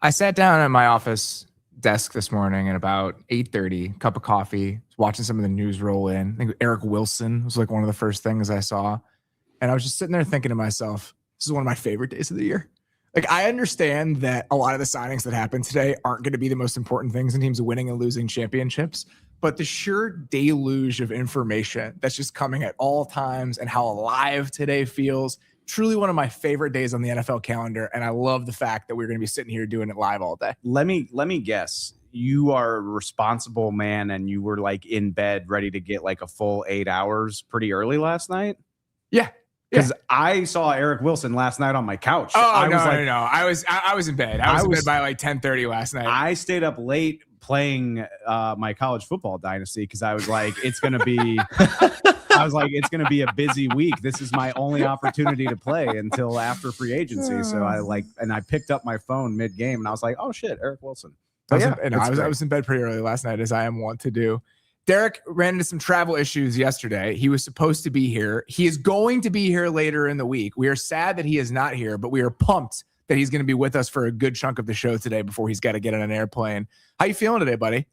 I sat down at my office desk this morning at about 8:30, cup of coffee, watching some of the news roll in. I think Eric Wilson was like one of the first things I saw. And I was just sitting there thinking to myself, this is one of my favorite days of the year. Like, I understand that a lot of the signings that happen today aren't going to be the most important things in teams winning and losing championships, but the sheer deluge of information that's just coming at all times and how alive today feels, truly one of my favorite days on the NFL calendar. And I love the fact that we're going to be sitting here doing it live all day. Let me guess. You are a responsible man and you were like in bed ready to get like a full 8 hours pretty early last night? Yeah. Because I saw Eric Wilson last night on my couch. No. I was in bed. I was in bed by like 10:30 last night. I stayed up late playing my college football dynasty because I was like, it's gonna be a busy week. This is my only opportunity to play until after free agency. So I picked up my phone mid game and I was like, oh shit, Eric Wilson. I was in bed pretty early last night, as I am wont to do. Derek ran into some travel issues yesterday. He was supposed to be here. He is going to be here later in the week. We are sad that he is not here, but we are pumped that he's going to be with us for a good chunk of the show today before he's got to get on an airplane. How you feeling today, buddy?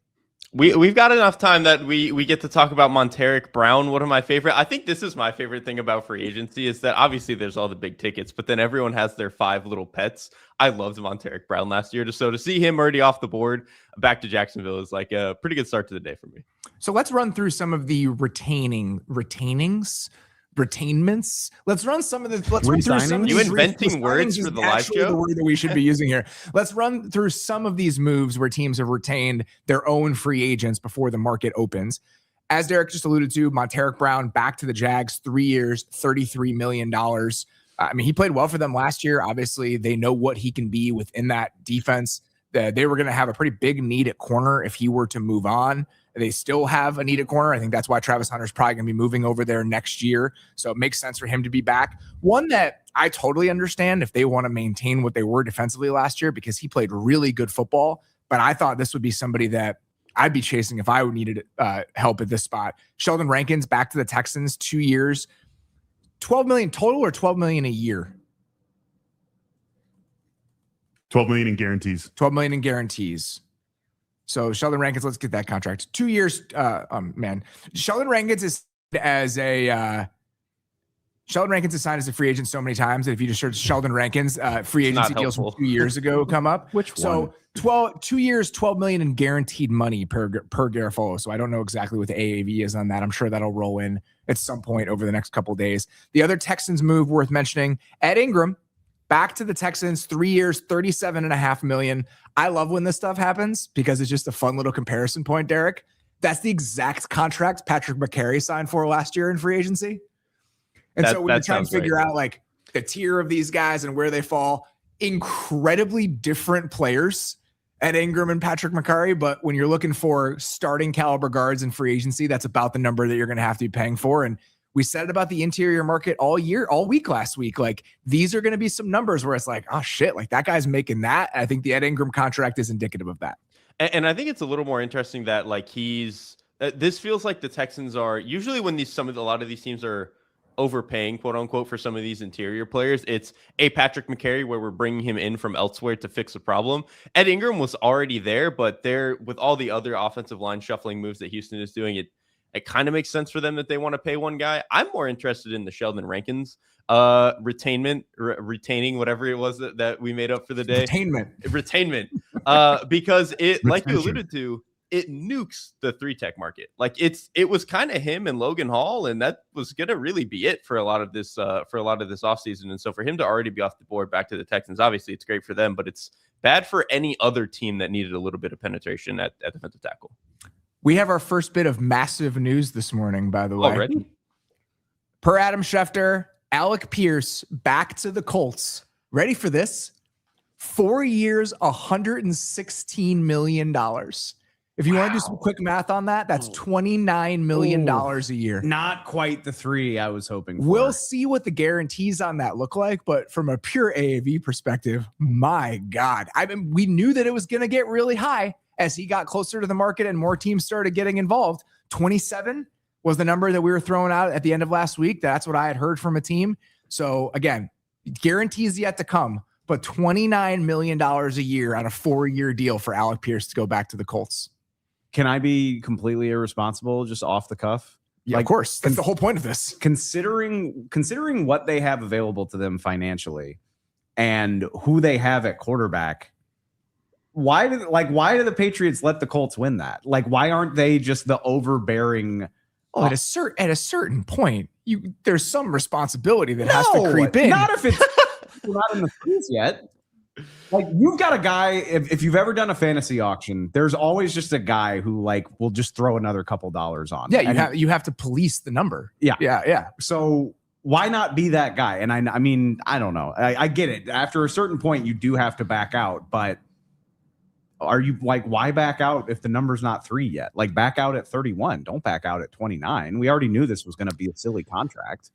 We've got enough time that we get to talk about Montaric Brown, one of my favorite. I think this is my favorite thing about free agency is that obviously there's all the big tickets, but then everyone has their 5 little pets. I loved Montaric Brown last year. So to see him already off the board back to Jacksonville is like a pretty good start to the day for me. So let's run through some of the retainments. Let's run some of the. Let's run through some of you these inventing words for the live show. The word that we should be using here. Let's run through some of these moves where teams have retained their own free agents before the market opens. As Derek just alluded to, Montaric Brown back to the Jags, 3 years, $33 million. I mean, he played well for them last year. Obviously, they know what he can be within that defense. They were going to have a pretty big need at corner if he were to move on. They still have a need at corner. I think that's why Travis Hunter's probably going to be moving over there next year. So it makes sense for him to be back. One that I totally understand if they want to maintain what they were defensively last year because he played really good football. But I thought this would be somebody that I'd be chasing if I needed help at this spot. Sheldon Rankins back to the Texans, 2 years, $12 million total or $12 million a year? $12 million in guarantees. $12 million in guarantees. So Sheldon Rankins, let's get that contract. 2 years. Sheldon Rankins is Sheldon Rankins is signed as a free agent so many times that if you just search Sheldon Rankins, free agency deals from 2 years ago come up. Which one? So 2 years, $12 million in guaranteed money per Garofalo. So I don't know exactly what the AAV is on that. I'm sure that'll roll in at some point over the next couple of days. The other Texans move worth mentioning, Ed Ingram, back to the Texans, 3 years, $37.5 million. I love when this stuff happens because it's just a fun little comparison point, Derek. That's the exact contract Patrick McCarry signed for last year in free agency. And so when you try and figure out like the tier of these guys and where they fall, incredibly different players at Ingram and Patrick McCarry. But when you're looking for starting caliber guards in free agency, that's about the number that you're going to have to be paying for. And we said it about the interior market all week last week. Like these are going to be some numbers where it's like, oh shit, like that guy's making that. I think the Ed Ingram contract is indicative of that. And I think it's a little more interesting that like this feels like the Texans are usually when a lot of these teams are overpaying, quote unquote, for some of these interior players. It's a Patrick McCarry where we're bringing him in from elsewhere to fix a problem. Ed Ingram was already there, but with all the other offensive line shuffling moves that Houston is doing, it kind of makes sense for them that they want to pay one guy. I'm more interested in the Sheldon Rankins retaining whatever it was that we made up for the day. Retainment. Because it, like you alluded to, it nukes the 3-tech market. Like it was kind of him and Logan Hall, and that was gonna really be it for a lot of this offseason. And so for him to already be off the board back to the Texans, obviously it's great for them, but it's bad for any other team that needed a little bit of penetration at defensive tackle. We have our first bit of massive news this morning, by the way. Already? Per Adam Schefter, Alec Pierce back to the Colts. Ready for this? 4 years, $116 million. If you want to do some quick math on that, that's $29 million a year. Not quite the 3 I was hoping for. We'll see what the guarantees on that look like, but from a pure AAV perspective, my God. I mean, we knew that it was going to get really high as he got closer to the market and more teams started getting involved. 27 was the number that we were throwing out at the end of last week. That's what I had heard from a team. So again, guarantees yet to come, but $29 million a year on a 4-year deal for Alec Pierce to go back to the Colts. Can I be completely irresponsible, just off the cuff? Yeah, of course. That's the whole point of this. Considering what they have available to them financially and who they have at quarterback, why do the Patriots let the Colts win that? Like, why aren't they just the overbearing? Oh, at a certain point, there's some responsibility that has to creep in. Not if it's not in the freeze yet. Like, you've got a guy, if you've ever done a fantasy auction, there's always just a guy who will just throw another couple dollars on. Yeah, you have to police the number. Yeah. So why not be that guy? And I mean, I don't know. I get it. After a certain point, you do have to back out, but are you why back out if the number's not 3 yet? Like, back out at 31. Don't back out at 29. We already knew this was going to be a silly contract.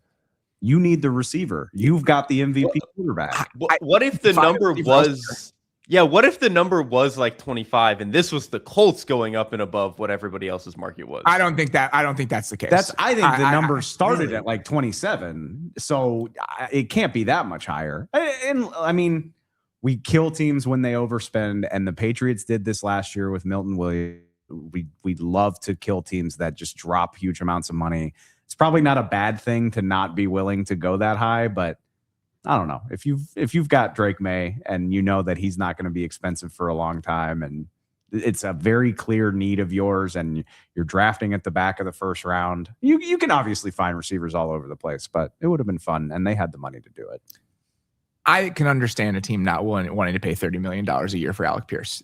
You need the receiver. You've got the MVP quarterback. What if the number was? Yeah, what if the number was like 25 and this was the Colts going up and above what everybody else's market was? I don't think that's the case. I think the number started at like 27, so it can't be that much higher. And I mean, we kill teams when they overspend, and the Patriots did this last year with Milton Williams. We love to kill teams that just drop huge amounts of money. It's probably not a bad thing to not be willing to go that high, but I don't know. If you've got Drake May and you know that he's not going to be expensive for a long time, and it's a very clear need of yours, and you're drafting at the back of the first round, you can obviously find receivers all over the place, but it would have been fun, and they had the money to do it. I can understand a team not wanting to pay $30 million a year for Alec Pierce.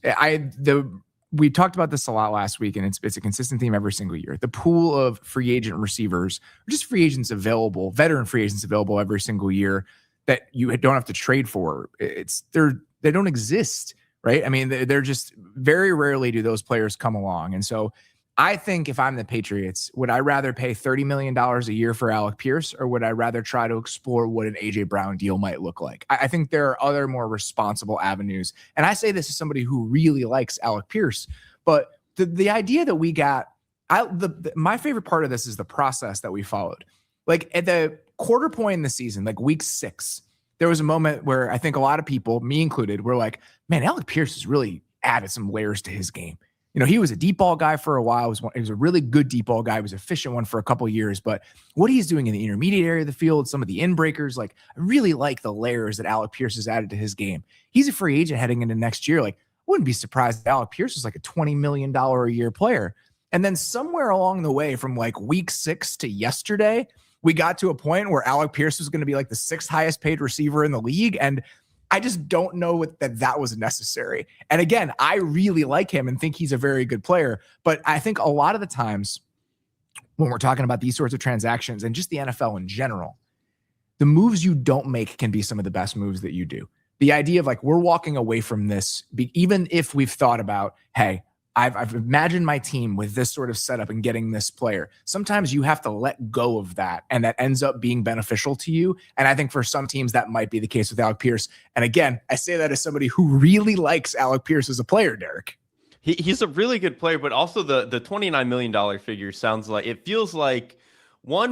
We talked about this a lot last week, and it's a consistent theme every single year. The pool of free agent receivers, or just free agents available, veteran free agents available every single year that you don't have to trade for, they don't exist, right? I mean, they're just very rarely do those players come along. And so I think if I'm the Patriots, would I rather pay $30 million a year for Alec Pierce, or would I rather try to explore what an A.J. Brown deal might look like? I think there are other more responsible avenues. And I say this as somebody who really likes Alec Pierce, but the idea that we got, my favorite part of this is the process that we followed. Like, at the quarter point in the season, like week 6, there was a moment where I think a lot of people, me included, were like, man, Alec Pierce has really added some layers to his game. You know, he was a deep ball guy for a while. He was a really good deep ball guy. He was an efficient one for a couple of years. But what he's doing in the intermediate area of the field, some of the in-breakers, like, I really like the layers that Alec Pierce has added to his game. He's a free agent heading into next year. Like, I wouldn't be surprised if Alec Pierce was like a $20 million a year player. And then somewhere along the way, from like week 6 to yesterday, we got to a point where Alec Pierce was going to be like the 6th highest paid receiver in the league. And I just don't know that was necessary. And again, I really like him and think he's a very good player. But I think a lot of the times when we're talking about these sorts of transactions and just the NFL in general, the moves you don't make can be some of the best moves that you do. The idea of like, we're walking away from this, even if we've thought about, hey, I've imagined my team with this sort of setup and getting this player. Sometimes you have to let go of that, and that ends up being beneficial to you. And I think for some teams that might be the case with Alec Pierce. And again, I say that as somebody who really likes Alec Pierce as a player, Derek. He's a really good player, but also the $29 million figure feels like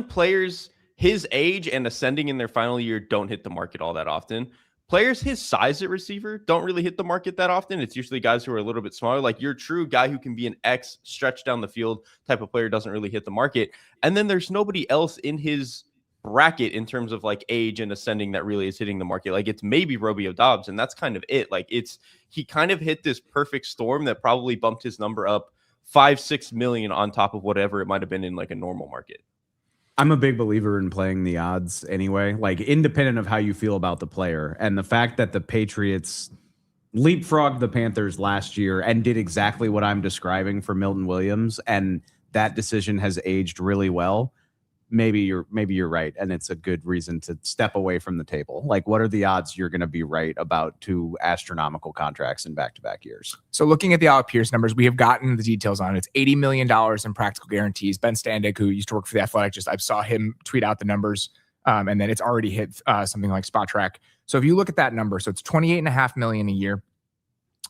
players his age and ascending in their final year don't hit the market all that often. Players his size at receiver don't really hit the market that often. It's usually guys who are a little bit smaller. Like, your true guy who can be an X stretch down the field type of player doesn't really hit the market. And then there's nobody else in his bracket in terms of like age and ascending that really is hitting the market. Like, it's maybe Romeo Doubs, and that's kind of it. Like, he kind of hit this perfect storm that probably bumped his number up 5-6 million on top of whatever it might have been in like a normal market. I'm a big believer in playing the odds anyway, like independent of how you feel about the player. And the fact that the Patriots leapfrogged the Panthers last year and did exactly what I'm describing for Milton Williams, and that decision has aged really well. Maybe you're right, and it's a good reason to step away from the table. Like, what are the odds you're going to be right about 2 astronomical contracts in back-to-back years? So looking at the Alec Pierce numbers, we have gotten the details on it. It's $80 million in practical guarantees. Ben Standig, who used to work for The Athletic, I saw him tweet out the numbers, and then it's already hit something like Spot Track. So if you look at that number, so it's $28.5 million a year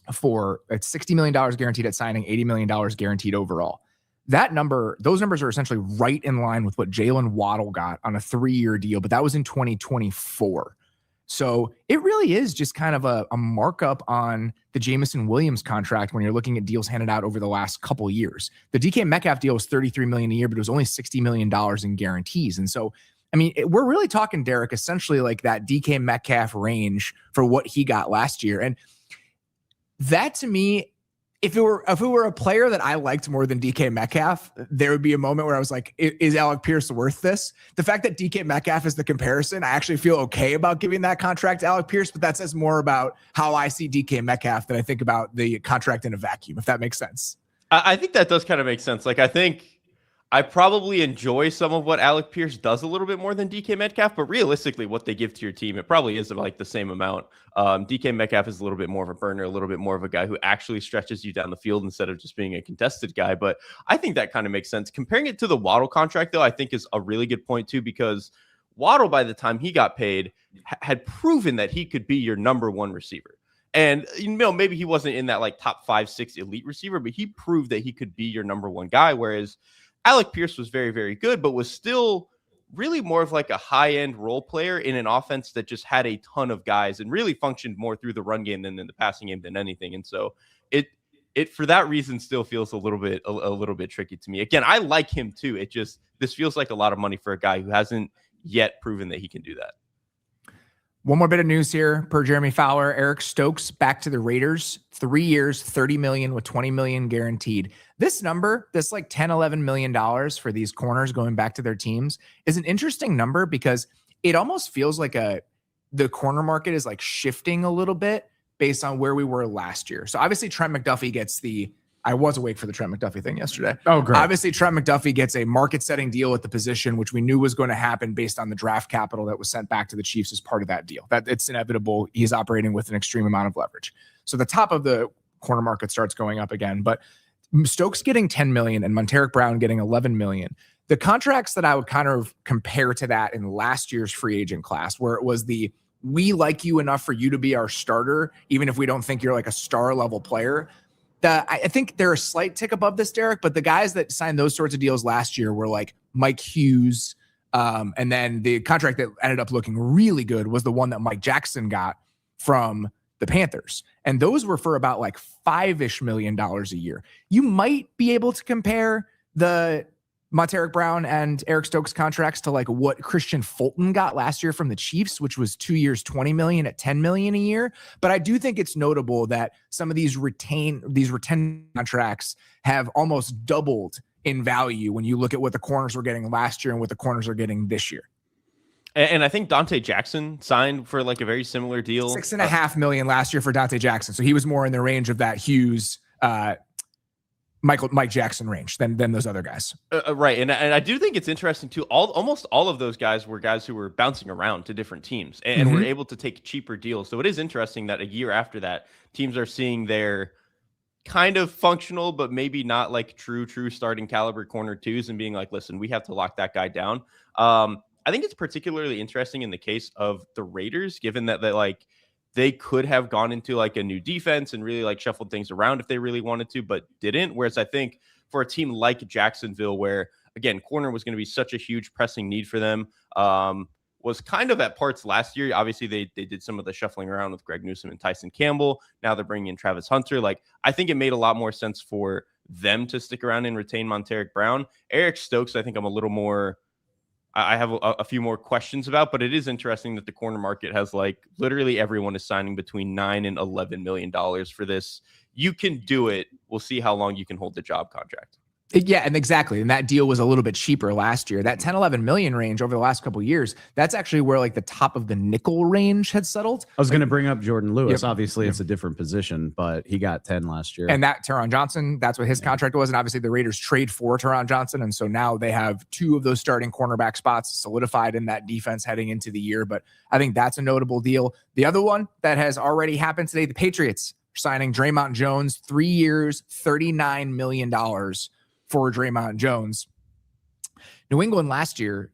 it's $60 million guaranteed at signing, $80 million guaranteed overall. Those numbers are essentially right in line with what Jaylen Waddle got on a 3-year deal, but that was in 2024. So it really is just kind of a markup on the Jameson Williams contract when you're looking at deals handed out over the last couple of years. The DK Metcalf deal was $33 million a year, but it was only $60 million in guarantees. And so, I mean, we're really talking, Derek, essentially like that DK Metcalf range for what he got last year. And that to me, if it were a player that I liked more than DK Metcalf, there would be a moment where I was like, is Alec Pierce worth this? The fact that DK Metcalf is the comparison, I actually feel okay about giving that contract to Alec Pierce, but that says more about how I see DK Metcalf than I think about the contract in a vacuum, if that makes sense. I think that does kind of make sense. Like, I think I probably enjoy some of what Alec Pierce does a little bit more than DK Metcalf, but realistically, what they give to your team, it probably is like the same amount. DK Metcalf is a little bit more of a burner, a little bit more of a guy who actually stretches you down the field instead of just being a contested guy. But I think that kind of makes sense. Comparing it to the Waddle contract, though, I think is a really good point, too, because Waddle, by the time he got paid, had proven that he could be your number one receiver. And, maybe he wasn't in that like top 5-6 elite receiver, but he proved that he could be your number one guy. Whereas Alec Pierce was very, very good, but was still really more of like a high-end role player in an offense that just had a ton of guys and really functioned more through the run game than in the passing game than anything. And so it for that reason still feels a little bit tricky to me. Again, I like him too. This feels like a lot of money for a guy who hasn't yet proven that he can do that. One more bit of news here per Jeremy Fowler. Eric Stokes back to the Raiders, 3 years, $30 million with $20 million guaranteed. This number, this like $10-11 million for these corners going back to their teams is an interesting number because it almost feels like the corner market is like shifting a little bit based on where we were last year. So obviously Trent McDuffie gets I was awake for the Trent McDuffie thing yesterday. Oh, great. Obviously, Trent McDuffie gets a market-setting deal at the position, which we knew was going to happen based on the draft capital that was sent back to the Chiefs as part of that deal. That it's inevitable. He's operating with an extreme amount of leverage. So the top of the corner market starts going up again. But Stokes getting $10 million and Montaric Brown getting $11 million. The contracts that I would kind of compare to that in last year's free agent class, where it was we like you enough for you to be our starter, even if we don't think you're like a star level player. I think they're a slight tick above this, Derek, but the guys that signed those sorts of deals last year were like Mike Hughes. And then the contract that ended up looking really good was the one that Mike Jackson got from the Panthers. And those were for about like $5-ish million a year. You might be able to compare the Montaric Brown and Eric Stokes contracts to like what Christian Fulton got last year from the Chiefs, which was 2 years, $20 million at $10 million a year. But I do think it's notable that some of these retained contracts have almost doubled in value when you look at what the corners were getting last year and what the corners are getting this year. And I think Dante Jackson signed for like a very similar deal. $6.5 million last year for Dante Jackson. So he was more in the range of that Hughes, Mike Jackson range than those other guys. Right. And I do think it's interesting too. Almost all of those guys were guys who were bouncing around to different teams and were able to take cheaper deals. So it is interesting that a year after that, teams are seeing their kind of functional, but maybe not like true starting caliber corner twos and being like, listen, we have to lock that guy down. I think it's particularly interesting in the case of the Raiders, given that they could have gone into like a new defense and really like shuffled things around if they really wanted to, but didn't. Whereas I think for a team like Jacksonville, where again, corner was going to be such a huge pressing need for them, was kind of at parts last year. Obviously they did some of the shuffling around with Greg Newsome and Tyson Campbell. Now they're bringing in Travis Hunter. Like, I think it made a lot more sense for them to stick around and retain Montaric Brown. Eric Stokes, I think I have a few more questions about, but it is interesting that the corner market has like literally everyone is signing between $9 and $11 million for this. You can do it. We'll see how long you can hold the job contract. Yeah, and exactly. And that deal was a little bit cheaper last year. That 10-11 million range over the last couple of years, that's actually where like the top of the nickel range had settled. I was going to bring up Jordan Lewis. Yep. Obviously, it's a different position, but he got 10 last year. And that Teron Johnson, that's what his contract was. And obviously the Raiders trade for Teron Johnson. And so now they have two of those starting cornerback spots solidified in that defense heading into the year. But I think that's a notable deal. The other one that has already happened today, the Patriots signing Dre'Mont Jones, 3 years, $39 million for Dre'Mont Jones. New England last year,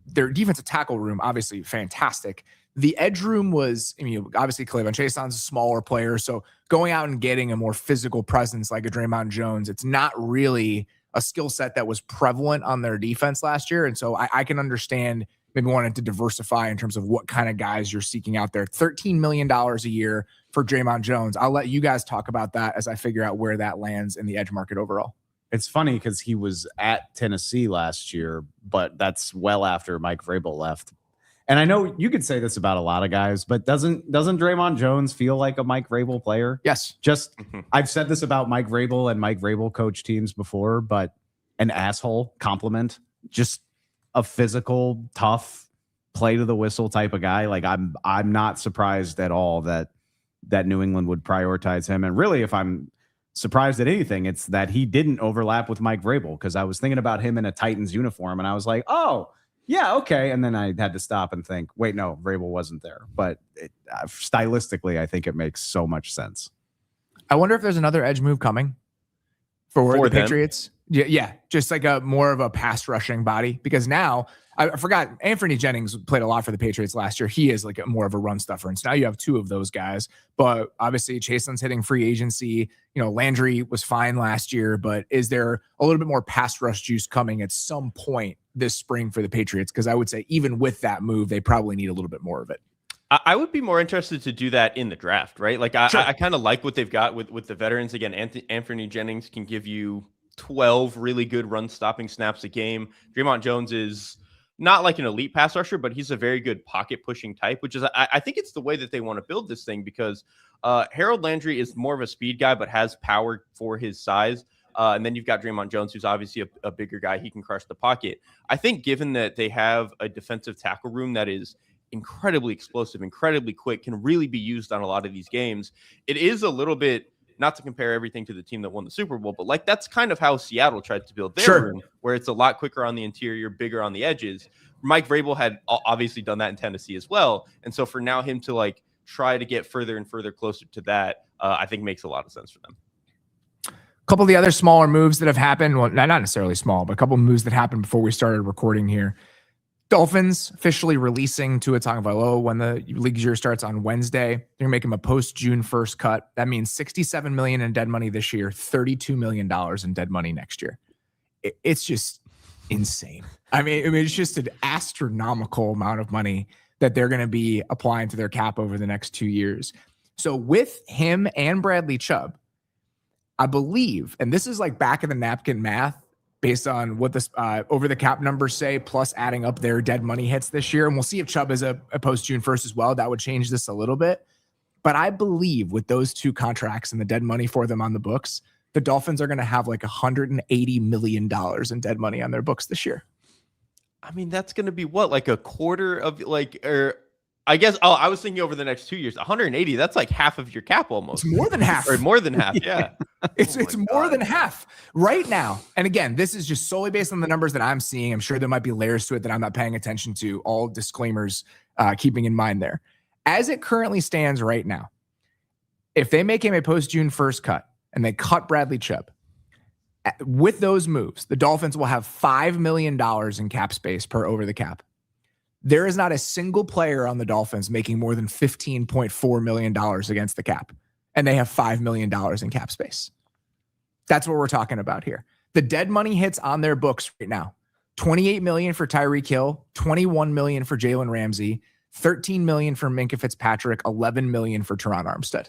their defensive tackle room, obviously fantastic. The edge room was, obviously Clavon Chaison's a smaller player. So going out and getting a more physical presence like a Dre'Mont Jones, it's not really a skill set that was prevalent on their defense last year. And so I can understand maybe wanting to diversify in terms of what kind of guys you're seeking out there. $13 million a year for Dre'Mont Jones. I'll let you guys talk about that as I figure out where that lands in the edge market overall. It's funny because he was at Tennessee last year, but that's well after Mike Vrabel left. And I know you could say this about a lot of guys, but doesn't Dre'Mont Jones feel like a Mike Vrabel player? Yes. Just I've said this about Mike Vrabel and Mike Vrabel coach teams before, but an asshole compliment, just a physical, tough, play to the whistle type of guy. Like I'm not surprised at all that New England would prioritize him. And really, if I'm surprised at anything, it's that he didn't overlap with Mike Vrabel, because I was thinking about him in a Titans uniform and I was like, oh, yeah, okay. And then I had to stop and think, wait, no, Vrabel wasn't there. But stylistically, I think it makes so much sense. I wonder if there's another edge move coming for the them. Patriots. Yeah, just like a more of a pass rushing body, because now I forgot Anthony Jennings played a lot for the Patriots last year. He is like more of a run stuffer. And so now you have two of those guys, but obviously Chaselin's hitting free agency. Landry was fine last year, but is there a little bit more pass rush juice coming at some point this spring for the Patriots? Because I would say even with that move, they probably need a little bit more of it. I would be more interested to do that in the draft, right? Like I kind of like what they've got with the veterans. Again, Anthony Jennings can give you 12 really good run stopping snaps a game. Dre'Mont Jones is not like an elite pass rusher, but he's a very good pocket pushing type, which is, I think it's the way that they want to build this thing, because Harold Landry is more of a speed guy, but has power for his size. And then you've got Dre'Mont Jones, who's obviously a bigger guy. He can crush the pocket. I think given that they have a defensive tackle room that is incredibly explosive, incredibly quick, can really be used on a lot of these games, it is a little bit, not to compare everything to the team that won the Super Bowl, but like that's kind of how Seattle tried to build their room, where it's a lot quicker on the interior, bigger on the edges. Mike Vrabel had obviously done that in Tennessee as well. And so for now him to like try to get further and further closer to that, I think makes a lot of sense for them. A couple of the other smaller moves that have happened, well, not necessarily small, but a couple of moves that happened before we started recording here. Dolphins officially releasing Tua Tagovailoa when the league year starts on Wednesday. They're gonna make him a post-June 1st cut. That means $67 million in dead money this year, $32 million in dead money next year. It's just insane. I mean, it's just an astronomical amount of money that they're going to be applying to their cap over the next 2 years. So with him and Bradley Chubb, I believe, and this is like back of the napkin math, based on what this over the cap numbers say, plus adding up their dead money hits this year. And we'll see if Chubb is a post June 1st as well. That would change this a little bit. But I believe with those two contracts and the dead money for them on the books, the Dolphins are going to have like $180 million in dead money on their books this year. I mean, that's going to be what, like a quarter of like, or I guess, I was thinking over the next 2 years, 180, that's like half of your cap almost. It's more than half. Or more than half, yeah. It's more than half right now. And again, this is just solely based on the numbers that I'm seeing. I'm sure there might be layers to it that I'm not paying attention to. All disclaimers keeping in mind there. As it currently stands right now, if they make him a post-June 1st cut and they cut Bradley Chubb, with those moves, the Dolphins will have $5 million in cap space per over the cap. There is not a single player on the Dolphins making more than $15.4 million against the cap, and they have $5 million in cap space. That's what we're talking about here. The dead money hits on their books right now: $28 million for Tyreek Hill, $21 million for Jalen Ramsey, $13 million for Minkah Fitzpatrick, $11 million for Teron Armstead.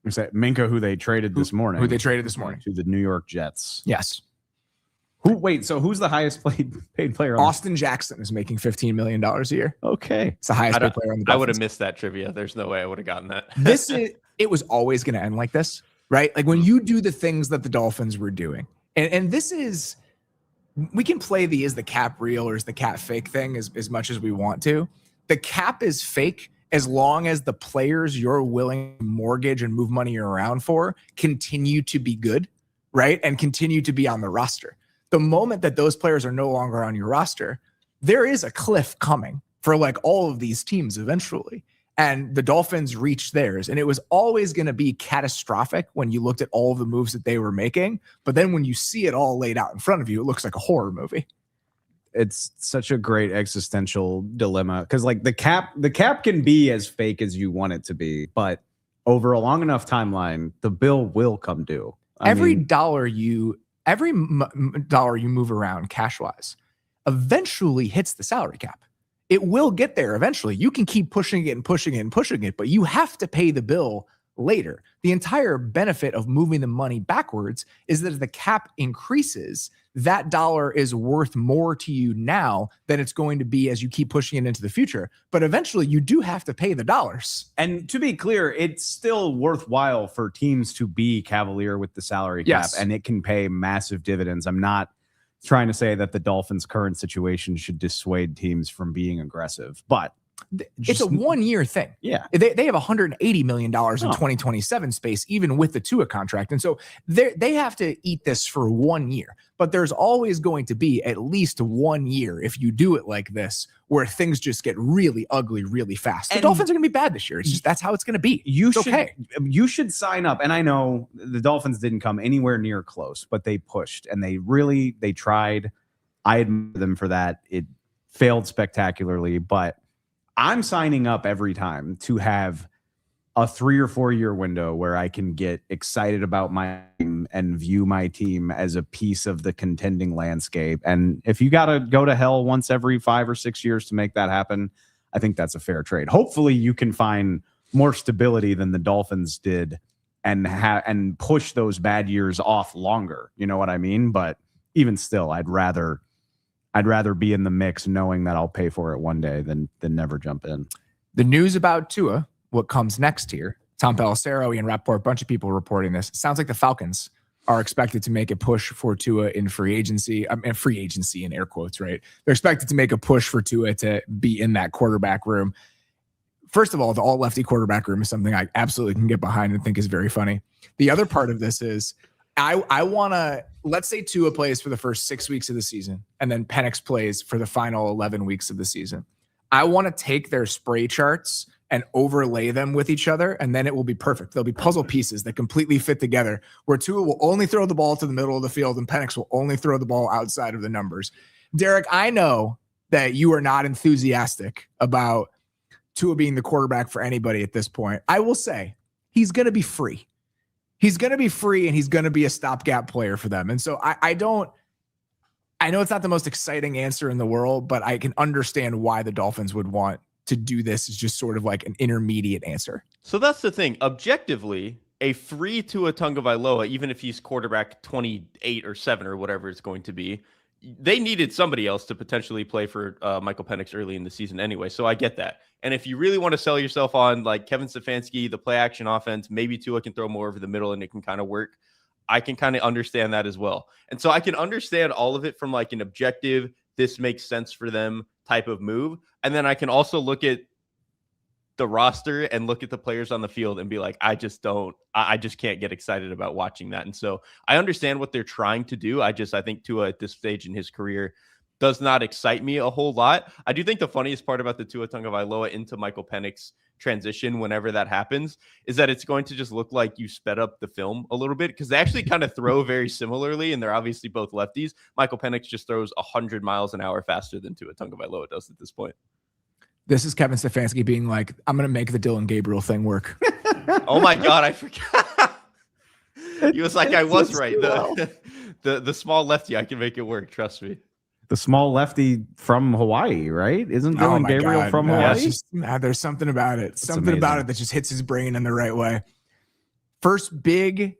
Is that Minkah, who they traded this morning? Who they traded this morning to the New York Jets. Yes. So who's the highest paid player? Austin Jackson is making $15 million a year. Okay. It's the highest paid player on the Dolphins. I would have missed that trivia. There's no way I would have gotten that. It was always going to end like this, right? Like when you do the things that the Dolphins were doing, and this is, we can play is the cap real or is the cap fake thing as much as we want to. The cap is fake as long as the players you're willing to mortgage and move money around for continue to be good, right? And continue to be on the roster. The moment that those players are no longer on your roster, there is a cliff coming for like all of these teams eventually. And the Dolphins reached theirs. And it was always going to be catastrophic when you looked at all of the moves that they were making. But then when you see it all laid out in front of you, it looks like a horror movie. It's such a great existential dilemma, because like the cap can be as fake as you want it to be, but over a long enough timeline, the bill will come due. Every dollar you every dollar you move around cash-wise eventually hits the salary cap. It will get there eventually. You can keep pushing it and pushing it and pushing it, but you have to pay the bill later. The entire benefit of moving the money backwards is that as the cap increases, that dollar is worth more to you now than it's going to be as you keep pushing it into the future. But eventually you do have to pay the dollars. And to be clear, it's still worthwhile for teams to be cavalier with the salary cap, and it can pay massive dividends. I'm not trying to say that the Dolphins' current situation should dissuade teams from being aggressive, but it's a 1 year thing. Yeah. They have $180 million in 2027 space, even with the Tua contract. And so they have to eat this for 1 year, but there's always going to be at least 1 year, if you do it like this, where things just get really ugly really fast. The Dolphins are going to be bad this year. It's just, that's how it's going to be. You should sign up. And I know the Dolphins didn't come anywhere near close, but they pushed and they tried. I admire them for that. It failed spectacularly, but I'm signing up every time to have a 3 or 4 year window where I can get excited about my team and view my team as a piece of the contending landscape. And if you got to go to hell once every 5 or 6 years to make that happen, I think that's a fair trade. Hopefully you can find more stability than the Dolphins did and push those bad years off longer. You know what I mean? But even still, I'd rather be in the mix knowing that I'll pay for it one day than never jump in. The news about Tua, what comes next here, Tom Pelissero, Ian Rappaport, a bunch of people reporting this. It sounds like the Falcons are expected to make a push for Tua in free agency in air quotes, right? They're expected to make a push for Tua to be in that quarterback room. First of all, the all lefty quarterback room is something I absolutely can get behind and think is very funny. The other part of this is I want to, let's say Tua plays for the first 6 weeks of the season and then Penix plays for the final 11 weeks of the season. I want to take their spray charts and overlay them with each other, and then it will be perfect. There'll be puzzle pieces that completely fit together where Tua will only throw the ball to the middle of the field and Penix will only throw the ball outside of the numbers. Derrik, I know that you are not enthusiastic about Tua being the quarterback for anybody at this point. I will say he's going to be free. He's going to be free and he's going to be a stopgap player for them. And so I know it's not the most exciting answer in the world, but I can understand why the Dolphins would want to do this as just sort of like an intermediate answer. So that's the thing. Objectively, a free Tua Tagovailoa, even if he's quarterback 28 or 7 or whatever it's going to be, they needed somebody else to potentially play for Michael Penix early in the season anyway. So I get that. And if you really want to sell yourself on like Kevin Stefanski, the play action offense, maybe Tua can throw more over the middle and it can kind of work. I can kind of understand that as well. And so I can understand all of it from like an objective, this makes sense for them type of move. And then I can also look at the roster and look at the players on the field and be like, I just can't get excited about watching that. And so I understand what they're trying to do. I think Tua at this stage in his career does not excite me a whole lot. I do think the funniest part about the Tua Tagovailoa into Michael Penix transition, whenever that happens, is that it's going to just look like you sped up the film a little bit because they actually kind of throw very similarly, and they're obviously both lefties. Michael Penix just throws 100 miles an hour faster than Tua Tagovailoa does at this point. This is Kevin Stefanski being like, I'm going to make the Dylan Gabriel thing work. Oh my God, I forgot. He was like, I was right. The small lefty, I can make it work. Trust me. The small lefty from Hawaii, right? Isn't Dylan Gabriel from Hawaii? There's something about it. About it that just hits his brain in the right way. First big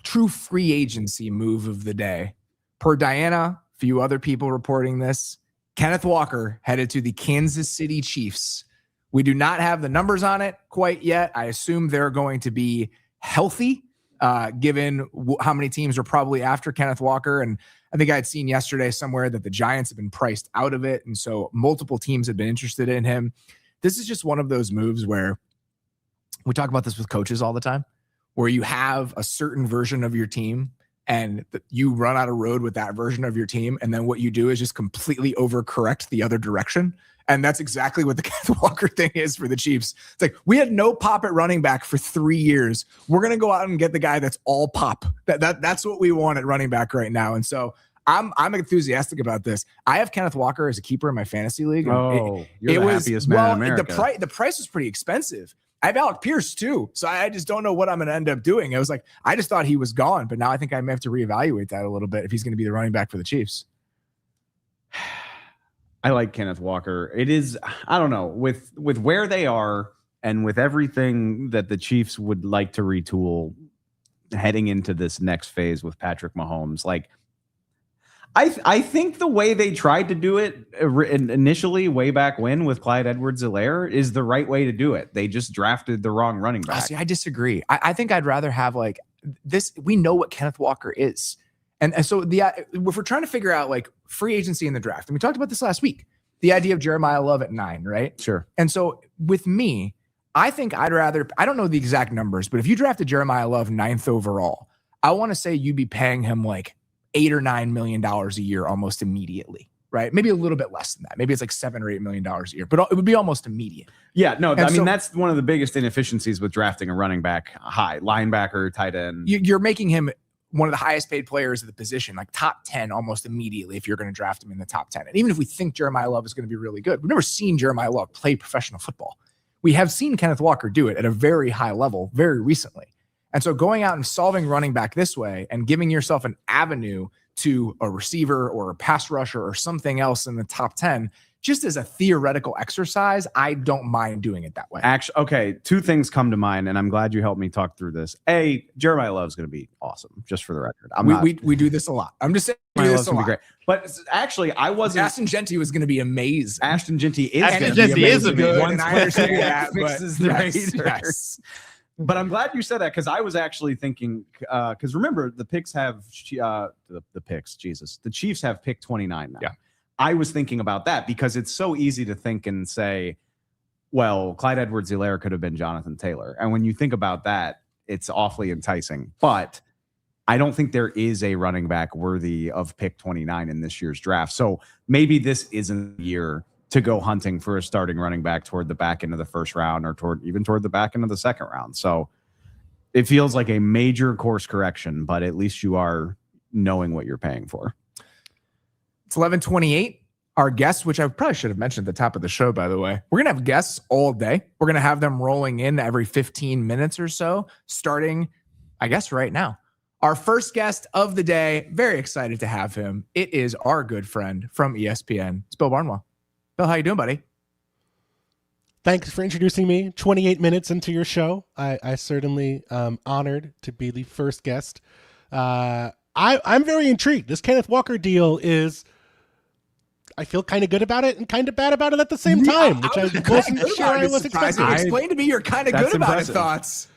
true free agency move of the day. Per Diana, a few other people reporting this, Kenneth Walker headed to the Kansas City Chiefs. We do not have the numbers on it quite yet. I assume they're going to be healthy, given how many teams are probably after Kenneth Walker. And I think I had seen yesterday somewhere that the Giants have been priced out of it. And so multiple teams have been interested in him. This is just one of those moves where we talk about this with coaches all the time, where you have a certain version of your team and you run out of road with that version of your team. And then what you do is just completely overcorrect the other direction. And that's exactly what the Kenneth Walker thing is for the Chiefs. It's like, we had no pop at running back for 3 years. We're going to go out and get the guy that's all pop. That's what we want at running back right now. And so I'm enthusiastic about this. I have Kenneth Walker as a keeper in my fantasy league. Oh, you're the happiest man in America. The price was pretty expensive. I have Alec Pierce too. So I just don't know what I'm going to end up doing. I was like, I just thought he was gone, but now I think I may have to reevaluate that a little bit if he's going to be the running back for the Chiefs. I like Kenneth Walker. It is, I don't know, with where they are and with everything that the Chiefs would like to retool heading into this next phase with Patrick Mahomes, like, I think the way they tried to do it initially way back when with Clyde Edwards-Helaire is the right way to do it. They just drafted the wrong running back. See, I disagree. I think I'd rather have like this. We know what Kenneth Walker is. And so if we're trying to figure out like free agency in the draft, and we talked about this last week, the idea of Jeremiyah Love at 9, right? Sure. And so with me, I think I'd rather, I don't know the exact numbers, but if you drafted Jeremiyah Love 9th overall, I want to say you'd be paying him like $8 or $9 million a year almost immediately, right? Maybe a little bit less than that. Maybe it's like $7 or $8 million a year, but it would be almost immediate. Yeah, no, I mean, that's one of the biggest inefficiencies with drafting a running back high, linebacker, tight end. You're making him one of the highest paid players of the position, like top 10 almost immediately if you're going to draft him in the top 10. And even if we think Jeremiyah Love is going to be really good, we've never seen Jeremiyah Love play professional football. We have seen Kenneth Walker do it at a very high level very recently. And so going out and solving running back this way and giving yourself an avenue to a receiver or a pass rusher or something else in the top 10, just as a theoretical exercise, I don't mind doing it that way. Actually, okay, two things come to mind, and I'm glad you helped me talk through this. A, Jeremiyah Love is going to be awesome, just for the record. We do this a lot. I'm just saying we do this a lot. Great. But actually, I wasn't. Ashton Genty was going to be amazing. Ashton Genty is good, and I understand that. Fixes the Raiders. But I'm glad you said that because I was actually thinking because remember the Chiefs have pick 29 now. Yeah. I was thinking about that because it's so easy to think and say, well, Clyde Edwards-Helaire could have been Jonathan Taylor. And when you think about that, it's awfully enticing. But I don't think there is a running back worthy of pick 29 in this year's draft. So maybe this isn't the year to go hunting for a starting running back toward the back end of the first round or toward the back end of the second round. So it feels like a major course correction, but at least you are knowing what you're paying for. It's 11:28. Our guests, which I probably should have mentioned at the top of the show, by the way, we're going to have guests all day. We're going to have them rolling in every 15 minutes or so, starting, I guess, right now. Our first guest of the day, very excited to have him. It is our good friend from ESPN. It's Bill Barnwell. Bill, how you doing, buddy? Thanks for introducing me 28 minutes into your show. I certainly honored to be the first guest. I'm very intrigued. This Kenneth Walker deal is... I feel kind of good about it and kind of bad about it at the same time, which I wasn't sure I was expecting. Explain to me your kind of good about it thoughts.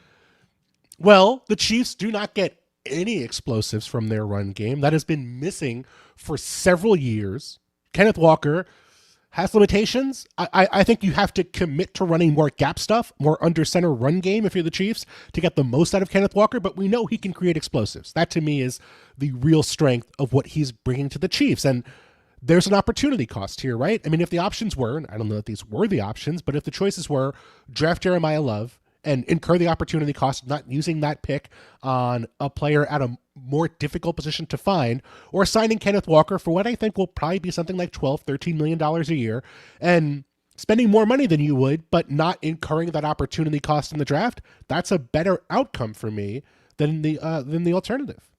Well, the Chiefs do not get any explosives from their run game. That has been missing for several years. Kenneth Walker has limitations. I think you have to commit to running more gap stuff, more under center run game if you're the Chiefs to get the most out of Kenneth Walker, but we know he can create explosives. That to me is the real strength of what he's bringing to the Chiefs. And there's an opportunity cost here, right? I mean, if the options were, and I don't know if these were the options, but if the choices were draft Jeremiyah Love and incur the opportunity cost of not using that pick on a player at a more difficult position to find, or signing Kenneth Walker for what I think will probably be something like $12, $13 million a year, and spending more money than you would, but not incurring that opportunity cost in the draft, that's a better outcome for me than the alternative.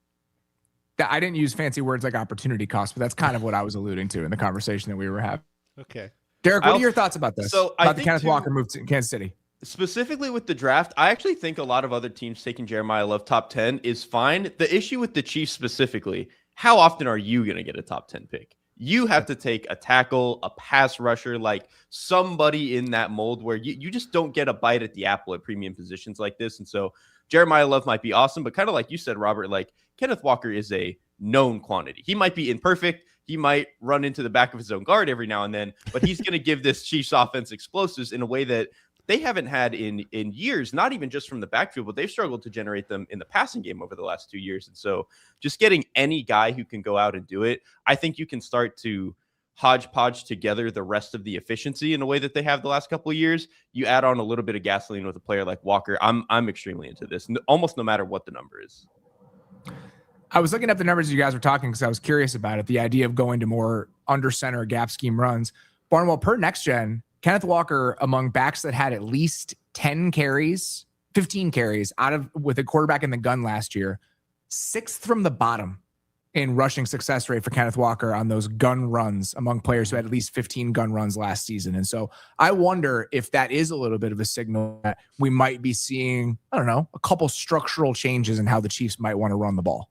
I didn't use fancy words like opportunity cost, but that's kind of what I was alluding to in the conversation that we were having. Okay. Derek, what are your thoughts about this? So about the Kenneth Walker move to Kansas City? Specifically with the draft, I actually think a lot of other teams taking Jeremiyah Love top 10 is fine. The issue with the Chiefs specifically, how often are you going to get a top 10 pick? You have to take a tackle, a pass rusher, like somebody in that mold where you just don't get a bite at the apple at premium positions like this. And so Jeremiyah Love might be awesome, but kind of like you said, Robert, like Kenneth Walker is a known quantity. He might be imperfect. He might run into the back of his own guard every now and then, but he's going to give this Chiefs offense explosives in a way that they haven't had in years, not even just from the backfield, but they've struggled to generate them in the passing game over the last 2 years. And so just getting any guy who can go out and do it, I think you can start to hodgepodge together the rest of the efficiency in a way that they have the last couple of years. You add on a little bit of gasoline with a player like Walker. I'm extremely into this, almost no matter what the number is. I was looking up the numbers you guys were talking because I was curious about it. The idea of going to more under center gap scheme runs. Barnwell, per next gen, Kenneth Walker among backs that had at least 10 carries, 15 carries with a quarterback in the gun last year, 6th from the bottom in rushing success rate for Kenneth Walker on those gun runs among players who had at least 15 gun runs last season. And so I wonder if that is a little bit of a signal that we might be seeing, I don't know, a couple structural changes in how the Chiefs might want to run the ball.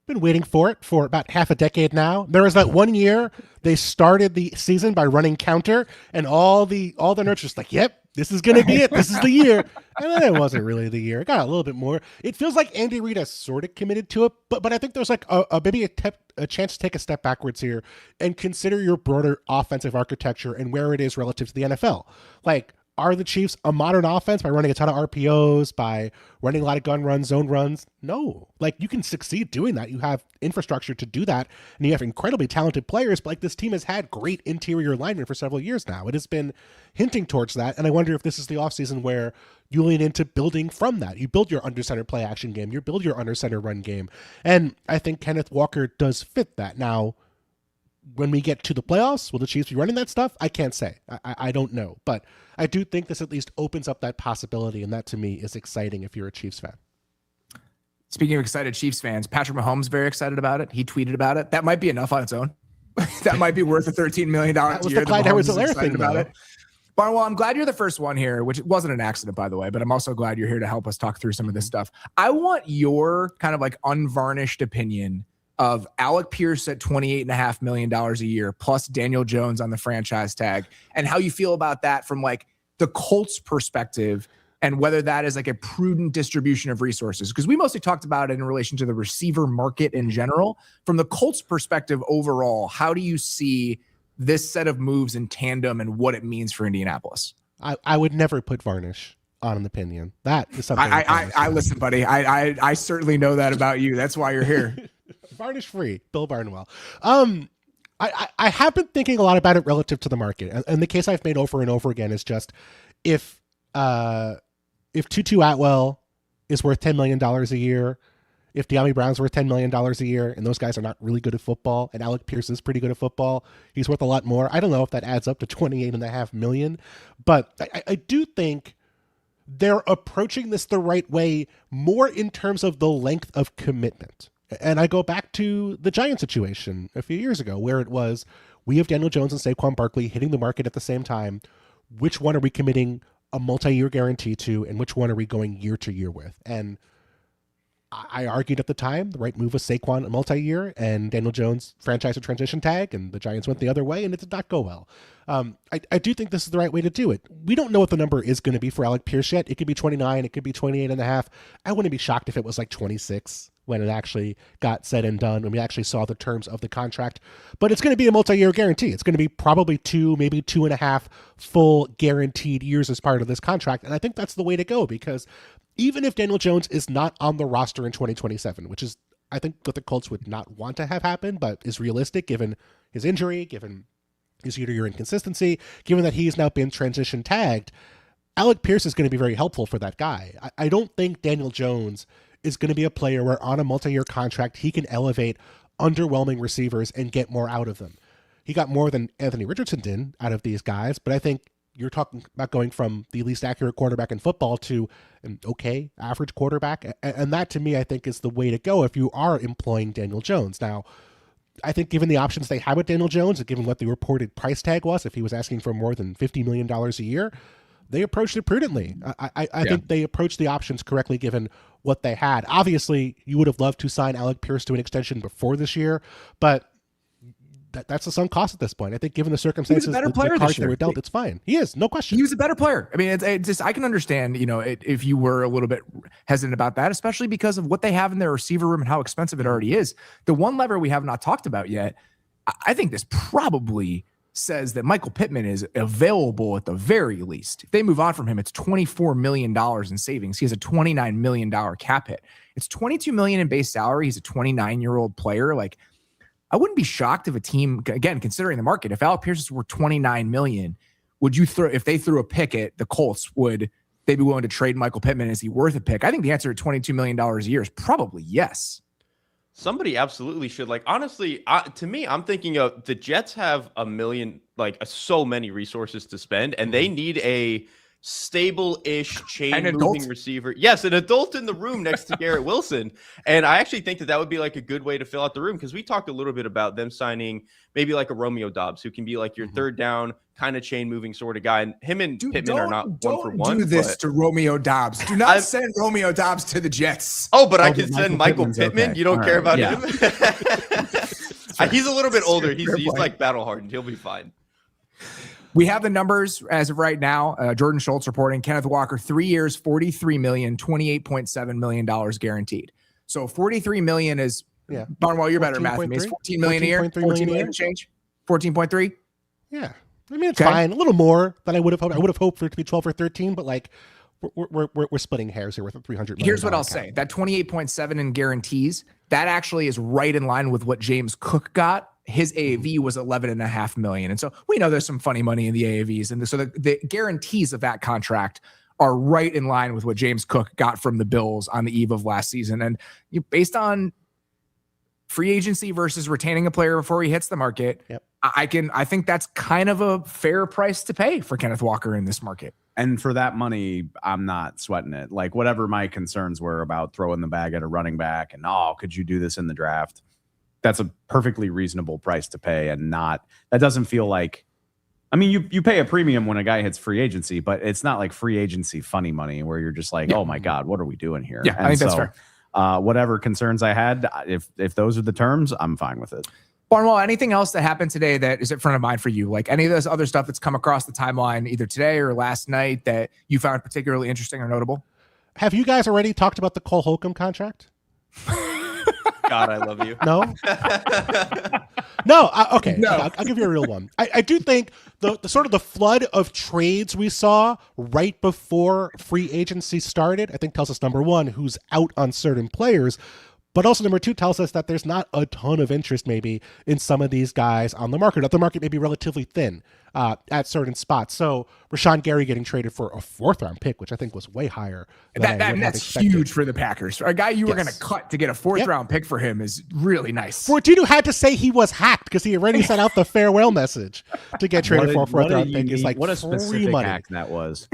Been waiting for it for about half a decade now. There was that one year they started the season by running counter, and all the nerds just like, yep, this is going to be it. This is the year. And then it wasn't really the year. It got a little bit more. It feels like Andy Reid has sort of committed to it, but I think there's like maybe a chance to take a step backwards here and consider your broader offensive architecture and where it is relative to the NFL. Like, are the Chiefs a modern offense by running a ton of RPOs, by running a lot of gun runs, zone runs? No. Like, you can succeed doing that. You have infrastructure to do that, and you have incredibly talented players, but like, this team has had great interior linemen for several years now. It has been hinting towards that, and I wonder if this is the offseason where you lean into building from that. You build your under center play action game, you build your under center run game, and I think Kenneth Walker does fit that. Now, when we get to the playoffs, will the Chiefs be running that stuff? I can't say. I don't know. But I do think this at least opens up that possibility, and that to me is exciting if you're a Chiefs fan. Speaking of excited Chiefs fans, Patrick Mahomes very excited about it. He tweeted about it. That might be enough on its own. That might be worth a $13 million That was year. the Clyde Edwards-Helaire thing about it. Barnwell, I'm glad you're the first one here, which wasn't an accident, by the way, but I'm also glad you're here to help us talk through some of this stuff. I want your kind of like unvarnished opinion of Alec Pierce at $28.5 million a year, plus Daniel Jones on the franchise tag, and how you feel about that from like the Colts perspective, and whether that is like a prudent distribution of resources. Because we mostly talked about it in relation to the receiver market in general. From the Colts perspective overall, how do you see this set of moves in tandem and what it means for Indianapolis? I would never put varnish on an opinion. That is something I listen, buddy. I certainly know that about you. That's why you're here. Varnish free, Bill Barnwell. I have been thinking a lot about it relative to the market, and the case I've made over and over again is just if Tutu Atwell is worth $10 million a year, if De'Ami Brown's worth $10 million a year, and those guys are not really good at football, and Alec Pierce is pretty good at football, he's worth a lot more. I don't know if that adds up to $28.5 million, but I do think they're approaching this the right way, more in terms of the length of commitment. And I go back to the Giants situation a few years ago, where it was, we have Daniel Jones and Saquon Barkley hitting the market at the same time. Which one are we committing a multi-year guarantee to, and which one are we going year to year with? And I argued at the time the right move was Saquon a multi-year and Daniel Jones franchise or transition tag, and the Giants went the other way, and it did not go well. I do think this is the right way to do it. We don't know what the number is going to be for Alec Pierce yet. It could be 29, it could be 28.5. I wouldn't be shocked if it was like 26 when it actually got said and done, when we actually saw the terms of the contract. But it's going to be a multi-year guarantee. It's going to be probably 2, maybe 2.5 full guaranteed years as part of this contract. And I think that's the way to go, because even if Daniel Jones is not on the roster in 2027, which is, I think, what the Colts would not want to have happen, but is realistic given his injury, given his year-to-year inconsistency, given that he's now been transition tagged, Alec Pierce is going to be very helpful for that guy. I don't think Daniel Jones is going to be a player where on a multi-year contract he can elevate underwhelming receivers and get more out of them. He got more than Anthony Richardson did out of these guys, but I think you're talking about going from the least accurate quarterback in football to an okay average quarterback. And that, to me, I think is the way to go if you are employing Daniel Jones. Now, I think given the options they have with Daniel Jones, and given what the reported price tag was, if he was asking for more than $50 million a year, they approached it prudently. I think they approached the options correctly given what they had. Obviously, you would have loved to sign Alec Pierce to an extension before this year, but that's a sunk cost at this point. I think given the circumstances, the cards they were dealt, it's fine. He is, no question. He was a better player. I mean, it's just, I can understand, if you were a little bit hesitant about that, especially because of what they have in their receiver room and how expensive it already is. The one lever we have not talked about yet, I think this probably says that Michael Pittman is available at the very least. If they move on from him, it's $24 million in savings. He has a $29 million cap hit. It's $22 million in base salary. He's a 29-year-old player. Like, I wouldn't be shocked if a team, again, considering the market, if Alec Pierce were $29 million, would you throw, if they threw a pick at the Colts, would they be willing to trade Michael Pittman? Is he worth a pick? I think the answer at $22 million a year is probably yes. Somebody absolutely should. Like, honestly, to me, I'm thinking of the Jets have a million, so many resources to spend, and they need a stable-ish chain moving adult. receiver. Yes, an adult in the room next to Garrett Wilson. And I actually think that would be like a good way to fill out the room, because we talked a little bit about them signing maybe like a Romeo Doubs, who can be like your third down kind of chain moving sort of guy. And him and Pittman are not one for one. Don't do this to Romeo Doubs. Do not send Romeo Doubs to the Jets. Oh, but I can send Michael Pittman. Okay. You don't care about Yeah. him? He's a little bit older. He's like battle hardened. He'll be fine. We have the numbers as of right now. Jordan Schultz reporting Kenneth Walker, 3 years, $43 million, $28.7 million guaranteed. So $43 million is, Barnwell, you're better at math than me. It's $14 million a year. $14 million change. 14.3. Yeah. I mean, it's fine. A little more than I would have hoped. I would have hoped for it to be 12 or 13, but like we're splitting hairs here with a $300 million. Here's what I'll say. That 28.7 in guarantees, that actually is right in line with what James Cook got. His AAV was $11.5 million. And so we know there's some funny money in the AAVs. And so the guarantees of that contract are right in line with what James Cook got from the Bills on the eve of last season. And based on free agency versus retaining a player before he hits the market, I think that's kind of a fair price to pay for Kenneth Walker in this market. And for that money, I'm not sweating it. Like, whatever my concerns were about throwing the bag at a running back and, could you do this in the draft? That's a perfectly reasonable price to pay, and that doesn't feel like, I mean, you pay a premium when a guy hits free agency, but it's not like free agency funny money where you're just like, oh my God, what are we doing here? Yeah, I think that's fair. Whatever concerns I had, if those are the terms, I'm fine with it. Barnwell, anything else that happened today that is at front of mind for you? Like any of this other stuff that's come across the timeline either today or last night that you found particularly interesting or notable? Have you guys already talked about the Cole Holcomb contract? God, I love you. No? No. Okay. No. I'll give you a real one. I do think the sort of the flood of trades we saw right before free agency started, I think tells us, number one, who's out on certain players. But also, number two, tells us that there's not a ton of interest maybe in some of these guys on the market. That the market may be relatively thin at certain spots. So Rashawn Gary getting traded for a 4th-round pick, which I think was way higher. That's huge for the Packers. A guy you were going to cut to get a 4th-round pick for him is really nice. Fortino had to say he was hacked because he already sent out the farewell message to get traded for a 4th-round pick. Is like, what a specific money. hack that was.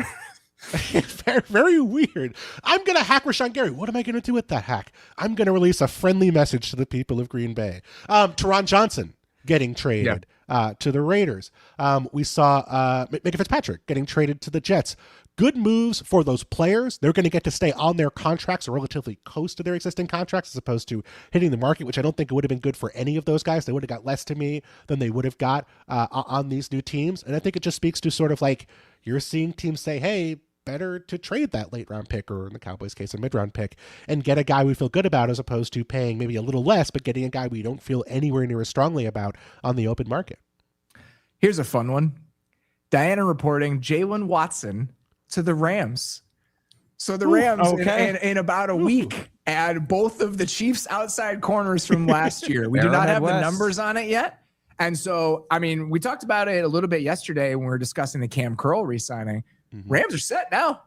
very, very weird. I'm going to hack Rashawn Gary. What am I going to do with that hack? I'm going to release a friendly message to the people of Green Bay. Teron Johnson getting traded to the Raiders. We saw Micah Fitzpatrick getting traded to the Jets. Good moves for those players. They're going to get to stay on their contracts or relatively close to their existing contracts as opposed to hitting the market, which I don't think it would have been good for any of those guys. They would have got less to me than they would have got on these new teams. And I think it just speaks to sort of like you're seeing teams say, hey, better to trade that late round pick, or in the Cowboys case, a mid round pick, and get a guy we feel good about as opposed to paying maybe a little less, but getting a guy we don't feel anywhere near as strongly about on the open market. Here's a fun one. Diana reporting Jaylen Watson to the Rams. So the Rams in about a week add both of the Chiefs outside corners from last year. We do not have the numbers on it yet. And so, I mean, we talked about it a little bit yesterday when we were discussing the Cam Curl re-signing. Rams are set now.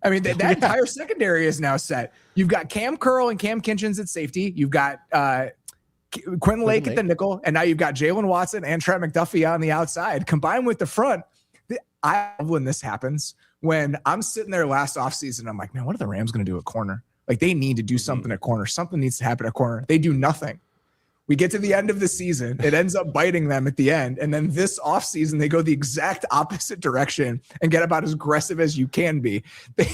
I mean, that entire secondary is now set. You've got Cam Curl and Cam Kinchins at safety. You've got Quentin Lake at the nickel. And now you've got Jaylen Watson and Trent McDuffie on the outside. Combined with the front, I love when this happens. When I'm sitting there last offseason, I'm like, man, what are the Rams going to do at corner? Like, they need to do something at corner. Something needs to happen at corner. They do nothing. We get to the end of the season. It ends up biting them at the end. And then this offseason, they go the exact opposite direction and get about as aggressive as you can be. They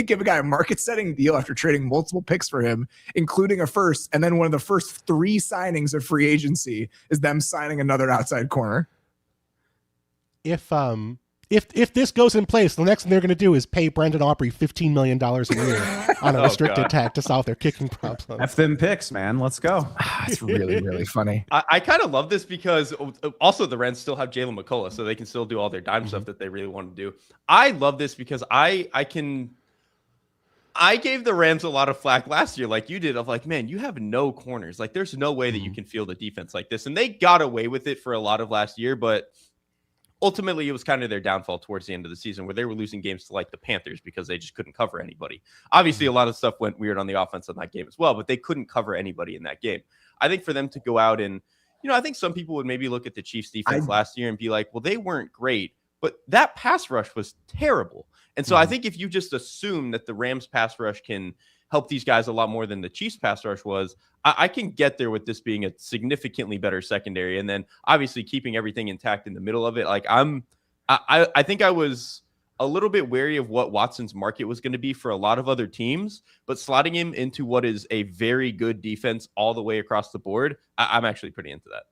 give a guy a market-setting deal after trading multiple picks for him, including a first. And then one of the first 3 signings of free agency is them signing another outside corner. If this goes in place, the next thing they're going to do is pay Brendan Aubrey $15 million a year on a restricted tag to solve their kicking problem. F them picks, man. Let's go. It's really, really funny. I kind of love this because also the Rams still have Jalen McCullough, so they can still do all their dime stuff that they really want to do. I love this because I gave the Rams a lot of flack last year, like you did, of like, man, you have no corners. Like, there's no way that you can field a defense like this. And they got away with it for a lot of last year, but ultimately, it was kind of their downfall towards the end of the season where they were losing games to like the Panthers because they just couldn't cover anybody. Obviously, a lot of stuff went weird on the offense in that game as well, but they couldn't cover anybody in that game. I think for them to go out and, I think some people would maybe look at the Chiefs defense last year and be like, well, they weren't great, but that pass rush was terrible. And so I think if you just assume that the Rams pass rush can help these guys a lot more than the Chiefs pass rush was, I can get there with this being a significantly better secondary. And then obviously keeping everything intact in the middle of it. Like I think I was a little bit wary of what Watson's market was going to be for a lot of other teams, but slotting him into what is a very good defense all the way across the board, I'm actually pretty into that.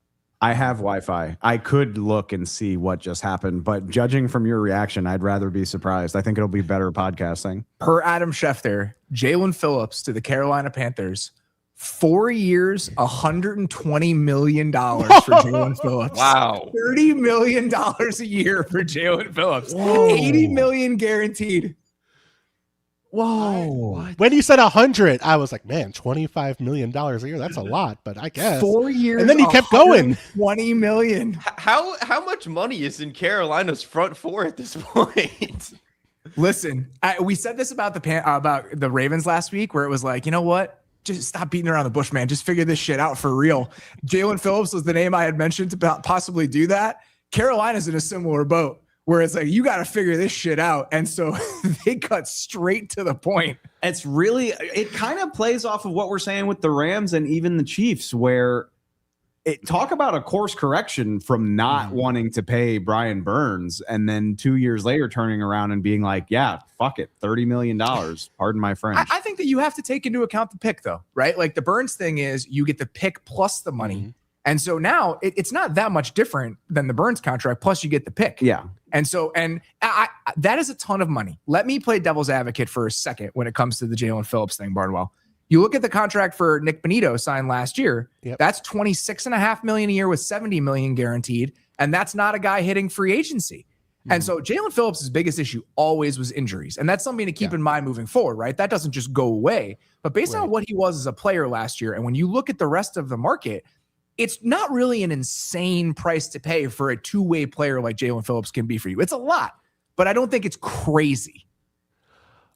I have Wi-Fi. I could look and see what just happened, but judging from your reaction, I'd rather be surprised. I think it'll be better podcasting. Per Adam Schefter, Jaelan Phillips to the Carolina Panthers, 4 years, $120 million for Jaelan Phillips. Wow. $30 million a year for Jaelan Phillips. Whoa. $80 million guaranteed. Whoa. When you said 100, I was like, man, $25 million a year. That's a lot, but I guess 4 years. And then he kept going. $20 million. How much money is in Carolina's front four at this point? Listen, we said this about the Ravens last week, where it was like, you know what? Just stop beating around the bush, man. Just figure this shit out for real. Jaelan Phillips was the name I had mentioned to possibly do that. Carolina's in a similar boat, where it's like, you got to figure this shit out. And so they cut straight to the point. It's really, it kind of plays off of what we're saying with the Rams and even the Chiefs, where talk about a course correction from not wanting to pay Brian Burns and then 2 years later turning around and being like, yeah, fuck it, $30 million. Pardon my French. I think that you have to take into account the pick, though, right? Like the Burns thing is you get the pick plus the money. Mm-hmm. And so now it's not that much different than the Burns contract, plus you get the pick. Yeah. And so, that is a ton of money. Let me play devil's advocate for a second when it comes to the Jaelan Phillips thing, Barnwell. You look at the contract for Nick Bonito signed last year. Yep. That's $26.5 million a year with $70 million guaranteed. And that's not a guy hitting free agency. Mm-hmm. And so Jaelan Phillips' biggest issue always was injuries. And that's something to keep in mind moving forward, right? That doesn't just go away. But based on what he was as a player last year, and when you look at the rest of the market, it's not really an insane price to pay for a two-way player like Jaelan Phillips can be for you. It's a lot, but I don't think it's crazy.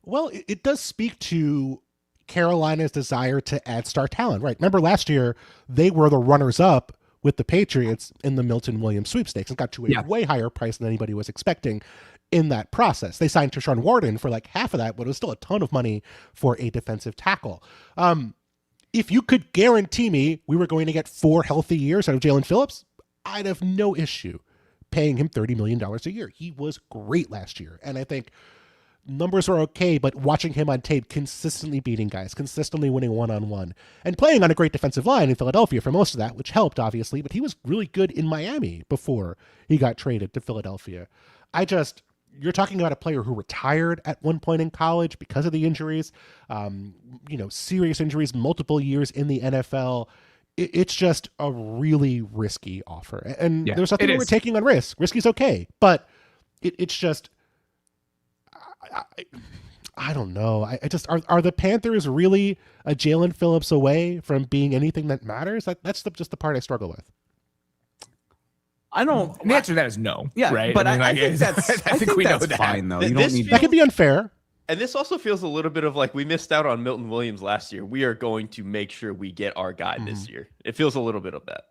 Well, it does speak to Carolina's desire to add star talent, right? Remember last year, they were the runners-up with the Patriots in the Milton Williams sweepstakes and got to a way higher price than anybody was expecting in that process. They signed Tershawn Wharton for like half of that, but it was still a ton of money for a defensive tackle. If you could guarantee me we were going to get 4 healthy years out of Jaelan Phillips, I'd have no issue paying him $30 million a year. He was great last year. And I think numbers are okay, but watching him on tape consistently beating guys, consistently winning one-on-one, and playing on a great defensive line in Philadelphia for most of that, which helped, obviously, but he was really good in Miami before he got traded to Philadelphia. You're talking about a player who retired at one point in college because of the injuries, serious injuries, multiple years in the NFL. It's just a really risky offer. And there's nothing wrong with taking on risk. Risky's okay. But it's just, I don't know. Are the Panthers really a Jaelan Phillips away from being anything that matters? That's just the part I struggle with. The answer to that is no. Yeah, right. But I think that's. I think we know that. Fine, though. You don't need that. Could be unfair. And this also feels a little bit of like we missed out on Milton Williams last year. We are going to make sure we get our guy this year. It feels a little bit of that.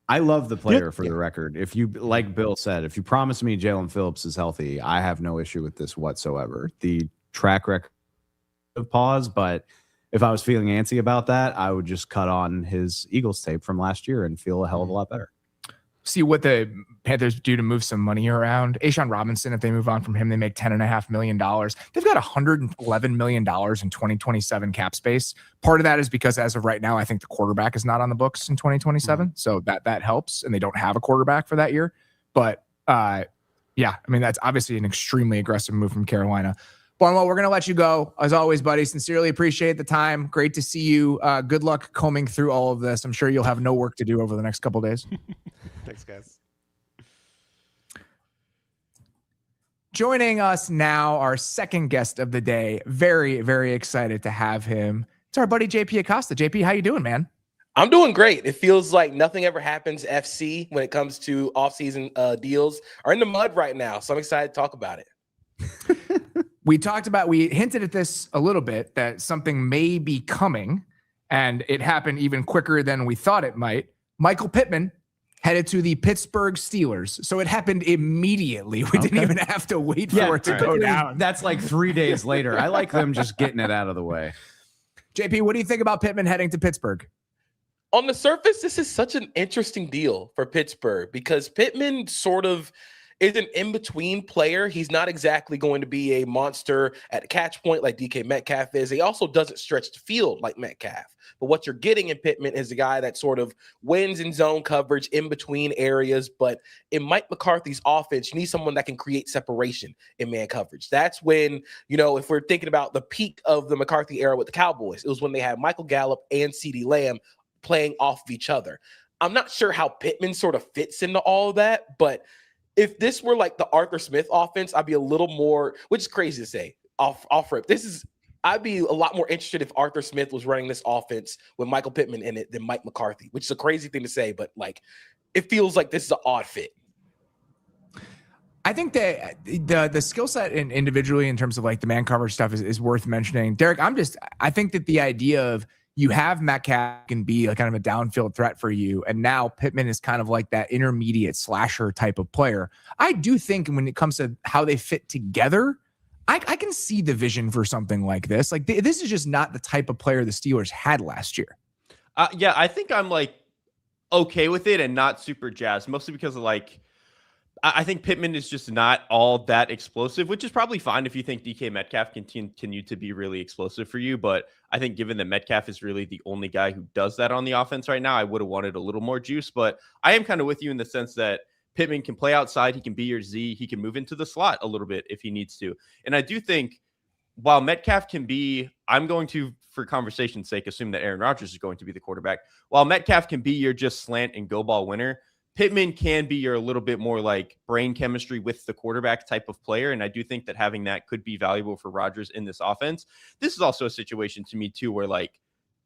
I love the player for the record. If you, like Bill said, if you promise me Jaelan Phillips is healthy, I have no issue with this whatsoever. The track record of pause, but if I was feeling antsy about that, I would just cut on his Eagles tape from last year and feel a hell of a lot better. See what the Panthers do to move some money around. A'Shawn Robinson, if they move on from him, they make $10.5 million. They've got $111 million in 2027 cap space. Part of that is because as of right now, I think the quarterback is not on the books in 2027. So that helps. And they don't have a quarterback for that year. But that's obviously an extremely aggressive move from Carolina. Barnwell, we're going to let you go. As always, buddy, sincerely appreciate the time. Great to see you. Good luck combing through all of this. I'm sure you'll have no work to do over the next couple of days. Thanks, guys. Joining us now, our second guest of the day. Very, very excited to have him. It's our buddy JP Acosta. JP, how you doing, man? I'm doing great. It feels like nothing ever happens FC when it comes to offseason deals are in the mud right now. So I'm excited to talk about it. We hinted at this a little bit, that something may be coming, and it happened even quicker than we thought it might. Michael Pittman headed to the Pittsburgh Steelers. So it happened immediately. We didn't even have to wait for it to go down. That's like 3 days later. I like them just getting it out of the way. JP, what do you think about Pittman heading to Pittsburgh? On the surface, this is such an interesting deal for Pittsburgh because Pittman sort of is an in-between player. He's not exactly going to be a monster at the catch point like DK Metcalf is. He also doesn't stretch the field like Metcalf. But what you're getting in Pittman is a guy that sort of wins in zone coverage in between areas. But in Mike McCarthy's offense, you need someone that can create separation in man coverage. That's when, if we're thinking about the peak of the McCarthy era with the Cowboys, it was when they had Michael Gallup and CeeDee Lamb playing off of each other. I'm not sure how Pittman sort of fits into all of that, but if this were like the Arthur Smith offense, I'd be a little more, which is crazy to say off rip. I'd be a lot more interested if Arthur Smith was running this offense with Michael Pittman in it than Mike McCarthy, which is a crazy thing to say, but like it feels like this is an odd fit. I think that the skill set individually in terms of like the man coverage stuff is worth mentioning. Derek, I think that the idea of you have Metcalf can be a kind of a downfield threat for you. And now Pittman is kind of like that intermediate slasher type of player. I do think when it comes to how they fit together, I can see the vision for something like this. Like this is just not the type of player the Steelers had last year. Yeah, I think I'm like okay with it and not super jazzed, mostly because of like, I think Pittman is just not all that explosive, which is probably fine if you think DK Metcalf can continue to be really explosive for you. But I think given that Metcalf is really the only guy who does that on the offense right now, I would have wanted a little more juice. But I am kind of with you in the sense that Pittman can play outside. He can be your Z. He can move into the slot a little bit if he needs to. And I do think while Metcalf can be, I'm going to, for conversation's sake, assume that Aaron Rodgers is going to be the quarterback. While Metcalf can be your just slant and go ball winner, Pittman can be your a little bit more like brain chemistry with the quarterback type of player. And I do think that having that could be valuable for Rodgers in this offense. This is also a situation to me too, where like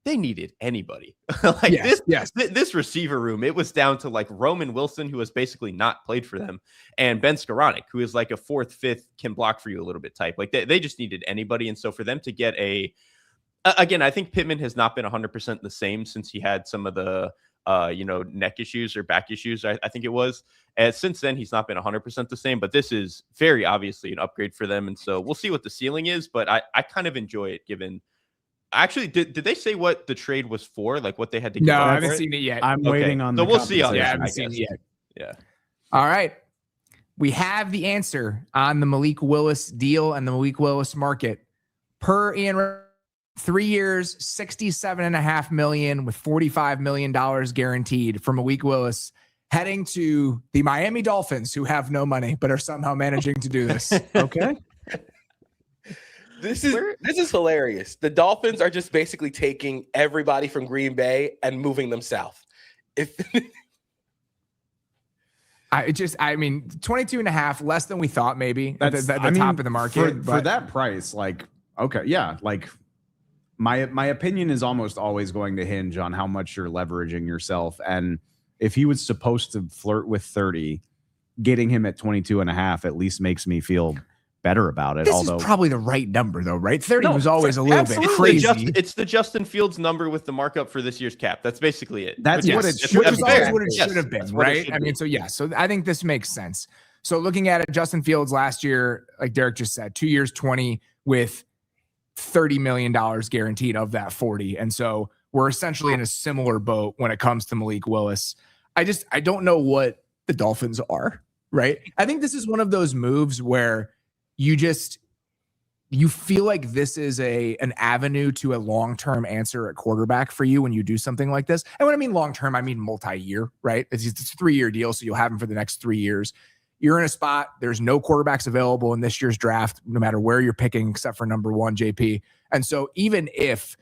they needed anybody this receiver room. It was down to like Roman Wilson, who has basically not played for them, and Ben Skoranek, who is like a 4th, 5th, can block for you a little bit type. Like they just needed anybody. And so for them to get again, I think Pittman has not been 100% the same since he had some of the, neck issues or back issues, I think it was. And since then, he's not been 100% the same, but this is very obviously an upgrade for them. And so we'll see what the ceiling is, but I kind of enjoy it given. Actually, did they say what the trade was for? Like what they had to give? No, I haven't seen it yet. I'm waiting on so we'll see on I that. haven't seen it yet. Yeah. All right. We have the answer on the Malik Willis deal and the Malik Willis market. Per Ian, 3 years, $67.5 million with $45 million guaranteed for Malik Willis, heading to the Miami Dolphins, who have no money but are somehow managing to do this. Okay. This is hilarious. The Dolphins are just basically taking everybody from Green Bay and moving them south. I mean, 22.5, less than we thought, maybe at the top of the market. For that price, like, okay. Yeah. Like my opinion is almost always going to hinge on how much you're leveraging yourself. And if he was supposed to flirt with 30, getting him at 22.5 at least makes me feel better about it. This is probably the right number, though, right? 30 was always a little bit absolutely crazy. It's the Justin Fields number with the markup for this year's cap. That's basically it. That's what it should Which is always what it Yes, should have been, that's what it right? should I mean, be. so yeah. So I think this makes sense. So looking at it, Justin Fields last year, like Derek just said, 2 years, 20 with $30 million guaranteed of that 40. And so we're essentially in a similar boat when it comes to Malik Willis. I don't know what the Dolphins are, right? I think this is one of those moves where you feel like this is an avenue to a long-term answer at quarterback for you when you do something like this. And when I mean long-term, I mean multi-year, right? It's a 3-year deal, so you'll have him for the next 3 years. You're in a spot, there's no quarterbacks available in this year's draft, no matter where you're picking, except for number 1, JP. And so even if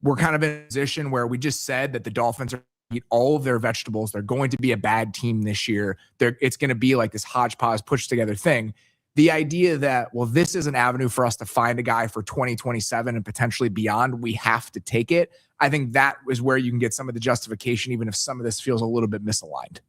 we're kind of in a position where we just said that the Dolphins are eat all of their vegetables, they're going to be a bad team this year, it's going to be like this hodgepodge pushed together thing. The idea that, well, this is an avenue for us to find a guy for 2027 and potentially beyond, we have to take it. I think that is where you can get some of the justification, even if some of this feels a little bit misaligned.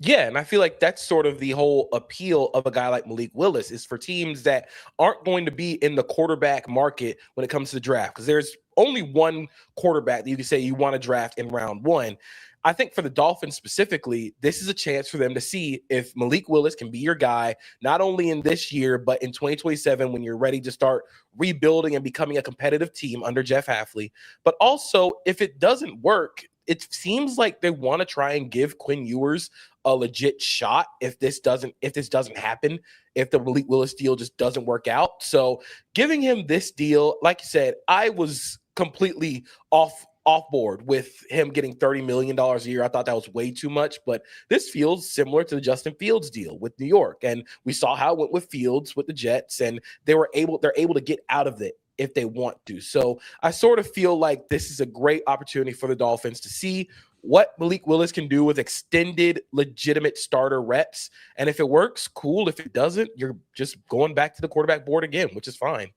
Yeah, and I feel like that's sort of the whole appeal of a guy like Malik Willis is for teams that aren't going to be in the quarterback market when it comes to the draft, because there's only one quarterback that you can say you want to draft in round 1. I think for the Dolphins specifically, this is a chance for them to see if Malik Willis can be your guy, not only in this year, but in 2027 when you're ready to start rebuilding and becoming a competitive team under Jeff Hafley. But also, if it doesn't work, it seems like they want to try and give Quinn Ewers a legit shot if this doesn't happen, if the Malik Willis deal just doesn't work out. So giving him this deal, like you said, I was completely off board with him getting $30 million a year. I thought that was way too much, but this feels similar to the Justin Fields deal with New York. And we saw how it went with Fields with the Jets, and they're able to get out of it if they want to. So I sort of feel like this is a great opportunity for the Dolphins to see what Malik Willis can do with extended legitimate starter reps. And if it works, cool. If it doesn't, you're just going back to the quarterback board again, which is fine.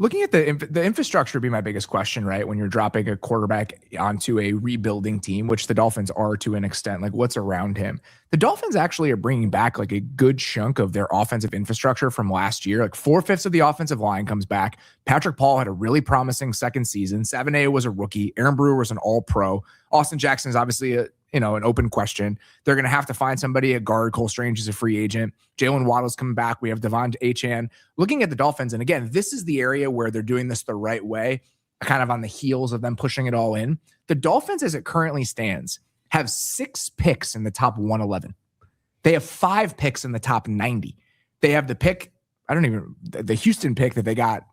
Looking at the infrastructure would be my biggest question, right? When you're dropping a quarterback onto a rebuilding team, which the Dolphins are to an extent, like what's around him? The Dolphins actually are bringing back like a good chunk of their offensive infrastructure from last year. Like 4/5 of the offensive line comes back. Patrick Paul had a really promising second season. Savonnet was a rookie. Aaron Brewer was an all-pro. Austin Jackson is obviously an open question. They're going to have to find somebody at guard. Cole Strange is a free agent. Jalen Waddle's coming back. We have Devon Achane. Looking at the Dolphins, and again, this is the area where they're doing this the right way, kind of on the heels of them pushing it all in. The Dolphins, as it currently stands, have 6 picks in the top 111. They have 5 picks in the top 90. They have the pick, the Houston pick that they got.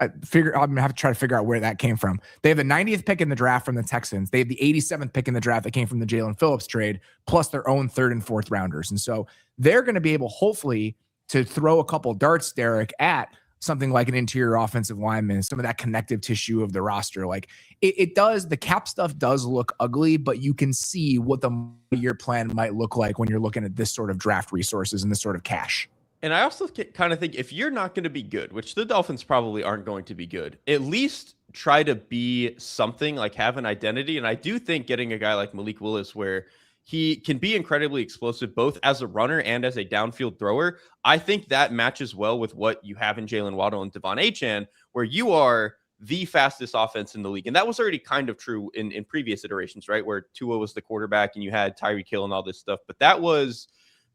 I'm going to have to try to figure out where that came from. They have the 90th pick in the draft from the Texans. They have the 87th pick in the draft that came from the Jaelan Phillips trade, plus their own 3rd and 4th rounders. And so they're going to be able, hopefully, to throw a couple darts, Derek, at something like an interior offensive lineman, some of that connective tissue of the roster. Like it does, the cap stuff does look ugly, but you can see what the year plan might look like when you're looking at this sort of draft resources and this sort of cash. And I also kind of think if you're not going to be good, which the Dolphins probably aren't going to be good, at least try to be something, like have an identity. And I do think getting a guy like Malik Willis, where he can be incredibly explosive, both as a runner and as a downfield thrower, I think that matches well with what you have in Jalen Waddle and Devon Achane, where you are the fastest offense in the league. And that was already kind of true in previous iterations, right? Where Tua was the quarterback and you had Tyreek Hill and all this stuff. But that was...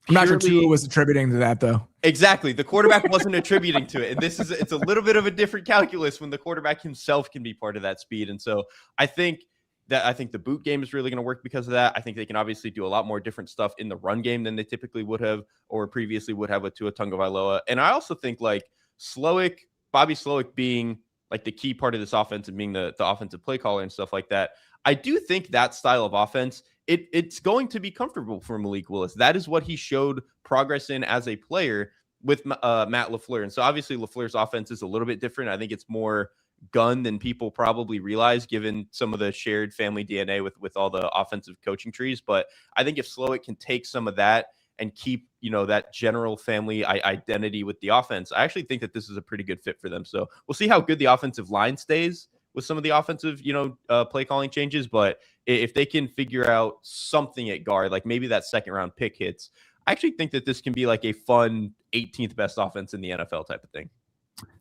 I'm not sure Tua was attributing to that, though. Exactly. The quarterback wasn't attributing to it. And it's a little bit of a different calculus when the quarterback himself can be part of that speed. And so I think the boot game is really going to work because of that. I think they can obviously do a lot more different stuff in the run game than they typically would have or previously would have with Tua Tagovailoa. And I also think like Bobby Slowick being like the key part of this offense and being the offensive play caller and stuff like that. I do think that style of offense, it's going to be comfortable for Malik Willis. That is what he showed progress in as a player with Matt LaFleur. And so obviously LaFleur's offense is a little bit different. I think it's more gun than people probably realize, given some of the shared family DNA with all the offensive coaching trees. But I think if Slowick can take some of that and keep, that general family identity with the offense, I actually think that this is a pretty good fit for them. So we'll see how good the offensive line stays with some of the offensive, play calling changes. But if they can figure out something at guard, like maybe that 2nd round pick hits, I actually think that this can be like a fun 18th best offense in the NFL type of thing.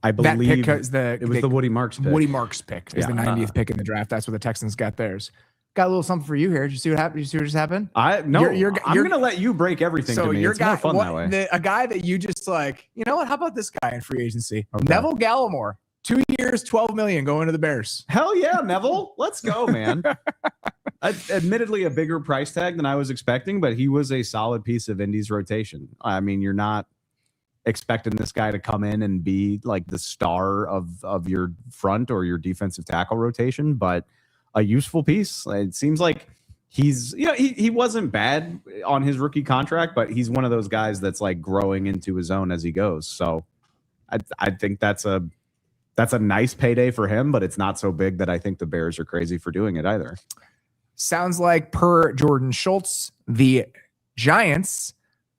I believe that pick is it was the Woody Marks pick. Woody Marks pick is the 90th pick in the draft. That's where the Texans got theirs. Got a little something for you here. Did you see what happened? Did you see what just happened? I'm going to let you break everything to me. It's more fun that way. A guy that you just like, you know what? How about this guy in free agency? Okay. Neville Gallimore. 2 years, $12 million going to the Bears. Hell yeah, Neville. Let's go, man. Admittedly, a bigger price tag than I was expecting, but he was a solid piece of Indy's rotation. I mean, you're not expecting this guy to come in and be like the star of your front or your defensive tackle rotation, but a useful piece. It seems like he's, he wasn't bad on his rookie contract, but he's one of those guys that's like growing into his own as he goes. So I think that's a nice payday for him, but it's not so big that I think the Bears are crazy for doing it either. Sounds like per Jordan Schultz, the Giants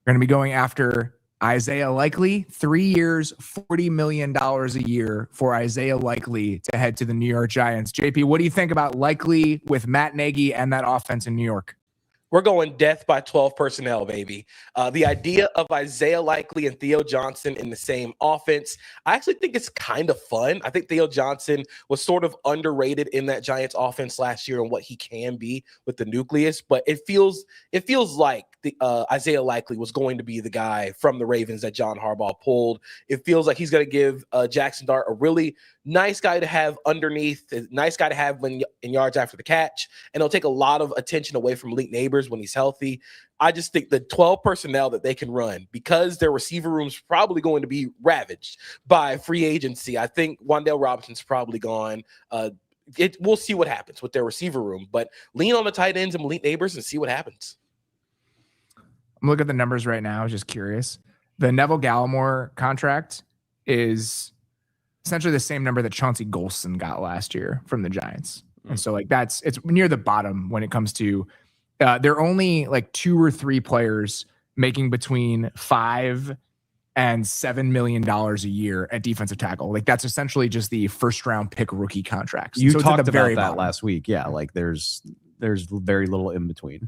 are going to be going after Isaiah Likely. 3 years, $40 million a year for Isaiah Likely to head to the New York Giants. JP, what do you think about Likely with Matt Nagy and that offense in New York? We're going death by 12 personnel, baby. The idea of Isaiah Likely and Theo Johnson in the same offense, I actually think it's kind of fun. I think Theo Johnson was sort of underrated in that Giants offense last year and what he can be with the nucleus, but it feels like the Isaiah Likely was going to be the guy from the Ravens that John Harbaugh pulled. It feels like he's going to give Jackson Dart a really nice guy to have underneath, a nice guy to have when in yards after the catch, and it'll take a lot of attention away from Malik Neighbors when he's healthy. I just think the 12 personnel that they can run, because their receiver room's probably going to be ravaged by free agency. I think Wan'Dale Robinson's probably gone. We'll see what happens with their receiver room, but lean on the tight ends and Malik Neighbors and see what happens. I'm looking at the numbers right now. Just curious. The Neville Gallimore contract is essentially the same number that Chauncey Golston got last year from the Giants. And so it's near the bottom when it comes to, there are only like 2 or 3 players making between $5 and $7 million a year at defensive tackle. Like that's essentially just the first round pick rookie contracts. You so talked about that bottom last week. Yeah. Like there's very little in between.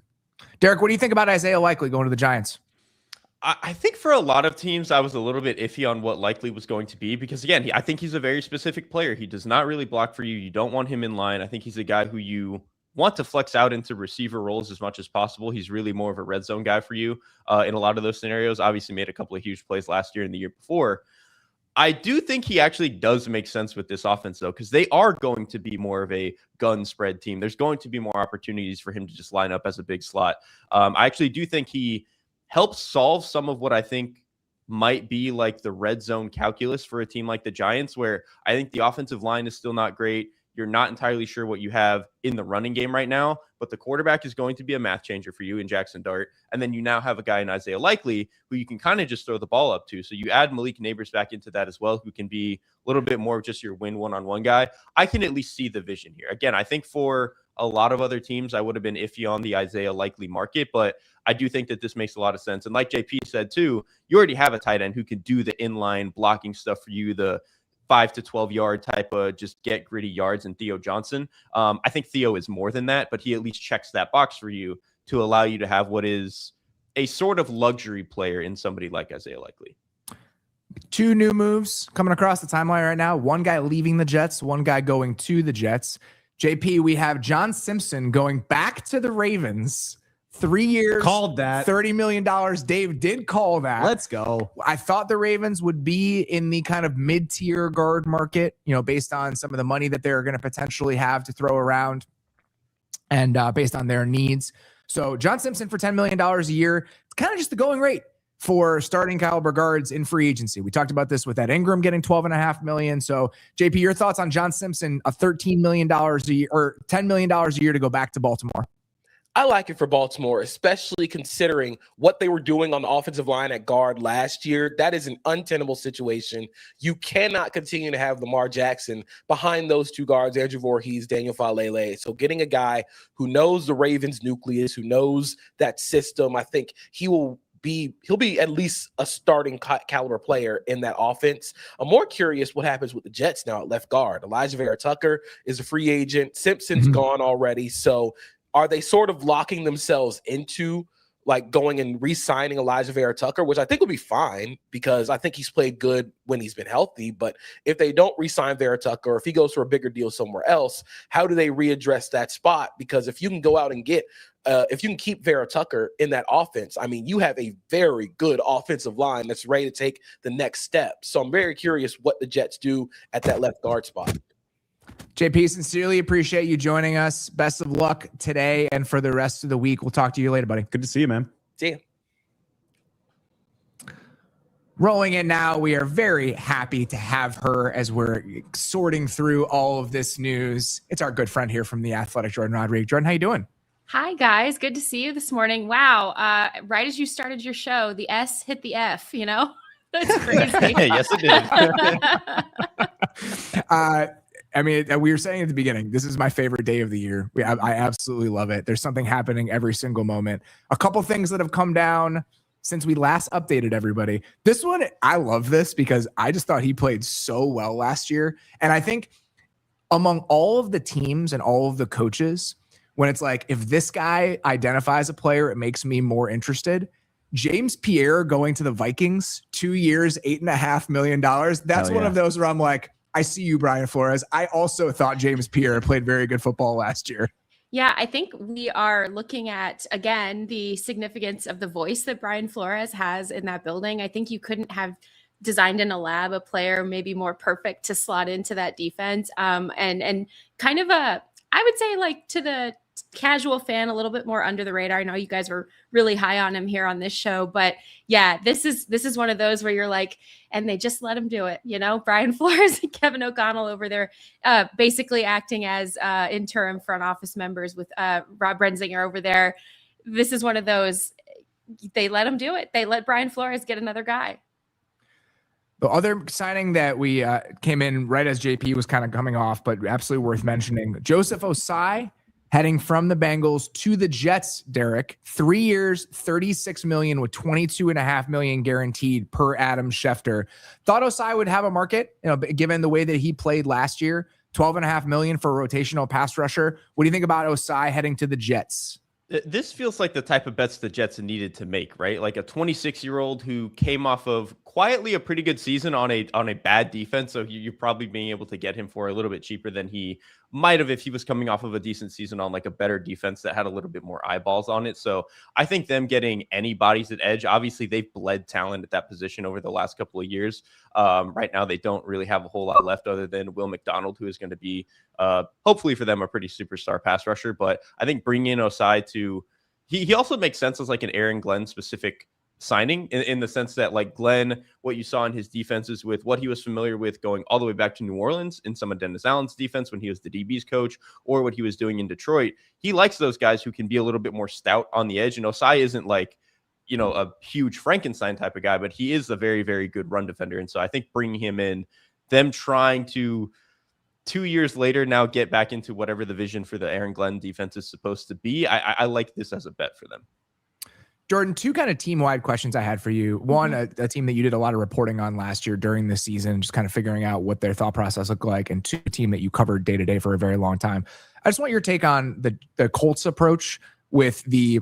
Derek, what do you think about Isaiah Likely going to the Giants? I think for a lot of teams, I was a little bit iffy on what Likely was going to be because, again, I think he's a very specific player. He does not really block for you. You don't want him in line. I think he's a guy who you want to flex out into receiver roles as much as possible. He's really more of a red zone guy for you in a lot of those scenarios. Obviously made a couple of huge plays last year and the year before. I do think he actually does make sense with this offense, though, because they are going to be more of a gun spread team. There's going to be more opportunities for him to just line up as a big slot. I actually do think he helps solve some of what I think might be like the red zone calculus for a team like the Giants, where I think the offensive line is still not great. You're not entirely sure what you have in the running game right now, but the quarterback is going to be a math changer for you in Jackson Dart. And then you now have a guy in Isaiah Likely who you can kind of just throw the ball up to. So you add Malik Neighbors back into that as well, who can be a little bit more of just your win one-on-one guy. I can at least see the vision here. Again, I think for a lot of other teams, I would have been iffy on the Isaiah Likely market, but I do think that this makes a lot of sense. And like JP said too, you already have a tight end who can do the inline blocking stuff for you, the 5 to 12 yard type of just get gritty yards in Theo Johnson. I think Theo is more than that, but he at least checks that box for you to allow you to have what is a sort of luxury player in somebody like Isaiah Likely. 2 new moves coming across the timeline right now. One guy leaving the Jets, one guy going to the Jets. JP, we have John Simpson going back to the Ravens. 3 years, Called that. $30 million. Dave did call that. Let's go. I thought the Ravens would be in the kind of mid-tier guard market, based on some of the money that they're going to potentially have to throw around and based on their needs. So John Simpson for $10 million a year, it's kind of just the going rate for starting caliber guards in free agency. We talked about this with Ed Ingram getting $12.5 million. So JP, your thoughts on John Simpson, a $13 million a year or $10 million a year to go back to Baltimore? I like it for Baltimore, especially considering what they were doing on the offensive line at guard last year. That is an untenable situation. You cannot continue to have Lamar Jackson behind those 2 guards, Andrew Voorhees, Daniel Falele. So getting a guy who knows the Ravens nucleus, who knows that system, I think he'll be at least a starting caliber player in that offense. I'm more curious what happens with the Jets now at left guard. Elijah Vera Tucker is a free agent. Simpson's gone already. So are they sort of locking themselves into like going and re-signing Elijah Vera Tucker, which I think will be fine because I think he's played good when he's been healthy. But if they don't re-sign Vera Tucker, or if he goes for a bigger deal somewhere else, how do they readdress that spot? Because if you can go out and get, if you can keep Vera Tucker in that offense, I mean, you have a very good offensive line that's ready to take the next step. So I'm very curious what the Jets do at that left guard spot. JP, sincerely appreciate you joining us. Best of luck today and for the rest of the week. We'll talk to you later, buddy. Good to see you, man. See you. Rolling in now, we are very happy to have her as we're sorting through all of this news. It's our good friend here from The Athletic, Jordan Rodriguez. Jordan, how you doing? Hi, guys. Good to see you this morning. Wow. Right as you started your show, the S hit the F, That's crazy. Yes, it did. I mean, we were saying at the beginning, this is my favorite day of the year. I absolutely love it. There's something happening every single moment. A couple things that have come down since we last updated everybody. This one, I love this because I just thought he played so well last year. And I think among all of the teams and all of the coaches, when it's like, if this guy identifies a player, it makes me more interested. James Pierre going to the Vikings, 2 years, $8.5 million. That's one of those where I'm like, I see you, Brian Flores. I also thought James Pierre played very good football last year. Yeah, I think we are looking at, again, the significance of the voice that Brian Flores has in that building. I think you couldn't have designed in a lab a player maybe more perfect to slot into that defense. And kind of I would say, like, to the casual fan, a little bit more under the radar. I know you guys were really high on him here on this show, but yeah, this is one of those where you're like, and they just let him do it. Brian Flores and Kevin O'Connell over there, basically acting as interim front office members with Rob Renzinger over there. This is one of those, they let him do it. They let Brian Flores get another guy. The other signing that we came in right as JP was kind of coming off, but absolutely worth mentioning, Joseph Osai, heading from the Bengals to the Jets, Derek. 3 years, $36 million with $22.5 million guaranteed per Adam Schefter. Thought Osai would have a market, given the way that he played last year. $12.5 million for a rotational pass rusher. What do you think about Osai heading to the Jets? This feels like the type of bets the Jets needed to make, right? Like a 26-year-old who came off of quietly a pretty good season on a bad defense. So you're probably being able to get him for a little bit cheaper than he might have if he was coming off of a decent season on like a better defense that had a little bit more eyeballs on it. So I think them getting any bodies at edge, obviously they've bled talent at that position over the last couple of years. Right now they don't really have a whole lot left other than Will McDonald, who is going to be hopefully for them a pretty superstar pass rusher. But I think bringing in Osai he also makes sense as like an Aaron Glenn specific signing in the sense that, like, Glenn, what you saw in his defenses with what he was familiar with going all the way back to New Orleans in some of Dennis Allen's defense when he was the DB's coach, or what he was doing in Detroit. He likes those guys who can be a little bit more stout on the edge. And Osai isn't like, a huge Frankenstein type of guy, but he is a very, very good run defender. And so I think bringing him in, them trying to 2 years later now get back into whatever the vision for the Aaron Glenn defense is supposed to be, I like this as a bet for them. Jordan, two kind of team-wide questions I had for you. One, a team that you did a lot of reporting on last year during the season, just kind of figuring out what their thought process looked like, and two, a team that you covered day-to-day for a very long time. I just want your take on the Colts approach with the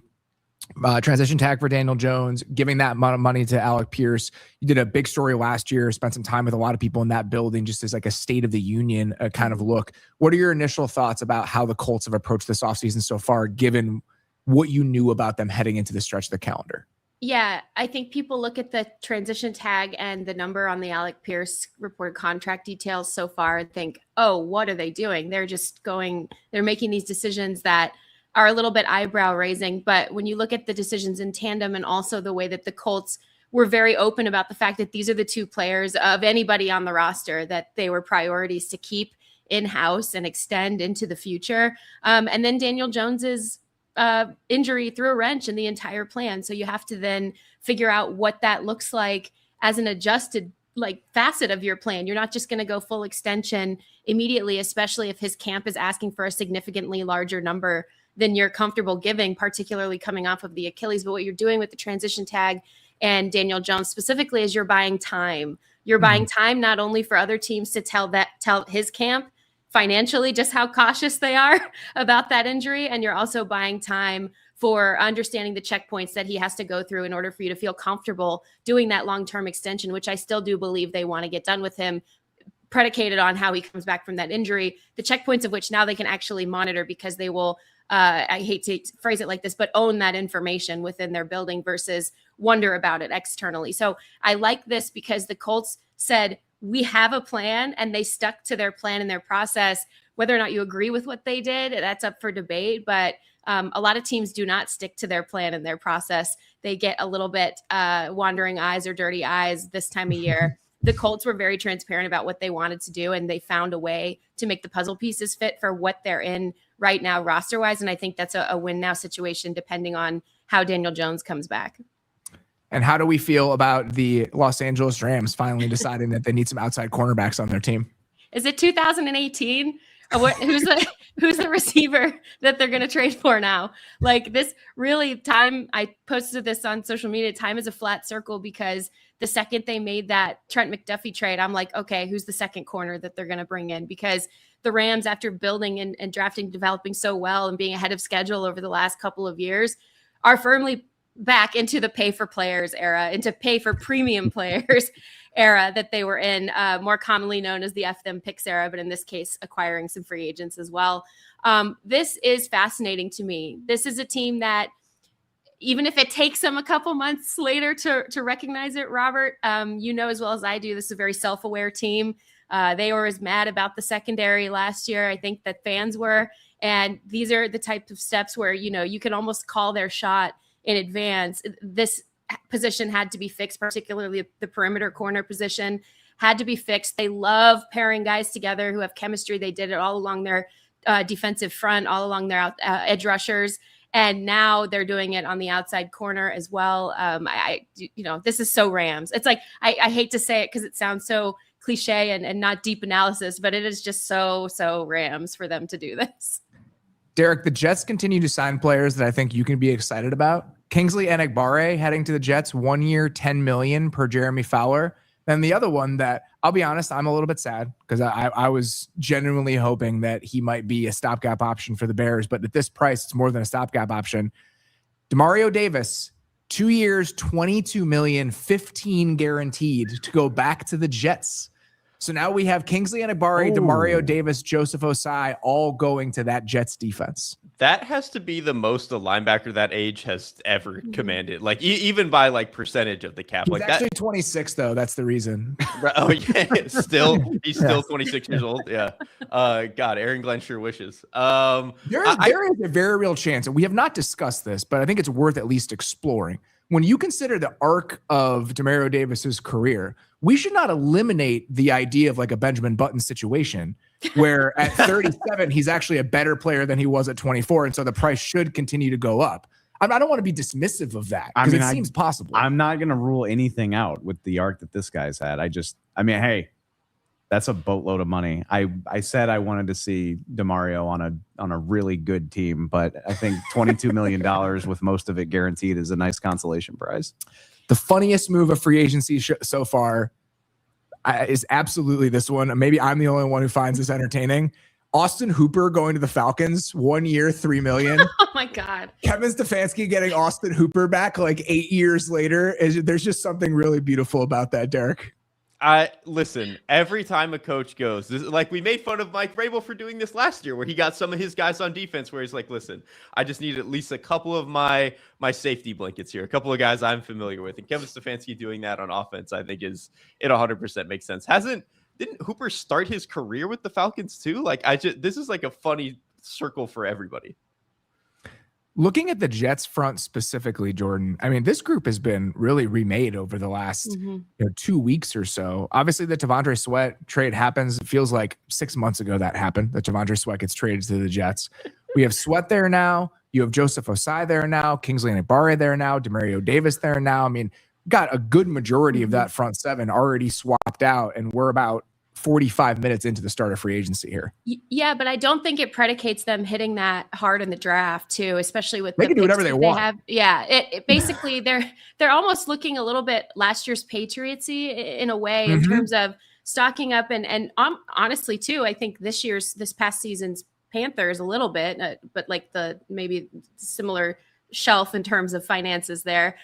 transition tag for Daniel Jones, giving that amount of money to Alec Pierce. You did a big story last year, spent some time with a lot of people in that building, just as like a state of the union kind of look. What are your initial thoughts about how the Colts have approached this offseason so far, given what you knew about them heading into the stretch of the calendar? Yeah, I think people look at the transition tag and the number on the Alec Pierce reported contract details so far and think, oh, what are they doing? They're making these decisions that are a little bit eyebrow raising. But when you look at the decisions in tandem, and also the way that the Colts were very open about the fact that these are the two players of anybody on the roster that they were priorities to keep in-house and extend into the future. And then Daniel Jones's injury threw a wrench in the entire plan. So you have to then figure out what that looks like as an adjusted facet of your plan. You're not just going to go full extension immediately, especially if his camp is asking for a significantly larger number than you're comfortable giving, particularly coming off of the Achilles. But what you're doing with the transition tag and Daniel Jones specifically is you're buying time. You're buying time not only for other teams to tell his camp financially just how cautious they are about that injury, and you're also buying time for understanding the checkpoints that he has to go through in order for you to feel comfortable doing that long-term extension, which I still do believe they want to get done with him, predicated on how he comes back from that injury, the checkpoints of which now they can actually monitor, because they will, I hate to phrase it like this, but own that information within their building versus wonder about it externally. So I like this because the Colts said, we have a plan, and they stuck to their plan and their process. Whether or not you agree with what they did, that's up for debate. But a lot of teams do not stick to their plan and their process. They get a little bit wandering eyes or dirty eyes this time of year. The Colts were very transparent about what they wanted to do, and they found a way to make the puzzle pieces fit for what they're in right now roster-wise. And I think that's a win-now situation, depending on how Daniel Jones comes back. And how do we feel about the Los Angeles Rams finally deciding that they need some outside cornerbacks on their team? Is it 2018? Who's the receiver that they're going to trade for now? Like this really time, I posted this on social media, time is a flat circle, because the second they made that Trent McDuffie trade, I'm like, okay, who's the second corner that they're going to bring in? Because the Rams, after building and drafting, developing so well and being ahead of schedule over the last couple of years, are firmly back into the pay for players era, into pay for premium players era that they were in, more commonly known as the F them picks era, but in this case, acquiring some free agents as well. This is fascinating to me. This is a team that, even if it takes them a couple months later to recognize it, Robert, you know as well as I do, this is a very self-aware team. They were as mad about the secondary last year, I think, that fans were. And these are the types of steps where, you can almost call their shot in advance. This position had to be fixed, particularly the perimeter corner position had to be fixed. They love pairing guys together who have chemistry. They did it all along their defensive front, all along their edge rushers. And now they're doing it on the outside corner as well. This is so Rams. It's like, I hate to say it because it sounds so cliche and not deep analysis, but it is just so Rams for them to do this. Derek, the Jets continue to sign players that I think you can be excited about. Kingsley Enagbare heading to the Jets, 1 year, $10 million per Jeremy Fowler. Then the other one that, I'll be honest, I'm a little bit sad because I was genuinely hoping that he might be a stopgap option for the Bears, but at this price, it's more than a stopgap option. Demario Davis, 2 years, $22 million, 15 guaranteed to go back to the Jets. So now we have Kingsley Enagbare, Demario Davis, Joseph Osai, all going to that Jets defense. That has to be the most a linebacker that age has ever commanded. Like even by like percentage of the cap. He's like actually that. 26 though. That's the reason. Oh yeah, he's still 26 years old. Yeah. God, Aaron Glenn sure wishes. There is a very real chance, and we have not discussed this, but I think it's worth at least exploring. When you consider the arc of Demario Davis's career, we should not eliminate the idea of like a Benjamin Button situation where at 37, he's actually a better player than he was at 24. And so the price should continue to go up. I don't want to be dismissive of that because it seems possible. I'm not going to rule anything out with the arc that this guy's had. Hey, that's a boatload of money. I said I wanted to see Demario on a really good team, but I think $22 million with most of it guaranteed is a nice consolation prize. The funniest move of free agency so far is absolutely this one. Maybe I'm the only one who finds this entertaining. Austin Hooper going to the Falcons, 1 year, $3 million. Oh my God. Kevin Stefanski getting Austin Hooper back like 8 years later. There's just something really beautiful about that, Derek. Listen, every time a coach goes, like we made fun of Mike Vrabel for doing this last year, where he got some of his guys on defense, where he's like, listen, I just need at least a couple of my safety blankets here, a couple of guys I'm familiar with. And Kevin Stefanski doing that on offense, I think it 100% makes sense. Didn't Hooper start his career with the Falcons too? Like this is like a funny circle for everybody. Looking at the Jets front specifically, Jordan, I mean, this group has been really remade over the last 2 weeks or so. Obviously, the T'Vondre Sweat trade happens. It feels like 6 months ago that happened. The T'Vondre Sweat gets traded to the Jets. We have Sweat there now. You have Joseph Osai there now. Kingsley Enagbare there now. Demario Davis there now. I mean, got a good majority of that front seven already swapped out, and we're about 45 minutes into the start of free agency here. Yeah, but I don't think it predicates them hitting that hard in the draft too, especially with they can do whatever they want. It basically they're almost looking a little bit last year's Patriots-y in a way in terms of stocking up and honestly too, I think this past season's Panthers a little bit, but like the maybe similar shelf in terms of finances there.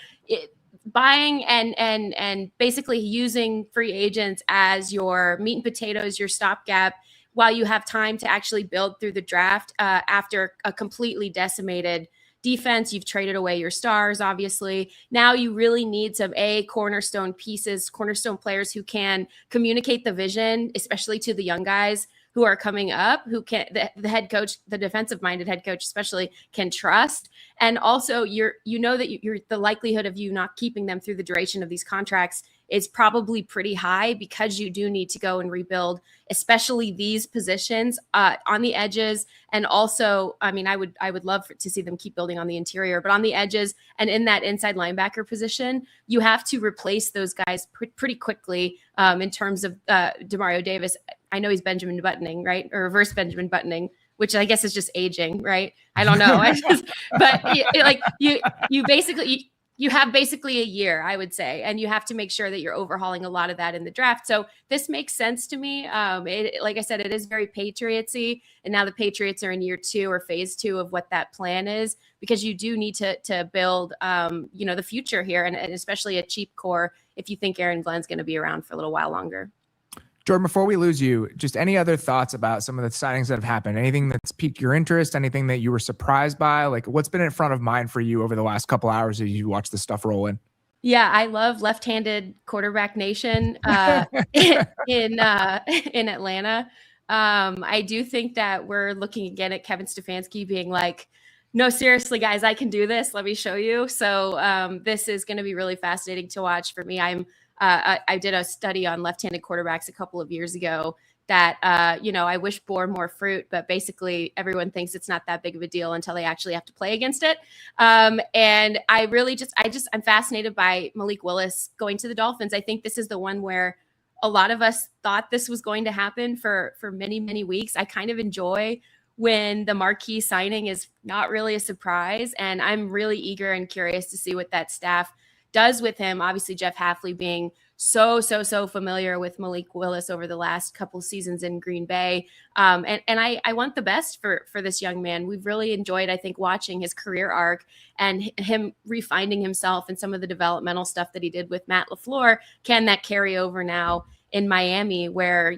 Buying and basically using free agents as your meat and potatoes, your stopgap, while you have time to actually build through the draft after a completely decimated defense. You've traded away your stars, obviously. Now you really need some cornerstone pieces, cornerstone players who can communicate the vision, especially to the young guys who are coming up, who can the head coach, the defensive-minded head coach especially, can trust. And also you're the likelihood of you not keeping them through the duration of these contracts is probably pretty high, because you do need to go and rebuild, especially these positions on the edges. And also, I mean, I would love to see them keep building on the interior, but on the edges and in that inside linebacker position, you have to replace those guys pretty quickly in terms of Demario Davis. I know he's Benjamin Buttoning, right? Or reverse Benjamin Buttoning, which I guess is just aging, right? I don't know. You have basically a year, I would say, and you have to make sure that you're overhauling a lot of that in the draft. So this makes sense to me. Like I said, it is very Patriotsy, and now the Patriots are in year 2 or phase 2 of what that plan is, because you do need to build, the future here, and especially a cheap core if you think Aaron Glenn's going to be around for a little while longer. Jordan, before we lose you, just any other thoughts about some of the signings that have happened? Anything that's piqued your interest? Anything that you were surprised by? Like, what's been in front of mind for you over the last couple hours as you watch this stuff roll in? Yeah, I love left-handed quarterback nation in Atlanta. I do think that we're looking again at Kevin Stefanski being like, no, seriously, guys, I can do this. Let me show you. So this is going to be really fascinating to watch for me. I did a study on left-handed quarterbacks a couple of years ago that, I wish bore more fruit, but basically everyone thinks it's not that big of a deal until they actually have to play against it. And I'm fascinated by Malik Willis going to the Dolphins. I think this is the one where a lot of us thought this was going to happen for many, many weeks. I kind of enjoy when the marquee signing is not really a surprise. And I'm really eager and curious to see what that staff does with him. Obviously, Jeff Hafley being so familiar with Malik Willis over the last couple seasons in Green Bay. And I want the best for this young man. We've really enjoyed, I think, watching his career arc and him refinding himself and some of the developmental stuff that he did with Matt LaFleur. Can that carry over now in Miami, where,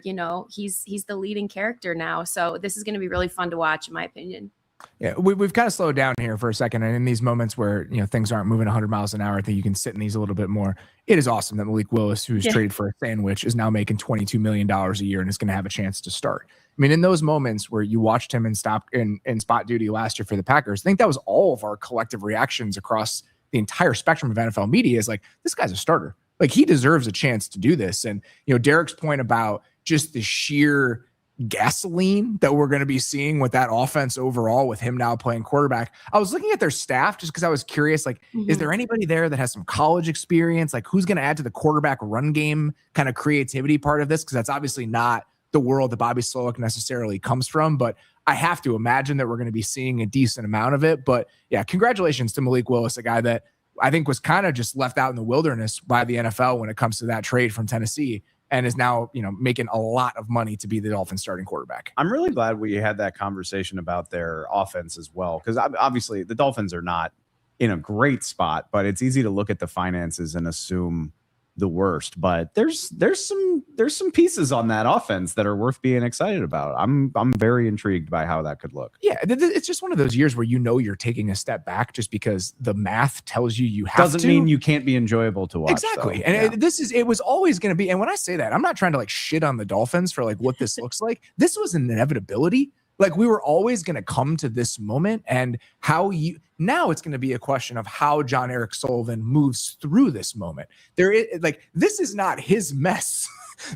he's the leading character now? So this is going to be really fun to watch, in my opinion. Yeah, we've kind of slowed down here for a second. And in these moments where, things aren't moving 100 miles an hour, I think you can sit in these a little bit more. It is awesome that Malik Willis, who's traded for a sandwich, is now making $22 million a year and is going to have a chance to start. I mean, in those moments where you watched him in spot duty last year for the Packers, I think that was all of our collective reactions across the entire spectrum of NFL media is like, this guy's a starter. Like, he deserves a chance to do this. And, Derrick's point about just the sheer gasoline that we're going to be seeing with that offense overall, with him now playing quarterback. I was looking at their staff just because I was curious, like, is there anybody there that has some college experience? Like, who's going to add to the quarterback run game kind of creativity part of this? Because that's obviously not the world that Bobby Slowick necessarily comes from, but I have to imagine that we're going to be seeing a decent amount of it. But yeah, congratulations to Malik Willis, a guy that I think was kind of just left out in the wilderness by the NFL when it comes to that trade from Tennessee, and is now, making a lot of money to be the Dolphins starting quarterback. I'm really glad we had that conversation about their offense as well, because obviously the Dolphins are not in a great spot, but it's easy to look at the finances and assume the worst. But there's some pieces on that offense that are worth being excited about. I'm very intrigued by how that could look. Yeah, it's just one of those years where you're taking a step back just because the math tells you have Doesn't to. mean you can't be enjoyable to watch. Exactly. Though. And it was always going to be. And when I say that, I'm not trying to like shit on the Dolphins for like what this looks like. This was an inevitability. Like, we were always going to come to this moment, and now it's going to be a question of how John Eric Sullivan moves through this moment. This is not his mess.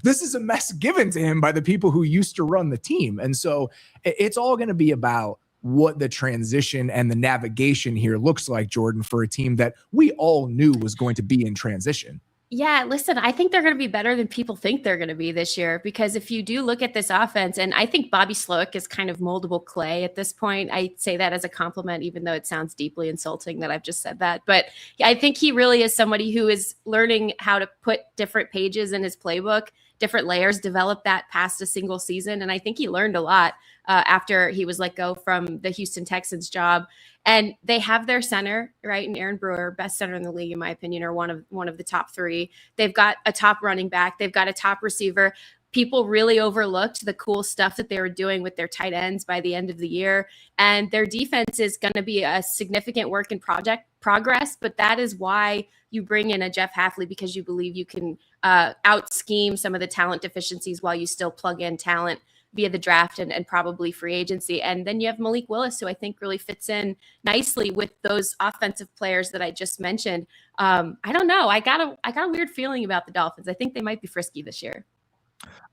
This is a mess given to him by the people who used to run the team. And so it's all going to be about what the transition and the navigation here looks like, Jordan, for a team that we all knew was going to be in transition. Yeah, listen, I think they're going to be better than people think they're going to be this year, because if you do look at this offense, and I think Bobby Slowick is kind of moldable clay at this point. I say that as a compliment, even though it sounds deeply insulting that I've just said that. But I think he really is somebody who is learning how to put different pages in his playbook, different layers, develop that past a single season. And I think he learned a lot after he was let go from the Houston Texans job. And they have their center, right? And Aaron Brewer, best center in the league, in my opinion, or one of the top three. They've got a top running back. They've got a top receiver. People really overlooked the cool stuff that they were doing with their tight ends by the end of the year. And their defense is going to be a significant work in progress. But that is why you bring in a Jeff Hafley, because you believe you can out scheme some of the talent deficiencies while you still plug in talent via the draft and probably free agency. And then you have Malik Willis, who I think really fits in nicely with those offensive players that I just mentioned. I don't know. I got a weird feeling about the Dolphins. I think they might be frisky this year.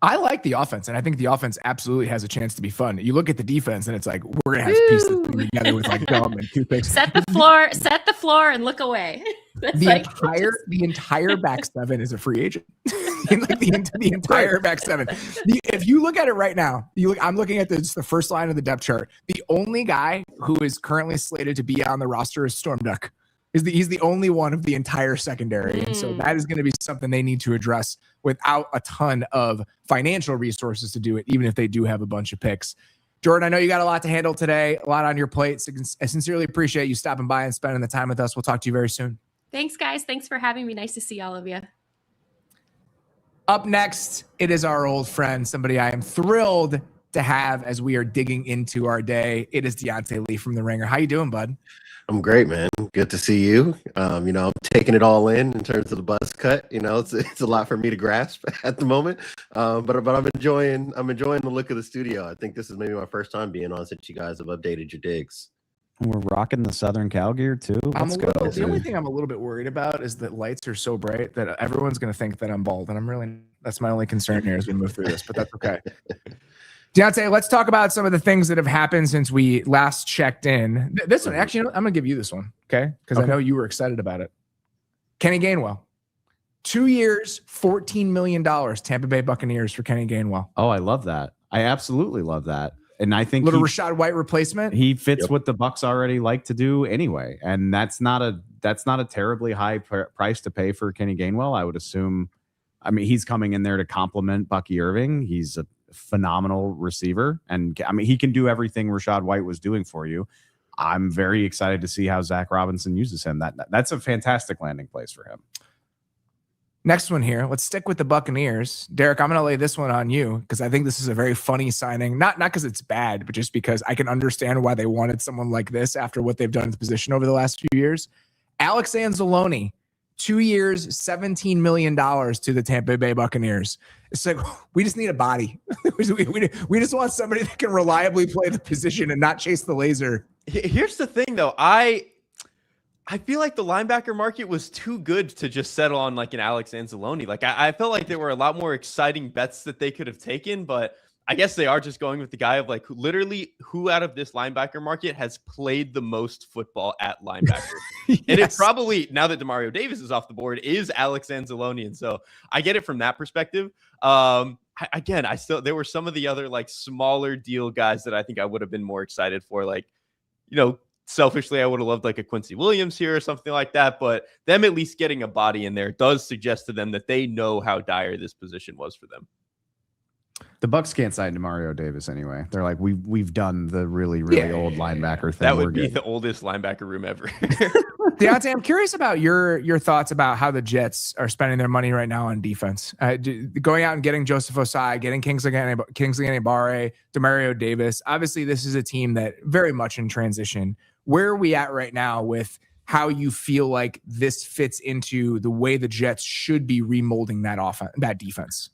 I like the offense, and I think the offense absolutely has a chance to be fun. You look at the defense, and it's like we're gonna have to piece this thing together with like gum and toothpicks. Set the floor, and look away. The entire back seven is a free agent. Like the entire back seven. If you look at it right now, I'm looking at the first line of the depth chart. The only guy who is currently slated to be on the roster is Storm Duck. He's the only one of the entire secondary. And so that is going to be something they need to address without a ton of financial resources to do it, even if they do have a bunch of picks. Jordan, I know you got a lot to handle today, a lot on your plate. So I sincerely appreciate you stopping by and spending the time with us. We'll talk to you very soon. Thanks, guys. Thanks for having me. Nice to see all of you. Up next, it is our old friend, somebody I am thrilled to have as we are digging into our day. It is Deontay Lee from The Ringer. How you doing, bud? I'm great, man. Good to see you. I'm taking it all in terms of the buzz cut. It's a lot for me to grasp at the moment. But I'm enjoying the look of the studio. I think this is maybe my first time being on since you guys have updated your digs. We're rocking the Southern Cal gear too. The only thing I'm a little bit worried about is that lights are so bright that everyone's going to think that I'm bald, and that's my only concern here as we move through this. But that's okay. Deontay, let's talk about some of the things that have happened since we last checked in. This one, actually, I'm going to give you this one, okay? Because I know you were excited about it. Kenny Gainwell. 2 years, $14 million, Tampa Bay Buccaneers for Kenny Gainwell. Oh, I love that. I absolutely love that. And I think little Rachaad White replacement. He fits what the Bucs already like to do anyway. And that's not a terribly high price to pay for Kenny Gainwell. I would assume. I mean, he's coming in there to complement Bucky Irving. He's a phenomenal receiver. And I mean, he can do everything Rachaad White was doing for you. I'm very excited to see how Zach Robinson uses him. That's a fantastic landing place for him. Next one here. Let's stick with the Buccaneers. Derek, I'm going to lay this one on you because I think this is a very funny signing. Not because it's bad, but just because I can understand why they wanted someone like this after what they've done in the position over the last few years. Alex Anzalone, 2 years, $17 million to the Tampa Bay Buccaneers. It's like, we just need a body. we just want somebody that can reliably play the position and not chase the laser. Here's the thing, though. I feel like the linebacker market was too good to just settle on like an Alex Anzalone. Like I felt like there were a lot more exciting bets that they could have taken, but I guess they are just going with the guy of like who out of this linebacker market has played the most football at linebacker. Yes. And it probably, now that Demario Davis is off the board, is Alex Anzalone. And so I get it from that perspective. There were some of the other like smaller deal guys that I think I would have been more excited for. Like, selfishly, I would have loved like a Quincy Williams here or something like that, but them at least getting a body in there does suggest to them that they know how dire this position was for them. The Bucs can't sign Demario Davis anyway. They're like, we've done the really old linebacker thing. That would be the oldest linebacker room ever. Deontay, I'm curious about your thoughts about how the Jets are spending their money right now on defense. Going out and getting Joseph Osai, getting Kingsley Enagbare, Demario Davis. Obviously, this is a team that very much in transition. Where are we at right now with how you feel like this fits into the way the Jets should be remolding that defense?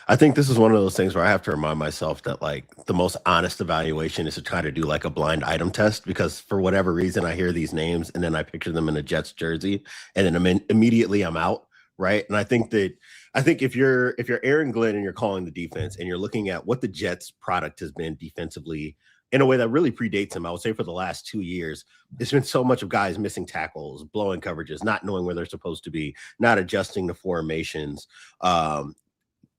I think this is one of those things where I have to remind myself that like the most honest evaluation is to try to do like a blind item test, because for whatever reason I hear these names and then I picture them in a Jets jersey and then immediately I'm out, right? And I think if you're Aaron Glenn and you're calling the defense and you're looking at what the Jets product has been defensively in a way that really predates him, I would say for the last 2 years, it's been so much of guys missing tackles, blowing coverages, not knowing where they're supposed to be, not adjusting to formations,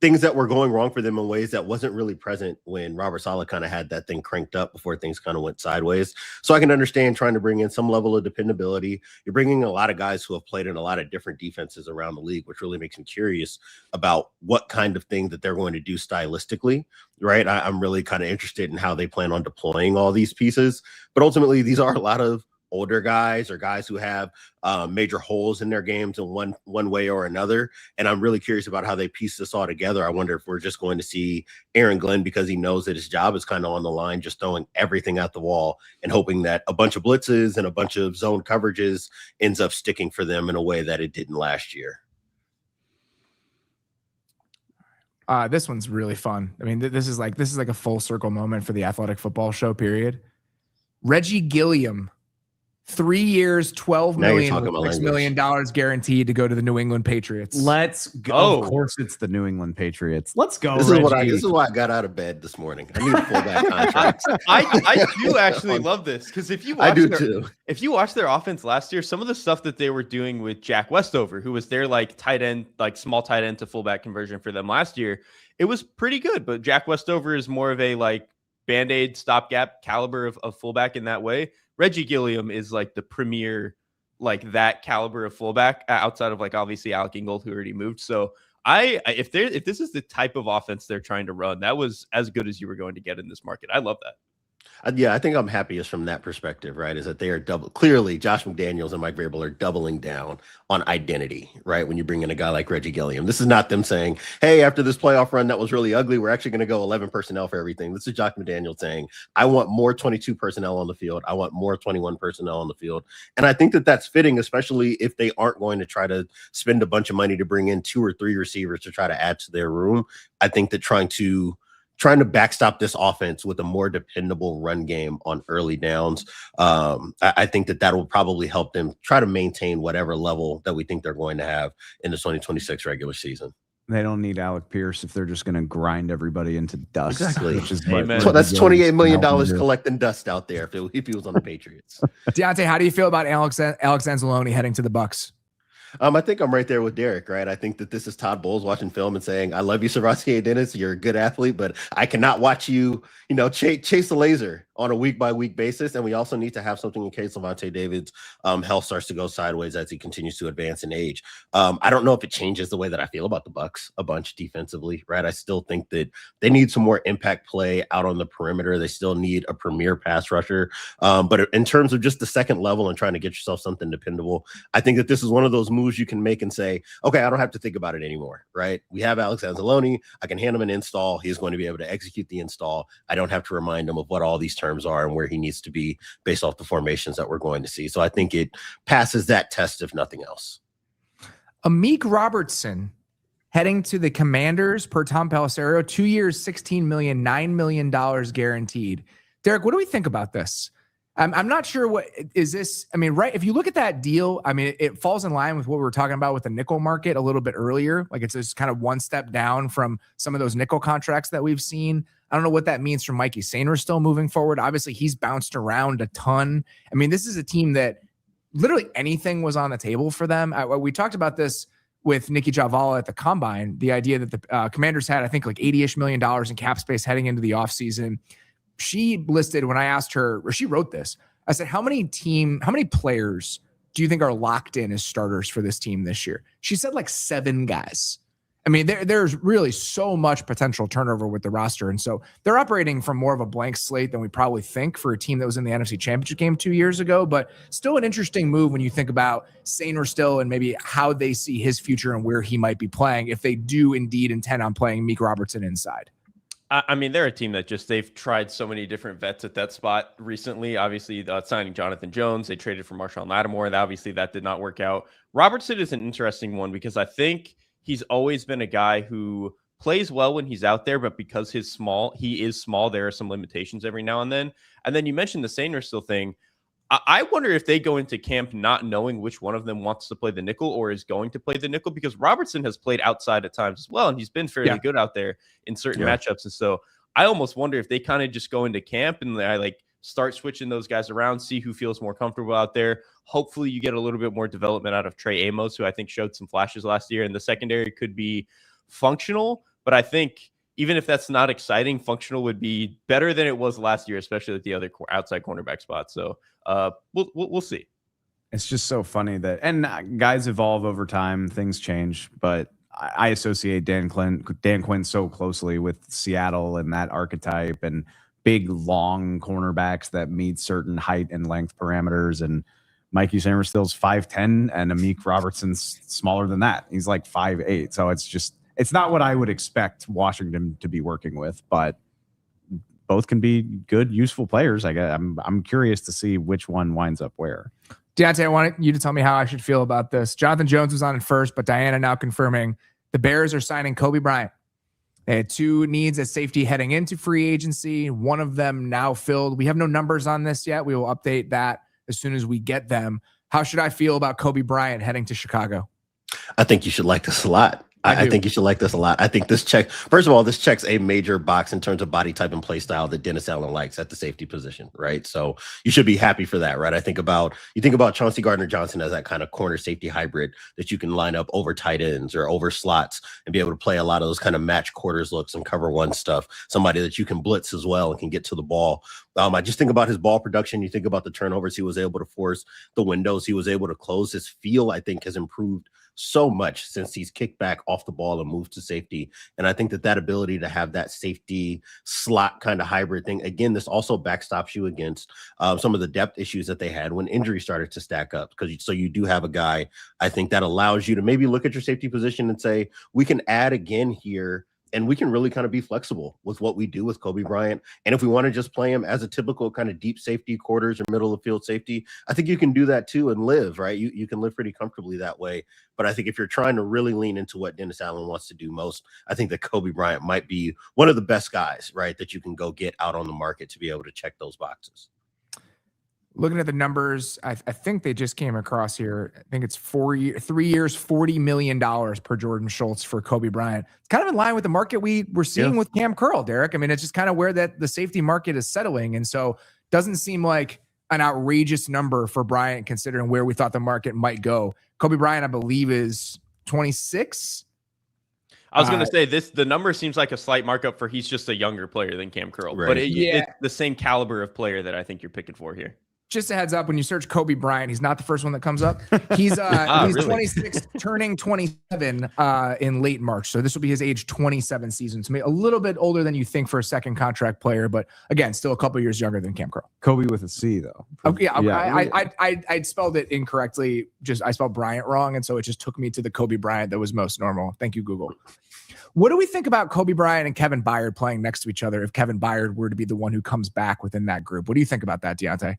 things that were going wrong for them in ways that wasn't really present when Robert Saleh kind of had that thing cranked up before things kind of went sideways. So I can understand trying to bring in some level of dependability. You're bringing a lot of guys who have played in a lot of different defenses around the league, which really makes me curious about what kind of thing that they're going to do stylistically, right? I'm really kind of interested in how they plan on deploying all these pieces. But ultimately, these are a lot of older guys or guys who have major holes in their games in one way or another. And I'm really curious about how they piece this all together. I wonder if we're just going to see Aaron Glenn, because he knows that his job is kind of on the line, just throwing everything at the wall and hoping that a bunch of blitzes and a bunch of zone coverages ends up sticking for them in a way that it didn't last year. This one's really fun. I mean, this is like a full circle moment for the Athletic Football Show, period. Reggie Gilliam, 3 years, $12 million, $6 million guaranteed to go to the New England Patriots. Let's go. Of course, it's the New England Patriots. Let's go. This is why I got out of bed this morning. I need a fullback contract. I do actually love this because if you watch their offense last year, some of the stuff that they were doing with Jack Westover, who was their like tight end, like small tight end to fullback conversion for them last year, it was pretty good. But Jack Westover is more of a like Band-Aid stopgap caliber of fullback in that way. Reggie Gilliam is like the premier, like that caliber of fullback outside of like obviously Alec Ingold, who already moved. So if this is the type of offense they're trying to run, that was as good as you were going to get in this market. I love that. Yeah, I think I'm happiest from that perspective, right? Is that they are clearly Josh McDaniels and Mike Vrabel are doubling down on identity, right? When you bring in a guy like Reggie Gilliam, this is not them saying, hey, after this playoff run that was really ugly, we're actually going to go 11 personnel for everything. This is Josh McDaniels saying, I want more 22 personnel on the field. I want more 21 personnel on the field. And I think that that's fitting, especially if they aren't going to try to spend a bunch of money to bring in 2 or 3 receivers to try to add to their room. I think that trying to backstop this offense with a more dependable run game on early downs. I think that will probably help them try to maintain whatever level that we think they're going to have in the 2026 regular season. They don't need Alec Pierce if they're just going to grind everybody into dust. Exactly. Which is so that's $28 million collecting dust out there if he was on the Patriots. Deontay, how do you feel about Alex Anzalone heading to the Bucs? I think I'm right there with Derek, right? I think that this is Todd Bowles watching film and saying, I love you, Servatier Dennis. You're a good athlete, but I cannot watch you, chase the laser on a week-by-week basis. And we also need to have something in case Lavonte David's health starts to go sideways as he continues to advance in age. I don't know if it changes the way that I feel about the Bucs a bunch defensively, right? I still think that they need some more impact play out on the perimeter. They still need a premier pass rusher. But in terms of just the second level and trying to get yourself something dependable, I think that this is one of those moves you can make and say, okay, I don't have to think about it anymore, right? We have Alex Anzalone. I can hand him an install. He's going to be able to execute the install. I don't have to remind him of what all these terms are and where he needs to be based off the formations that we're going to see. So I think it passes that test, if nothing else. Amik Robertson heading to the Commanders per Tom Pelissero, 2 years, $16 million, $9 million guaranteed. Derek, what do we think about this? I'm not sure what is this. I mean, right. If you look at that deal, I mean, it falls in line with what we were talking about with the nickel market a little bit earlier. Like it's just kind of one step down from some of those nickel contracts that we've seen. I don't know what that means for Mikey Sainer still moving forward. Obviously, he's bounced around a ton. I mean, this is a team that literally anything was on the table for them. We talked about this with Nikki Javala at the Combine, the idea that the Commanders had, I think, like $80-ish million in cap space heading into the offseason. She listed, when I asked her, or she wrote this, I said, how many players do you think are locked in as starters for this team this year? She said like 7 guys. I mean, there's really so much potential turnover with the roster. And so they're operating from more of a blank slate than we probably think for a team that was in the NFC Championship game 2 years ago, but still an interesting move when you think about Sainer still and maybe how they see his future and where he might be playing if they do indeed intend on playing Meek Robertson inside. I mean, they're a team that they've tried so many different vets at that spot recently. Obviously, signing Jonathan Jones, they traded for Marshawn Lattimore, and obviously that did not work out. Robertson is an interesting one because I think he's always been a guy who plays well when he's out there, but because he is small, there are some limitations every now and then. And then you mentioned the Sainer still thing. I wonder if they go into camp not knowing which one of them wants to play the nickel or is going to play the nickel, because Robertson has played outside at times as well, and he's been fairly good out there in certain matchups. And so I almost wonder if they kind of just go into camp and start switching those guys around, see who feels more comfortable out there. Hopefully you get a little bit more development out of Trey Amos, who I think showed some flashes last year, and the secondary could be functional. But I think even if that's not exciting, functional would be better than it was last year, especially at the other outside cornerback spot. So we'll see. It's just so funny that, and guys evolve over time, things change, but I associate Dan Quinn so closely with Seattle and that archetype and big, long cornerbacks that meet certain height and length parameters. And Mikey Samerstill's 5'10", and Amik Robertson's smaller than that. He's like 5'8". So it's not what I would expect Washington to be working with, but both can be good, useful players. I'm curious to see which one winds up where. Deontay, I wanted you to tell me how I should feel about this. Jonathan Jones was on it first, but Diana now confirming the Bears are signing Kobe Bryant. They had 2 needs at safety heading into free agency. One of them now filled. We have no numbers on this yet. We will update that as soon as we get them. How should I feel about Kobe Bryant heading to Chicago? I think you should like this a lot. I think you should like this a lot. I think this first of all, this checks a major box in terms of body type and play style that Dennis Allen likes at the safety position, right? So you should be happy for that, right? You think about Chauncey Gardner-Johnson as that kind of corner safety hybrid that you can line up over tight ends or over slots and be able to play a lot of those kind of match quarters looks and cover one stuff. Somebody that you can blitz as well and can get to the ball. I just think about his ball production. You think about the turnovers he was able to force, the windows he was able to close. His feel, I think, has improved so much since he's kicked back off the ball and moved to safety. And I think that ability to have that safety slot kind of hybrid thing, again, this also backstops you against some of the depth issues that they had when injuries started to stack up. So you do have a guy, I think, that allows you to maybe look at your safety position and say, we can add again here. And we can really kind of be flexible with what we do with Kobe Bryant. And if we want to just play him as a typical kind of deep safety, quarters or middle of field safety, I think you can do that too and live, right? You can live pretty comfortably that way. But I think if you're trying to really lean into what Dennis Allen wants to do most, I think that Kobe Bryant might be one of the best guys, right, that you can go get out on the market to be able to check those boxes. Looking at the numbers, I think they just came across here. I think it's 3 years, $40 million per Jordan Schultz for Kobe Bryant. It's kind of in line with the market we were seeing with Cam Curl, Derek. I mean, it's just kind of where the safety market is settling. And so doesn't seem like an outrageous number for Bryant considering where we thought the market might go. Kobe Bryant, I believe, is 26. I was going to say the number seems like a slight markup for he's just a younger player than Cam Curl, right. But it's the same caliber of player that I think you're picking for here. Just a heads up, when you search Kobe Bryant, he's not the first one that comes up. He's really? 26, turning 27 in late March. So this will be his age 27 season. So maybe a little bit older than you think for a second contract player, but again, still a couple years younger than Cam Curl. Kobe with a C though. Okay, I spelled it incorrectly. I spelled Bryant wrong, and so it just took me to the Kobe Bryant that was most normal. Thank you, Google. What do we think about Kobe Bryant and Kevin Byard playing next to each other if Kevin Byard were to be the one who comes back within that group? What do you think about that, Deontay?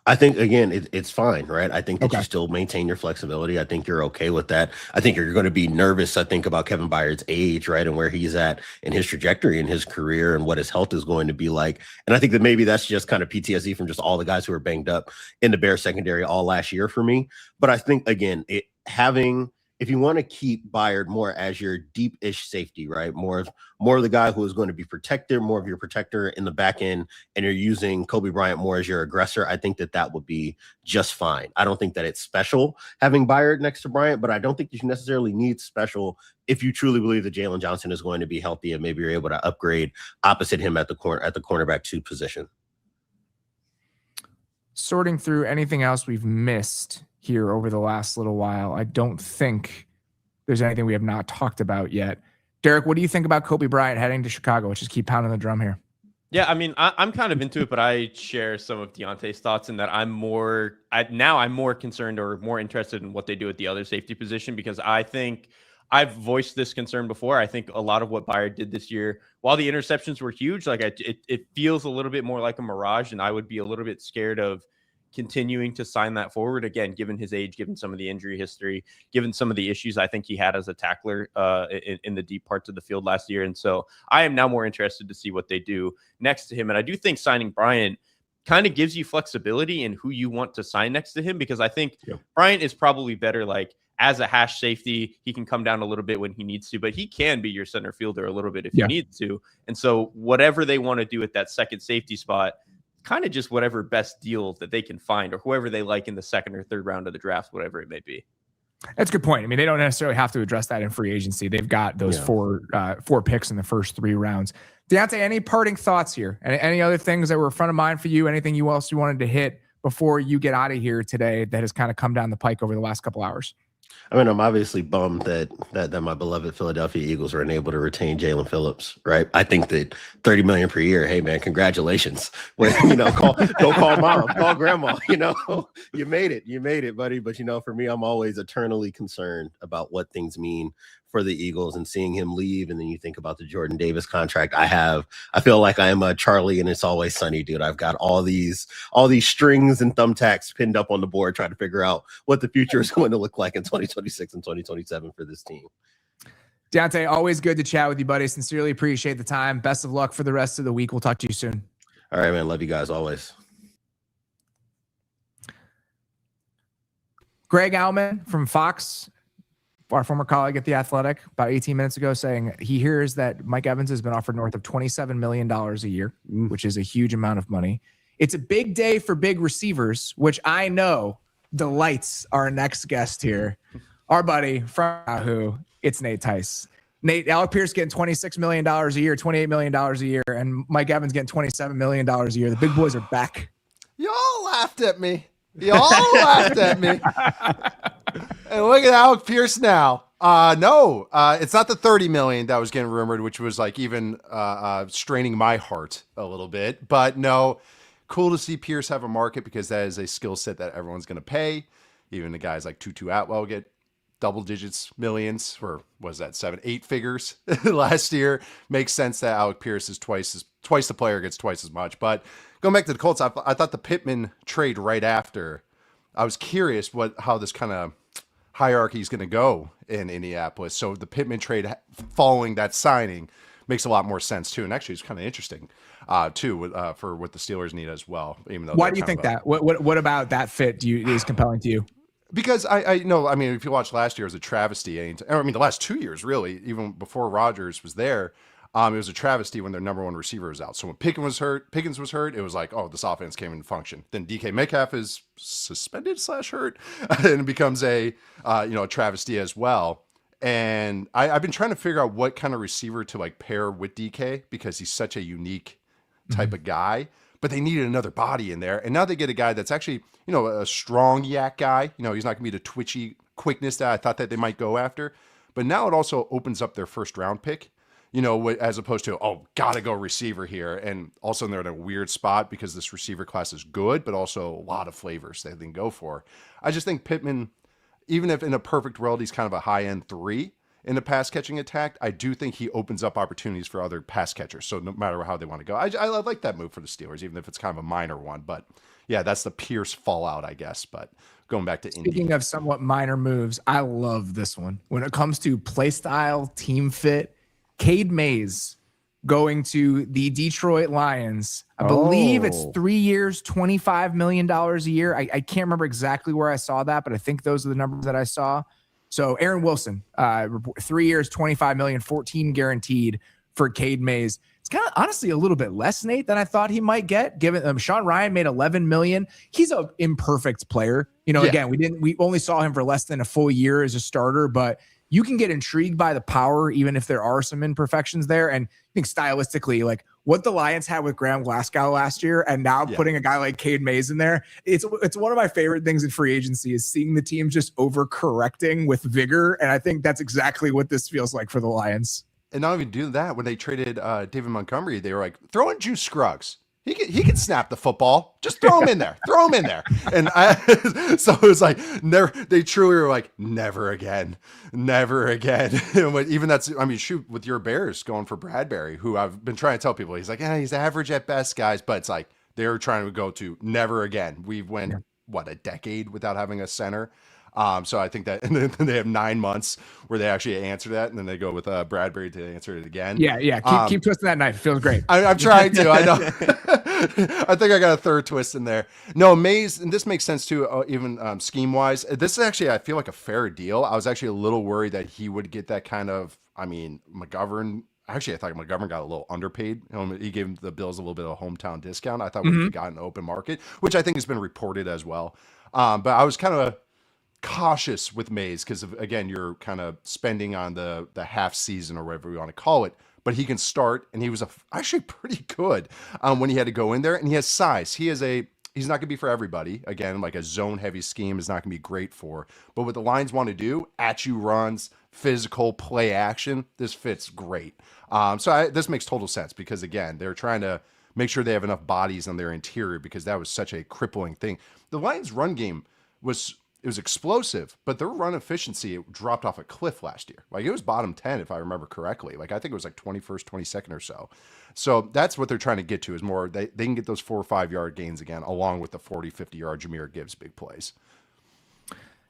I think, again, it's fine, right? I think that you still maintain your flexibility. I think you're okay with that. I think you're going to be nervous, I think, about Kevin Byard's age, right? And where he's at in his trajectory in his career and what his health is going to be like. And I think that maybe that's just kind of PTSD from just all the guys who were banged up in the Bears secondary all last year for me. But I think, again, if you want to keep Byard more as your deep-ish safety, right? More of the guy who is going to be protected, more of your protector in the back end, and you're using Kobe Bryant more as your aggressor, I think that would be just fine. I don't think that it's special having Byard next to Bryant, but I don't think you necessarily need special if you truly believe that Jaelan Johnson is going to be healthy and maybe you're able to upgrade opposite him at the cornerback 2 position. Sorting through anything else we've missed here over the last little while, I don't think there's anything we have not talked about yet. Derek, what do you think about Kobe Bryant heading to Chicago? Let's just keep pounding the drum here. Yeah, I mean, I'm kind of into it, but I share some of Deontay's thoughts in that I'm more concerned or more interested in what they do at the other safety position, because I think I've voiced this concern before. I think a lot of what Byard did this year, while the interceptions were huge, like it feels a little bit more like a mirage, and I would be a little bit scared of continuing to sign that forward again, given his age, given some of the injury history, given some of the issues I think he had as a tackler in the deep parts of the field last year. And so I am now more interested to see what they do next to him. And I do think signing Bryant kind of gives you flexibility in who you want to sign next to him, because I think Bryant is probably better like as a hash safety. He can come down a little bit when he needs to, but he can be your center fielder a little bit if he needs to. And so whatever they want to do at that second safety spot, kind of just whatever best deal that they can find, or whoever they like in the second or third round of the draft, whatever it may be. That's a good point. I mean, they don't necessarily have to address that in free agency. They've got those four picks in the first 3 rounds. Deontay, any parting thoughts here? Any other things that were front of mind for you? Anything else you wanted to hit before you get out of here today that has kind of come down the pike over the last couple hours? I mean, I'm obviously bummed that my beloved Philadelphia Eagles were unable to retain Jalen Phillips, right? I think that $30 million per year, hey man, congratulations. When, don't call mom, call grandma, you made it, buddy. But for me, I'm always eternally concerned about what things mean for the Eagles and seeing him leave. And then you think about the Jordan Davis contract. I feel like I am a Charlie and It's Always Sunny dude. I've got all these strings and thumbtacks pinned up on the board, trying to figure out what the future is going to look like in 2026 and 2027 for this team. Deontay, always good to chat with you, buddy. Sincerely appreciate the time. Best of luck for the rest of the week. We'll talk to you soon. All right, man. Love you guys always. Greg Alman from Fox, our former colleague at The Athletic, about 18 minutes ago, saying he hears that Mike Evans has been offered north of $27 million a year, which is a huge amount of money. It's a big day for big receivers, which I know delights our next guest here, our buddy from Yahoo. It's Nate Tice. Nate, Alec Pierce getting $26 million a year, $28 million a year, and Mike Evans getting $27 million a year. The big boys are back. Y'all laughed at me. Y'all laughed at me. And look at Alec Pierce now. No, it's not the $30 million that was getting rumored, which was like even straining my heart a little bit. But no, cool to see Pierce have a market because that is a skill set that everyone's going to pay. Even the guys like Tutu Atwell get double digits millions, or was that 7-8 figures last year. Makes sense that Alec Pierce is twice the player, gets twice as much. But going back to the Colts, I thought the Pittman trade right after, I was curious how this kind of hierarchy is going to go in Indianapolis. So the Pittman trade following that signing makes a lot more sense too, and actually it's kind of interesting too for what the Steelers need as well. Even though why do you think that? What about that fit is compelling to you? Because I know, I mean, if you watched last year, it was a travesty. I mean, the last 2 years, really, even before Rodgers was there, it was a travesty when their number one receiver was out. So when Pickens was hurt, it was like, oh, this offense came into function. Then DK Metcalf is suspended / hurt, and it becomes a travesty as well. And I've been trying to figure out what kind of receiver to like pair with DK because he's such a unique type of guy. But they needed another body in there. And now they get a guy that's actually, a strong yak guy. He's not going to be the twitchy quickness that I thought that they might go after. But now it also opens up their first round pick, as opposed to, gotta go receiver here. And also they're in a weird spot because this receiver class is good, but also a lot of flavors that they can go for. I just think Pittman, even if in a perfect world, he's kind of a high-end 3 in the pass catching attack, I do think he opens up opportunities for other pass catchers. So no matter how they want to go, I like that move for the Steelers, even if it's kind of a minor one. But yeah, that's the Pierce fallout, I guess. But going back to Speaking of somewhat minor moves, I love this one. When it comes to play style, team fit, Cade Mays going to the Detroit Lions. I believe it's 3 years, $25 million a year. I can't remember exactly where I saw that, but I think those are the numbers that I saw. So Aaron Wilson, 3 years, $25 million, 14 guaranteed for Cade Mays. It's kind of honestly a little bit less, Nate, than I thought he might get. Given Sean Ryan made $11 million. He's an imperfect player. Again, we only saw him for less than a full year as a starter, but you can get intrigued by the power, even if there are some imperfections there. And I think stylistically, like what the Lions had with Graham Glasgow last year, and now putting a guy like Cade Mays in there, it's one of my favorite things in free agency is seeing the team just overcorrecting with vigor. And I think that's exactly what this feels like for the Lions. And not even do that, when they traded David Montgomery, they were like, throw in Juice Scruggs. He can snap the football. Just throw him in there. Throw him in there. And so it was like, never. They truly were like, never again. Never again. Even shoot, with your Bears going for Bradbury, who I've been trying to tell people, he's like, he's average at best, guys. But it's like, they're trying to go to never again. We've went, a decade without having a center. So I think that, and then they have 9 months where they actually answer that, and then they go with Bradbury to answer it again. Yeah. Keep twisting that knife. It feels great. I'm trying to. I know. I think I got a third twist in there. No, Mays, and this makes sense too, even scheme wise. This is actually, I feel like a fair deal. I was actually a little worried that he would get that kind of. McGovern. Actually, I thought McGovern got a little underpaid. He gave the Bills a little bit of a hometown discount. I thought we could got an open market, which I think has been reported as well. But I was kind of cautious with Mays because again, you're kind of spending on the half season or whatever we want to call it, but he can start, and he was actually pretty good when he had to go in there, and he has size. He's not going to be for everybody. Again, like a zone heavy scheme is not going to be great for, but what the Lions want to do, at you runs, physical play action, this fits great. This makes total sense because again, they're trying to make sure they have enough bodies on their interior because that was such a crippling thing. The Lions run game was explosive, but their run efficiency dropped off a cliff last year. Like it was bottom 10, if I remember correctly. Like I think it was like 21st, 22nd or so. So that's what they're trying to get to is more, they can get those 4 or 5 yard gains again, along with the 40, 50 yard Jahmyr Gibbs big plays.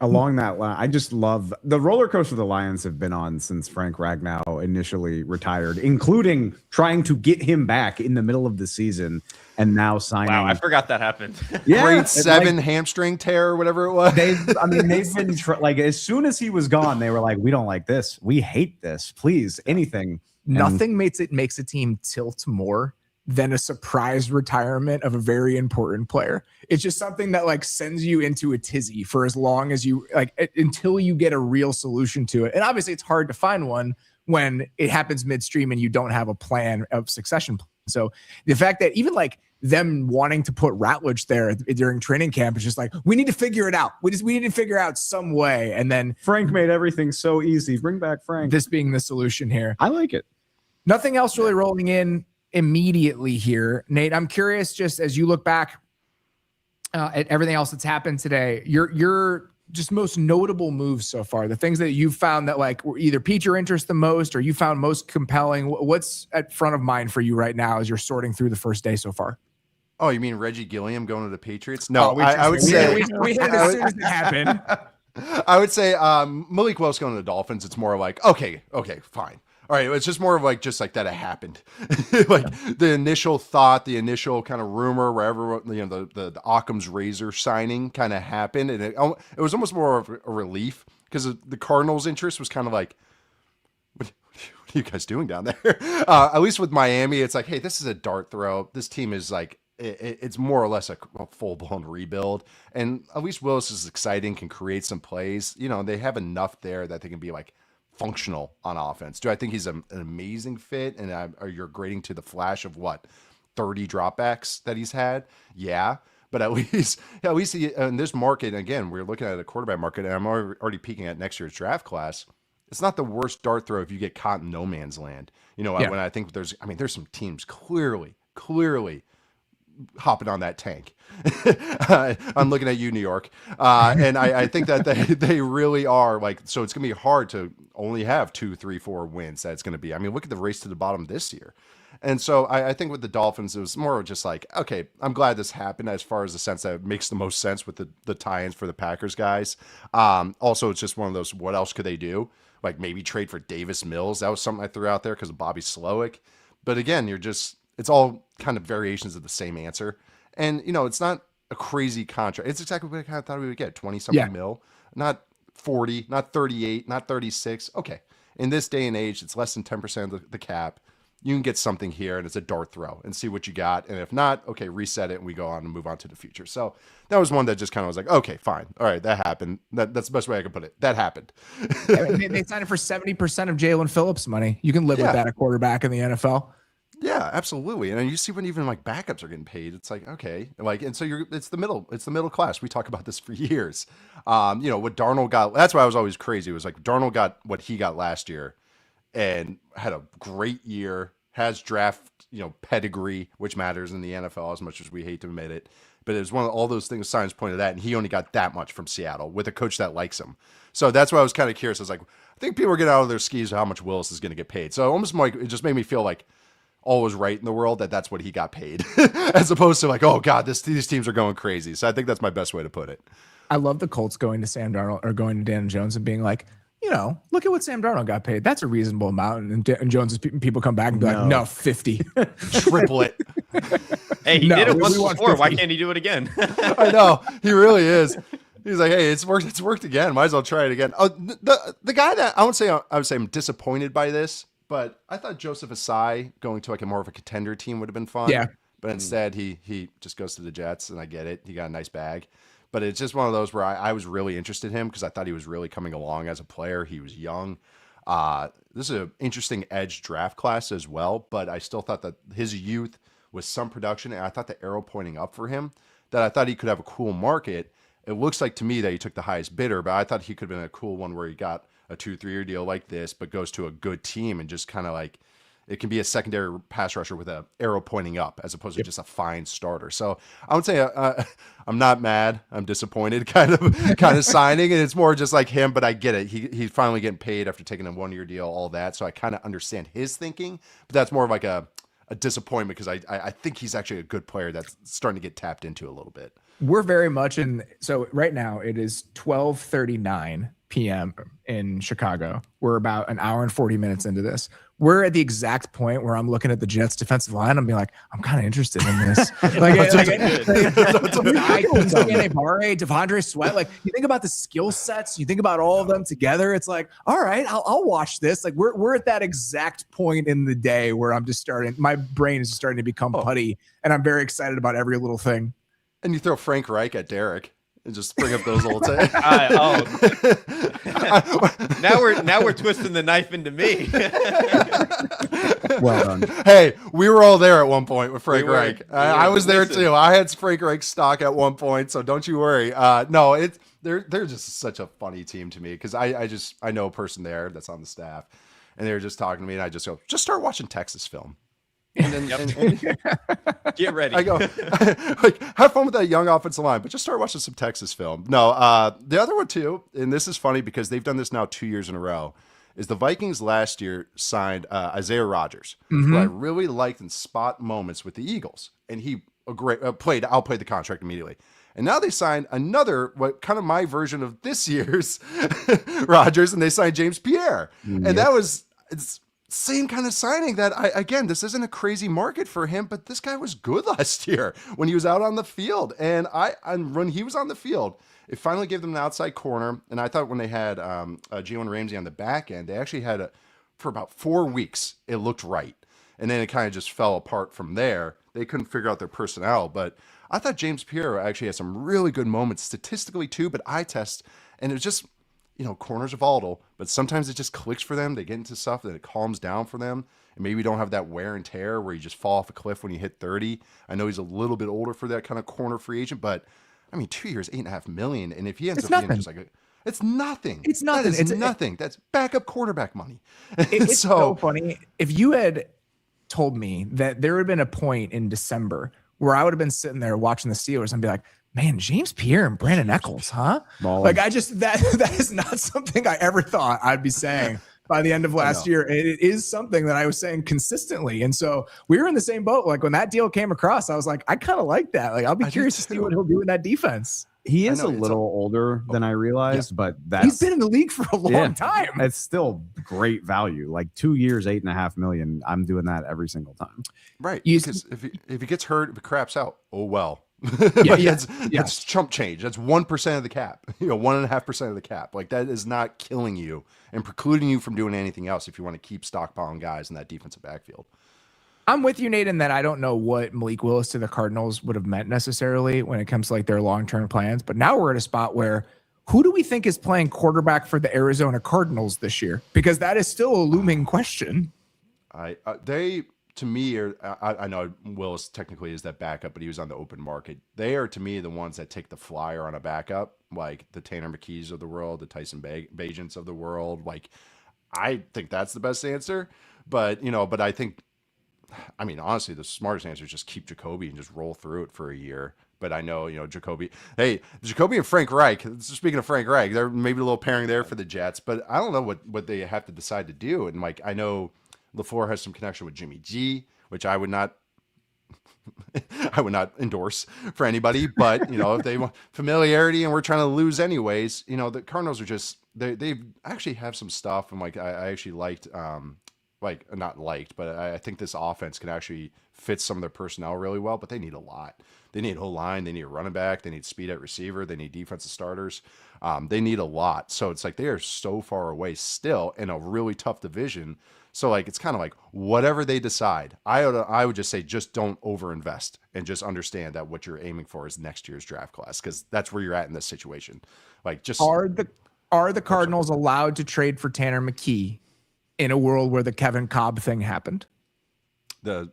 along that line, I just love the roller coaster the Lions have been on since Frank Ragnow initially retired, including trying to get him back in the middle of the season and now signing. Wow, I forgot that happened. Yeah, Grade 7 hamstring tear or whatever it was. They've been like, as soon as he was gone, they were like, we don't like this. We hate this. Please, anything. Nothing makes a team tilt more than a surprise retirement of a very important player. It's just something that like sends you into a tizzy for as long as you like until you get a real solution to it. And obviously it's hard to find one when it happens midstream and you don't have a plan of succession. So the fact that even like them wanting to put Ratledge there during training camp is just like, we need to figure it out. We need to figure out some way. And then Frank made everything so easy. Bring back Frank. This being the solution here. I like it. Nothing else really rolling in immediately here. Nate, I'm curious, just as you look back at everything else that's happened today, your just most notable moves so far, the things that you've found that like were either piqued your interest the most or you found most compelling. What's at front of mind for you right now as you're sorting through the first day so far? Oh, you mean Reggie Gilliam going to the Patriots? No, we would say we hit it as soon as it happened. I would say Malik Willis going to the Dolphins. It's more like, okay, fine. All right, it's just more of like just like that it happened. Like the initial thought, the initial kind of rumor, wherever the Occam's razor signing kind of happened, and it was almost more of a relief because the Cardinals' interest was kind of like, what are you guys doing down there? At least with Miami, it's like, hey, this is a dart throw. This team is like, it's more or less a full-blown rebuild. And at least Willis is exciting, can create some plays. They have enough there that they can be like functional on offense. Do I think he's an amazing fit? And are you grading to the flash of what 30 dropbacks that he's had? Yeah. But at least he, in this market, again, we're looking at a quarterback market, and I'm already peeking at next year's draft class. It's not the worst dart throw if you get caught in no man's land. When I think there's some teams clearly hopping on that tank. I'm looking at you, New York. And I think that they really are like, so it's going to be hard to only have 2, 3, 4 wins. That's going to be, look at the race to the bottom this year. And so I think with the Dolphins, it was more of just like, okay, I'm glad this happened as far as the sense that it makes the most sense with the tie-ins for the Packers guys. Also, it's just one of those, what else could they do? Like maybe trade for Davis Mills. That was something I threw out there because of Bobby Slowick. But again, it's all kind of variations of the same answer. And, it's not a crazy contract. It's exactly what I kind of thought we would get, 20-something mil. Not 40, not 38, not 36. Okay. In this day and age, it's less than 10% of the cap. You can get something here, and it's a dart throw, and see what you got. And if not, okay, reset it, and we go on and move on to the future. So that was one that just kind of was like, okay, fine. All right, that happened. That's the best way I could put it. That happened. They signed it for 70% of Jaelan Phillips money. You can live with that at quarterback in the NFL. Yeah, absolutely. And you see when even like backups are getting paid, it's like, okay, like, and so it's the middle class. We talk about this for years. What Darnold got, that's why I was always crazy. It was like Darnold got what he got last year and had a great year, has draft, pedigree, which matters in the NFL as much as we hate to admit it. But it was one of all those things Science pointed at, and he only got that much from Seattle with a coach that likes him. So that's why I was kind of curious. I was like, I think people are getting out of their skis how much Willis is going to get paid. So almost like it just made me feel like all was right in the world that's what he got paid, as opposed to like, oh God, these teams are going crazy. So I think that's my best way to put it. I love the Colts going to Sam Darnold or going to Dan Jones and being like, look at what Sam Darnold got paid. That's a reasonable amount. And Jones's people come back and be like, no, 50. Triple it. Hey, he did it once before. Why can't he do it again? I know. He really is. He's like, hey, it's worked again. Might as well try it again. Oh, the guy that I would say I'm disappointed by this, but I thought Joseph Asai going to like a more of a contender team would have been fun. Yeah. But instead he just goes to the Jets, and I get it. He got a nice bag. But it's just one of those where I was really interested in him because I thought he was really coming along as a player. He was young. This is an interesting edge draft class as well, but I still thought that his youth with some production, and I thought the arrow pointing up for him, that I thought he could have a cool market. It looks like to me that he took the highest bidder, but I thought he could have been a cool one where he got a 2-3-year deal like this, but goes to a good team and just kind of like, it can be a secondary pass rusher with an arrow pointing up as opposed to just a fine starter. So I would say I'm not mad. I'm disappointed kind of signing. And it's more just like him, but I get it. He's finally getting paid after taking a 1-year deal, all that. So I kind of understand his thinking, but that's more of like a disappointment because I think he's actually a good player that's starting to get tapped into a little bit. we're very much in. So right now it is 12:39 p.m. in Chicago. We're about an hour and 40 minutes into this. We're at the exact point where I'm looking at the Jets defensive line. I'm being like, I'm kind of interested in this. Devondre Sweat. Like, you think about the skill sets, you think about all of them together. It's like, all right, I'll watch this. Like, we're at that exact point in the day where I'm just starting. My brain is starting to become putty, and I'm very excited about every little thing. And you throw Frank Reich at Derek and just bring up those old days. Now we're twisting the knife into me. Well done. Hey, we were all there at one point with Frank Reich. I was there listen. too. I had Frank Reich stock at one point, so don't you worry. No, they're just such a funny team to me because I know a person there that's on the staff, and they were just talking to me, and I just go, just start watching Texas film. And then Get ready. I go, like, have fun with that young offensive line, but just start watching some Texas film. No, the other one too, and this is funny because they've done this now 2 years in a row, is the Vikings last year signed Isaiah Rodgers, who I really liked in spot moments with the Eagles, and he outplayed the contract immediately. And now they signed another, what kind of my version of this year's Rodgers, and they signed James Pierre, and that was same kind of signing that again, this isn't a crazy market for him, but this guy was good last year when he was out on the field. And when he was on the field, it finally gave them an outside corner. And I thought when they had Jalen Ramsey on the back end, they actually had for about 4 weeks, it looked right. And then it kind of just fell apart from there. They couldn't figure out their personnel, but I thought James Pierre actually had some really good moments statistically too, but eye test. And it was just, corners are volatile, but sometimes it just clicks for them. They get into stuff that it calms down for them. And maybe you don't have that wear and tear where you just fall off a cliff when you hit 30. I know he's a little bit older for that kind of corner free agent, but I mean, 2 years, $8.5 million. And if he ends up being just like, it's nothing. It's nothing. It's nothing. That's backup quarterback money. It's so funny. If you had told me that there would have been a point in December where I would have been sitting there watching the Steelers and be like, man, James Pierre and Brandon Eccles, huh? Ballin'. Like, that is not something I ever thought I'd be saying by the end of last year. It is something that I was saying consistently. And so we were in the same boat. Like, when that deal came across, I was like, I kind of like that. Like, I'll be curious to see what he'll do in that defense. He is a little older than I realized, but he's been in the league for a long time. It's still great value. Like 2 years, $8.5 million. I'm doing that every single time. Right. Because if he gets hurt, if it craps out, oh well. That's chump change. That's 1% of the cap. 1.5% of the cap. Like, that is not killing you and precluding you from doing anything else if you want to keep stockpiling guys in that defensive backfield. I'm with you, Nate, in that I don't know what Malik Willis to the Cardinals would have meant necessarily when it comes to like their long-term plans. But now we're at a spot where who do we think is playing quarterback for the Arizona Cardinals this year? Because that is still a looming question. To me, I know Willis technically is that backup, but he was on the open market. They are, to me, the ones that take the flyer on a backup, like the Tanner McKees of the world, the Tyson Bagents of the world. Like, I think that's the best answer. But, but I think, honestly, the smartest answer is just keep Jacoby and just roll through it for a year. But I know, Jacoby and Frank Reich, speaking of Frank Reich, they're maybe a little pairing there for the Jets, but I don't know what they have to decide to do. And like, I know LaFleur has some connection with Jimmy G, which I would not endorse for anybody, but if they want familiarity and we're trying to lose anyways, the Cardinals are just, they actually have some stuff. And like, I actually liked, but I think this offense can actually fit some of their personnel really well, but they need a lot. They need O-line, they need a running back, they need speed at receiver, they need defensive starters. They need a lot. So it's like they are so far away still in a really tough division. So like, it's kind of like whatever they decide, I would just say, just don't overinvest and just understand that what you're aiming for is next year's draft class. Cause that's where you're at in this situation. Like, just are the Cardinals allowed to trade for Tanner McKee in a world where the Kevin Cobb thing happened? The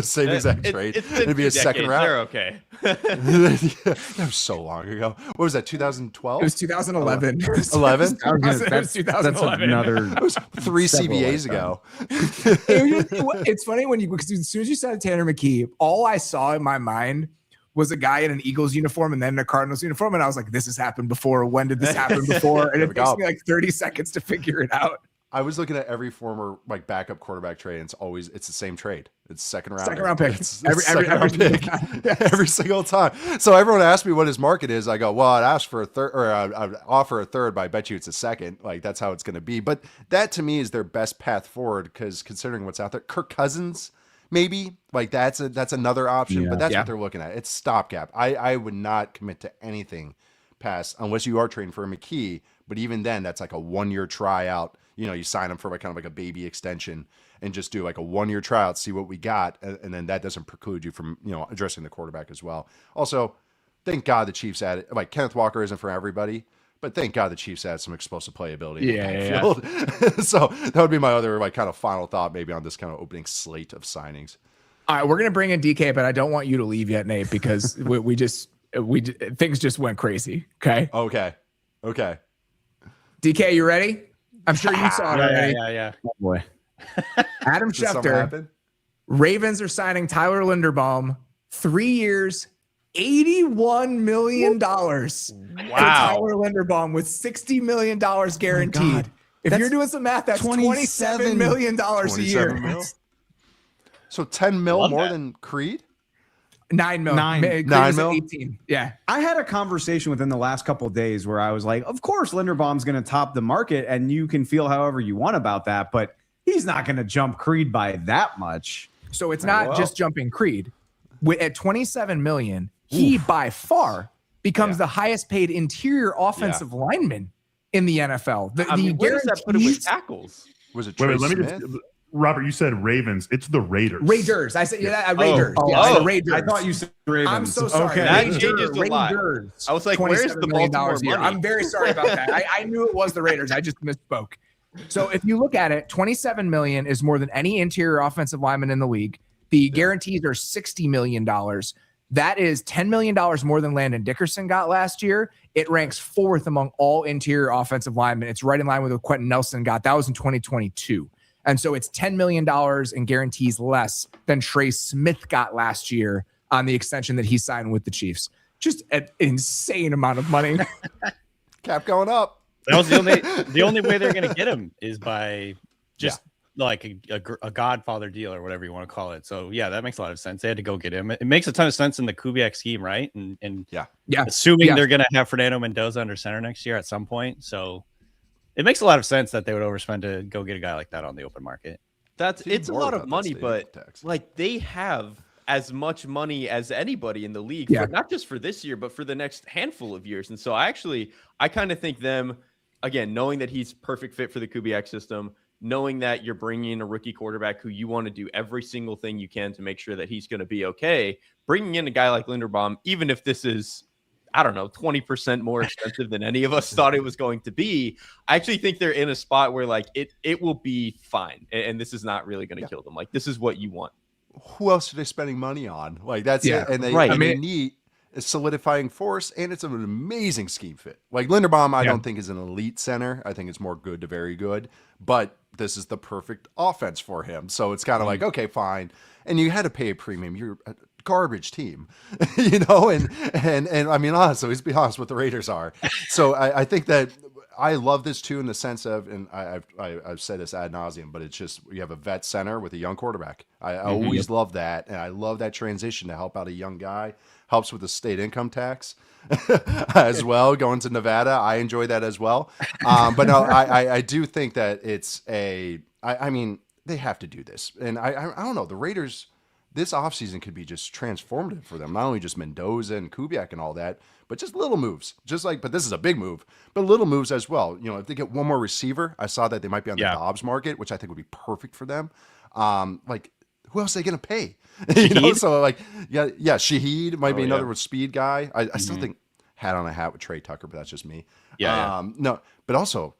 same exact trade. It'd be a second round. They're okay. That was so long ago. What was that? 2012? It was 2011. 11? That's another. It was 3 CBAs ago. It's funny because as soon as you said Tanner McKee, all I saw in my mind was a guy in an Eagles uniform and then a Cardinals uniform, and I was like, "This has happened before. When did this happen before?" And it takes me like 30 seconds to figure it out. I was looking at every former like backup quarterback trade, and it's the same trade. It's second round pick. It's Every pick every single time. So everyone asked me what his market is. I go, well, I'd ask for a third, or I'd offer a third, but I bet you it's a second. Like that's how it's going to be. But that to me is their best path forward because considering what's out there, Kirk Cousins. Maybe like that's another option, but that's what they're looking at. It's stopgap. I would not commit to anything past unless you are trading for a McKee. But even then, that's like a 1 year tryout. You know, you sign them for like kind of like a baby extension and just do like a 1 year tryout, see what we got, and then that doesn't preclude you from addressing the quarterback as well. Also, thank God the Chiefs added like Kenneth Walker isn't for everybody. But thank God the Chiefs had some explosive playability. So that would be my other like kind of final thought maybe on this kind of opening slate of signings. All right, we're gonna bring in DK, but I don't want you to leave yet, Nate, because we things just went crazy. Okay. DK, you ready? I'm sure you saw it already. Yeah. Oh boy. Adam Schefter. Ravens are signing Tyler Linderbaum, 3 years. $81 million. Wow. Tyler Linderbaum with $60 million guaranteed. If you're doing some math, that's $27 million a year. So 10 mil more than Creed? 9 mil. 9 mil. 18. Yeah. I had a conversation within the last couple of days where I was like, of course Linderbaum's going to top the market and you can feel however you want about that, but he's not going to jump Creed by that much. So it's not just jumping Creed. At $27 million, he by far becomes the highest paid interior offensive lineman in the NFL. Where does that put him with tackles? Was it Trey Smith? Robert, you said Ravens. It's the Raiders. Raiders. I said Raiders. The Raiders. I thought you said Ravens. I'm so sorry. Okay. That changes a lot. I was like, where's the Baltimore money? I'm very sorry about that. I knew it was the Raiders. I just misspoke. So if you look at it, $27 million is more than any interior offensive lineman in the league. The guarantees are $60 million. That is $10 million more than Landon Dickerson got last year. It ranks fourth among all interior offensive linemen. It's right in line with what Quentin Nelson got. That was in 2022. And so it's $10 million in guarantees less than Trey Smith got last year on the extension that he signed with the Chiefs. Just an insane amount of money. Cap going up. That was the only way they're going to get him is by just like a Godfather deal or whatever you want to call it. So yeah, that makes a lot of sense. They had to go get him. It makes a ton of sense in the Kubiak scheme, right? And assuming they're going to have Fernando Mendoza under center next year at some point. So it makes a lot of sense that they would overspend to go get a guy like that on the open market. It's a lot of money, but like they have as much money as anybody in the league, for, not just for this year, but for the next handful of years. And so I kind of think them, again, knowing that he's perfect fit for the Kubiak system, knowing that you're bringing in a rookie quarterback who you want to do every single thing you can to make sure that he's going to be okay, bringing in a guy like Linderbaum, even if this is, I don't know, 20% more expensive than any of us thought it was going to be, I actually think they're in a spot where like it will be fine. And this is not really going to kill them. Like, this is what you want. Who else are they spending money on? Like, that's it. And they need a solidifying force, and it's an amazing scheme fit. Like Linderbaum, I don't think is an elite center. I think it's more good to very good, but this is the perfect offense for him. So it's kind of like, okay, fine. And you had to pay a premium. You're a garbage team, and I mean, honestly, let's be honest, what the Raiders are. So I think that I love this too, in the sense of, and I've said this ad nauseum, but it's just, you have a vet center with a young quarterback. I always love that. And I love that transition to help out a young guy. Helps with the state income tax as well. Going to Nevada, I enjoy that as well. But no, I do think that it's I mean, they have to do this. And I don't know, the Raiders, this offseason could be just transformative for them. Not only just Mendoza and Kubiak and all that, but just little moves. But this is a big move, but little moves as well. You know, if they get one more receiver, I saw that they might be on the Dobbs market, which I think would be perfect for them. Like, who else are they going to pay? So like, Shaheed might be another speed guy. I still think hat on a hat with Trey Tucker, but that's just me. No, but also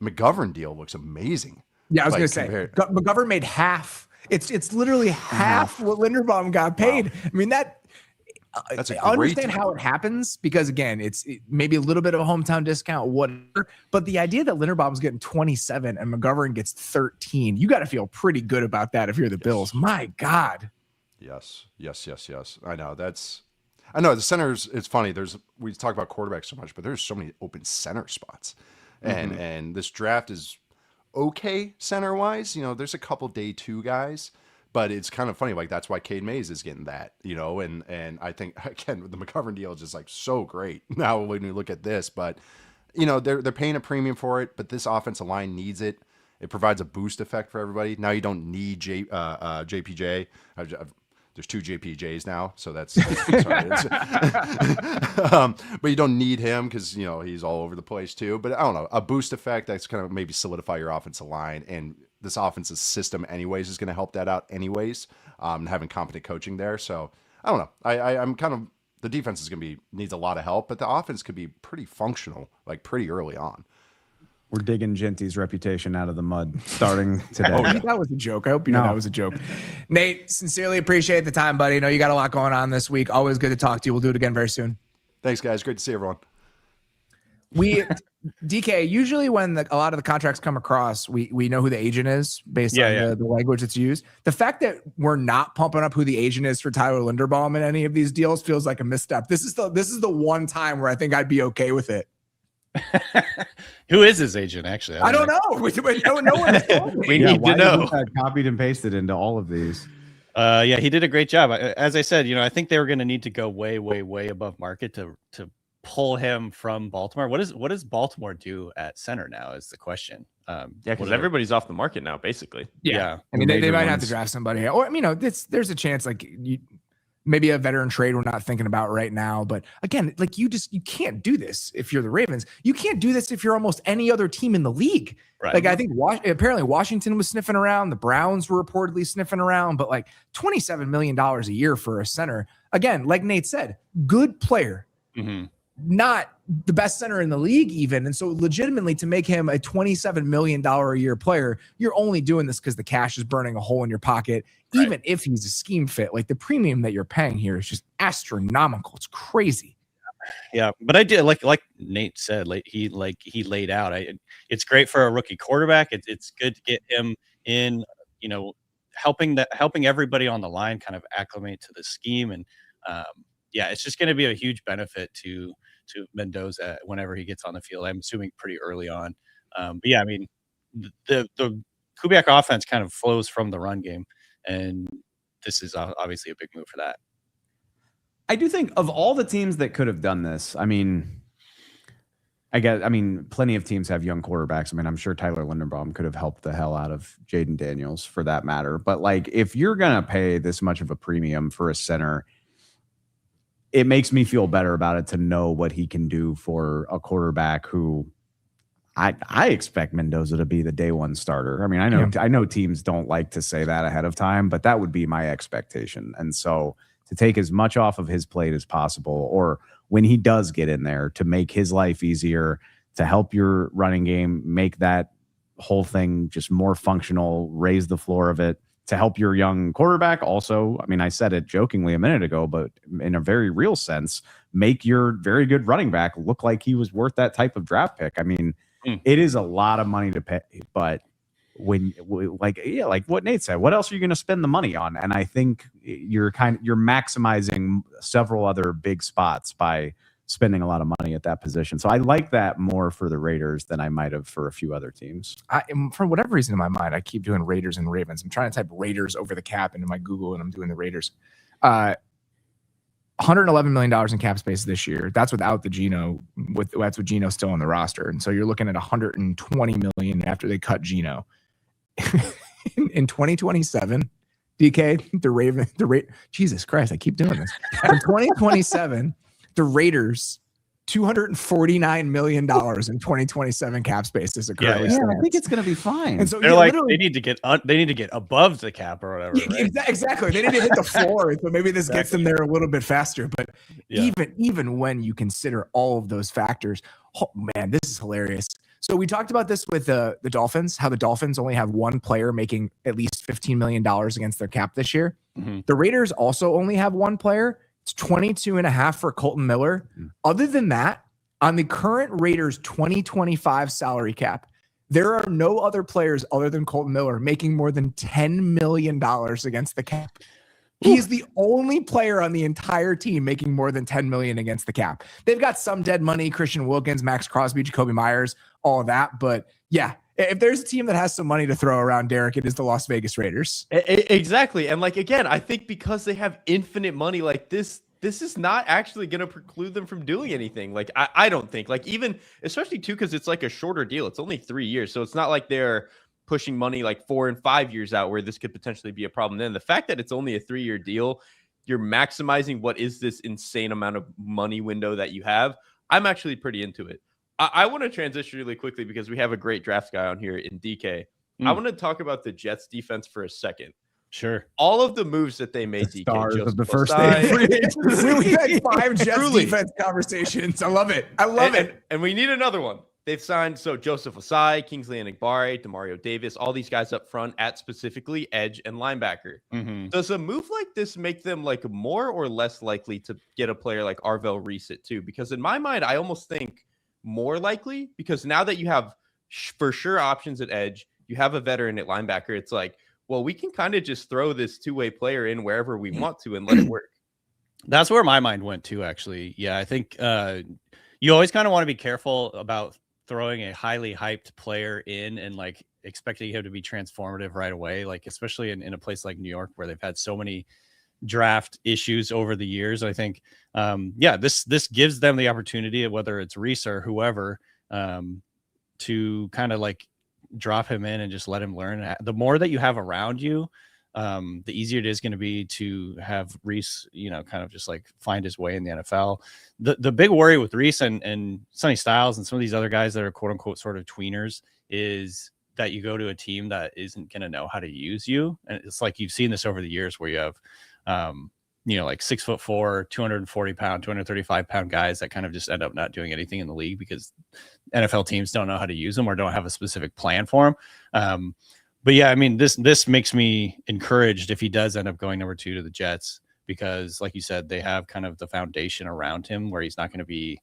McGovern deal looks amazing. Yeah, I was going to say McGovern made half. It's literally half what Linderbaum got paid. Wow. I mean, that's I understand how it happens, because again, it's maybe a little bit of a hometown discount, whatever. But the idea that Linderbaum's getting 27 and McGovern gets 13, you got to feel pretty good about that if you're the Bills. My God. Yes. I know the centers. It's funny. We talk about quarterbacks so much, but there's so many open center spots, and this draft is okay center wise. There's a couple day 2 guys, but it's kind of funny. Like that's why Cade Mays is getting that, and I think again the McGovern deal is just like so great now when we look at this, but they're paying a premium for it, but this offensive line needs it. It provides a boost effect for everybody. Now you don't need JPJ. There's 2 JPJs now, so that's sorry. But you don't need him because he's all over the place too. But I don't know, a boost effect that's kind of maybe solidify your offensive line, and this offensive system anyways is going to help that out anyways. Having competent coaching there, so I don't know. I'm kind of, the defense is going to needs a lot of help, but the offense could be pretty functional like pretty early on. We're digging Genty's reputation out of the mud starting today. That was a joke. I hope you know that was a joke. Nate, sincerely appreciate the time, buddy. I know you got a lot going on this week. Always good to talk to you. We'll do it again very soon. Thanks, guys. Great to see everyone. DK, usually when a lot of the contracts come across, we know who the agent is based on the language that's used. The fact that we're not pumping up who the agent is for Tyler Linderbaum in any of these deals feels like a misstep. This is the one time where I think I'd be okay with it. Who is his agent, actually? I don't know. No one has told me. We need to know. Copied and pasted into all of these. Yeah, he did a great job. As I said, I think they were going to need to go way, way, way above market to pull him from Baltimore. What does Baltimore do at center now is the question. Because everybody's off the market now, basically. Yeah. I mean, they might have to draft somebody. Or, there's a chance like maybe a veteran trade we're not thinking about right now. But again, like you can't do this if you're the Ravens. You can't do this if you're almost any other team in the league. Right. Like I think apparently Washington was sniffing around. The Browns were reportedly sniffing around. But like $27 million a year for a center. Again, like Nate said, good player. Mm-hmm. Not the best center in the league even. And so legitimately to make him a $27 million a year player, you're only doing this because the cash is burning a hole in your pocket. Right. Even if he's a scheme fit, like the premium that you're paying here is just astronomical. It's crazy. Yeah. But I did like Nate said, he laid out, it's great for a rookie quarterback. It's good to get him in, helping everybody on the line kind of acclimate to the scheme. And it's just going to be a huge benefit to Mendoza whenever he gets on the field. I'm assuming pretty early on. But yeah, I mean, the Kubiak offense kind of flows from the run game, and this is obviously a big move for that. I do think of all the teams that could have done this, plenty of teams have young quarterbacks. I mean, I'm sure Tyler Linderbaum could have helped the hell out of Jaden Daniels for that matter. But like, if you're going to pay this much of a premium for a center, it makes me feel better about it to know what he can do for a quarterback who I expect Mendoza to be the day one starter. I mean, I know teams don't like to say that ahead of time, but that would be my expectation. And so to take as much off of his plate as possible, or when he does get in there, to make his life easier, to help your running game, make that whole thing just more functional, raise the floor of it, to help your young quarterback also. I mean, I said it jokingly a minute ago, but in a very real sense, make your very good running back look like he was worth that type of draft pick. I mean, it is a lot of money to pay, but like what Nate said, what else are you going to spend the money on? And I think you're maximizing several other big spots by spending a lot of money at that position. So I like that more for the Raiders than I might have for a few other teams. For whatever reason in my mind, I keep doing Raiders and Ravens. I'm trying to type Raiders over the cap into my Google, and I'm doing the Raiders. $111 million in cap space this year. That's without the Geno. That's with Geno still on the roster, and so you're looking at $120 million after they cut Geno. In 2027, DK, Jesus Christ, I keep doing this. In 2027. The Raiders, $249 million in 2027 cap space is a currently. Yeah, I think it's going to be fine. And so they're they need to get above the cap or whatever. Right? Exactly. They need to hit the floor. So maybe this gets them there a little bit faster. But even when you consider all of those factors, oh man, this is hilarious. So we talked about this with the Dolphins, how the Dolphins only have one player making at least $15 million against their cap this year. Mm-hmm. The Raiders also only have one player. It's 22.5 for Colton Miller. Other than that, on the current Raiders 2025 salary cap, there are no other players other than Colton Miller making more than $10 million against the cap. He's the only player on the entire team making more than $10 million against the cap. They've got some dead money, Christian Wilkins, Max Crosby, Jacoby Myers, all of that. But yeah, If there's a team that has some money to throw around, Derek, it is the Las Vegas Raiders. Exactly. And like, again, I think because they have infinite money like this is not actually going to preclude them from doing anything. Like, I don't think, like, even especially too, because it's like a shorter deal. It's only 3 years. So it's not like they're pushing money like 4 and 5 years out where this could potentially be a problem. Then the fact that it's only a 3-year deal, you're maximizing what is this insane amount of money window that you have. I'm actually pretty into it. I want to transition really quickly because we have a great draft guy on here in DK. I want to talk about the Jets defense for a second. Sure. All of the moves that they made, DK, Stars of the Joseph first Ossai, day. We had 5 Jets Truly. defense conversations. I love it. I love it. And we need another one. They've signed Joseph Ossai, Kingsley Enagbare, Demario Davis, all these guys up front at specifically edge and linebacker. Mm-hmm. Does a move like this make them like more or less likely to get a player like Arvell Reset too? Because in my mind, I almost think more likely, because now that you have for sure options at edge, you have a veteran at linebacker. It's like, well, we can kind of just throw this two-way player in wherever we want to and let it work. That's where my mind went too, actually. Yeah, I think you always kind of want to be careful about throwing a highly hyped player in and like expecting him to be transformative right away, like especially in a place like New York where they've had so many draft issues over the years. I think this gives them the opportunity, whether it's Reese or whoever, to kind of like drop him in and just let him learn. The more that you have around you, the easier it is going to be to have Reese, kind of just like find his way in the NFL. The big worry with Reese and Sonny Styles and some of these other guys that are quote unquote sort of tweeners is that you go to a team that isn't going to know how to use you. And it's like, you've seen this over the years where you have, like 6'4", 240 pound, 235 pound guys that kind of just end up not doing anything in the league because NFL teams don't know how to use them or don't have a specific plan for them. But yeah, I mean, this makes me encouraged if he does end up going number 2 to the Jets, because like you said, they have kind of the foundation around him where he's not going to be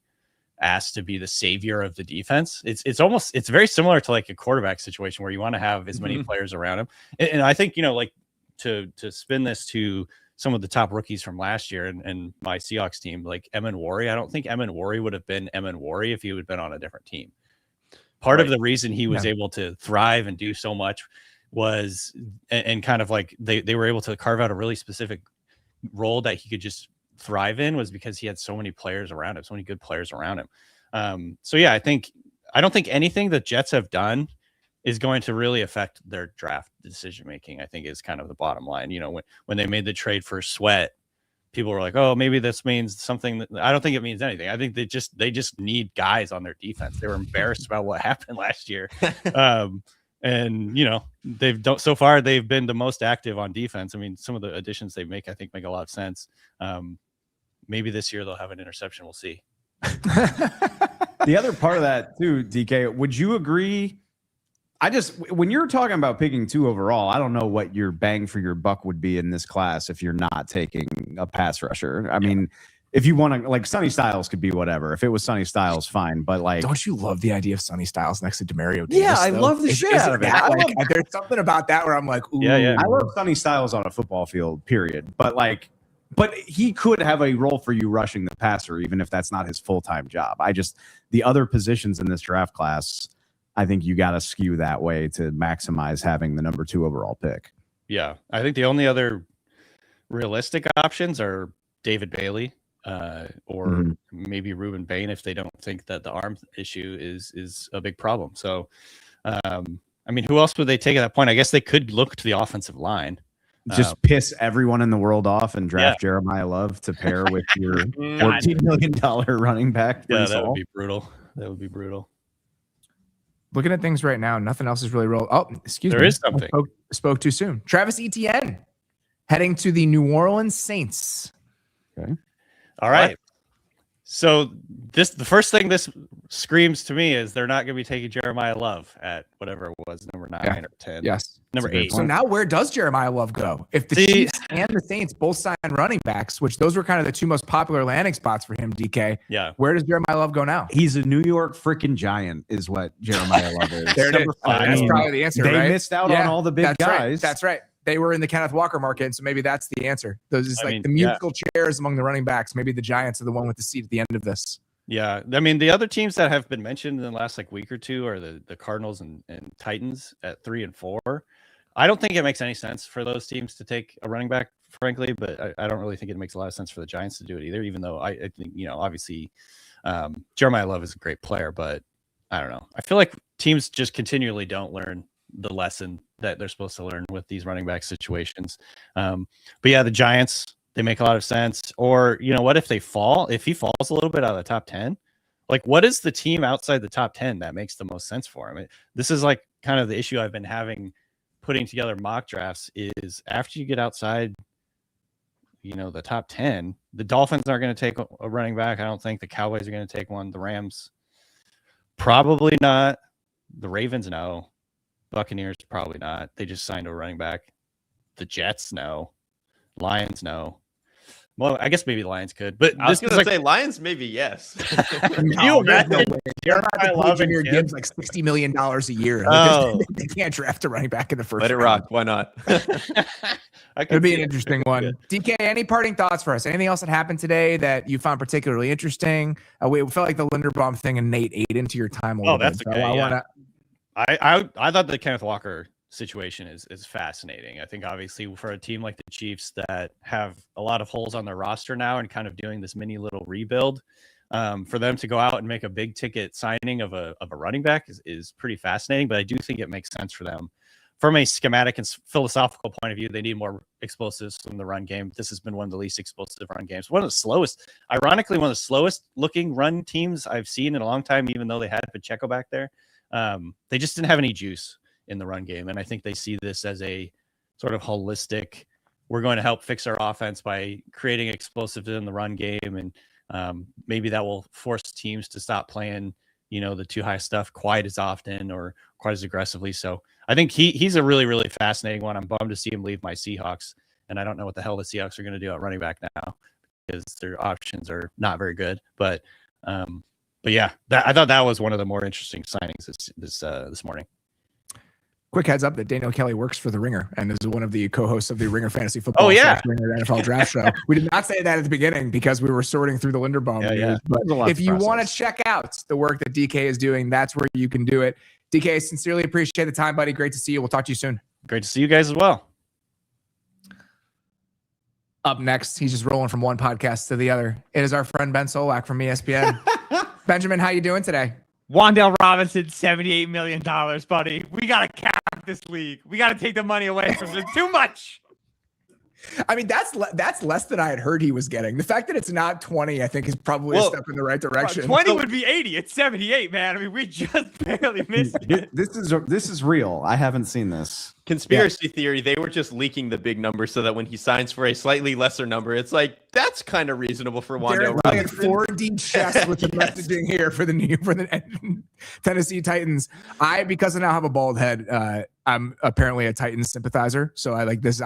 asked to be the savior of the defense. It's very similar to like a quarterback situation where you want to have as many players around him. And I think, like to spin this to some of the top rookies from last year and my Seahawks team, like Emin Wari, I don't think Emin Wari would have been Emin Wari if he would have been on a different team. Part of the reason he was able to thrive and do so much was, and kind of like they were able to carve out a really specific role that he could just thrive in, was because he had so many players around him, so many good players around him. So yeah, I don't think anything that Jets have done is going to really affect their draft decision making, I think, is kind of the bottom line. When they made the trade for Sweat, people were like, oh, maybe this means something. I don't think it means anything. I think they just need guys on their defense. They were embarrassed about what happened last year. And so far they've been the most active on defense. I mean, some of the additions they make, I think, make a lot of sense. Maybe this year they'll have an interception. We'll see. The other part of that too, DK, would you agree? When you're talking about picking 2 overall, I don't know what your bang for your buck would be in this class if you're not taking a pass rusher. I mean, if you want to, like, Sonny Styles could be whatever. If it was Sonny Styles, fine. But like, don't you love the idea of Sonny Styles next to Demario Davis? Yeah, I love the shit out of it. There's something about that where I'm like, ooh. Yeah. I love Sonny Styles on a football field, period. But he could have a role for you rushing the passer, even if that's not his full-time job. The other positions in this draft class, I think you got to skew that way to maximize having the number 2 overall pick. Yeah. I think the only other realistic options are David Bailey or maybe Ruben Bain, if they don't think that the arm issue is a big problem. So, I mean, who else would they take at that point? I guess they could look to the offensive line. Just piss everyone in the world off and draft Jeremiyah Love to pair with your $14 million running back. Yeah, that would be brutal. Looking at things right now, nothing else is really rolled. Oh, excuse me. There is something. Spoke too soon. Travis Etienne heading to the New Orleans Saints. Okay. All right. So the first thing this screams to me is they're not going to be taking Jeremiyah Love at whatever it was, number 9 or 10. Yes. Number 8. So now where does Jeremiyah Love go? If the Chiefs and the Saints both sign running backs, which those were kind of the 2 most popular landing spots for him, DK. Yeah. Where does Jeremiyah Love go now? He's a New York freaking Giant is what Jeremiyah Love is. There it is. That's probably the answer, They right? missed out on all the big guys. Right. That's right. They were in the Kenneth Walker market, and so maybe that's the answer. Those is the musical chairs among the running backs. Maybe the Giants are the one with the seat at the end of this. Yeah, I mean the other teams that have been mentioned in the last week or two are the Cardinals and Titans at 3 and 4. I don't think it makes any sense for those teams to take a running back, frankly, but I don't really think it makes a lot of sense for the Giants to do it either. Even though I think obviously Jeremiyah Love is a great player, but I don't know. I feel like teams just continually don't learn the lesson that they're supposed to learn with these running back situations. But yeah, the Giants, they make a lot of sense. Or, what if he falls a little bit out of the top 10? What is the team outside the top 10 that makes the most sense for him? This is kind of the issue I've been having putting together mock drafts is after you get outside, the top 10, the Dolphins aren't going to take a running back. I don't think the Cowboys are going to take one. The Rams, probably not. The Ravens, no. Buccaneers, probably not. They just signed a running back. The Jets, no. Lions, no. Well, I guess maybe the Lions could, but I was going to say Lions, maybe yes. No, Jeremiyah Love and gives $60 million a year. They can't draft a running back in the first. Let it rock. Why not? It'd be an interesting one. DK, any parting thoughts for us? Anything else that happened today that you found particularly interesting? We felt like the Linderbaum thing and Nate ate into your time a little bit. That's okay. I thought the Kenneth Walker situation is fascinating. I think obviously for a team like the Chiefs that have a lot of holes on their roster now and kind of doing this mini little rebuild, for them to go out and make a big ticket signing of a running back is pretty fascinating. But I do think it makes sense for them from a schematic and philosophical point of view. They need more explosives from the run game. This has been one of the least explosive run games. One of the slowest looking run teams I've seen in a long time, even though they had Pacheco back there. They just didn't have any juice in the run game. And I think they see this as a sort of holistic, we're going to help fix our offense by creating explosives in the run game. And maybe that will force teams to stop playing, the too high stuff quite as often or quite as aggressively. So I think he's a really, really fascinating one. I'm bummed to see him leave my Seahawks. And I don't know what the hell the Seahawks are going to do at running back now because their options are not very good. But yeah, I thought that was one of the more interesting signings this morning. Quick heads up that Daniel Kelly works for The Ringer and is one of the co-hosts of the Ringer Fantasy Football Ringer NFL Draft Show. We did not say that at the beginning because we were sorting through the Linderbaum news. But if you want to check out the work that DK is doing, that's where you can do it. DK, sincerely appreciate the time, buddy. Great to see you. We'll talk to you soon. Great to see you guys as well. Up next, he's just rolling from one podcast to the other. It is our friend Ben Solak from ESPN. Benjamin, how you doing today? Wan'Dale Robinson, $78 million, buddy. We got to cap this league. We got to take the money away from them. Too much. I mean, that's less than I had heard he was getting. The fact that it's not 20, I think, is probably a step in the right direction. 20 would be 80. It's 78, man. I mean, we just barely missed it. This is real. I haven't seen this. Conspiracy theory, they were just leaking the big number so that when he signs for a slightly lesser number, it's that's kind of reasonable for Wan'Dale Robinson. 4D chess with the messaging here for the Tennessee Titans. Because I now have a bald head, I'm apparently a Titans sympathizer. So I like this.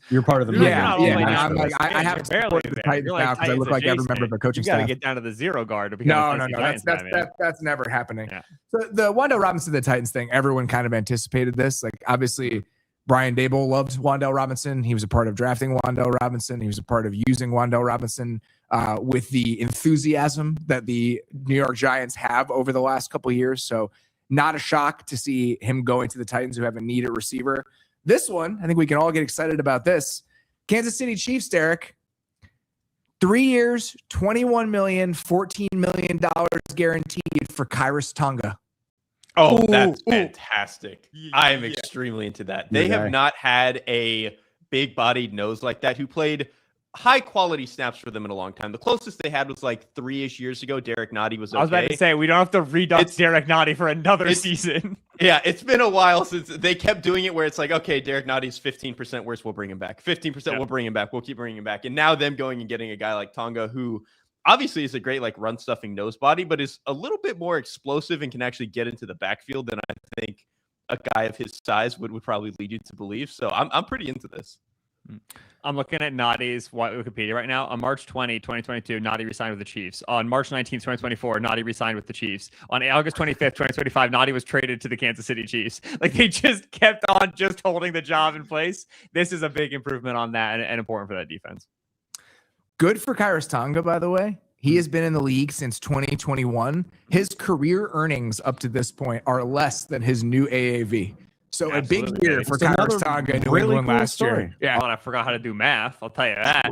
You're part of the I have to support the Titans now because I look like every member of the coaching staff. You got to get down to the zero guard to become that's never happening. Yeah. So the Wan'Dale Robinson, the Titans thing, everyone kind of anticipated this. Obviously, Brian Dable loved Wan'Dale Robinson. He was a part of drafting Wan'Dale Robinson. He was a part of using Wan'Dale Robinson with the enthusiasm that the New York Giants have over the last couple of years. So not a shock to see him going to the Titans who have a needed receiver. This one, I think we can all get excited about this. Kansas City Chiefs, Derrik. 3 years, $21 million, $14 million guaranteed for Khyiris Tonga. Oh, that's fantastic. I am extremely into that. They have not had a big-bodied nose like that who played high-quality snaps for them in a long time. The closest they had was 3-ish years ago. Derek Nottie was okay. I was about to say, we don't have to redux Derek Nottie for another season. Yeah, it's been a while since they kept doing it where it's okay, Derek Nottie's 15% worse, we'll bring him back. 15% we'll bring him back. We'll keep bringing him back. And now them going and getting a guy like Tonga who obviously is a great run-stuffing nose body, but is a little bit more explosive and can actually get into the backfield than I think a guy of his size would probably lead you to believe. So I'm pretty into this. I'm looking at Nottie's Wikipedia right now. On March 20, 2022, Nottie resigned with the Chiefs. On March 19, 2024, Nottie resigned with the Chiefs. On August 25th, 2025, Nottie was traded to the Kansas City Chiefs. They just kept on just holding the job in place. This is a big improvement on that and important for that defense. Good for Khyiris Tonga, by the way. He has been in the league since 2021. His career earnings up to this point are less than his new AAV. So Absolutely, a big year baby. for It's Kyler another Saga in New really England cool last story. year. Yeah. Oh, and I forgot how to do math. I'll tell you that.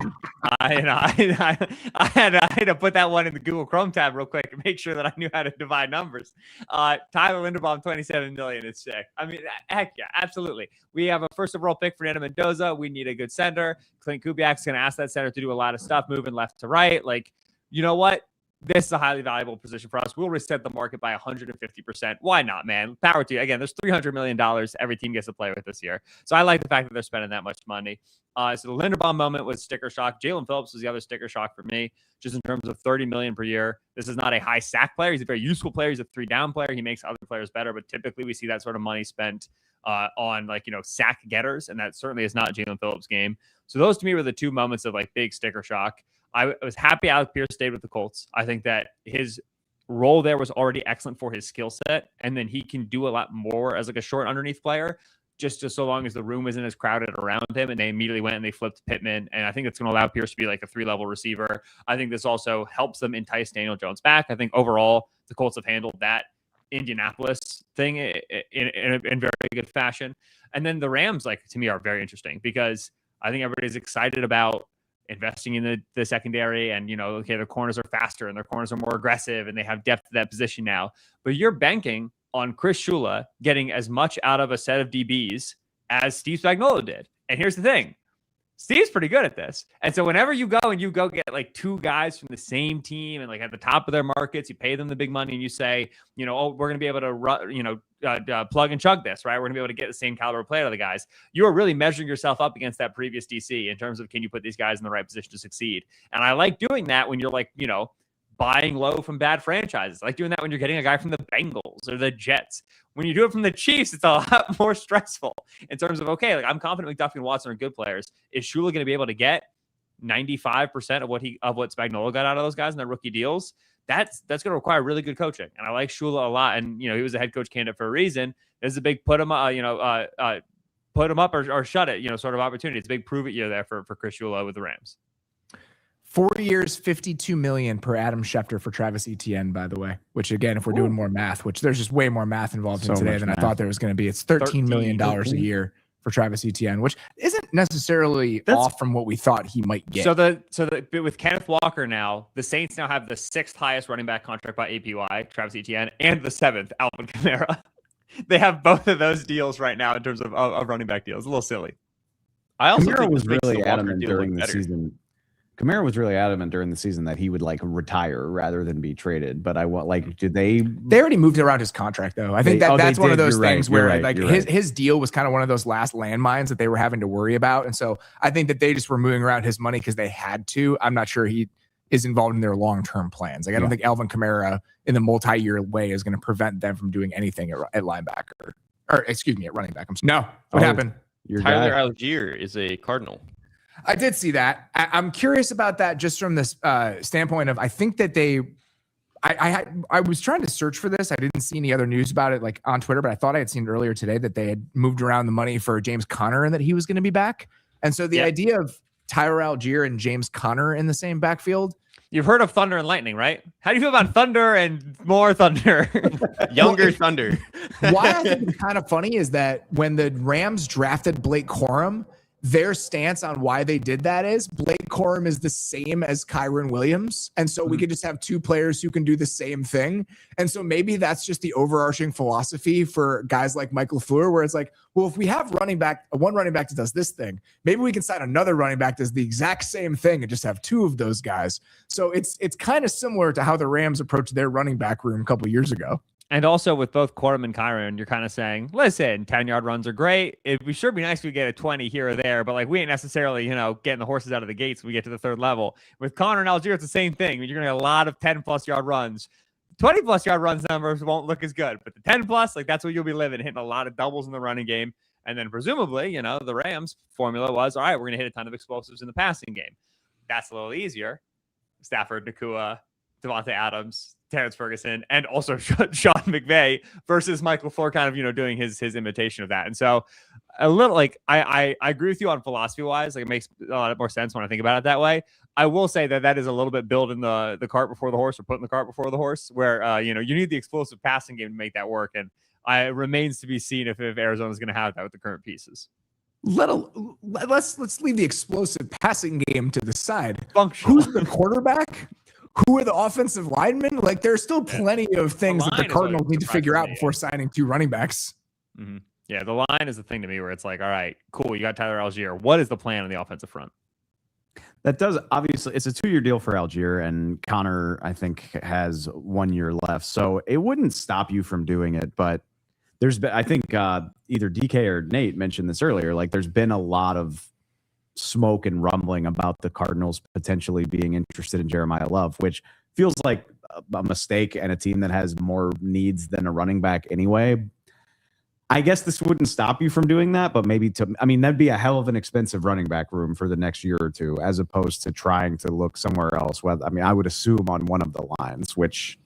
I had to put that one in the Google Chrome tab real quick to make sure that I knew how to divide numbers. Tyler Linderbaum, 27 million is sick. I mean, heck yeah, absolutely. We have a first overall pick for Nana Mendoza. We need a good center. Clint Kubiak's going to ask that center to do a lot of stuff, moving left to right. Like, you know what? This is a highly valuable position for us. We'll reset the market by 150%. Why not, man? Power to you. Again, there's $300 million every team gets to play with this year. So I like the fact that they're spending that much money. So the Linderbaum moment was sticker shock. Jaelan Phillips was the other sticker shock for me, just in terms of $30 million per year. This is not a high sack player. He's a very useful player. He's a 3-down player. He makes other players better, but typically we see that sort of money spent on sack getters, and that certainly is not Jaelan Phillips' game. So those to me were the two moments of big sticker shock. I was happy Alec Pierce stayed with the Colts. I think that his role there was already excellent for his skill set, and then he can do a lot more as a short underneath player, just so long as the room isn't as crowded around him. And they immediately went and they flipped Pittman, and I think it's going to allow Pierce to be a 3-level receiver. I think this also helps them entice Daniel Jones back. I think overall the Colts have handled that Indianapolis thing in very good fashion. And then the Rams, to me, are very interesting because I think everybody's excited about investing in the secondary, and their corners are faster and their corners are more aggressive and they have depth to that position now. But you're banking on Chris Shula getting as much out of a set of DBs as Steve Spagnuolo did. And here's the thing. Steve's pretty good at this. And so whenever you go get two guys from the same team and at the top of their markets, you pay them the big money and you say, we're going to be able to run, plug and chug this, right? We're going to be able to get the same caliber of play out of the guys. You are really measuring yourself up against that previous DC in terms of, can you put these guys in the right position to succeed? And I like doing that when you're buying low from bad franchises. I like doing that when you're getting a guy from the Bengals or the Jets. When you do it from the Chiefs, it's a lot more stressful in terms of, I'm confident McDuffie and Watson are good players. Is Shula going to be able to get 95% of what Spagnuolo got out of those guys in their rookie deals? That's going to require really good coaching. And I like Shula a lot. And, he was a head coach candidate for a reason. There's a big put him up or shut it, sort of opportunity. It's a big prove it year there for Chris Shula with the Rams. 4 years, $52 million per Adam Schefter for Travis Etienne, by the way, which again, if we're doing more math, which there's just way more math involved in today than I thought there was going to be. It's $13 million a year for Travis Etienne, which isn't necessarily off from what we thought he might get. So with Kenneth Walker now, the Saints now have the 6th highest running back contract by APY, Travis Etienne, and the 7th, Alvin Kamara. They have both of those deals right now in terms of running back deals. A little silly. I also Kamara think was really adamant during the season. Kamara was really adamant during the season that he would retire rather than be traded. But did they? They already moved around his contract though. I think that's one of those things where his deal was kind of one of those last landmines that they were having to worry about. And so I think that they just were moving around his money because they had to. I'm not sure he is involved in their long-term plans. I don't think Alvin Kamara in the multi-year way is going to prevent them from doing anything at linebacker at running back. What happened? Tyler Algier is a Cardinal. I did see that. I'm curious about that just from this standpoint of, I think that I was trying to search for this. I didn't see any other news about it on Twitter, but I thought I had seen earlier today that they had moved around the money for James Conner and that he was going to be back. And so the idea of Tyler Algier and James Conner in the same backfield. You've heard of Thunder and Lightning, right? How do you feel about Thunder and more Thunder? Younger Thunder. Why I think it's kind of funny is that when the Rams drafted Blake Corum, their stance on why they did that is Blake Corum is the same as Kyron Williams. And so we could just have two players who can do the same thing. And so maybe that's just the overarching philosophy for guys like Mike LaFleur, where it's if we have one running back that does this thing, maybe we can sign another running back that does the exact same thing and just have two of those guys. So it's kind of similar to how the Rams approached their running back room a couple of years ago. And also with both Corum and Kyron, you're kind of saying, listen, 10-yard runs are great. It would sure be nice if we get a 20 here or there, but we ain't necessarily, getting the horses out of the gates when we get to the third level. With Conner and Algier, it's the same thing. You're going to get a lot of 10+ yard runs. 20+ yard runs numbers won't look as good, but the 10+, that's what you'll be living, hitting a lot of doubles in the running game. And then presumably, the Rams formula was, all right, we're going to hit a ton of explosives in the passing game. That's a little easier. Stafford, Nakua, Devontae Adams, Terrence Ferguson, and also Sean McVay versus Michael LaFleur kind of, doing his imitation of that. And so a little like I agree with you on philosophy wise. Like it makes a lot more sense when I think about it that way. I will say that is a little bit building the cart before the horse, or putting the cart before the horse, where you need the explosive passing game to make that work, and it remains to be seen if Arizona is going to have that with the current pieces. Let's leave the explosive passing game to the side. Functional. Who's the quarterback? Who are the offensive linemen? Like, there's still plenty of things that the Cardinals need to figure out before signing 2 running backs. Mm-hmm. Yeah, the line is the thing to me where it's like, all right, cool, you got Tyler Algier. What is the plan on the offensive front? That does, obviously, it's a 2-year deal for Algier, and Connor, I think, has 1 year left. So it wouldn't stop you from doing it. But there's been, I think either DK or Nate mentioned this earlier, like there's been a lot of smoke and rumbling about the Cardinals potentially being interested in Jeremiyah Love, which feels like a mistake and a team that has more needs than a running back anyway. I guess this wouldn't stop you from doing that, but maybe that'd be a hell of an expensive running back room for the next year or two, as opposed to trying to look somewhere else. Well, I would assume on one of the lines, which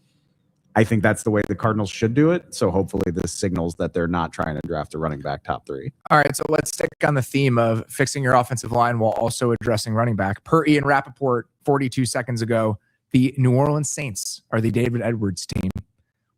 I think that's the way the Cardinals should do it. So hopefully this signals that they're not trying to draft a running back top 3. All right, so let's stick on the theme of fixing your offensive line while also addressing running back. Per Ian Rappaport 42 seconds ago, the New Orleans Saints are the David Edwards team.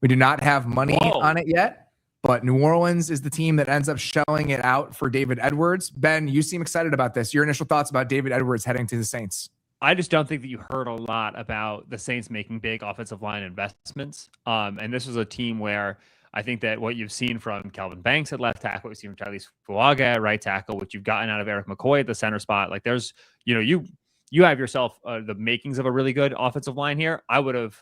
We do not have money on it yet, but New Orleans is the team that ends up shelling it out for David Edwards. Ben, you seem excited about this. Your initial thoughts about David Edwards heading to the Saints? I just don't think that you heard a lot about the Saints making big offensive line investments. And this was a team where I think that what you've seen from Calvin Banks at left tackle, what you've seen from Charlie Fuaga at right tackle, what you've gotten out of Eric McCoy at the center spot, like there's, you have yourself the makings of a really good offensive line here. I would have,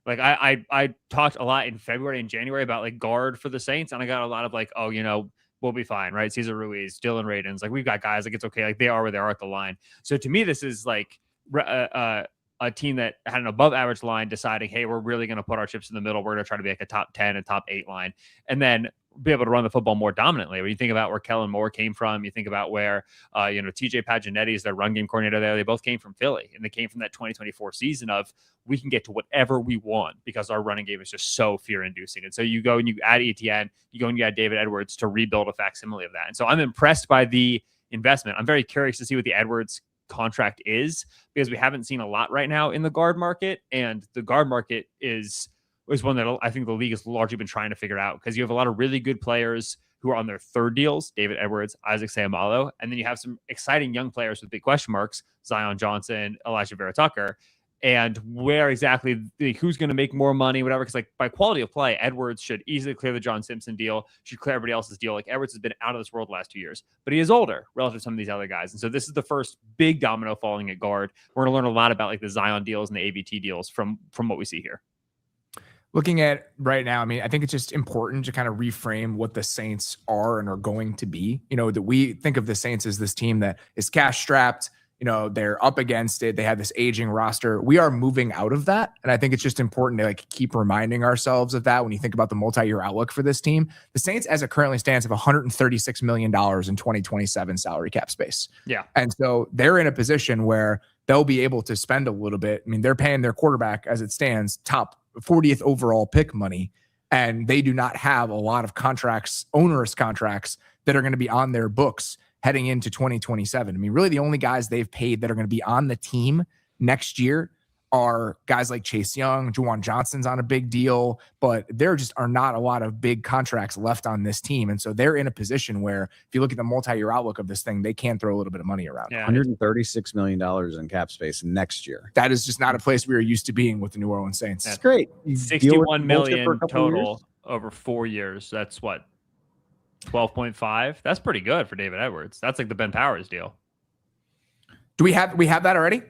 like, I talked a lot in February and January about like guard for the Saints, and I got a lot of like, we'll be fine, right? Cesar Ruiz, Dylan Radins, like we've got guys, like it's okay, like they are where they are at the line. So to me, this is like a team that had an above average line deciding, hey, we're really going to put our chips in the middle. We're going to try to be like a top 10 and top 8 line, and then be able to run the football more dominantly. When you think about where Kellen Moore came from, you think about where, TJ Paginetti is their run game coordinator there. They both came from Philly, and they came from that 2024 season of we can get to whatever we want because our running game is just so fear inducing. And so you go and you add ETN, you go and you add David Edwards to rebuild a facsimile of that. And so I'm impressed by the investment. I'm very curious to see what the Edwards contract is, because we haven't seen a lot right now in the guard market, and the guard market is one that I think the league has largely been trying to figure out, because you have a lot of really good players who are on their 3rd deals, David Edwards, Isaac Seumalo, and then you have some exciting young players with big question marks, Zion Johnson, Elijah Vera Tucker, and where exactly who's going to make more money, whatever. Because like by quality of play, Edwards should easily clear the John Simpson deal, should clear everybody else's deal. Like Edwards has been out of this world the last 2 years, but he is older relative to some of these other guys. And so this is the first big domino falling at guard. We're going to learn a lot about like the Zion deals and the ABT deals from what we see here. Looking at right now, I think it's just important to kind of reframe what the Saints are and are going to be. That we think of the Saints as this team that is cash strapped. They're up against it. They have this aging roster. We are moving out of that. And I think it's just important to like keep reminding ourselves of that when you think about the multi-year outlook for this team. The Saints, as it currently stands, have $136 million in 2027 salary cap space. Yeah. And so they're in a position where they'll be able to spend a little bit. They're paying their quarterback, as it stands, top 40th overall pick money. And they do not have a lot of contracts, onerous contracts, that are going to be on their books heading into 2027. Really the only guys they've paid that are going to be on the team next year are guys like Chase Young. Juwan Johnson's on a big deal, but there just are not a lot of big contracts left on this team. And so they're in a position where if you look at the multi-year outlook of this thing, they can throw a little bit of money around. Yeah. $136 million in cap space next year. That is just not a place we are used to being with the New Orleans Saints. That's great. 61 million total over 4 years. That's what? 12.5. That's pretty good for David Edwards. That's like the Ben Powers deal. Do we have that already?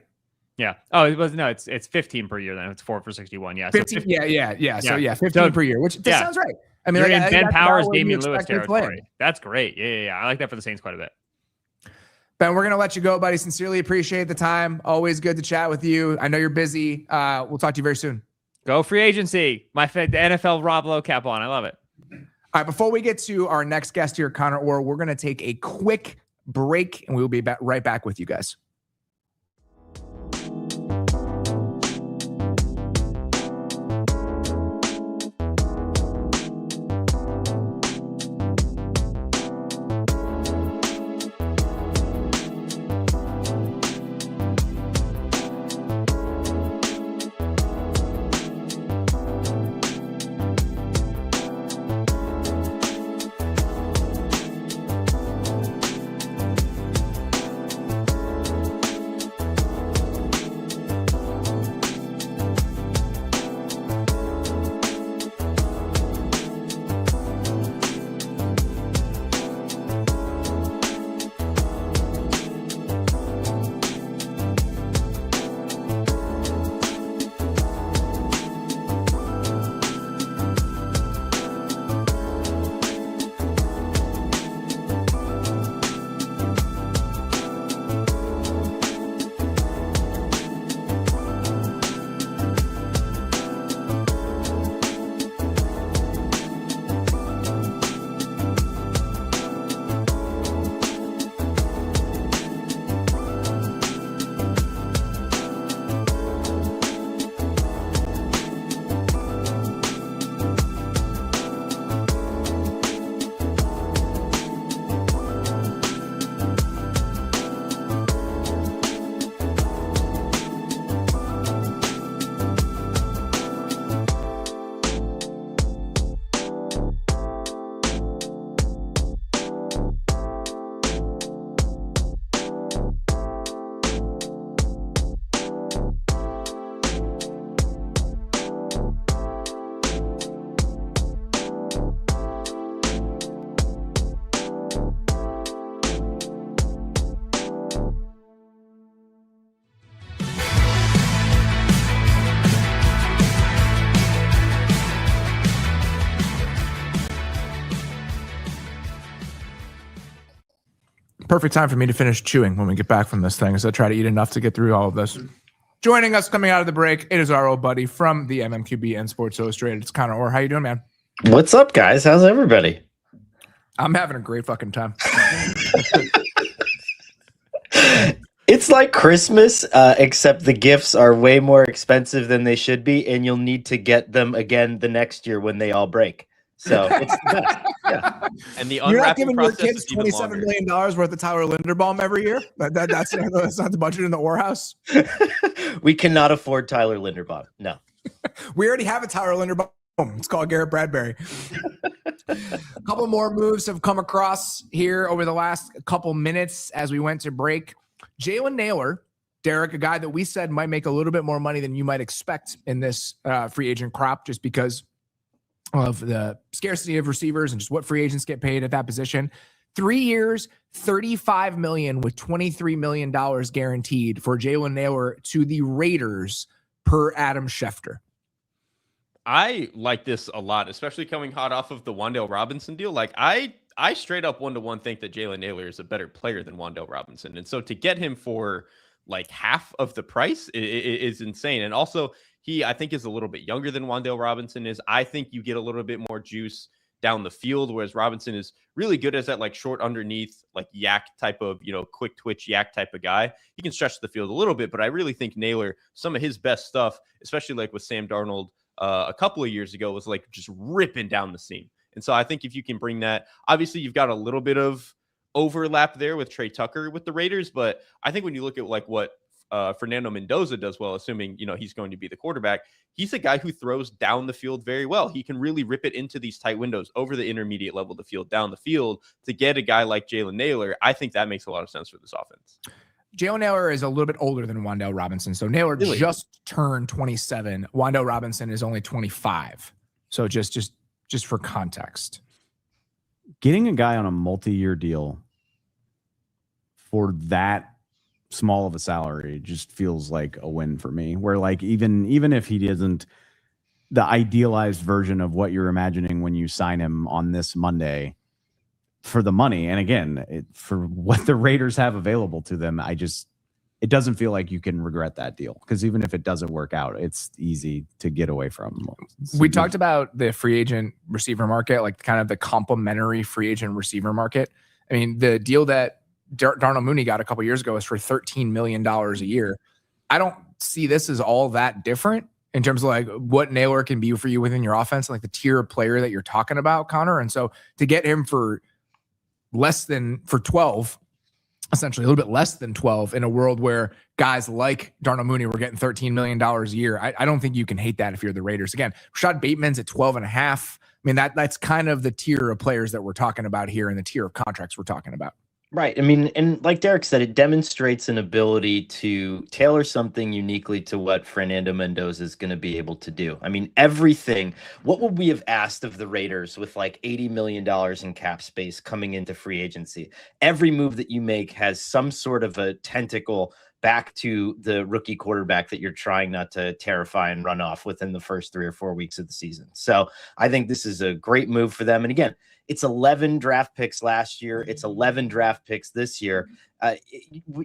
Yeah. Oh, it's 15 per year then. It's 4 for 61. Yeah. 15. So yeah. So 15 per year, which sounds right. You're in Ben Powers, Damian Lewis territory. That's great. Yeah. I like that for the Saints quite a bit. Ben, we're going to let you go, buddy. Sincerely appreciate the time. Always good to chat with you. I know you're busy. We'll talk to you very soon. Go free agency. The NFL Rob Lowe cap on. I love it. All right, before we get to our next guest here, Connor Orr, we're going to take a quick break, and we will be right back with you guys. Perfect time for me to finish chewing when we get back from this thing. So I try to eat enough to get through all of this. Joining us coming out of the break, it is our old buddy from the MMQB and Sports Illustrated. It's Connor Orr. How you doing, man? What's up, guys? How's everybody? I'm having a great fucking time. It's like Christmas, except the gifts are way more expensive than they should be, and you'll need to get them again the next year when they all break. So it's the best. Yeah. And the You're not unwrapping giving your process kids is even $27 longer. million worth of Tyler Linderbaum every year? That's not the budget in the Orr house. We cannot afford Tyler Linderbaum. No. We already have a Tyler Linderbaum. It's called Garrett Bradbury. A couple more moves have come across here over the last couple minutes as we went to break. Jalen Nailor, Derek, a guy that we said might make a little bit more money than you might expect in this free agent crop just because of the scarcity of receivers and just what free agents get paid at that position. 3 years, $35 million with $23 million guaranteed for Jalen Nailor to the Raiders per Adam Schefter. I like this a lot, especially coming hot off of the Wan'Dale Robinson deal. Like I straight up 1-to-1 think that Jalen Nailor is a better player than Wan'Dale Robinson. And so to get him for like half of the price is insane. And also I think is a little bit younger than Wan'Dale Robinson is. I think you get a little bit more juice down the field, whereas Robinson is really good as that like short underneath, like yak type of, quick twitch yak type of guy. He can stretch the field a little bit, but I really think Nailor, some of his best stuff, especially like with Sam Darnold a couple of years ago, was like just ripping down the seam. And so I think if you can bring that, obviously you've got a little bit of overlap there with Trey Tucker with the Raiders, but I think when you look at like what Fernando Mendoza does well, assuming, he's going to be the quarterback, he's a guy who throws down the field very well. He can really rip it into these tight windows over the intermediate level of the field, down the field. To get a guy like Jalen Nailor, I think that makes a lot of sense for this offense. Jalen Nailor is a little bit older than Wan'Dale Robinson. So Nailor just turned 27. Wan'Dale Robinson is only 25. So just for context. Getting a guy on a multi-year deal for that small of a salary just feels like a win for me, where like even if he isn't the idealized version of what you're imagining when you sign him on this Monday, for the money, and again, for what the Raiders have available to them, it doesn't feel like you can regret that deal, because even if it doesn't work out, it's easy to get away from. We talked about the free agent receiver market, like kind of the complementary free agent receiver market. I mean, the deal that Darnell Mooney got a couple years ago was for $13 million a year. I don't see this as all that different in terms of like what Nailor can be for you within your offense, like the tier of player that you're talking about, Connor. And so to get him for 12, essentially a little bit less than 12 in a world where guys like Darnell Mooney were getting $13 million a year, I don't think you can hate that if you're the Raiders. Again, Rashad Bateman's at 12.5. I mean, that's kind of the tier of players that we're talking about here and the tier of contracts we're talking about. Right. I mean, and like Derek said, it demonstrates an ability to tailor something uniquely to what Fernando Mendoza is going to be able to do. I mean, everything. What would we have asked of the Raiders with like $80 million in cap space coming into free agency? Every move that you make has some sort of a tentacle back to the rookie quarterback that you're trying not to terrify and run off within the first 3 or 4 weeks of the season. So I think this is a great move for them. And again, it's 11 draft picks last year. It's 11 draft picks this year.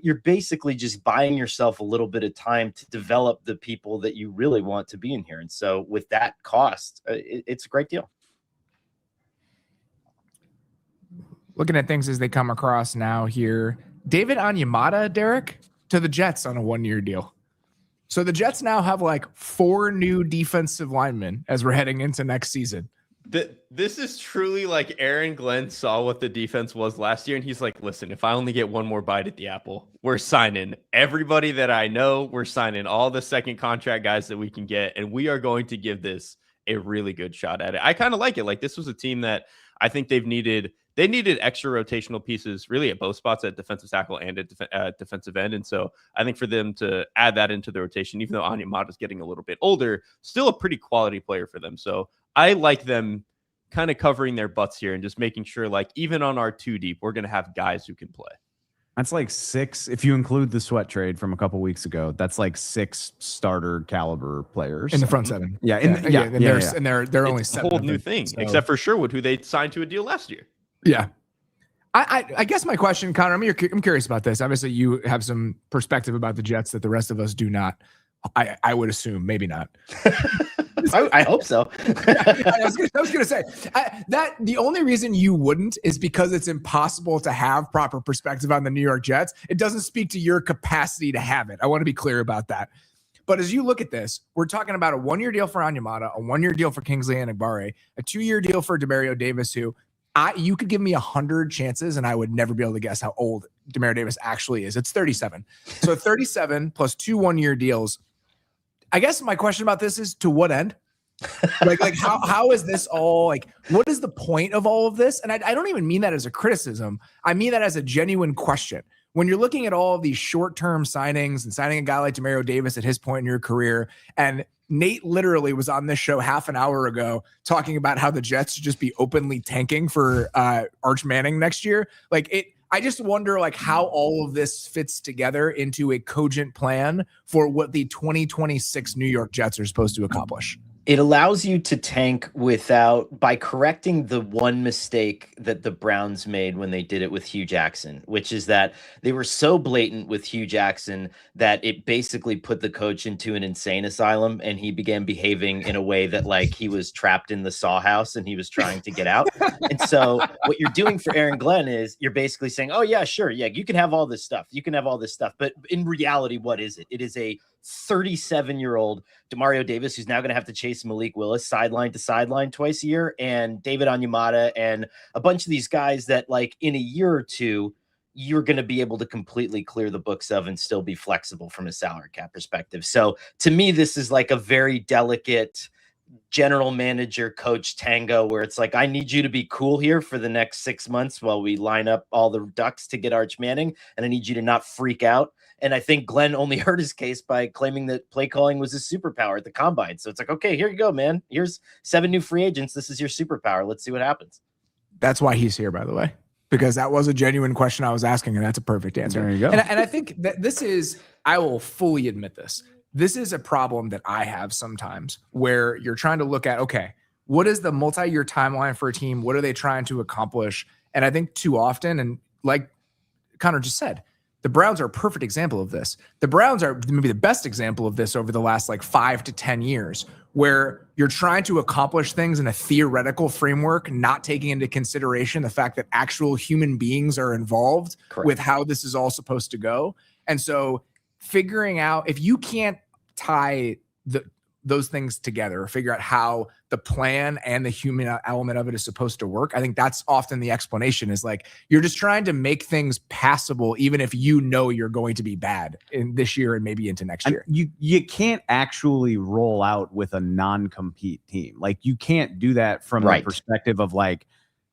You're basically just buying yourself a little bit of time to develop the people that you really want to be in here. And so with that cost, it's a great deal. Looking at things as they come across now here, David Onyemata, Derek, to the Jets on a 1-year deal. So the Jets now have like 4 new defensive linemen as we're heading into next season. This is truly like Aaron Glenn saw what the defense was last year, and he's like, listen, if I only get one more bite at the apple, we're signing everybody that I know. We're signing all the second contract guys that we can get, and we are going to give this a really good shot at it. I kind of like it. Like, this was a team that I think they needed extra rotational pieces really at both spots, at defensive tackle and at defensive end. And so I think for them to add that into the rotation, even though Onyemata is getting a little bit older, still a pretty quality player for them. So I like them kind of covering their butts here and just making sure, like, even on our 2 deep, we're going to have guys who can play. That's like 6, if you include the Sweat trade from a couple weeks ago, that's like 6 starter caliber players in the front 7. Yeah. And they're only it's 7. A whole new thing, except for Sherwood, who they signed to a deal last year. Yeah. I guess my question, Connor, I'm curious about this. Obviously, you have some perspective about the Jets that the rest of us do not. I would assume, maybe not. I hope so. I was going to say that the only reason you wouldn't is because it's impossible to have proper perspective on the New York Jets. It doesn't speak to your capacity to have it. I want to be clear about that. But as you look at this, we're talking about a 1-year deal for Onyemata, a 1-year deal for Kingsley Enagbare, a 2-year deal for Demario Davis, who you could give me 100 chances and I would never be able to guess how old Demario Davis actually is. It's 37. So 37 plus 2 1-year deals. I guess my question about this is, to what end? like how is this all, like, what is the point of all of this? And I don't even mean that as a criticism. I mean that as a genuine question. When you're looking at all of these short-term signings and signing a guy like Demario Davis at his point in your career, and Nate literally was on this show half an hour ago talking about how the Jets should just be openly tanking for Arch Manning next year. I just wonder how all of this fits together into a cogent plan for what the 2026 New York Jets are supposed to accomplish. It allows you to tank by correcting the one mistake that the Browns made when they did it with Hugh Jackson, which is that they were so blatant with Hugh Jackson that it basically put the coach into an insane asylum, and he began behaving in a way that he was trapped in the saw house and he was trying to get out. And so what you're doing for Aaron Glenn is you're basically saying, oh yeah, sure. Yeah, you can have all this stuff. You can have all this stuff. But in reality, what is it? It is a 37-year-old Demario Davis who's now going to have to chase Malik Willis sideline to sideline twice a year, and David Onyemata, and a bunch of these guys that in a year or two you're going to be able to completely clear the books of and still be flexible from a salary cap perspective. So to me, this is a very delicate general manager coach tango where it's I need you to be cool here for the next 6 months while we line up all the ducks to get Arch Manning, and I need you to not freak out. And I think Glenn only hurt his case by claiming that play calling was his superpower at the combine. So it's okay, here you go, man. Here's 7 new free agents. This is your superpower. Let's see what happens. That's why he's here, by the way, because that was a genuine question I was asking, and that's a perfect answer. There you go. And I think that this is, I will fully admit this. This is a problem that I have sometimes where you're trying to look at, okay, what is the multi-year timeline for a team? What are they trying to accomplish? And I think too often, and like Connor just said, the Browns are a perfect example of this. The Browns are maybe the best example of this over the last 5 to 10 years, where you're trying to accomplish things in a theoretical framework, not taking into consideration the fact that actual human beings are involved with how this is all supposed to go. And so figuring out, if you can't tie those things together, or figure out how the plan and the human element of it is supposed to work, I think that's often the explanation, is you're just trying to make things passable, even if you're going to be bad in this year and maybe into next year. You can't actually roll out with a non-compete team. You can't do that from the perspective of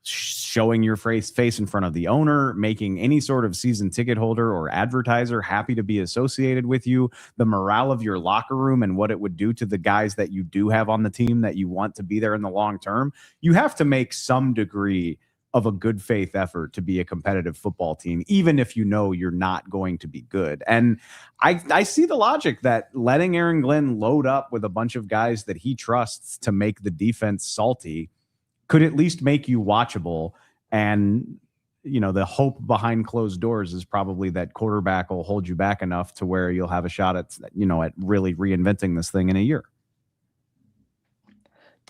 showing your face in front of the owner, making any sort of season ticket holder or advertiser happy to be associated with you, the morale of your locker room and what it would do to the guys that you do have on the team that you want to be there in the long term. You have to make some degree of a good faith effort to be a competitive football team, even if you're not going to be good. And I see the logic that letting Aaron Glenn load up with a bunch of guys that he trusts to make the defense salty could at least make you watchable. And, the hope behind closed doors is probably that quarterback will hold you back enough to where you'll have a shot at really reinventing this thing in a year.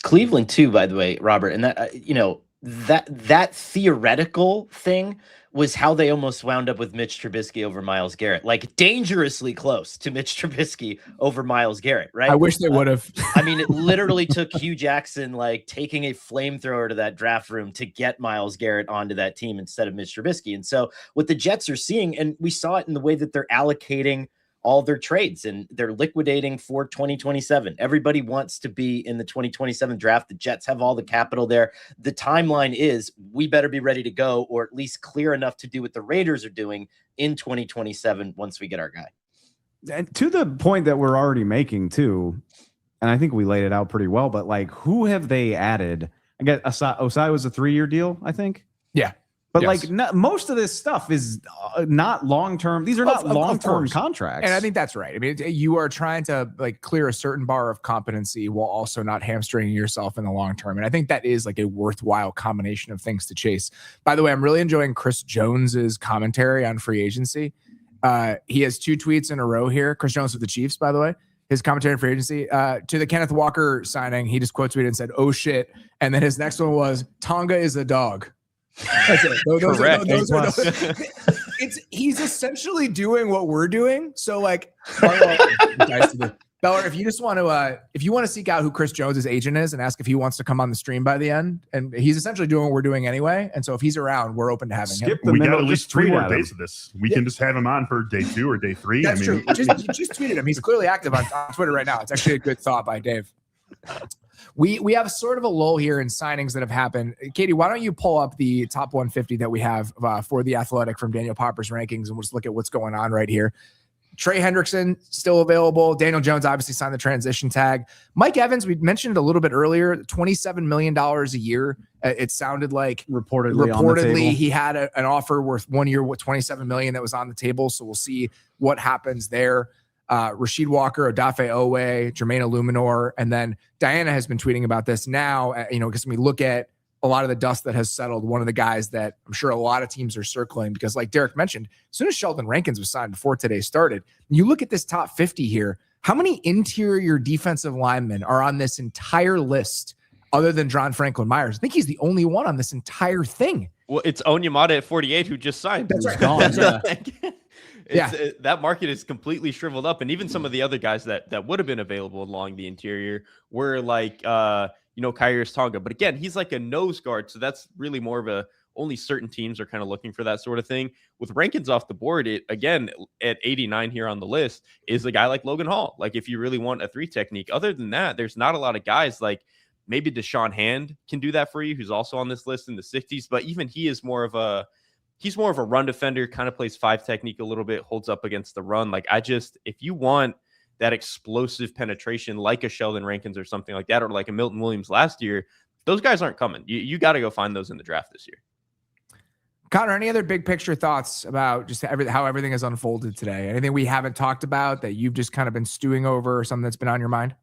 Cleveland too, by the way, Robert, and that, that theoretical thing was how they almost wound up with Mitch Trubisky over Myles Garrett, dangerously close to Mitch Trubisky over Myles Garrett, right? I wish they would have. I mean, it literally took Hugh Jackson taking a flamethrower to that draft room to get Myles Garrett onto that team instead of Mitch Trubisky. And so what the Jets are seeing, and we saw it in the way that they're allocating all their trades and they're liquidating for 2027. Everybody wants to be in the 2027 draft. The Jets have all the capital there. The timeline is we better be ready to go, or at least clear enough to do what the Raiders are doing in 2027 once we get our guy. And to the point that we're already making too, and I think we laid it out pretty well, but who have they added? I guess Osai was a 3-year deal, I think. Yeah. But Yes. most of this stuff is not long term. These are not long term course. contracts. And I think that's right. I mean, you are trying to like clear a certain bar of competency while also not hamstringing yourself in the long term. And I think that is like a worthwhile combination of things to chase. By the way, I'm really enjoying Chris Jones's commentary on free agency. He has 2 tweets in a row here. Chris Jones with the Chiefs, by the way. His commentary on free agency. To the Kenneth Walker signing, he just quote tweeted and said, "Oh shit." And then his next one was, "Tonga is a dog." That's it. Correct. He's essentially doing what we're doing. So like, Beller, if you just want to, if you want to seek out who Chris Jones's agent is and ask if he wants to come on the stream by the end, and he's essentially doing what we're doing anyway. And so if he's around, we're open to having him. We got at least 3 more days of this. We can just have him on for day 2 or day 3. That's true. Just tweeted him. He's clearly active on Twitter right now. It's actually a good thought by Dave. We have sort of a lull here in signings that have happened. Katie, why don't you pull up the top 150 that we have for the Athletic from Daniel Popper's rankings, and we'll just look at what's going on right here. Trey Hendrickson still available. Daniel Jones obviously signed the transition tag. Mike Evans, we mentioned a little bit earlier, $27 million a year. It sounded like reportedly he had an offer worth 1 year with $27 million that was on the table. So we'll see what happens there. Rasheed Walker, Odafe Owe, Jermaine Illuminor, and then Diana has been tweeting about this now. Because when we look at a lot of the dust that has settled, one of the guys that I'm sure a lot of teams are circling, because like Derek mentioned, as soon as Sheldon Rankins was signed before today started, you look at this top 50 here, how many interior defensive linemen are on this entire list other than John Franklin Myers? I think he's the only one on this entire thing. Well, it's Onyemata at 48 who just signed. That's right. Gone. Yeah. That market is completely shriveled up, and even some of the other guys that would have been available along the interior were like Kyrus Tonga, but again, he's like a nose guard, so that's really more of a only certain teams are kind of looking for that sort of thing. With Rankins off the board, it again at 89 here on the list is a guy like Logan Hall. Like if you really want a 3 technique, other than that, there's not a lot of guys like maybe Deshaun Hand can do that for you, who's also on this list in the 60s, but even he is more of a run defender, kind of plays 5 technique a little bit, holds up against the run. Like if you want that explosive penetration like a Sheldon Rankins or something like that, or like a Milton Williams last year, those guys aren't coming. You got to go find those in the draft this year. Connor, any other big picture thoughts about just how everything has unfolded today? Anything we haven't talked about that you've just kind of been stewing over, or something that's been on your mind?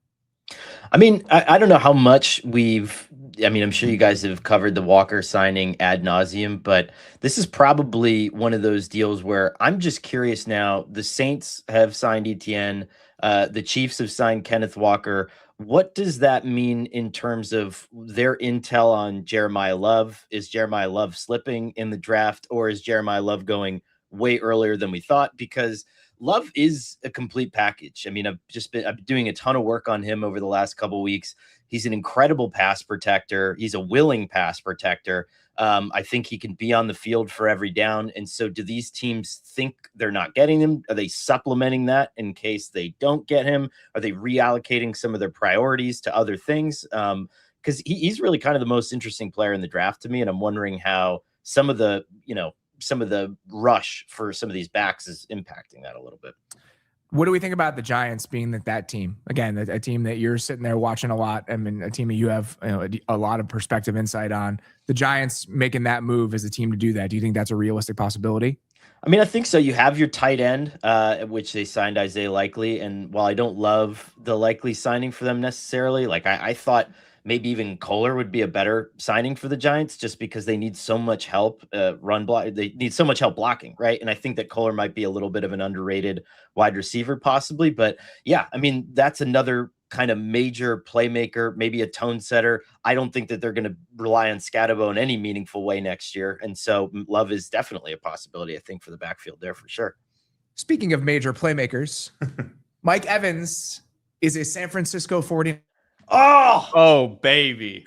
I mean, I don't know how much I'm sure you guys have covered the Walker signing ad nauseum, but this is probably one of those deals where I'm just curious now. The Saints have signed Etienne. The Chiefs have signed Kenneth Walker. What does that mean in terms of their intel on Jeremiyah Love? Is Jeremiyah Love slipping in the draft, or is Jeremiyah Love going way earlier than we thought? Because Love is a complete package. I mean, I've been doing a ton of work on him over the last couple of weeks. He's an incredible pass protector. He's a willing pass protector. I think he can be on the field for every down. And so do these teams think they're not getting him? Are they supplementing that in case they don't get him? Are they reallocating some of their priorities to other things? Because he's really kind of the most interesting player in the draft to me. And I'm wondering how some of the rush for some of these backs is impacting that a little bit. What do we think about the Giants being that team? Again, a team that you're sitting there watching a lot. I mean, a team that you have a lot of perspective insight on. The Giants making that move as a team to do that. Do you think that's a realistic possibility? I mean, I think so. You have your tight end, which they signed Isaiah Likely. And while I don't love the Likely signing for them necessarily, like I thought maybe even Kohler would be a better signing for the Giants just because they need so much help they need so much help blocking, right? And I think that Kohler might be a little bit of an underrated wide receiver possibly. But yeah, I mean, that's another kind of major playmaker, maybe a tone setter. I don't think that they're going to rely on Scatabo in any meaningful way next year. And so Love is definitely a possibility, I think, for the backfield there for sure. Speaking of major playmakers, Mike Evans is a San Francisco 49ers. Oh, baby.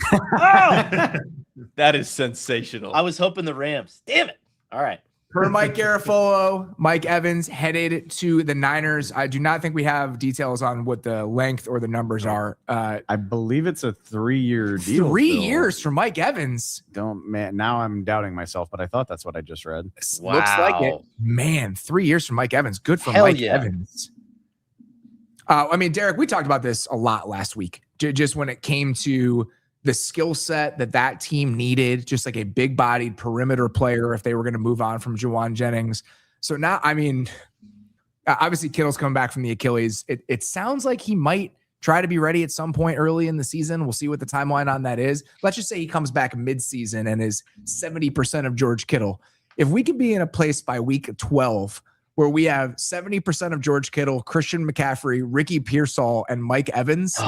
That is sensational. I was hoping the Rams. Damn it. All right. For Mike Garafolo, Mike Evans headed to the Niners. I do not think we have details on what the length or the numbers are. I believe it's a 3-year deal. 3 years for Mike Evans. Now I'm doubting myself, but I thought that's what I just read. Wow. Looks like it. Man, 3 years for Mike Evans. Good for Hell Mike yeah. Evans. I mean, Derek, we talked about this a lot last week. Just when it came to the skill set that team needed, just like a big-bodied perimeter player if they were going to move on from Juwan Jennings. So now, I mean, obviously Kittle's coming back from the Achilles. It sounds like he might try to be ready at some point early in the season. We'll see what the timeline on that is. Let's just say he comes back mid-season and is 70% of George Kittle. If we could be in a place by week 12 where we have 70% of George Kittle, Christian McCaffrey, Ricky Pearsall, and Mike Evans,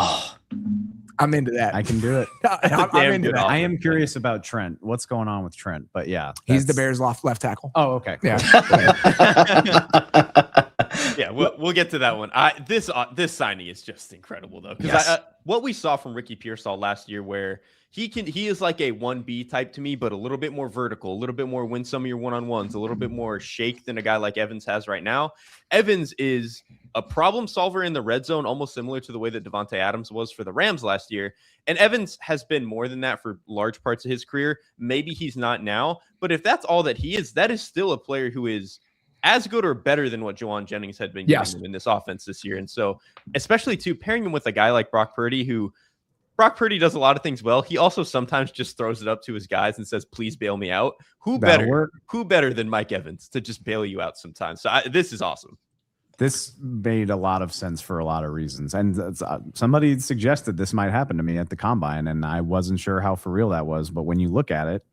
I'm into that. I can do it. I'm into that. I am curious about Trent. What's going on with Trent? But yeah, he's the Bears' left tackle. Oh, okay. Yeah. Yeah, we'll get to that one. This signing is just incredible though, because what we saw from Ricky Pearsall last year, where he is like a 1B type to me, but a little bit more vertical, a little bit more win some of your one-on-ones, a little bit more shake than a guy like Evans has right now. Evans is a problem solver in the red zone, almost similar to the way that Devontae Adams was for the Rams last year. And Evans has been more than that for large parts of his career. Maybe he's not now, but if that's all that he is, that is still a player who is as good or better than what Juwan Jennings had been giving him in this offense this year. And so, especially too, pairing him with a guy like Brock Purdy, who Brock Purdy does a lot of things well. He also sometimes just throws it up to his guys and says, please bail me out. Who better than Mike Evans to just bail you out sometimes? So this is awesome. This made a lot of sense for a lot of reasons. And somebody suggested this might happen to me at the combine, and I wasn't sure how for real that was. But when you look at it,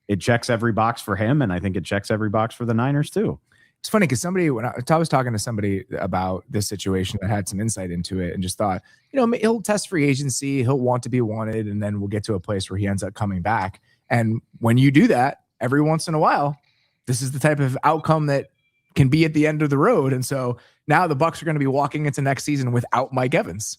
it checks every box for him, and I think it checks every box for the Niners too. It's funny because when I was talking to somebody about this situation that had some insight into it and just thought, he'll test free agency, he'll want to be wanted, and then we'll get to a place where he ends up coming back. And when you do that, every once in a while, this is the type of outcome that can be at the end of the road. And so now the Bucs are going to be walking into next season without Mike Evans.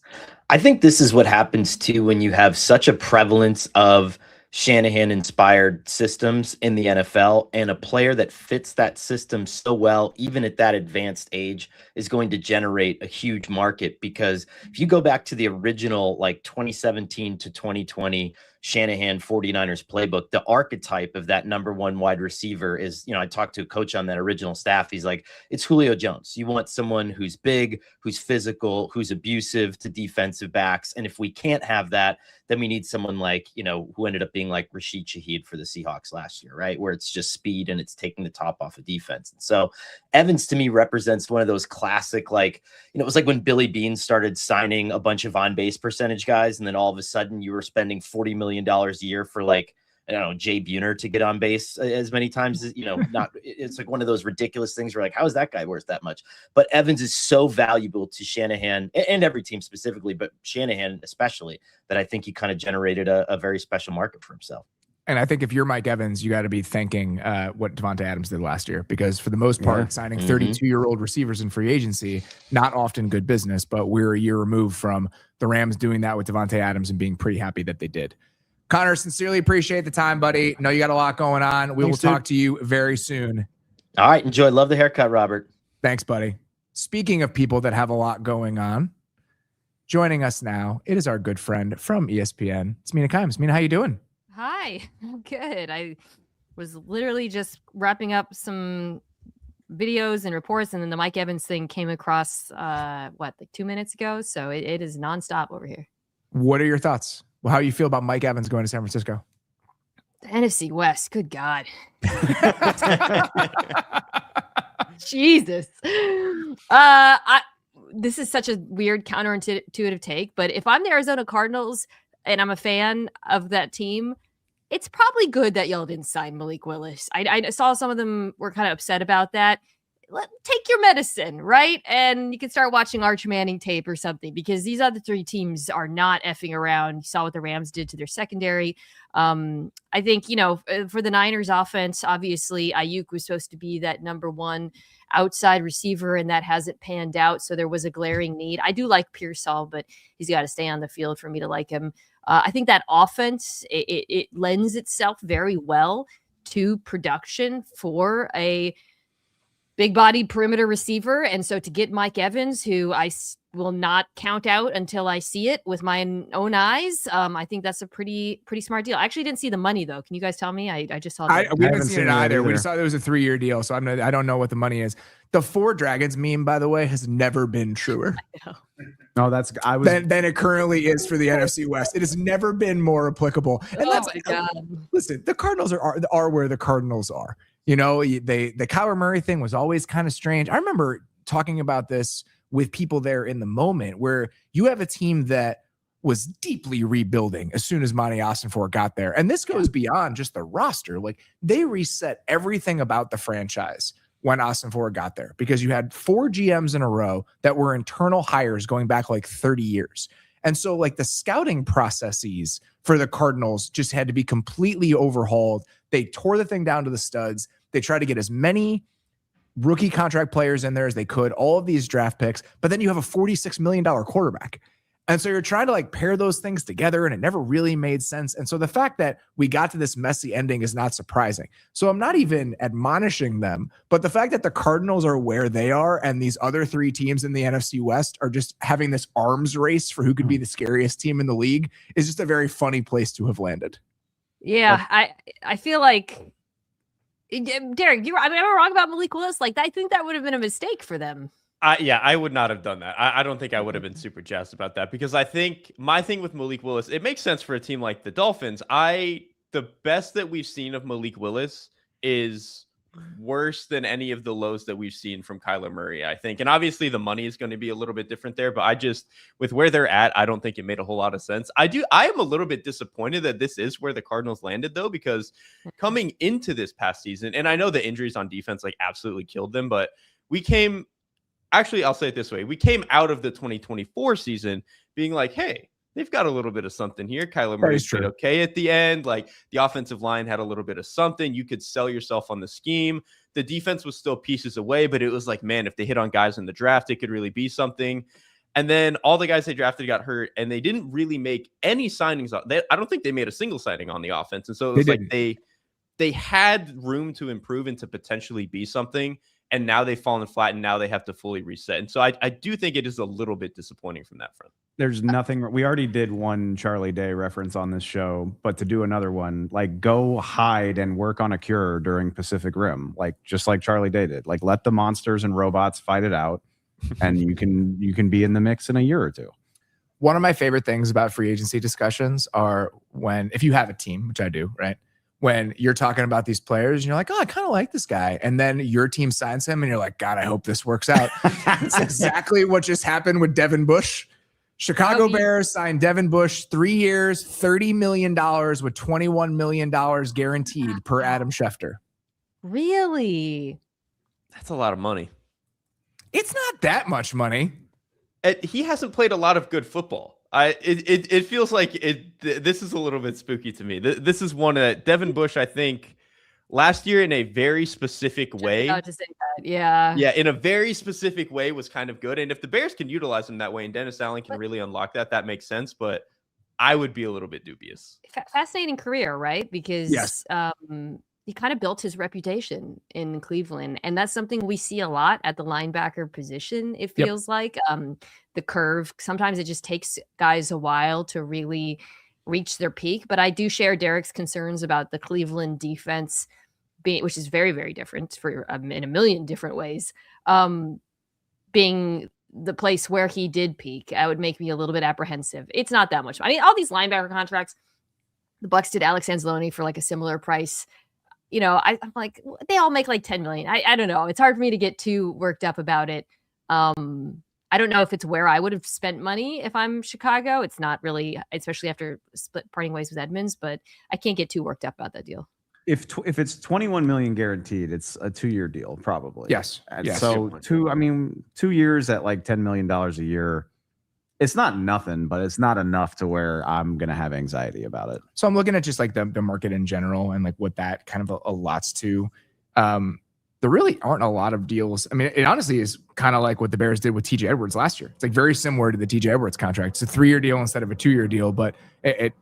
I think this is what happens too when you have such a prevalence of Shanahan-inspired systems in the NFL, and a player that fits that system so well, even at that advanced age, is going to generate a huge market. Because if you go back to the original, like 2017 to 2020 Shanahan 49ers playbook, the archetype of that number one wide receiver is, I talked to a coach on that original staff. He's like, it's Julio Jones. You want someone who's big, who's physical, who's abusive to defensive backs. And if we can't have that, then we need someone like, who ended up being like Rashid Shaheed for the Seahawks last year, right? Where it's just speed and it's taking the top off of defense. And so Evans to me represents one of those classic, it was like when Billy Beane started signing a bunch of on-base percentage guys, and then all of a sudden you were spending $40 million a year for Jay Buhner to get on base as many times as, it's like one of those ridiculous things where how is that guy worth that much? But Evans is so valuable to Shanahan and every team specifically, but Shanahan especially, that I think he kind of generated a very special market for himself. And I think if you're Mike Evans, you got to be thanking what Devontae Adams did last year, because for the most part, signing 32-year-old receivers in free agency, not often good business, but we're a year removed from the Rams doing that with Devontae Adams and being pretty happy that they did. Connor, sincerely appreciate the time, buddy. Know you got a lot going on. We will talk to you very soon. All right. Enjoy. Love the haircut, Robert. Thanks, buddy. Speaking of people that have a lot going on, joining us now, it is our good friend from ESPN. It's Mina Kimes. Mina, how you doing? Hi, I'm good. I was literally just wrapping up some videos and reports, and then the Mike Evans thing came across, 2 minutes ago? So it is nonstop over here. What are your thoughts? Well, how do you feel about Mike Evans going to San Francisco? The NFC West, good God. Jesus. This is such a weird counterintuitive take, but if I'm the Arizona Cardinals and I'm a fan of that team, it's probably good that y'all didn't sign Malik Willis. I saw some of them were kind of upset about that. Take your medicine, right? And you can start watching Arch Manning tape or something, because these other three teams are not effing around. You saw what the Rams did to their secondary. I think, for the Niners offense, obviously Ayuk was supposed to be that number one outside receiver, and that hasn't panned out. So there was a glaring need. I do like Pearsall, but he's got to stay on the field for me to like him. I think that offense, it lends itself very well to production for a big body perimeter receiver. And so to get Mike Evans, who I will not count out until I see it with my own eyes, I think that's a pretty smart deal. I actually didn't see the money though. Can you guys tell me? I just saw that. We haven't seen it either. We just saw there was a 3-year deal. So I don't know what the money is. The Four Dragons meme, by the way, has never been truer. I know. No, than it currently is for the NFC West. It has never been more applicable. And that's listen, the Cardinals are where the Cardinals are. You know, the Kyler Murray thing was always kind of strange. I remember talking about this with people there in the moment, where you have a team that was deeply rebuilding as soon as Monty Ossenfort got there. And this goes beyond just the roster. Like, they reset everything about the franchise when Ossenfort got there, because you had 4 GMs in a row that were internal hires going back like 30 years. And so like the scouting processes for the Cardinals just had to be completely overhauled. They tore the thing down to the studs. They tried to get as many rookie contract players in there as they could, all of these draft picks, but then you have a $46 million quarterback. And so you're trying to like pair those things together, and it never really made sense. And so the fact that we got to this messy ending is not surprising. So I'm not even admonishing them, but the fact that the Cardinals are where they are and these other 3 teams in the NFC West are just having this arms race for who could be the scariest team in the league is just a very funny place to have landed. Yeah, I feel like Derek, am I wrong about Malik Willis? Like, I think that would have been a mistake for them. I would not have done that. I don't think I would have been super jazzed about that, because I think my thing with Malik Willis, it makes sense for a team like the Dolphins. The best that we've seen of Malik Willis is worse than any of the lows that we've seen from Kyler Murray, I think. And obviously the money is going to be a little bit different there, but with where they're at, I don't think it made a whole lot of sense. I am a little bit disappointed that this is where the Cardinals landed, though, because coming into this past season, and I know the injuries on defense like absolutely killed them, but actually, I'll say it this way. We came out of the 2024 season being like, hey, they've got a little bit of something here. Kyler Murray's did okay at the end. Like, the offensive line had a little bit of something. You could sell yourself on the scheme. The defense was still pieces away, but it was like, man, if they hit on guys in the draft, it could really be something. And then all the guys they drafted got hurt, and they didn't really make any signings. I don't think they made a single signing on the offense. And so it was like they had room to improve and to potentially be something. And now they've fallen flat, and now they have to fully reset. And so I do think it is a little bit disappointing from that front. There's nothing. We already did one Charlie Day reference on this show, but to do another one, like, go hide and work on a cure during Pacific Rim, like just like Charlie Day did. Like, let the monsters and robots fight it out, and you can be in the mix in a year or two. One of my favorite things about free agency discussions are if you have a team, which I do, right? When you're talking about these players and you're like, oh, I kind of like this guy. And then your team signs him and you're like, God, I hope this works out. That's exactly what just happened with Devin Bush. Chicago Bears signed Devin Bush 3 years, $30 million with $21 million guaranteed per Adam Schefter. Really? That's a lot of money. It's not that much money. He hasn't played a lot of good football. It feels like this is a little bit spooky to me. This is one that Devin Bush, I think, last year in a very specific way. About to say that. Yeah. Yeah, in a very specific way was kind of good. And if the Bears can utilize him that way and Dennis Allen can really unlock that makes sense. But I would be a little bit dubious. Fascinating career, right? Because he kind of built his reputation in Cleveland. And that's something we see a lot at the linebacker position, it feels like. The curve, sometimes it just takes guys a while to really reach their peak. But I do share Derek's concerns about the Cleveland defense which is very, very different in a million different ways, being the place where he did peak. Would make me a little bit apprehensive. It's not that much. I mean, all these linebacker contracts, the Bucs did Alex Anzalone for like a similar price. You know, I'm like, they all make like $10 million. I don't know. It's hard for me to get too worked up about it. I don't know if it's where I would have spent money if I'm Chicago. It's not really, especially after parting ways with Edmonds, but I can't get too worked up about that deal. If it's 21 million guaranteed, it's a 2-year deal, probably. Yes. So 2 years at like $10 million a year. It's not nothing, but it's not enough to where I'm going to have anxiety about it. So I'm looking at just like the market in general and like what that kind of allots to. There really aren't a lot of deals. I mean, it honestly is kind of like what the Bears did with TJ Edwards last year. It's like very similar to the TJ Edwards contract. It's a 3-year deal instead of a 2-year deal, but it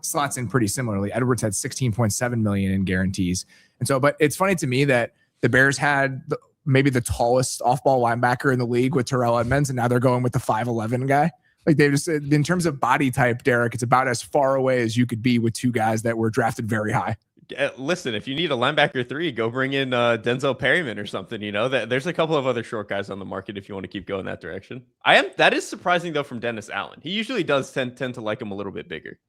slots in pretty similarly. Edwards had $16.7 million in guarantees. And so, but it's funny to me that the Bears had maybe the tallest off-ball linebacker in the league with Terrell Edmonds, and now they're going with the 5'11" guy. Like they just, in terms of body type, Derek, it's about as far away as you could be with two guys that were drafted very high. Listen, if you need a linebacker 3, go bring in Denzel Perryman or something. There's a couple of other short guys on the market if you want to keep going that direction. That is surprising though from Dennis Allen. He usually does tend to like him a little bit bigger.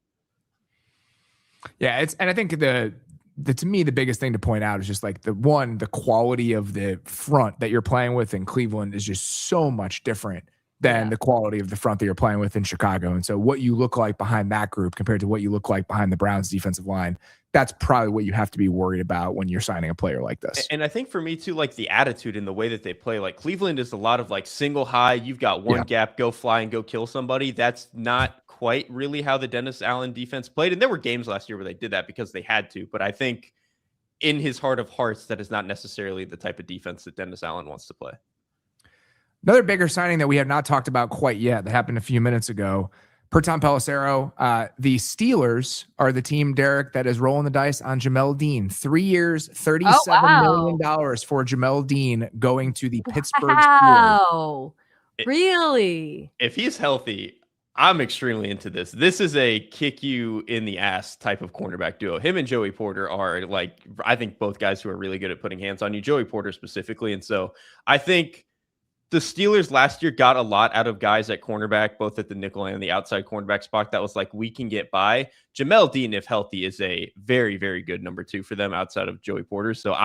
Yeah, and I think to me the biggest thing to point out is just like the quality of the front that you're playing with in Cleveland is just so much different than the quality of the front that you're playing with in Chicago. And so what you look like behind that group compared to what you look like behind the Browns defensive line, that's probably what you have to be worried about when you're signing a player like this. And I think for me too, like the attitude and the way that they play, like Cleveland is a lot of like single high, you've got one gap, go fly and go kill somebody. That's not quite really how the Dennis Allen defense played. And there were games last year where they did that because they had to, but I think in his heart of hearts, that is not necessarily the type of defense that Dennis Allen wants to play. Another bigger signing that we have not talked about quite yet that happened a few minutes ago, per Tom Pelissero, the Steelers are the team, Derek, that is rolling the dice on Jamel Dean. 3 years, $37 million for Jamel Dean going to the Pittsburgh Steelers. Wow. Really? If he's healthy, I'm extremely into this. This is a kick you in the ass type of cornerback duo. Him and Joey Porter are like, I think both guys who are really good at putting hands on you, Joey Porter specifically. And so I think the Steelers last year got a lot out of guys at cornerback, both at the nickel and the outside cornerback spot. That was like, we can get by. Jamel Dean, if healthy, is a very, very good number 2 for them outside of Joey Porter. So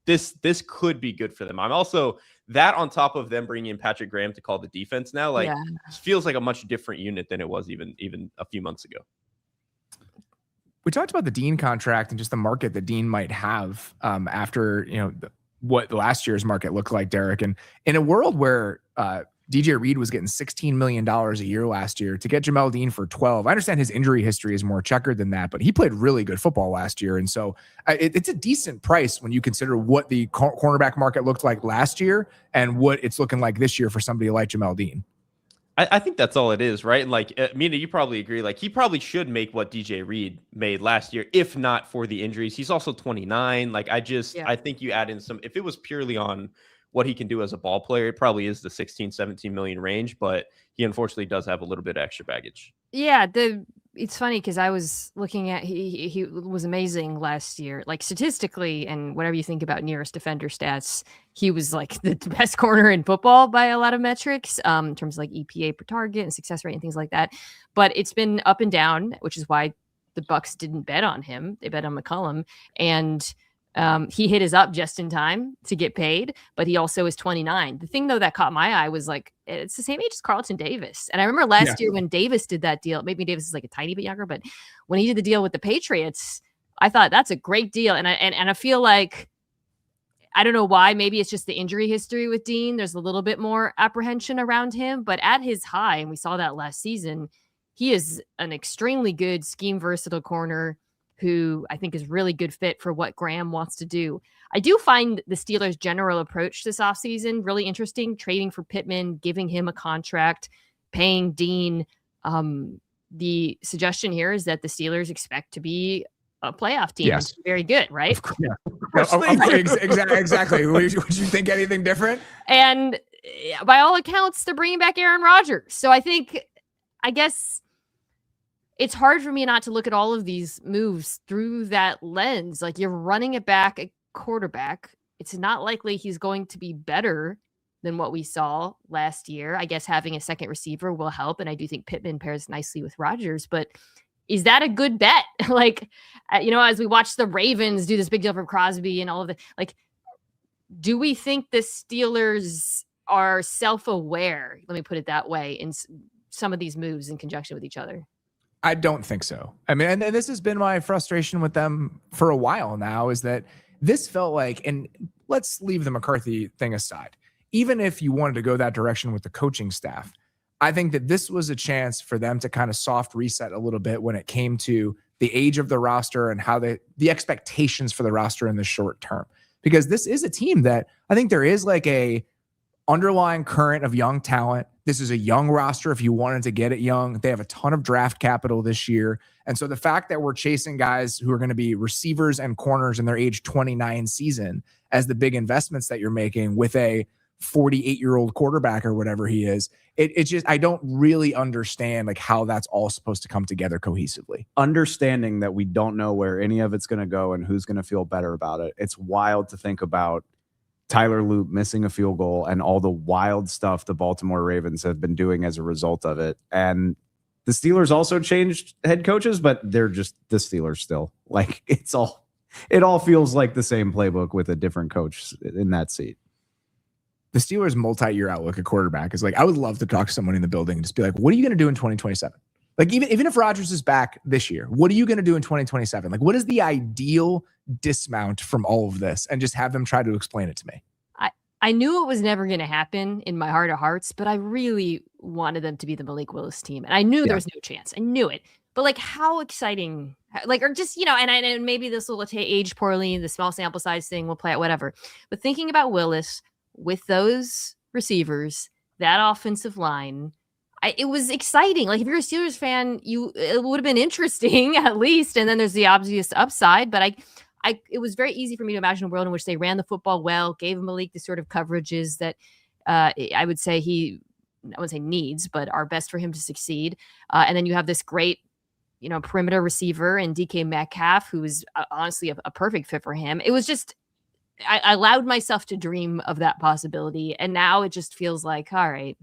this could be good for them. I'm also that on top of them bringing in Patrick Graham to call the defense now, like feels like a much different unit than it was even a few months ago. We talked about the Dean contract and just the market that Dean might have after, what last year's market looked like, Derek. And in a world where DJ Reed was getting $16 million a year last year, to get Jamel Dean for 12, I understand his injury history is more checkered than that, but he played really good football last year. And so it's a decent price when you consider what the cornerback market looked like last year and what it's looking like this year for somebody like Jamel Dean. I think that's all it is, right? And like, Mina, you probably agree. Like, he probably should make what DJ Reed made last year, if not for the injuries. He's also 29. Like, I think you add in some, if it was purely on what he can do as a ball player, it probably is the 16, 17 million range, but he unfortunately does have a little bit of extra baggage. Yeah, it's funny because I was looking at he was amazing last year, like statistically, and whatever you think about nearest defender stats, he was like the best corner in football by a lot of metrics, in terms of like EPA per target and success rate and things like that. But it's been up and down, which is why the Bucks didn't bet on him; they bet on McCollum, and he hit his up just in time to get paid, but he also is 29. The thing though that caught my eye was like, it's the same age as Carlton Davis. And I remember last year when Davis did that deal, maybe Davis is like a tiny bit younger, but when he did the deal with the Patriots, I thought that's a great deal. And I feel like, I don't know why, maybe it's just the injury history with Dean. There's a little bit more apprehension around him, but at his high, and we saw that last season, he is an extremely good scheme versatile corner who I think is really good fit for what Graham wants to do. I do find the Steelers' general approach this offseason really interesting, trading for Pittman, giving him a contract, paying Dean. The suggestion here is that the Steelers expect to be a playoff team. Yes. Very good, right? Exactly. Would you think anything different? And by all accounts, they're bringing back Aaron Rodgers. So I guess it's hard for me not to look at all of these moves through that lens. Like, you're running it back at quarterback. It's not likely he's going to be better than what we saw last year. I guess having a second receiver will help. And I do think Pittman pairs nicely with Rodgers, but is that a good bet? Like, as we watch the Ravens do this big deal for Crosby and all of the, like, do we think the Steelers are self-aware? Let me put it that way, in some of these moves in conjunction with each other. I don't think so. I mean, and this has been my frustration with them for a while now, is that this felt like, and let's leave the McCarthy thing aside, even if you wanted to go that direction with the coaching staff, I think that this was a chance for them to kind of soft reset a little bit when it came to the age of the roster and how the expectations for the roster in the short term. Because this is a team that I think there is like a underlying current of young talent. This is a young roster if you wanted to get it young. They have a ton of draft capital this year. And so the fact that we're chasing guys who are going to be receivers and corners in their age 29 season as the big investments that you're making with a 48-year-old quarterback or whatever he is. It just, I don't really understand like how that's all supposed to come together cohesively. Understanding that we don't know where any of it's going to go and who's going to feel better about it. It's wild to think about Tyler Loop missing a field goal and all the wild stuff the Baltimore Ravens have been doing as a result of it. And the Steelers also changed head coaches, but they're just the Steelers still. Like it all feels like the same playbook with a different coach in that seat. The Steelers' multi-year outlook at quarterback is like, I would love to talk to someone in the building and just be like, what are you going to do in 2027? Like, even if Rodgers is back this year, what are you going to do in 2027? Like, what is the ideal dismount from all of this? And just have them try to explain it to me. I knew it was never going to happen in my heart of hearts, but I really wanted them to be the Malik Willis team. And I knew there was no chance. I knew it. But like, how exciting, like, or just, and maybe this will age poorly, the small sample size thing will play out, whatever. But thinking about Willis with those receivers, that offensive line, it was exciting. Like if you're a Steelers fan, it would have been interesting at least. And then there's the obvious upside, but it was very easy for me to imagine a world in which they ran the football well, gave Malik the sort of coverages that I would say I wouldn't say needs, but are best for him to succeed. And then you have this great, perimeter receiver and DK Metcalf, who is honestly a perfect fit for him. It was just, I allowed myself to dream of that possibility. And now it just feels like, all right.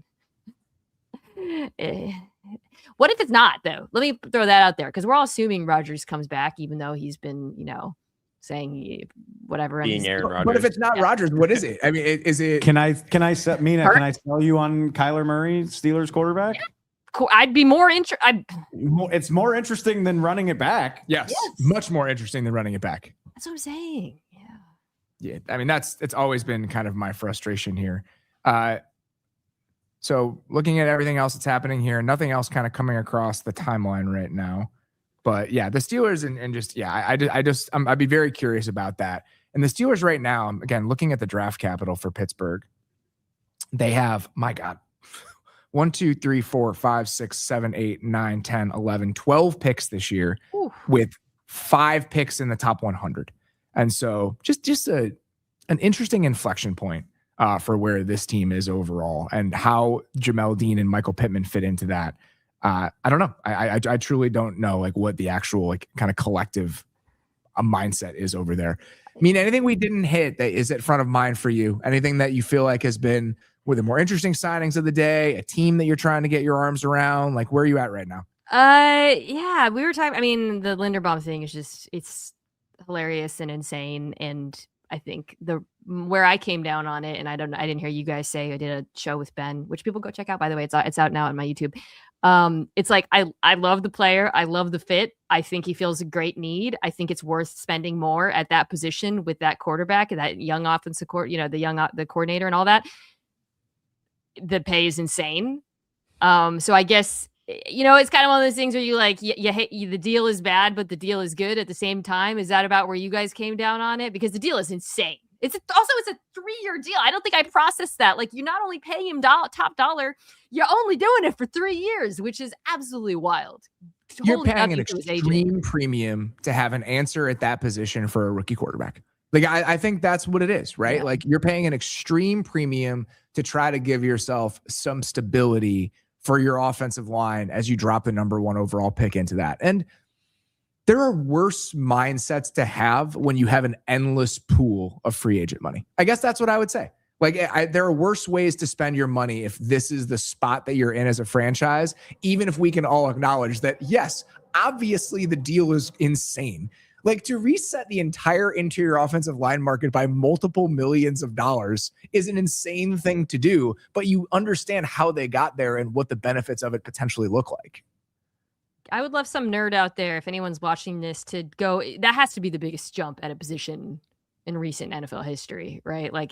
What if it's not, though? Let me throw that out there, because we're all assuming Rodgers comes back, even though he's been, saying whatever. Being Aaron Rodgers. But if it's not Rodgers, what is it? I mean, is it? Can I sell you on Kyler Murray, Steelers quarterback? Cool. I'd be more interested. It's more interesting than running it back. Yes, much more interesting than running it back. That's what I'm saying. Yeah. I mean, it's always been kind of my frustration here. So looking at everything else that's happening here, nothing else kind of coming across the timeline right now. But yeah, the Steelers I'd be very curious about that. And the Steelers right now, again, looking at the draft capital for Pittsburgh, they have, my God, 1, 2, 3, 4, 5, 6, 7, 8, 9, 10, 11, 12 picks this year. Ooh. With 5 picks in the top 100. And so just an interesting inflection point for where this team is overall and how Jamel Dean and Michael Pittman fit into that. I don't know. I truly don't know like what the actual like kind of collective mindset is over there. I mean, anything we didn't hit that is at front of mind for you? Anything that you feel like has been one of the more interesting signings of the day? A team that you're trying to get your arms around? Like, where are you at right now? Yeah, we were talking. I mean, the Linderbaum thing is just it's hilarious and insane, and I think where I came down on it, and I didn't hear you guys say, I did a show with Ben, which people go check out, by the way. It's out now on my YouTube. It's like I love the player, I love the fit. I think he feels a great need. I think it's worth spending more at that position with that quarterback and that young offensive the coordinator and all that. The pay is insane. So I guess it's kind of one of those things where you like you hate the deal is bad, but the deal is good at the same time. Is that about where you guys came down on it? Because the deal is insane. It's a 3-year deal. I don't think I processed that. Like, you not only pay him top dollar, you're only doing it for 3 years, which is absolutely wild. You're paying an extreme premium to have an answer at that position for a rookie quarterback. Like, I think that's what it is, right? Yeah. Like, you're paying an extreme premium to try to give yourself some stability for your offensive line as you drop the number 1 overall pick into that. And there are worse mindsets to have when you have an endless pool of free agent money. I guess that's what I would say. Like, there are worse ways to spend your money if this is the spot that you're in as a franchise, even if we can all acknowledge that, yes, obviously the deal is insane. Like, to reset the entire interior offensive line market by multiple millions of dollars is an insane thing to do, but you understand how they got there and what the benefits of it potentially look like. I would love some nerd out there, if anyone's watching this, to go, that has to be the biggest jump at a position in recent NFL history, right? Like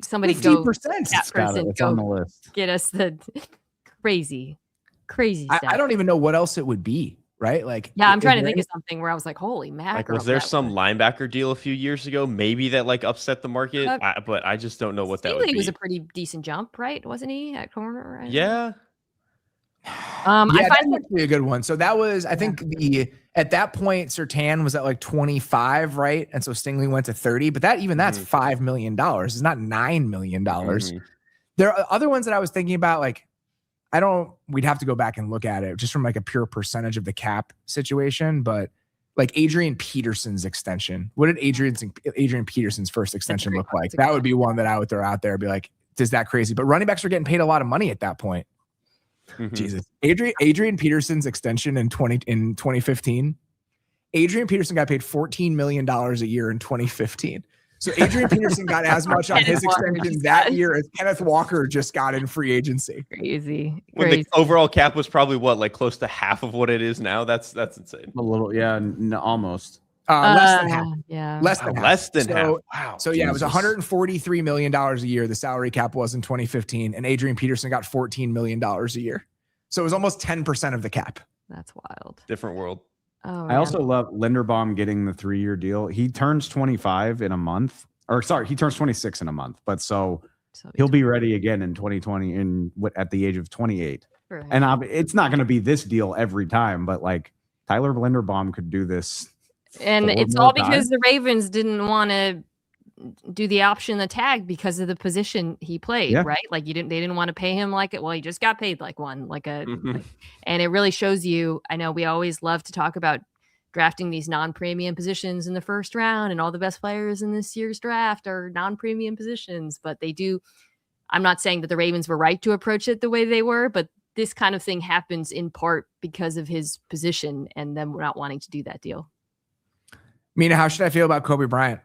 somebody 50%. Go, that person go on the list. Get us the crazy stuff. I don't even know what else it would be, right? Like, yeah, I'm trying to think of something where I was like, holy mackerel. Was there some linebacker deal a few years ago, maybe that like upset the market? But I just don't know what that would be. He was a pretty decent jump, right? Wasn't he at corner? Right? Yeah. That's actually a good one. So that was, I think at that point, Surtain was at like 25, right? And so Stingley went to 30, but that's $5 million. It's not $9 million. There are other ones that I was thinking about, like, we'd have to go back and look at it just from like a pure percentage of the cap situation, but like Adrian Peterson's extension. What did Adrian Peterson's first extension look like? That would be one that I would throw out there and be like, is that crazy? But running backs are getting paid a lot of money at that point. Mm-hmm. Jesus. Adrian Peterson's extension in 2015. Adrian Peterson got paid $14 million a year in 2015. So Adrian Peterson got as much on his extension that year as Kenneth Walker just got in free agency. Crazy. When the overall cap was probably like close to half of what it is now. That's insane. A little, yeah, almost. Less than half. Yeah. Less than half. Wow. So yeah, it was $143 million a year. The salary cap was in 2015, and Adrian Peterson got $14 million a year. So it was almost 10% of the cap. That's wild. Different world. Oh, I also love Linderbaum getting the 3-year deal. He turns 25 in a month, or sorry, he turns 26 in a month. But so he'll be ready again in 2020 at the age of 28. Right. And it's not going to be this deal every time, but like Tyler Linderbaum could do this. And it's all because the Ravens didn't want to do the option, the tag, because of the position he played, right? Like they didn't want to pay him like it. Well, he just got paid like one, and it really shows you. I know we always love to talk about drafting these non-premium positions in the first round, and all the best players in this year's draft are non-premium positions, but they do. I'm not saying that the Ravens were right to approach it the way they were, but this kind of thing happens in part because of his position and them not wanting to do that deal. Mina, how should I feel about Kobe Bryant?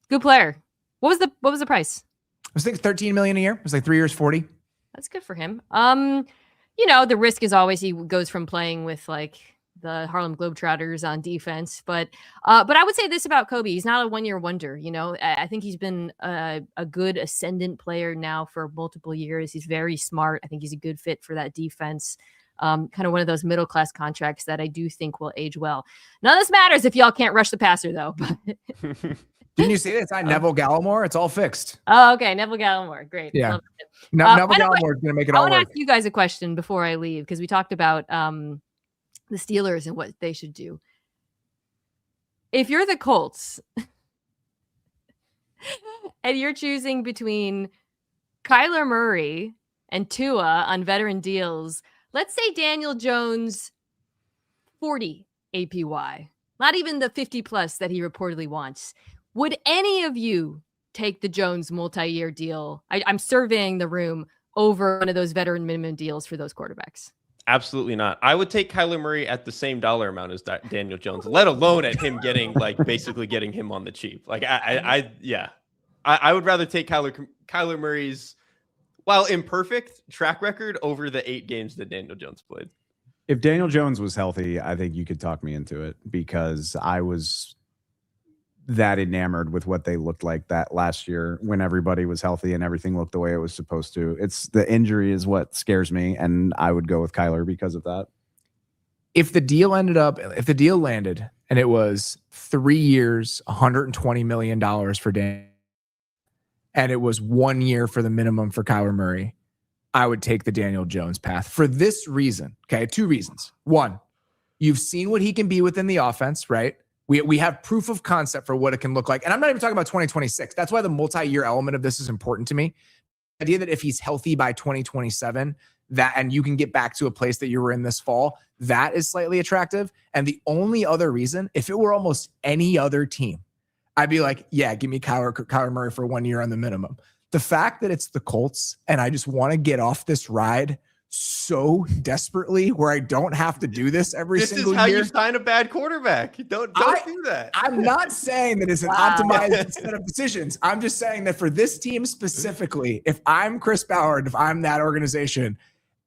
Good player. What was the price? I was thinking $13 million a year. It was like 3 years, 40. That's good for him. The risk is always he goes from playing with like the Harlem Globetrotters on defense, but I would say this about Kobe: he's not a one-year wonder. I think he's been a good ascendant player now for multiple years. He's very smart. I think he's a good fit for that defense. Kind of one of those middle-class contracts that I do think will age well. None of this matters if y'all can't rush the passer, though. Didn't you see that? It's not Neville Gallimore. It's all fixed. Oh, okay. Neville Gallimore. Great. Yeah. Neville Gallimore is going to make it all work. I want to ask you guys a question before I leave, because we talked about the Steelers and what they should do. If you're the Colts and you're choosing between Kyler Murray and Tua on veteran deals, let's say Daniel Jones, 40 APY, not even the 50 plus that he reportedly wants. Would any of you take the Jones multi-year deal? I'm surveying the room over one of those veteran minimum deals for those quarterbacks. Absolutely not. I would take Kyler Murray at the same dollar amount as Daniel Jones, let alone at him getting basically getting him on the cheap. I would rather take Kyler Murray's, while imperfect, track record over the 8 games that Daniel Jones played. If Daniel Jones was healthy, I think you could talk me into it, because I was that enamored with what they looked like that last year when everybody was healthy and everything looked the way it was supposed to. It's the injury is what scares me, and I would go with Kyler because of that. If the deal landed and it was 3 years, $120 million for Dan, and it was 1 year for the minimum for Kyler Murray, I would take the Daniel Jones path for this reason. Okay. 2 reasons. 1, you've seen what he can be within the offense, right? We have proof of concept for what it can look like. And I'm not even talking about 2026. That's why the multi-year element of this is important to me. The idea that if he's healthy by 2027, and you can get back to a place that you were in this fall, that is slightly attractive. And the only other reason, if it were almost any other team, I'd be like, yeah, give me Kyler Murray for 1 year on the minimum. The fact that it's the Colts and I just want to get off this ride so desperately where I don't have to do this every single year. This is how you sign a bad quarterback. Don't do that. I'm not saying that it's an optimized set of decisions. I'm just saying that for this team specifically, if I'm Chris Ballard, if I'm that organization,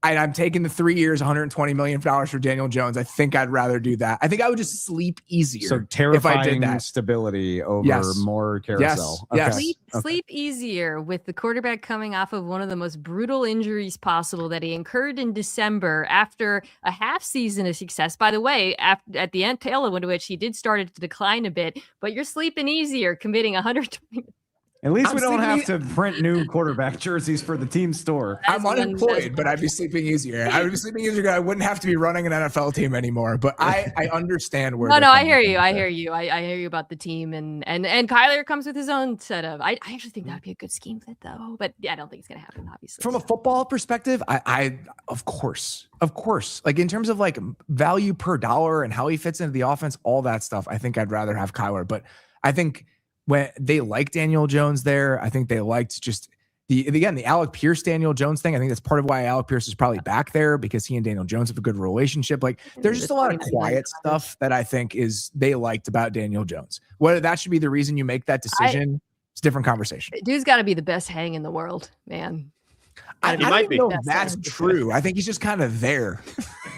and I'm taking the 3 years, $120 million for Daniel Jones, I think I'd rather do that. I think I would just sleep easier. So terrifying if I did that. Stability over more carousel. Yes. Okay. Sleep easier with the quarterback coming off of one of the most brutal injuries possible that he incurred in December after a half season of success. By the way, at the tail end of which he did start to decline a bit, but you're sleeping easier committing $120 At least I'm we don't have sleeping to print new quarterback jerseys for the team store. I'm unemployed, but I'd be sleeping easier. I would be sleeping easier. I wouldn't have to be running an NFL team anymore. But I understand where. No, I hear you. I hear you. I hear you about the team, and Kyler comes with his own set of. I actually think that'd be a good scheme fit, though. But yeah, I don't think it's gonna happen. Obviously, from a football perspective, I of course, like in terms of like value per dollar and how he fits into the offense, all that stuff. I think I'd rather have Kyler, but I think when they like Daniel Jones there, I think they liked just the Alec Pierce, Daniel Jones thing. I think that's part of why Alec Pierce is probably back there, because he and Daniel Jones have a good relationship. Like there's just a lot of quiet stuff that I think they liked about Daniel Jones. Whether that should be the reason you make that decision, it's a different conversation. Dude's got to be the best hang in the world, man. I don't know if that's true. I think he's just kind of there.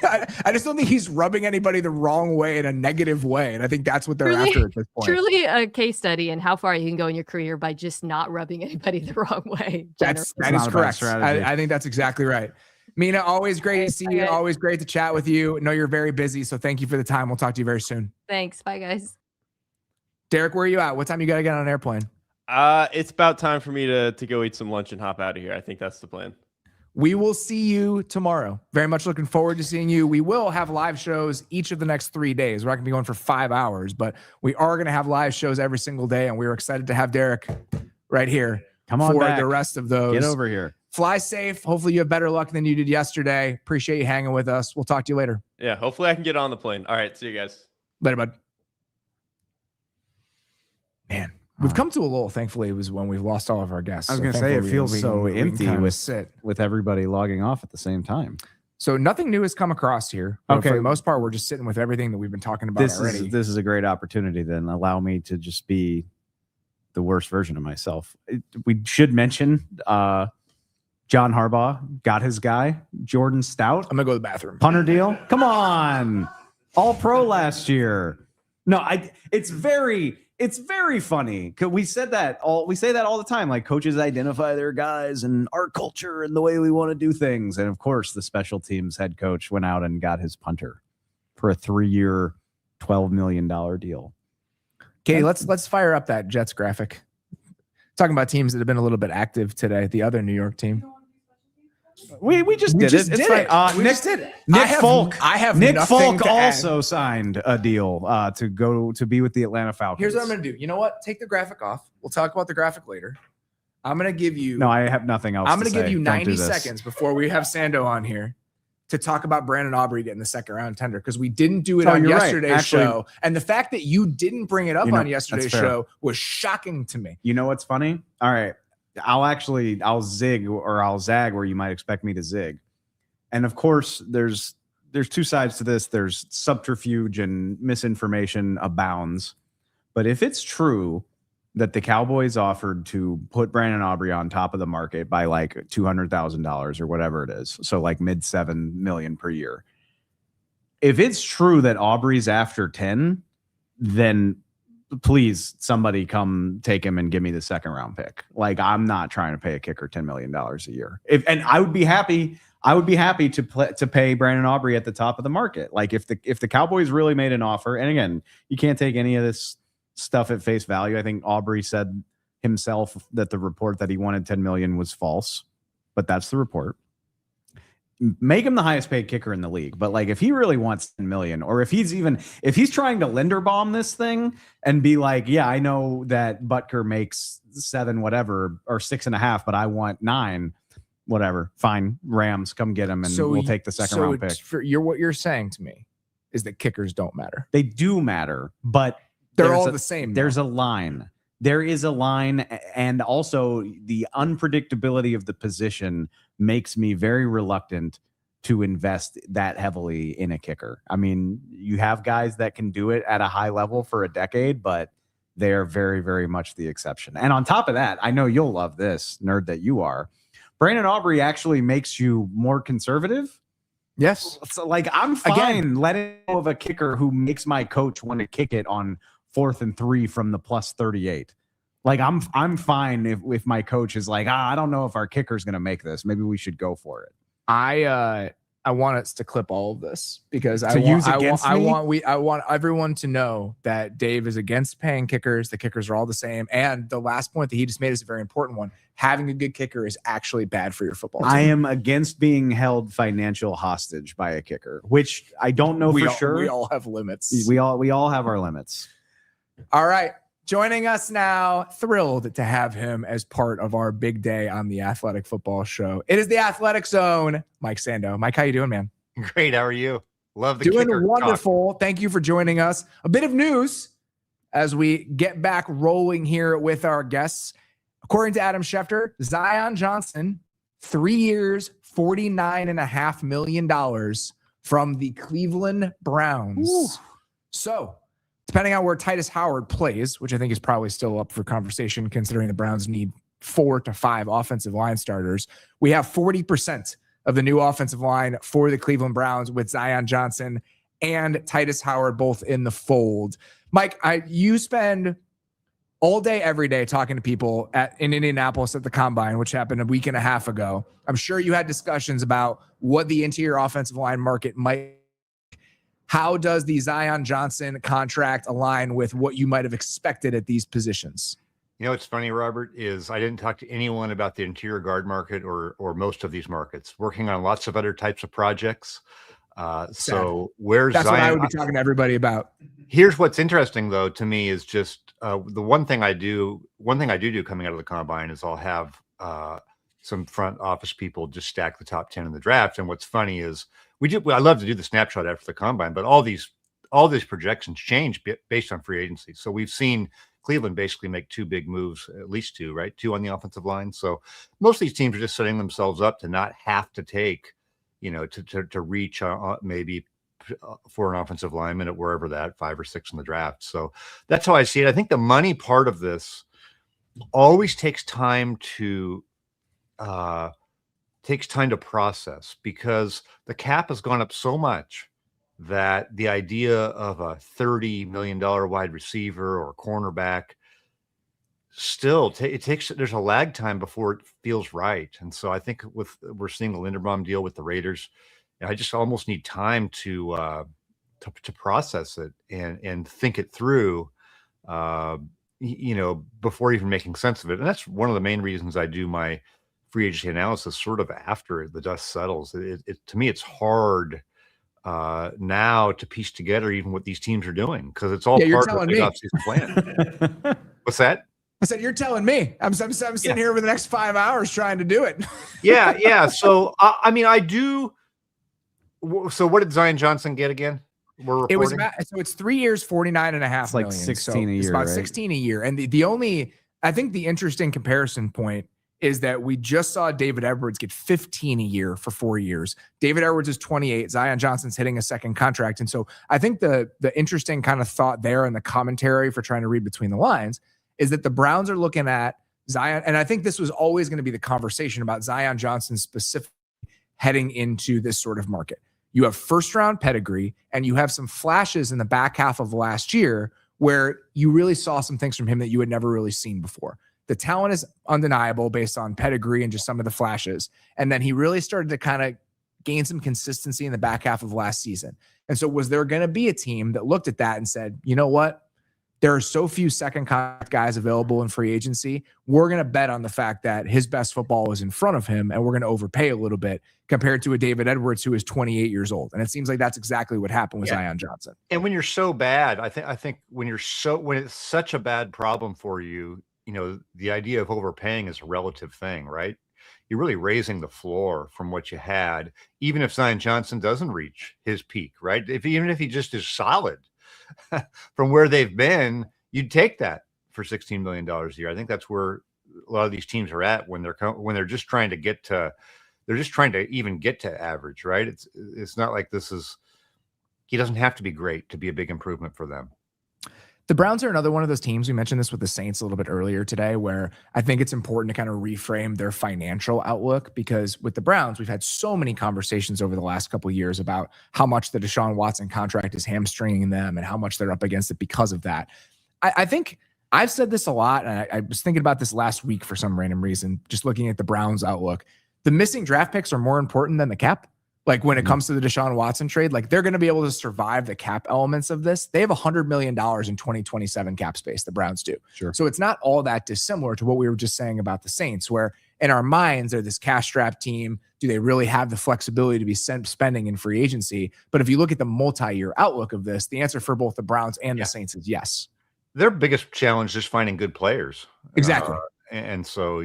I just don't think he's rubbing anybody the wrong way in a negative way. And I think that's what they're after at this point. Truly a case study in how far you can go in your career by just not rubbing anybody the wrong way. That is correct. I think that's exactly right. Mina, always great to see you. Always great to chat with you. I know you're very busy, so thank you for the time. We'll talk to you very soon. Thanks. Bye, guys. Derek, where are you at? What time you got to get on an airplane? It's about time for me to go eat some lunch and hop out of here. I think that's the plan. We will see you tomorrow. Very much looking forward to seeing you. We will have live shows each of the next 3 days. We're not going to be going for 5 hours, but we are going to have live shows every single day, and we're excited to have Derek right here. Come on for back. The rest of those. Get over here. Fly safe. Hopefully you have better luck than you did yesterday. Appreciate you hanging with us. We'll talk to you later. Yeah, hopefully I can get on the plane. All right, see you guys. Later, bud. Man. We've come to a lull, thankfully. It was when we've lost all of our guests. I was going to say, it feels so empty with everybody logging off at the same time. So nothing new has come across here. Okay. For the most part, we're just sitting with everything that we've been talking about already. This is a great opportunity then. Allow me to just be the worst version of myself. We should mention John Harbaugh got his guy, Jordan Stout. I'm going to go to the bathroom. Punter deal. Come on. All pro last year. No, it's very funny because we say that all the time. Like coaches identify their guys and our culture and the way we want to do things. And of course, the special teams head coach went out and got his punter for a 3-year, $12 million deal. Katie, let's fire up that Jets graphic. Talking about teams that have been a little bit active today. The other New York team. We just did it. It's fine. We just did it. Nick Folk. Nick Folk also signed a deal to go to be with the Atlanta Falcons. Here's what I'm going to do. You know what? Take the graphic off. We'll talk about the graphic later. I'm going to give you. No, I have nothing else. I'm going to give you 90 seconds before we have Sando on here to talk about Brandon Aubrey getting the second round tender, because we didn't do it on yesterday's show. And the fact that you didn't bring it up on yesterday's show was shocking to me. You know what's funny? All right. I'll zig or I'll zag where you might expect me to zig. And of course, there's two sides to this. There's subterfuge and misinformation abounds. But if it's true that the Cowboys offered to put Brandon Aubrey on top of the market by like $200,000 or whatever it is, so like mid $7 million per year. If it's true that Aubrey's after 10, then please somebody come take him and give me the second round pick. Like I'm not trying to pay a kicker $10 million a year. And I would be happy to pay Brandon Aubrey at the top of the market. Like if the Cowboys really made an offer, and again, you can't take any of this stuff at face value. I think Aubrey said himself that the report that he wanted 10 million was false, but that's the report. Make him the highest paid kicker in the league. But like, if he really wants 10 million, or if he's trying to Linderbaum this thing and be like, yeah, I know that Butker makes 7, whatever, or 6.5, but I want 9, whatever. Fine. Rams, come get him. And we'll take the second round pick. What you're saying to me is that kickers don't matter. They do matter, but they're all the same. There's a line. There is a line, and also the unpredictability of the position makes me very reluctant to invest that heavily in a kicker. I mean, you have guys that can do it at a high level for a decade, but they are very, very much the exception. And on top of that, I know you'll love this, nerd that you are. Brandon Aubrey actually makes you more conservative. Yes. So like I'm fine letting go of a kicker who makes my coach want to kick it on 4th and 3 from the plus 38. Like I'm fine if my coach is like, I don't know if our kicker's going to make this. Maybe we should go for it. I want us to clip all of this because To I use against me? want everyone to know that Dave is against paying kickers. The kickers are all the same. And the last point that he just made is a very important one. Having a good kicker is actually bad for your football team. I am against being held financial hostage by a kicker, which I don't know for sure. We all have limits. We all have our limits. All right. Joining us now, thrilled to have him as part of our big day on the Athletic Football Show. It is the Athletic Zone. Mike Sando. Mike, how you doing, man? Great. How are you? Love the Doing kicker wonderful. talk. Thank you for joining us. A bit of news as we get back rolling here with our guests. According to Adam Schefter, Zion Johnson, 3 years, $49.5 million from the Cleveland Browns. Ooh. So, depending on where Titus Howard plays, which I think is probably still up for conversation considering the Browns need 4 to 5 offensive line starters, we have 40% of the new offensive line for the Cleveland Browns with Zion Johnson and Titus Howard both in the fold. Mike, you spend all day, every day talking to people in Indianapolis at the Combine, which happened a week and a half ago. I'm sure you had discussions about what the interior offensive line market might. How does the Zion Johnson contract align with what you might have expected at these positions? You know, what's funny, Robert, is I didn't talk to anyone about the interior guard market or most of these markets. Working on lots of other types of projects. So where's That's Zion? what I would be talking to everybody about. Here's what's interesting, though, to me is just the one thing I do coming out of the Combine is I'll have some front office people just stack the top 10 in the draft. And what's funny is I love to do the snapshot after the Combine, but all these projections change based on free agency. So we've seen Cleveland basically make 2 big moves, at least 2, right? 2 on the offensive line. So most of these teams are just setting themselves up to not have to take, to reach maybe for an offensive lineman at wherever that 5 or 6 in the draft. So that's how I see it. I think the money part of this always takes time to process because the cap has gone up so much that the idea of a $30 million wide receiver or cornerback still there's a lag time before it feels right. And so I think we're seeing a Linderbaum deal with the Raiders. I just almost need time to process it and think it through, before even making sense of it. And that's one of the main reasons I do my free agency analysis sort of after the dust settles. To me, it's hard now to piece together even what these teams are doing because it's all part of the offseason plan. What's that? I said, you're telling me. I'm sitting here over the next 5 hours trying to do it. Yeah. So, I do. So what did Zion Johnson get again? It was it's 3 years, $49.5 million. It's like 16 a year. It's about right? 16 a year. And I think the interesting comparison point is that we just saw David Edwards get 15 a year for 4 years. David Edwards is 28. Zion Johnson's hitting a second contract. And so I think the interesting kind of thought there and the commentary for trying to read between the lines is that the Browns are looking at Zion. And I think this was always going to be the conversation about Zion Johnson specifically heading into this sort of market. You have first round pedigree and you have some flashes in the back half of last year where you really saw some things from him that you had never really seen before. The talent is undeniable based on pedigree and just some of the flashes. And then he really started to kind of gain some consistency in the back half of last season. And so was there going to be a team that looked at that and said, you know what? There are so few second contract guys available in free agency. We're going to bet on the fact that his best football is in front of him, and we're going to overpay a little bit compared to a David Edwards who is 28 years old. And it seems like that's exactly what happened with Zion Johnson. And when you're so bad, I think when it's such a bad problem for you, the idea of overpaying is a relative thing, right? You're really raising the floor from what you had, even if Zion Johnson doesn't reach his peak, right? Even if he just is solid from where they've been, you'd take that for $16 million a year. I think that's where a lot of these teams are at when they're just trying to get to, they're just trying to even get to average, right? It's not like he doesn't have to be great to be a big improvement for them. The Browns are another one of those teams. We mentioned this with the Saints a little bit earlier today, where I think it's important to kind of reframe their financial outlook, because with the Browns, we've had so many conversations over the last couple of years about how much the Deshaun Watson contract is hamstringing them and how much they're up against it because of that. I think I've said this a lot, and I was thinking about this last week for some random reason, just looking at the Browns outlook. The missing draft picks are more important than the cap. Like when it comes to the Deshaun Watson trade, like they're going to be able to survive the cap elements of this. They have $100 million in 2027 cap space. The Browns do. Sure. So it's not all that dissimilar to what we were just saying about the Saints, where in our minds they're this cash strapped team. Do they really have the flexibility to be spending in free agency? But if you look at the multi-year outlook of this, the answer for both the Browns and the Saints is yes. Their biggest challenge is finding good players. Exactly. And so,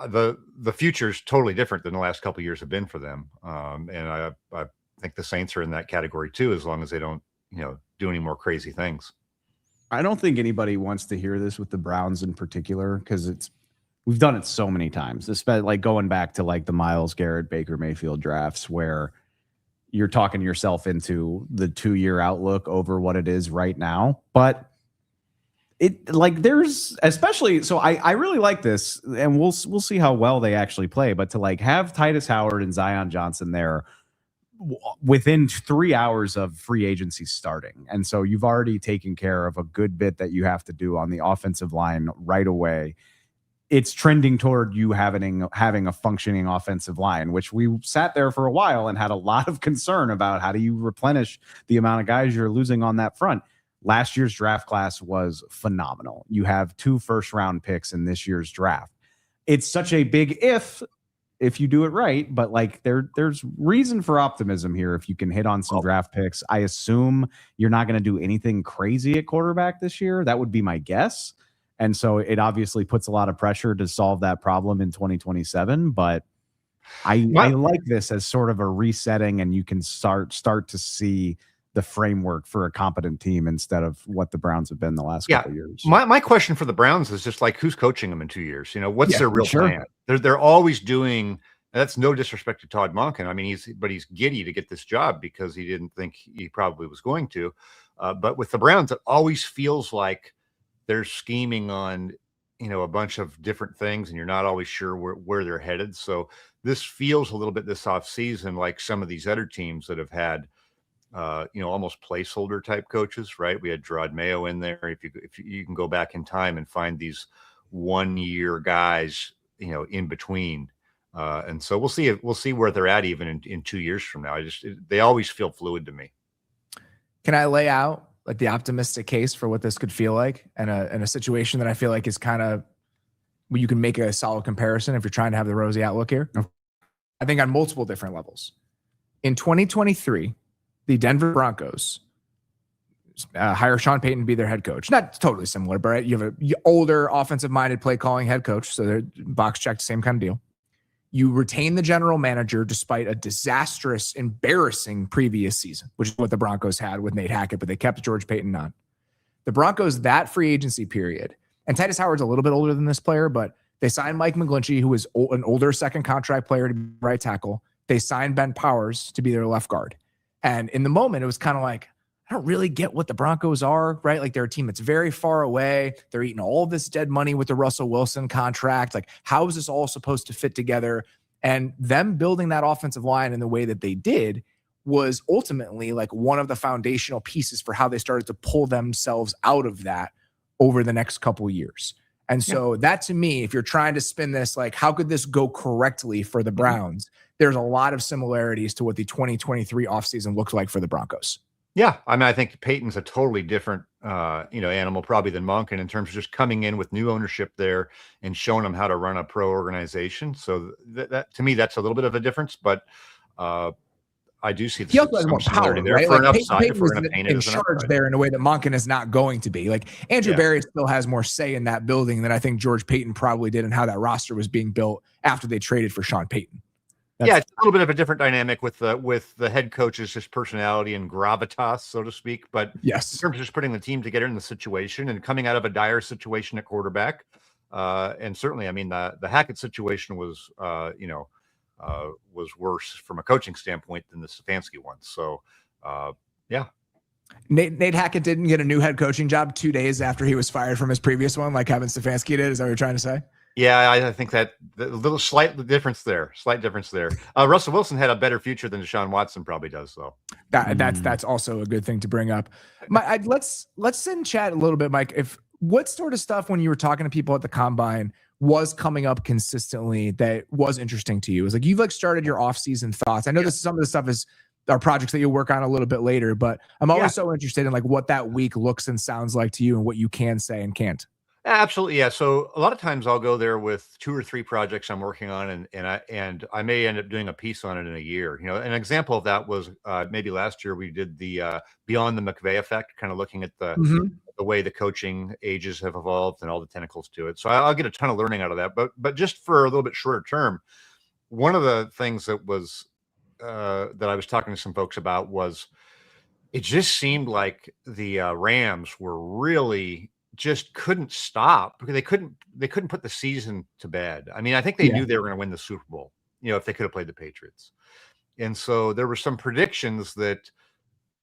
the future is totally different than the last couple of years have been for them. And I think the Saints are in that category too, as long as they don't, do any more crazy things. I don't think anybody wants to hear this with the Browns in particular, because we've done it so many times, especially like going back to like the Myles Garrett, Baker Mayfield drafts, where you're talking yourself into the 2-year outlook over what it is right now. But there's especially, so I really like this, and we'll see how well they actually play, but to like have Titus Howard and Zion Johnson there within 3 hours of free agency starting. And so you've already taken care of a good bit that you have to do on the offensive line right away. It's trending toward you having a functioning offensive line, which we sat there for a while and had a lot of concern about. How do you replenish the amount of guys you're losing on that front? Last year's draft class was phenomenal. You have 2 first-round picks in this year's draft. It's such a big if you do it right, but like there's reason for optimism here if you can hit on some draft picks. I assume you're not going to do anything crazy at quarterback this year. That would be my guess. And so it obviously puts a lot of pressure to solve that problem in 2027. But I like this as sort of a resetting, and you can start to see the framework for a competent team instead of what the Browns have been the last couple of years. My question for the Browns is just like, who's coaching them in 2 years? What's their real plan? They're always doing. That's no disrespect to Todd Monken. I mean, he's giddy to get this job because he didn't think he probably was going to. But with the Browns, it always feels like they're scheming on, a bunch of different things, and you're not always sure where they're headed. So this feels a little bit this offseason like some of these other teams that have had, almost placeholder type coaches, right? We had Gerard Mayo in there. If you can go back in time and find these 1-year guys, in between. And so we'll see where they're at even in 2 years from now. They always feel fluid to me. Can I lay out like the optimistic case for what this could feel like in a situation that I feel like is kind of where you can make a solid comparison if you're trying to have the rosy outlook here? I think on multiple different levels. In 2023, the Denver Broncos hire Sean Payton to be their head coach. Not totally similar, but right? You have an older offensive-minded play-calling head coach, so they're box-checked, same kind of deal. You retain the general manager despite a disastrous, embarrassing previous season, which is what the Broncos had with Nate Hackett, but they kept George Payton on. The Broncos, that free agency period, and Titus Howard's a little bit older than this player, but they signed Mike McGlinchey, who was an older second contract player, to be right tackle. They signed Ben Powers to be their left guard. And in the moment, it was kind of like, I don't really get what the Broncos are, right? Like they're a team that's very far away. They're eating all this dead money with the Russell Wilson contract. Like, how is this all supposed to fit together? And them building that offensive line in the way that they did was ultimately like one of the foundational pieces for how they started to pull themselves out of that over the next couple of years. And so that, to me, if you're trying to spin this, like, how could this go correctly for the Browns? There's a lot of similarities to what the 2023 offseason looked like for the Broncos. Yeah, I mean, I think Peyton's a totally different, animal probably than Monken in terms of just coming in with new ownership there and showing them how to run a pro organization. So that to me, that's a little bit of a difference, but I do see he also has more power, right? For an Like upside, Peyton if we're was going to paint it in as an charge upside. there in a way that Monken is not going to be. Like Andrew Berry still has more say in that building than I think George Payton probably did in how that roster was being built after they traded for Sean Payton. Yeah, it's a little bit of a different dynamic with the head coach's just personality and gravitas, so to speak. But in terms of just putting the team together in the situation and coming out of a dire situation at quarterback, and certainly, I mean, the Hackett situation was, was worse from a coaching standpoint than the Stefanski one. So, Nate Hackett didn't get a new head coaching job 2 days after he was fired from his previous one, like Kevin Stefanski did. Is that what you're trying to say? Yeah, I think that the little slight difference there. Russell Wilson had a better future than Deshaun Watson probably does, though. That's also a good thing to bring up. Let's sit and chat a little bit, Mike. What sort of stuff when you were talking to people at the combine was coming up consistently that was interesting to you? It was like, you've like started your off-season thoughts. I know this, some of the stuff is our projects that you'll work on a little bit later, but I'm always so interested in like what that week looks and sounds like to you and what you can say and can't. Absolutely, yeah. So a lot of times I'll go there with 2 or 3 projects I'm working on, and I may end up doing a piece on it in a year. You know, an example of that was maybe last year we did the Beyond the McVay Effect, kind of looking at the way the coaching ages have evolved and all the tentacles to it. So I'll get a ton of learning out of that. But just for a little bit shorter term, one of the things that was that I was talking to some folks about was it just seemed like the Rams were really just couldn't stop because they couldn't put the season to bed. I mean, I think they knew they were going to win the Super Bowl, you know, if they could have played the Patriots. And so there were some predictions that,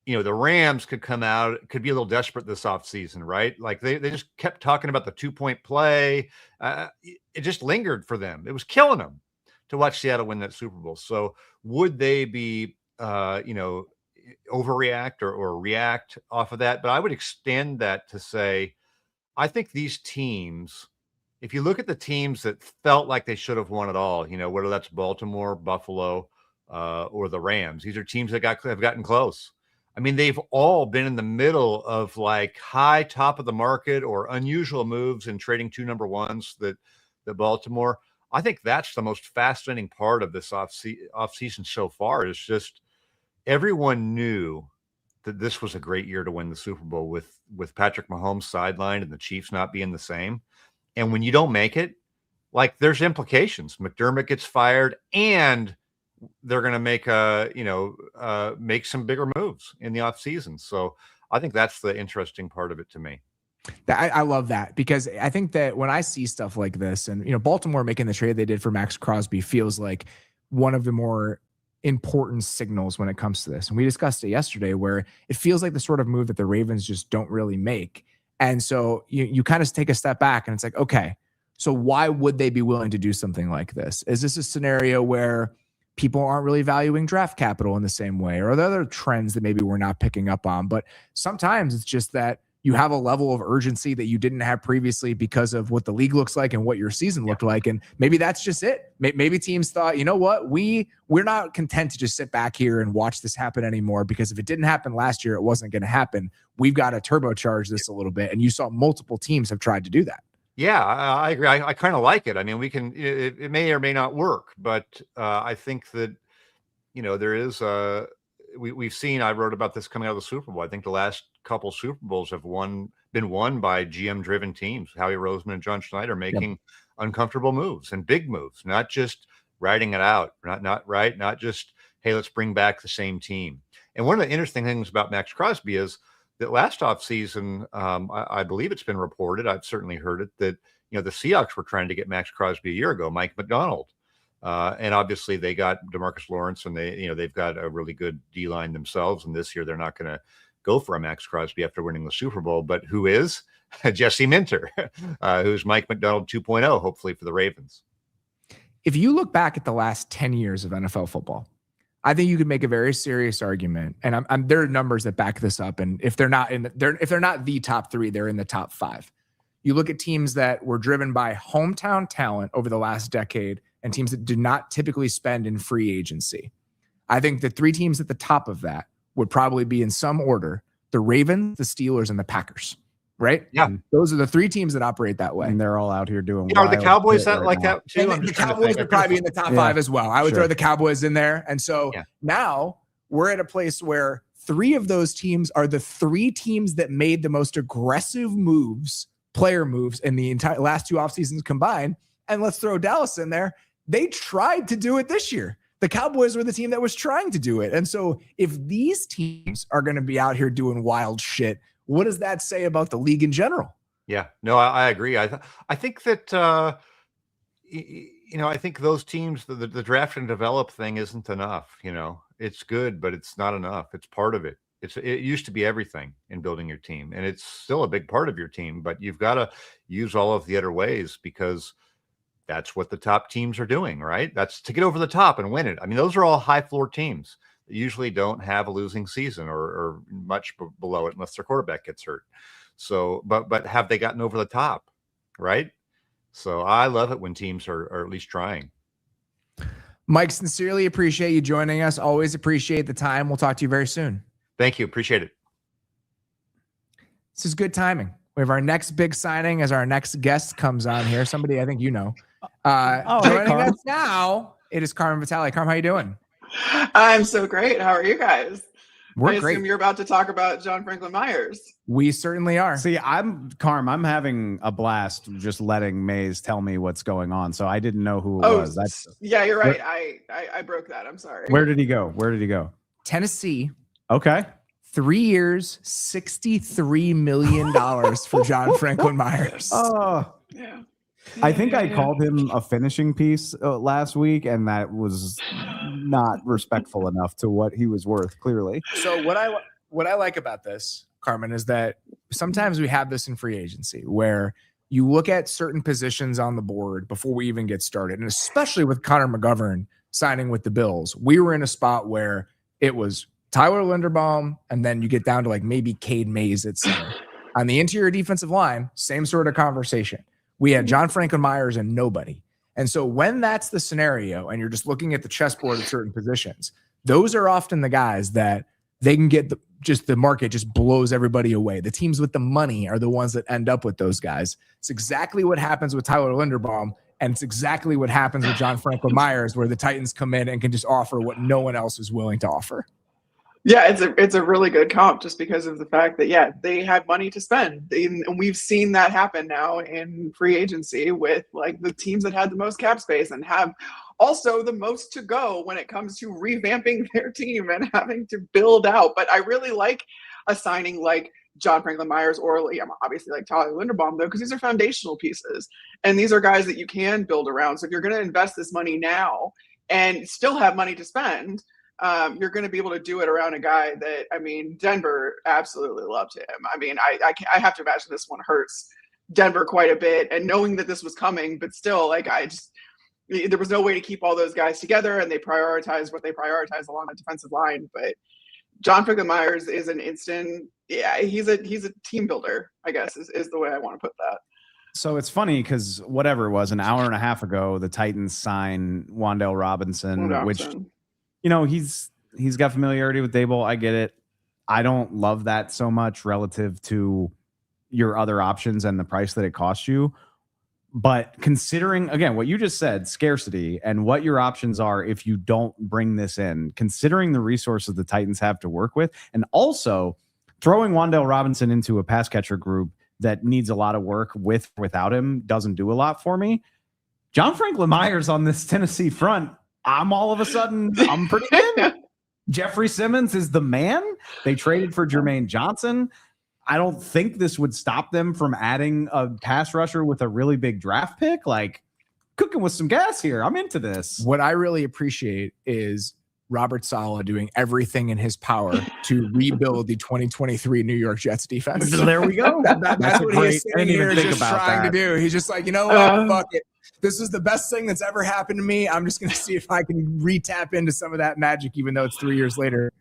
you know, the Rams could come out, could be a little desperate this offseason, right? Like they just kept talking about the 2-point play. It just lingered for them. It was killing them to watch Seattle win that Super Bowl. So would they be, you know, overreact or react off of that? But I would extend that to say, I think these teams, if you look at the teams that felt like they should have won it all, you know, whether that's Baltimore, Buffalo, or the Rams, these are teams that have gotten close. I mean, they've all been in the middle of like high top of the market or unusual moves in trading 2 number ones that Baltimore. I think that's the most fascinating part of this offseason so far is just everyone knew that this was a great year to win the Super Bowl with Patrick Mahomes sidelined and the Chiefs not being the same. And when you don't make it, like there's implications. McDermott gets fired and they're going to make make some bigger moves in the offseason. So I think that's the interesting part of it to me. I love that because I think that when I see stuff like this and, you know, Baltimore making the trade they did for Max Crosby feels like one of the more important signals when it comes to this. And we discussed it yesterday where it feels like the sort of move that the Ravens just don't really make. And so you kind of take a step back and it's like, okay, so why would they be willing to do something like this? Is this a scenario where people aren't really valuing draft capital in the same way? Or are there other trends that maybe we're not picking up on? But sometimes it's just that you have a level of urgency that you didn't have previously because of what the league looks like and what your season looked like. And maybe that's just it. Maybe teams thought, you know what, we're not content to just sit back here and watch this happen anymore, because if it didn't happen last year, it wasn't going to happen. We've got to turbocharge this a little bit. And you saw multiple teams have tried to do that. Yeah, I agree. I kind of like it. I mean, it may or may not work, but I think that, you know, there is we've seen, I wrote about this coming out of the Super Bowl. I think the last couple Super Bowls have been won by GM driven teams, Howie Roseman and John Schneider making uncomfortable moves and big moves, not just riding it out, not just, hey, let's bring back the same team. And one of the interesting things about Max Crosby is that last offseason, I believe it's been reported, I've certainly heard it, that, you know, the Seahawks were trying to get Max Crosby a year ago, Mike McDonald. And obviously they got DeMarcus Lawrence and they've got a really good D-line themselves. And this year they're not going to go for a Max Crosby after winning the Super Bowl, but who is? Jesse Minter, who's Mike McDonald 2.0, hopefully for the Ravens. If you look back at the last 10 years of NFL football, I think you could make a very serious argument, and there are numbers that back this up. And if they're not if they're not the top 3, they're in the top 5. You look at teams that were driven by hometown talent over the last decade, and teams that did not typically spend in free agency. I think the 3 teams at the top of that would probably be, in some order, the Ravens, the Steelers, and the Packers. Right? Yeah. Those are the 3 teams that operate that way. And they're all out here doing Are the Cowboys that like that too? And the Cowboys would probably be in the top 5 as well. I would throw the Cowboys in there. And so now we're at a place where 3 of those teams are the 3 teams that made the most aggressive moves, player moves, in the entire last 2 off seasons combined. And let's throw Dallas in there. They tried to do it this year. The Cowboys were the team that was trying to do it. And so if these teams are going to be out here doing wild shit, what does that say about the league in general? Yeah, no, I agree. I think that, I think those teams, the draft and develop thing isn't enough. You know, it's good, but it's not enough. It's part of it. It used to be everything in building your team, and it's still a big part of your team, but you've got to use all of the other ways, because that's what the top teams are doing, right? That's to get over the top and win it. I mean, those are all high floor teams that usually don't have a losing season or much below it unless their quarterback gets hurt. So, but have they gotten over the top, right? So I love it when teams are at least trying. Mike, sincerely appreciate you joining us. Always appreciate the time. We'll talk to you very soon. Thank you. Appreciate it. This is good timing. We have our next big signing as our next guest comes on here. Somebody I think you know. Joining us now, it is Carmen Vitale. Carmen, how you doing? I'm so great. How are you guys? We're I great. assume you're about to talk about John Franklin Myers. We certainly are. See, I'm having a blast just letting Mays tell me what's going on. So I didn't know who it was. Yeah, you're right. I broke that. I'm sorry. Where did he go? Tennessee. Okay. 3 years, $63 million for John Franklin Myers. Oh, yeah. I think I called him a finishing piece last week, and that was not respectful enough to what he was worth, clearly. So what I like about this, Carmen, is that sometimes we have this in free agency where you look at certain positions on the board before we even get started. And especially with Connor McGovern signing with the Bills, we were in a spot where it was Tyler Linderbaum, and then you get down to like maybe Cade Mays at center. On the interior defensive line, same sort of conversation. We had John Franklin Myers and nobody. And so when that's the scenario and you're just looking at the chessboard at certain positions, those are often the guys that they can get the market just blows everybody away. The teams with the money are the ones that end up with those guys. It's exactly what happens with Tyler Linderbaum, and it's exactly what happens with John Franklin Myers, where the Titans come in and can just offer what no one else is willing to offer. Yeah, it's a really good comp just because of the fact that, they have money to spend. And we've seen that happen now in free agency with like the teams that had the most cap space and have also the most to go when it comes to revamping their team and having to build out. But I really like a signing like John Franklin Myers or obviously like Tyler Linderbaum, though, because these are foundational pieces. And these are guys that you can build around. So if you're going to invest this money now and still have money to spend, you're going to be able to do it around a guy that, Denver absolutely loved him. I have to imagine this one hurts Denver quite a bit. And knowing that this was coming, but still, there was no way to keep all those guys together, and they prioritized what they prioritized along the defensive line. But John Franklin Myers is an instant. Yeah, he's a team builder, I guess, is the way I want to put that. So it's funny because whatever it was, an hour and a half ago, the Titans signed Wan'Dale Robinson, which, he's got familiarity with Daboll. I get it. I don't love that so much relative to your other options and the price that it costs you. But considering, again, what you just said, scarcity, and what your options are if you don't bring this in, considering the resources the Titans have to work with, and also throwing Wan'Dale Robinson into a pass catcher group that needs a lot of work without him doesn't do a lot for me. John Franklin Myers on this Tennessee front, I'm pretty in. Jeffrey Simmons is the man. They traded for Jermaine Johnson. I don't think this would stop them from adding a pass rusher with a really big draft pick. Like, cooking with some gas here. I'm into this. What I really appreciate is Robert Saleh doing everything in his power to rebuild the 2023 New York Jets defense. So there we go. That's what he's sitting here just trying to do. He's just like, you know what? Fuck it. This is the best thing that's ever happened to me. I'm just going to see if I can re-tap into some of that magic, even though it's 3 years later.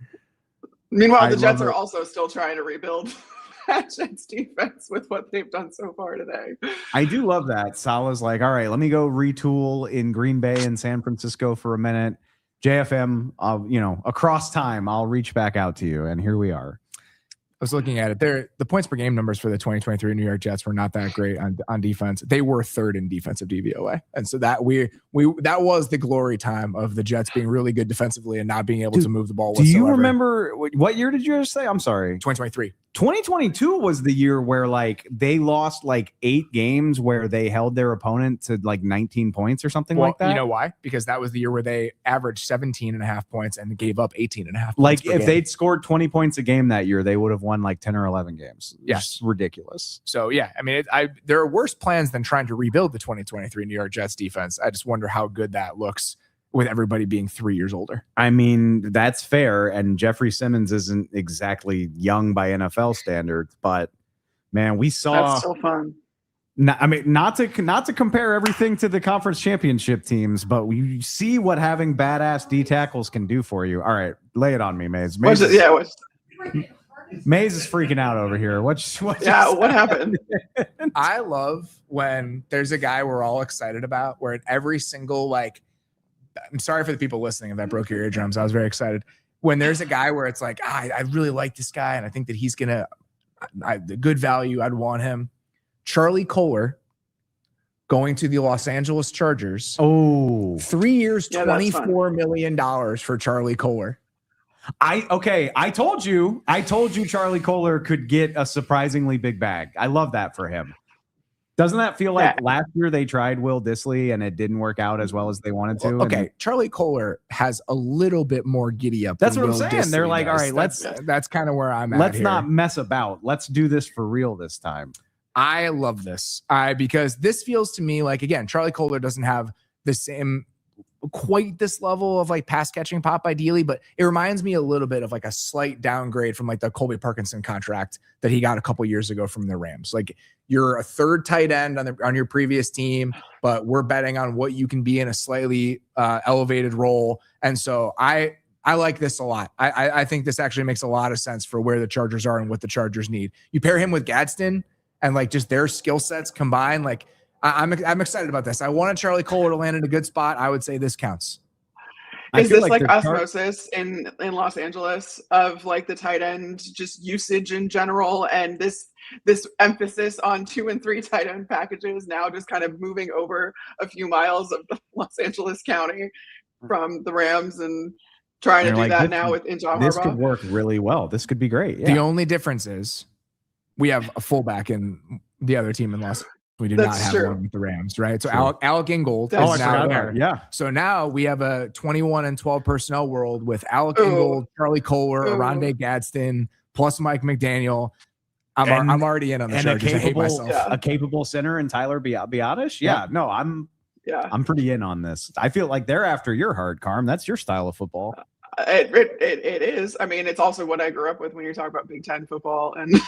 Meanwhile, the Jets are also still trying to rebuild that Jets defense with what they've done so far today. I do love that. Salah's like, all right, let me go retool in Green Bay and San Francisco for a minute. JFM, across time, I'll reach back out to you. And here we are. I was looking at it there. The points per game numbers for the 2023 New York Jets were not that great on defense. They were third in defensive DVOA. And so that that was the glory time of the Jets being really good defensively and not being able to move the ball whatsoever. Do you remember what year did you just say? I'm sorry. 2023. 2022 was the year where they lost 8 games where they held their opponent to 19 points or something like that. You know why? Because that was the year where they averaged 17.5 points and gave up 18.5 points. If they'd scored 20 points a game that year, they would have won 10 or 11 games. Yes. Ridiculous. So yeah, there are worse plans than trying to rebuild the 2023 New York Jets defense. I just wonder how good that looks with everybody being 3 years older. That's fair. And Jeffrey Simmons isn't exactly young by NFL standards, but man, we saw. That's so fun. Not to compare everything to the conference championship teams, but we see what having badass D tackles can do for you. All right, lay it on me, Mays. Mays is freaking out over here. What happened? I love when there's a guy we're all excited about, where at every single, like, I'm sorry for the people listening if that broke your eardrums. I was very excited. When there's a guy where it's like, I really like this guy and I think that he's going to, the good value, I'd want him. Charlie Kohler going to the Los Angeles Chargers. Oh, 3 years, Yeah, that's fun. $24 million for Charlie Kohler. I told you Charlie Kohler could get a surprisingly big bag. I love that for him. Doesn't that feel like last year they tried Will Dissly and it didn't work out as well as they wanted to? Okay, Charlie Kohler has a little bit more giddy up. That's than what I'm Will saying. They're Dissly like, does. all right, that's kind of where I'm at. let's here. not mess about. Let's do this for real this time. I love this. Because this feels to me like, again, Charlie Kohler doesn't have the same quite this level of like pass catching pop ideally, but it reminds me a little bit of like a slight downgrade from like the Colby Parkinson contract that he got a couple years ago from the Rams. Like, you're a third tight end on your previous team, but we're betting on what you can be in a slightly elevated role. And so I like this a lot. I think this actually makes a lot of sense for where the Chargers are and what the Chargers need. You pair him with Gadsden and like just their skill sets combined. Like, I'm excited about this. I wanted Charlie Kohler to land in a good spot. I would say this counts. Is this like osmosis in Los Angeles of like the tight end just usage in general, and this emphasis on 2 and 3 tight end packages now just kind of moving over a few miles of Los Angeles County from the Rams and trying to do that now in John This Harbaugh? could work really well. This could be great. The only difference is we have a fullback in the other team in Los. We do not have one with the Rams, right? So Alec Ingold is now there. Yeah. So now we have a 21 and 12 personnel world with Alec Ingold, Charlie Kohler, Aronde Gadsden, plus Mike McDaniel. I'm already in on the Chargers. I hate myself. A capable center and Tyler Biadasz. Yeah, no, I'm pretty in on this. I feel like they're after your heart, Carm. That's your style of football. It is. I mean, it's also what I grew up with when you talk about Big Ten football and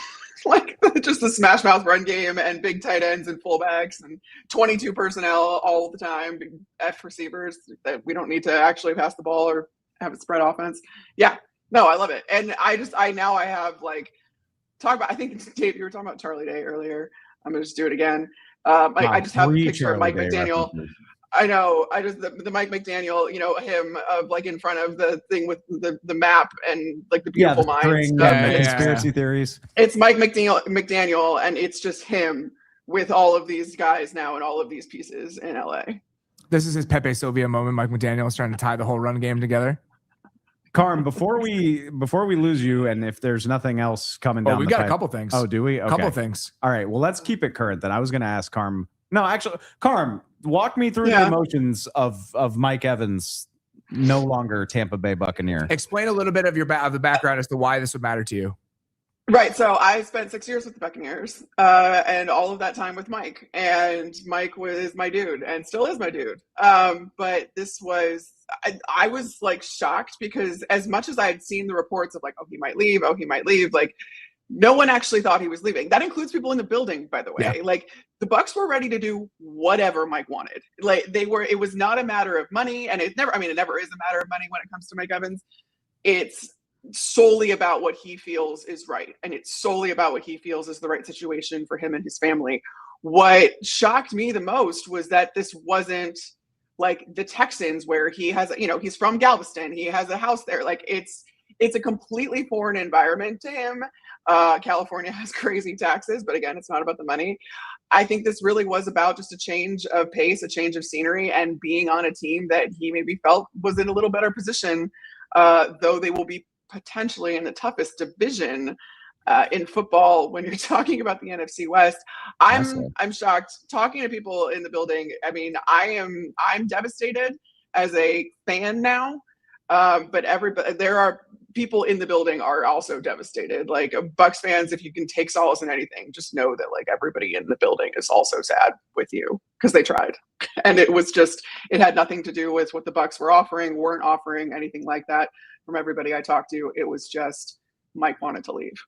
like just the smash mouth run game and big tight ends and fullbacks and 22 personnel all the time, big F receivers that we don't need to actually pass the ball or have a spread offense. Yeah, no, I love it. And I have like talk about, I think Dave, you were talking about Charlie Day earlier. I'm going to just do it again. I just have a picture of Mike McDaniel. I know. I just the Mike McDaniel, him like in front of the thing with the map and like the beautiful minds. Conspiracy theories. It's Mike McDaniel, and it's just him with all of these guys now and all of these pieces in LA. This is his Pepe Sylvia moment. Mike McDaniel is trying to tie the whole run game together. Carm, before we lose you, and if there's nothing else coming down, we got a couple things. Oh, do we? A couple things. All right. Well, let's keep it current then. I was going to ask Carm. No, actually, Carm, walk me through the emotions of Mike Evans, no longer Tampa Bay Buccaneer. Explain a little bit of the background as to why this would matter to you. Right. So I spent 6 years with the Buccaneers and all of that time with Mike. And Mike was my dude and still is my dude. But this was, I was like shocked because as much as I had seen the reports of like, he might leave, like no one actually thought he was leaving. That includes people in the building, by the way. Yeah. Like the Bucs were ready to do whatever Mike wanted. Like it was not a matter of money. And it never is a matter of money when it comes to Mike Evans. It's solely about what he feels is right. And it's solely about what he feels is the right situation for him and his family. What shocked me the most was that this wasn't like the Texans where he has, he's from Galveston. He has a house there. Like it's a completely foreign environment to him. California has crazy taxes, but again, it's not about the money. I think this really was about just a change of pace, a change of scenery, and being on a team that he maybe felt was in a little better position, though they will be potentially in the toughest division in football when you're talking about the NFC West. I'm shocked talking to people in the building. I mean, I'm devastated as a fan now, but there are people in the building are also devastated. Like Bucs fans, if you can take solace in anything, just know that like everybody in the building is also sad with you because they tried. And it had nothing to do with what the Bucs weren't offering anything like that from everybody I talked to. It was just Mike wanted to leave.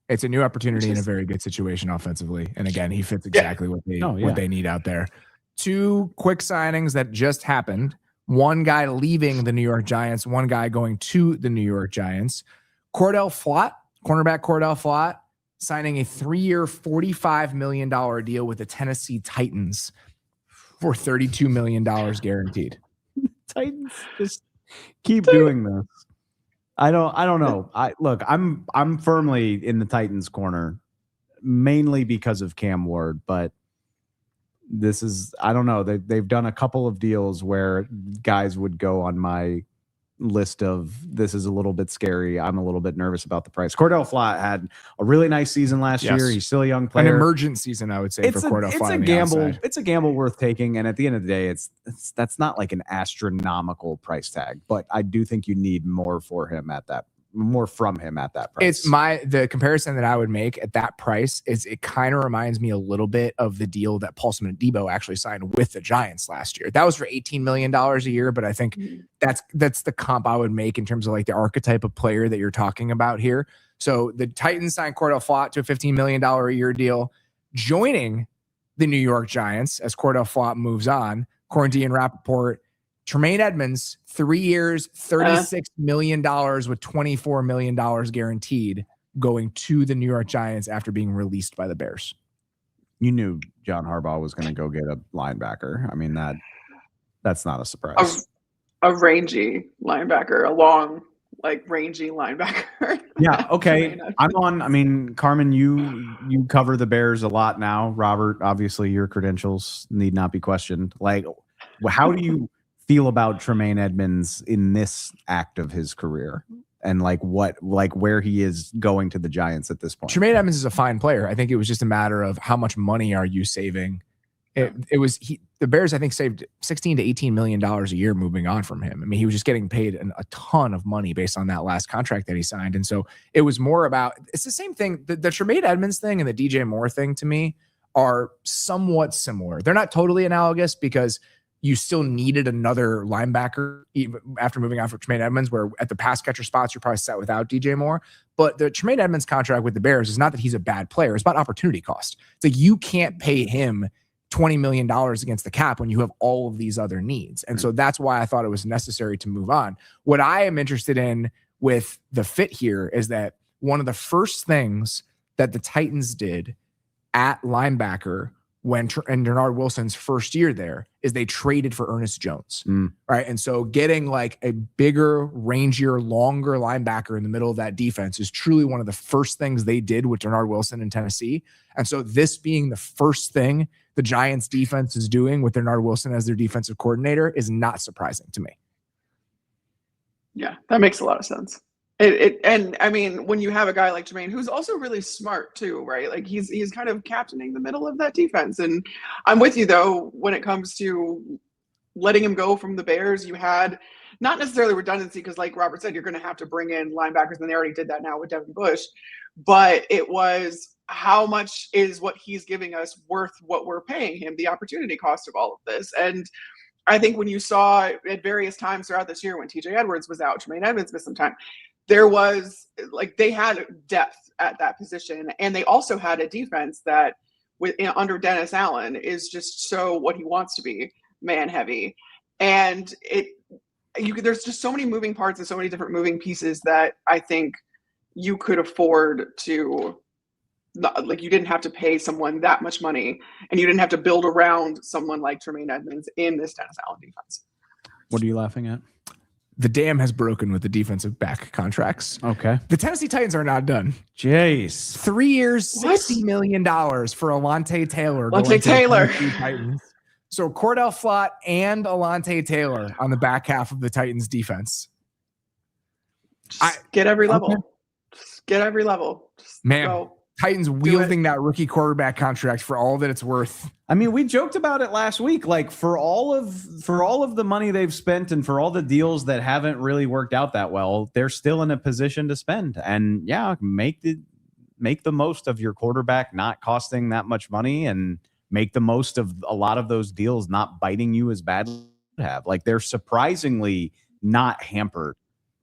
It's a new opportunity in a very good situation offensively. And again, he fits exactly what they need out there. 2 quick signings that just happened. One guy leaving the New York Giants, one guy going to the New York Giants. Cornell Flott, cornerback Cordell Flott, signing a 3-year, $45 million deal with the Tennessee Titans for $32 million guaranteed. Titans just keep doing this. I don't know. I'm firmly in the Titans corner, mainly because of Cam Ward, but this is, I don't know. They've done a couple of deals where guys would go on my list of this is a little bit scary. I'm a little bit nervous about the price. Cordell Flott had a really nice season last year. He's still a young player. An emergent season, I would say, for Cordell Flott. It's a gamble. It's a gamble worth taking. And at the end of the day, that's not like an astronomical price tag. But I do think you need more from him at that price. The comparison that I would make at that price is it kind of reminds me a little bit of the deal that Paulson Adebo actually signed with the Giants last year. That was for $18 million a year, but I think that's the comp I would make in terms of like the archetype of player that you're talking about here. So the Titans signed Cordell Flott to a $15 million a year deal, joining the New York Giants as Cordell Flott moves on. According to Ian Rappaport, Tremaine Edmonds, 3 years, $36 million with $24 million guaranteed, going to the New York Giants after being released by the Bears. You knew John Harbaugh was going to go get a linebacker. I mean, that's not a surprise. A rangy linebacker, a long, rangy linebacker. Yeah, okay. Carmen, you cover the Bears a lot now. Robert, obviously your credentials need not be questioned. How do you feel about Tremaine Edmonds in this act of his career and where he is going to the Giants at this point? Tremaine Edmonds is a fine player. I think it was just a matter of how much money are you saving. The Bears, I think, saved $16 to $18 million a year moving on from him. I mean, he was just getting paid a ton of money based on that last contract that he signed. And so it was more about, it's the same thing. The Tremaine Edmonds thing and the DJ Moore thing to me are somewhat similar. They're not totally analogous because you still needed another linebacker even after moving on from Tremaine Edmonds, where at the pass catcher spots, you're probably set without DJ Moore. But the Tremaine Edmonds contract with the Bears is not that he's a bad player. It's about opportunity cost. It's like you can't pay him $20 million against the cap when you have all of these other needs. And so that's why I thought it was necessary to move on. What I am interested in with the fit here is that one of the first things that the Titans did at linebacker when in Denard Wilson's first year there is they traded for Ernest Jones, right? And so getting like a bigger, rangier, longer linebacker in the middle of that defense is truly one of the first things they did with Denard Wilson in Tennessee. And so this being the first thing the Giants defense is doing with Denard Wilson as their defensive coordinator is not surprising to me. Yeah, that makes a lot of sense. And I mean, when you have a guy like Tremaine, who's also really smart too, right? Like he's kind of captaining the middle of that defense. And I'm with you though, when it comes to letting him go from the Bears, you had not necessarily redundancy because like Robert said, you're going to have to bring in linebackers and they already did that now with Devin Bush, but it was how much is what he's giving us worth what we're paying him, the opportunity cost of all of this. And I think when you saw at various times throughout this year, when TJ Edwards was out, Tremaine Edmonds missed some time, there was they had depth at that position. And they also had a defense that under Dennis Allen is just so what he wants to be, man heavy. And there's just so many moving parts and so many different moving pieces that I think you could afford to, you didn't have to pay someone that much money and you didn't have to build around someone like Tremaine Edmonds in this Dennis Allen defense. What are you laughing at? The dam has broken with the defensive back contracts. Okay. The Tennessee Titans are not done. Jace. 3 years, $60 million for Alontae Taylor. Alontae Taylor. Titans. So Cordell Flott and Alontae Taylor on the back half of the Titans defense. Get every level. Okay. Just get every level. Just go. Titans wielding that rookie quarterback contract for all that it's worth. I mean, we joked about it last week. Like for all of the money they've spent and for all the deals that haven't really worked out that well, they're still in a position to spend. And yeah, make the most of your quarterback not costing that much money and make the most of a lot of those deals not biting you as badly as they have. Like they're surprisingly not hampered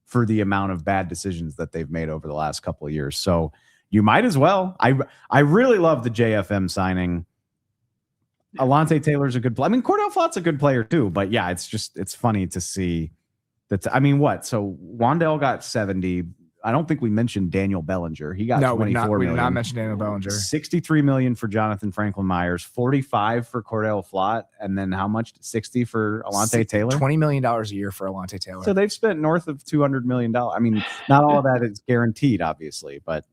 for the amount of bad decisions that they've made over the last couple of years. So you might as well. I really love the JFM signing. Alontae Taylor's a good player. I mean, Cordell Flott's a good player too, but yeah, it's funny to see that. I mean, what? So Wandell got 70. I don't think we mentioned Daniel Bellinger. He got No, 24 we million. did not mention Daniel Bellinger. 63 million for Jonathan Franklin Myers, 45 for Cordell Flott, and then how much? 60 for Alante Taylor. $20 million a year for Alante Taylor. So they've spent north of $200 million. I mean, not all of that is guaranteed, obviously, but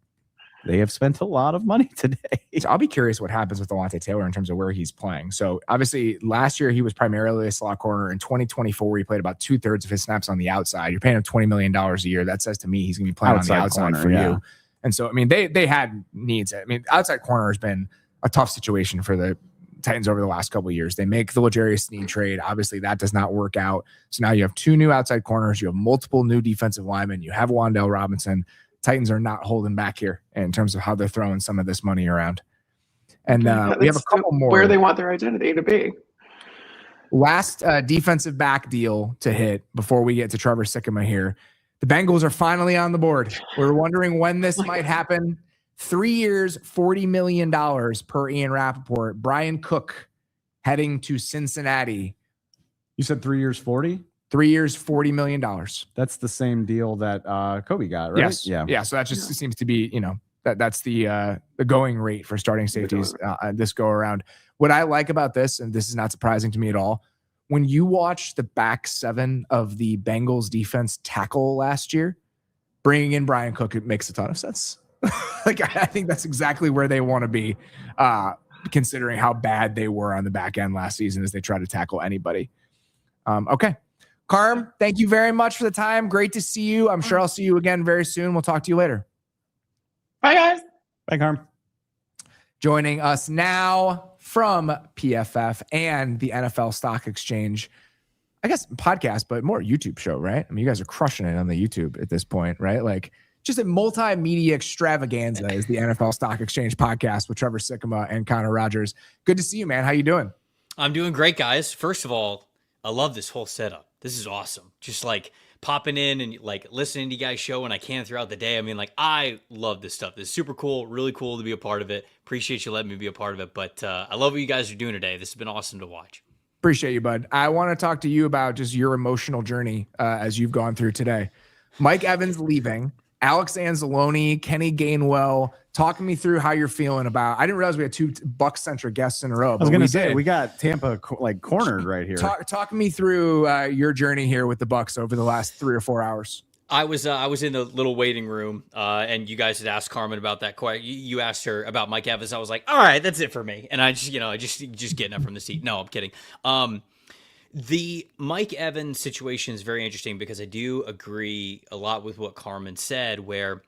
they have spent a lot of money today. So I'll be curious what happens with Alante Taylor in terms of where he's playing. So obviously last year he was primarily a slot corner. In 2024, he played about 2/3 of his snaps on the outside. You're paying him $20 million a year. That says to me he's going to be playing on the outside corner, for yeah. you. And so, I mean, they had needs. I mean, outside corner has been a tough situation for the Titans over the last couple of years. They make the L'Jarius Sneed trade. Obviously, that does not work out. So now you have 2 new outside corners. You have multiple new defensive linemen. You have Wan'Dale Robinson. Titans are not holding back here in terms of how they're throwing some of this money around. And we have a couple more. Where they want their identity to be. Last defensive back deal to hit before we get to Trevor Sikkema here. The Bengals are finally on the board. We're wondering when this might happen. 3 years, $40 million per Ian Rappaport. Brian Cook heading to Cincinnati. You said 3 years, 40? 3 years, $40 million. That's the same deal that Kobe got, right? Yes. Yeah. So that just seems to be, that's the going rate for starting safeties this go around. What I like about this, and this is not surprising to me at all, when you watch the back 7 of the Bengals defense tackle last year, bringing in Brian Cook, it makes a ton of sense. Like, I think that's exactly where they want to be, considering how bad they were on the back end last season as they try to tackle anybody. Okay. Carm, thank you very much for the time. Great to see you. I'm sure I'll see you again very soon. We'll talk to you later. Bye, guys. Bye, Carm. Joining us now from PFF and the NFL Stock Exchange, I guess podcast, but more YouTube show, right? I mean, you guys are crushing it on the YouTube at this point, right? Like, just a multimedia extravaganza is the NFL Stock Exchange podcast with Trevor Sikkema and Connor Rogers. Good to see you, man. How you doing? I'm doing great, guys. First of all, I love this whole setup. This is awesome. Just like popping in and like listening to you guys show when I can throughout the day. I mean, like, I love this stuff. This is super cool. Really cool to be a part of it. Appreciate you letting me be a part of it. But I love what you guys are doing today. This has been awesome to watch. Appreciate you, bud. I want to talk to you about just your emotional journey as you've gone through today. Mike Evans leaving, Alex Anzalone, Kenny Gainwell. Talk me through how you're feeling about. I didn't realize we had 2 Bucs-centric guests in a row. I was going to say, we got Tampa cornered right here. Talk me through your journey here with the Bucs over the last 3 or 4 hours. I was in the little waiting room, and you guys had asked Carmen about that. You asked her about Mike Evans. I was like, all right, that's it for me. And I just getting up from the seat. No, I'm kidding. The Mike Evans situation is very interesting because I do agree a lot with what Carmen said, where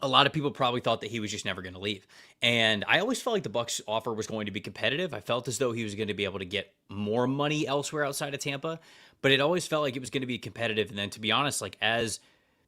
a lot of people probably thought that he was just never going to leave. And I always felt like the Bucs offer was going to be competitive. I felt as though he was going to be able to get more money elsewhere outside of Tampa, but it always felt like it was going to be competitive. And then, to be honest, like, as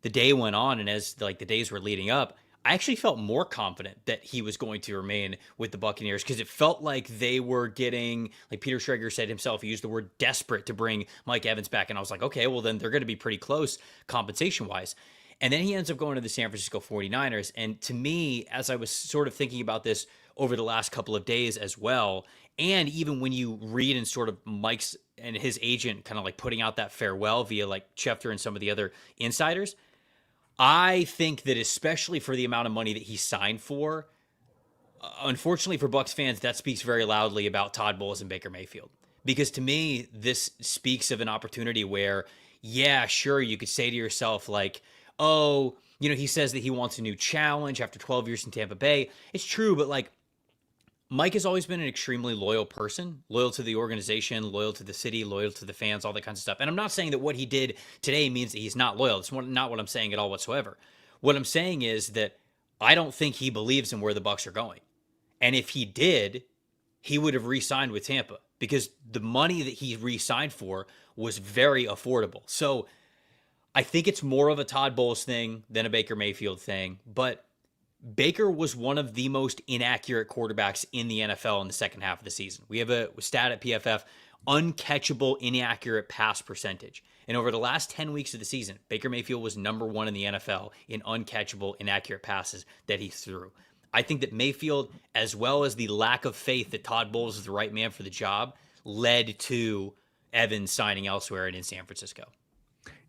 the day went on and as like the days were leading up, I actually felt more confident that he was going to remain with the Buccaneers, because it felt like they were getting, like Peter Schrager said himself, he used the word desperate to bring Mike Evans back. And I was like, okay, well then they're going to be pretty close compensation wise. And then he ends up going to the San Francisco 49ers. And to me, as I was sort of thinking about this over the last couple of days as well, and even when you read and sort of Mike's and his agent kind of like putting out that farewell via like Schefter and some of the other insiders, I think that especially for the amount of money that he signed for, unfortunately for Bucs fans, that speaks very loudly about Todd Bowles and Baker Mayfield. Because to me, this speaks of an opportunity where, yeah, sure, you could say to yourself like, oh, he says that he wants a new challenge after 12 years in Tampa Bay. It's true, but like, Mike has always been an extremely loyal person, loyal to the organization, loyal to the city, loyal to the fans, all that kinds of stuff. And I'm not saying that what he did today means that he's not loyal. It's not what I'm saying at all whatsoever. What I'm saying is that I don't think he believes in where the Bucs are going. And if he did, he would have re-signed with Tampa, because the money that he re-signed for was very affordable. So I think it's more of a Todd Bowles thing than a Baker Mayfield thing, but Baker was one of the most inaccurate quarterbacks in the NFL in the second half of the season. We have a stat at PFF, uncatchable inaccurate pass percentage. And over the last 10 weeks of the season, Baker Mayfield was number 1 in the NFL in uncatchable inaccurate passes that he threw. I think that Mayfield, as well as the lack of faith that Todd Bowles is the right man for the job, led to Evans signing elsewhere and in San Francisco.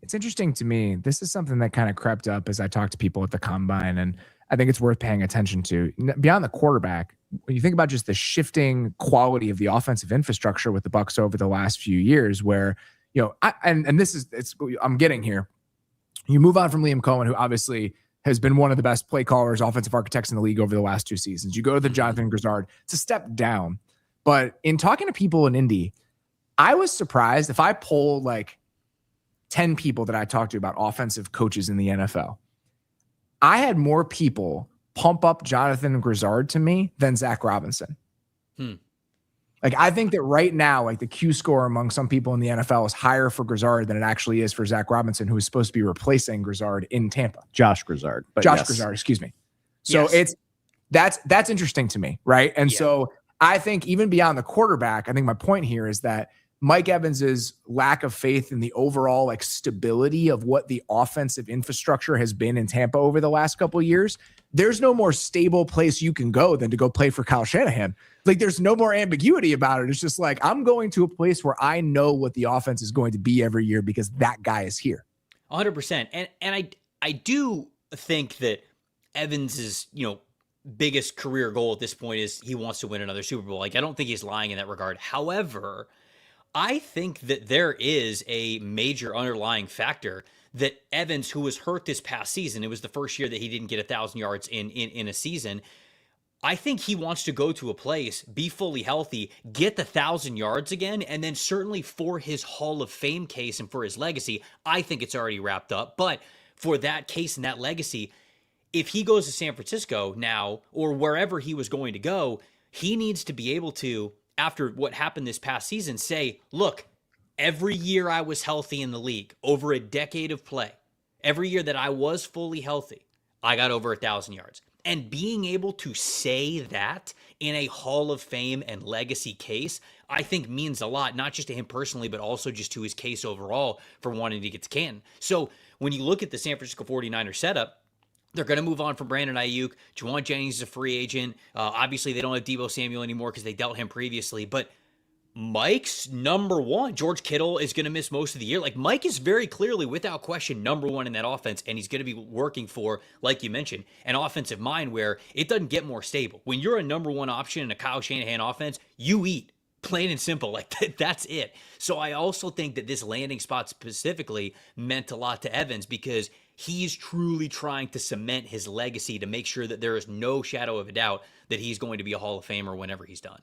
It's interesting to me. This is something that kind of crept up as I talked to people at the combine, and I think it's worth paying attention to. Beyond the quarterback, when you think about just the shifting quality of the offensive infrastructure with the Bucs over the last few years, where, you know, I'm getting here. You move on from Liam Cohen, who obviously has been one of the best play callers, offensive architects in the league over the last 2 seasons. You go to the Jonathan Grizzard. It's a step down. But in talking to people in Indy, I was surprised if I poll like 10 people that I talked to about offensive coaches in the NFL, I had more people pump up Jonathan Grizzard to me than Zach Robinson. Like, I think that right now, like the Q score among some people in the NFL is higher for Grizzard than it actually is for Zach Robinson, who is supposed to be replacing Grizzard in Tampa. Josh Grizzard. Grizzard, excuse me. So that's interesting to me, right? And so I think even beyond the quarterback, I think my point here is that Mike Evans's lack of faith in the overall like stability of what the offensive infrastructure has been in Tampa over the last couple of years. There's no more stable place you can go than to go play for Kyle Shanahan. Like, there's no more ambiguity about it. It's just like, I'm going to a place where I know what the offense is going to be every year because that guy is here. 100%. And I do think that Evans's, you know, biggest career goal at this point is he wants to win another Super Bowl. Like, I don't think he's lying in that regard. However, I think that there is a major underlying factor that Evans, who was hurt this past season, it was the first year that he didn't get 1,000 yards in a season. I think he wants to go to a place, be fully healthy, get the 1,000 yards again, and then certainly for his Hall of Fame case and for his legacy, I think it's already wrapped up. But for that case and that legacy, if he goes to San Francisco now or wherever he was going to go, he needs to be able to, after what happened this past season, say, look, every year I was healthy in the league, over a decade of play, every year that I was fully healthy, I got over 1,000 yards. And being able to say that in a Hall of Fame and legacy case, I think means a lot, not just to him personally, but also just to his case overall for wanting to get to Canton. So when you look at the San Francisco 49ers setup, they're going to move on from Brandon Ayuk. Juwan Jennings is a free agent. Obviously, they don't have Deebo Samuel anymore because they dealt him previously. But Mike's number one. George Kittle is going to miss most of the year. Like, Mike is very clearly, without question, number one in that offense, and he's going to be working for, like you mentioned, an offensive mind where it doesn't get more stable. When you're a number one option in a Kyle Shanahan offense, you eat. Plain and simple. Like, that's it. So I also think that this landing spot specifically meant a lot to Evans because he's truly trying to cement his legacy to make sure that there is no shadow of a doubt that he's going to be a Hall of Famer whenever he's done.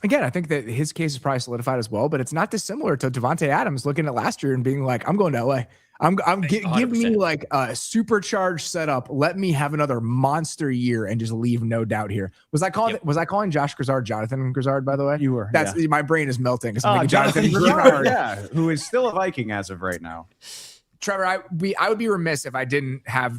Again, I think that his case is probably solidified as well, but it's not dissimilar to Devontae Adams looking at last year and being like, I'm going to LA. Give me like a supercharged setup. Let me have another monster year and just leave no doubt here. Was I calling Josh Grizzard Jonathan Grizzard, by the way? You were. That's my brain is melting. Jonathan Grizzard, who is still a Viking as of right now. Trevor, I would be remiss if I didn't have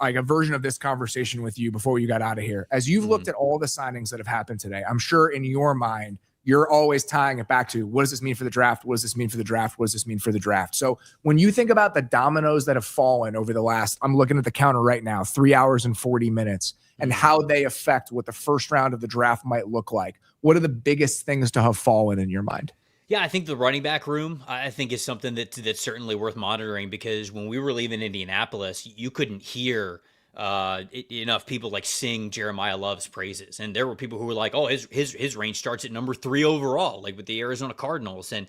like a version of this conversation with you before you got out of here. As you've looked at all the signings that have happened today, I'm sure in your mind, you're always tying it back to what does this mean for the draft? What does this mean for the draft? What does this mean for the draft? So when you think about the dominoes that have fallen over the last, I'm looking at the counter right now, 3 hours and 40 minutes, and how they affect what the first round of the draft might look like, what are the biggest things to have fallen in your mind? Yeah, I think the running back room, I think, is something that's certainly worth monitoring because when we were leaving Indianapolis, you couldn't hear enough people like sing Jeremiyah Love's praises. And there were people who were like, oh, his range starts at number 3 overall, like with the Arizona Cardinals. And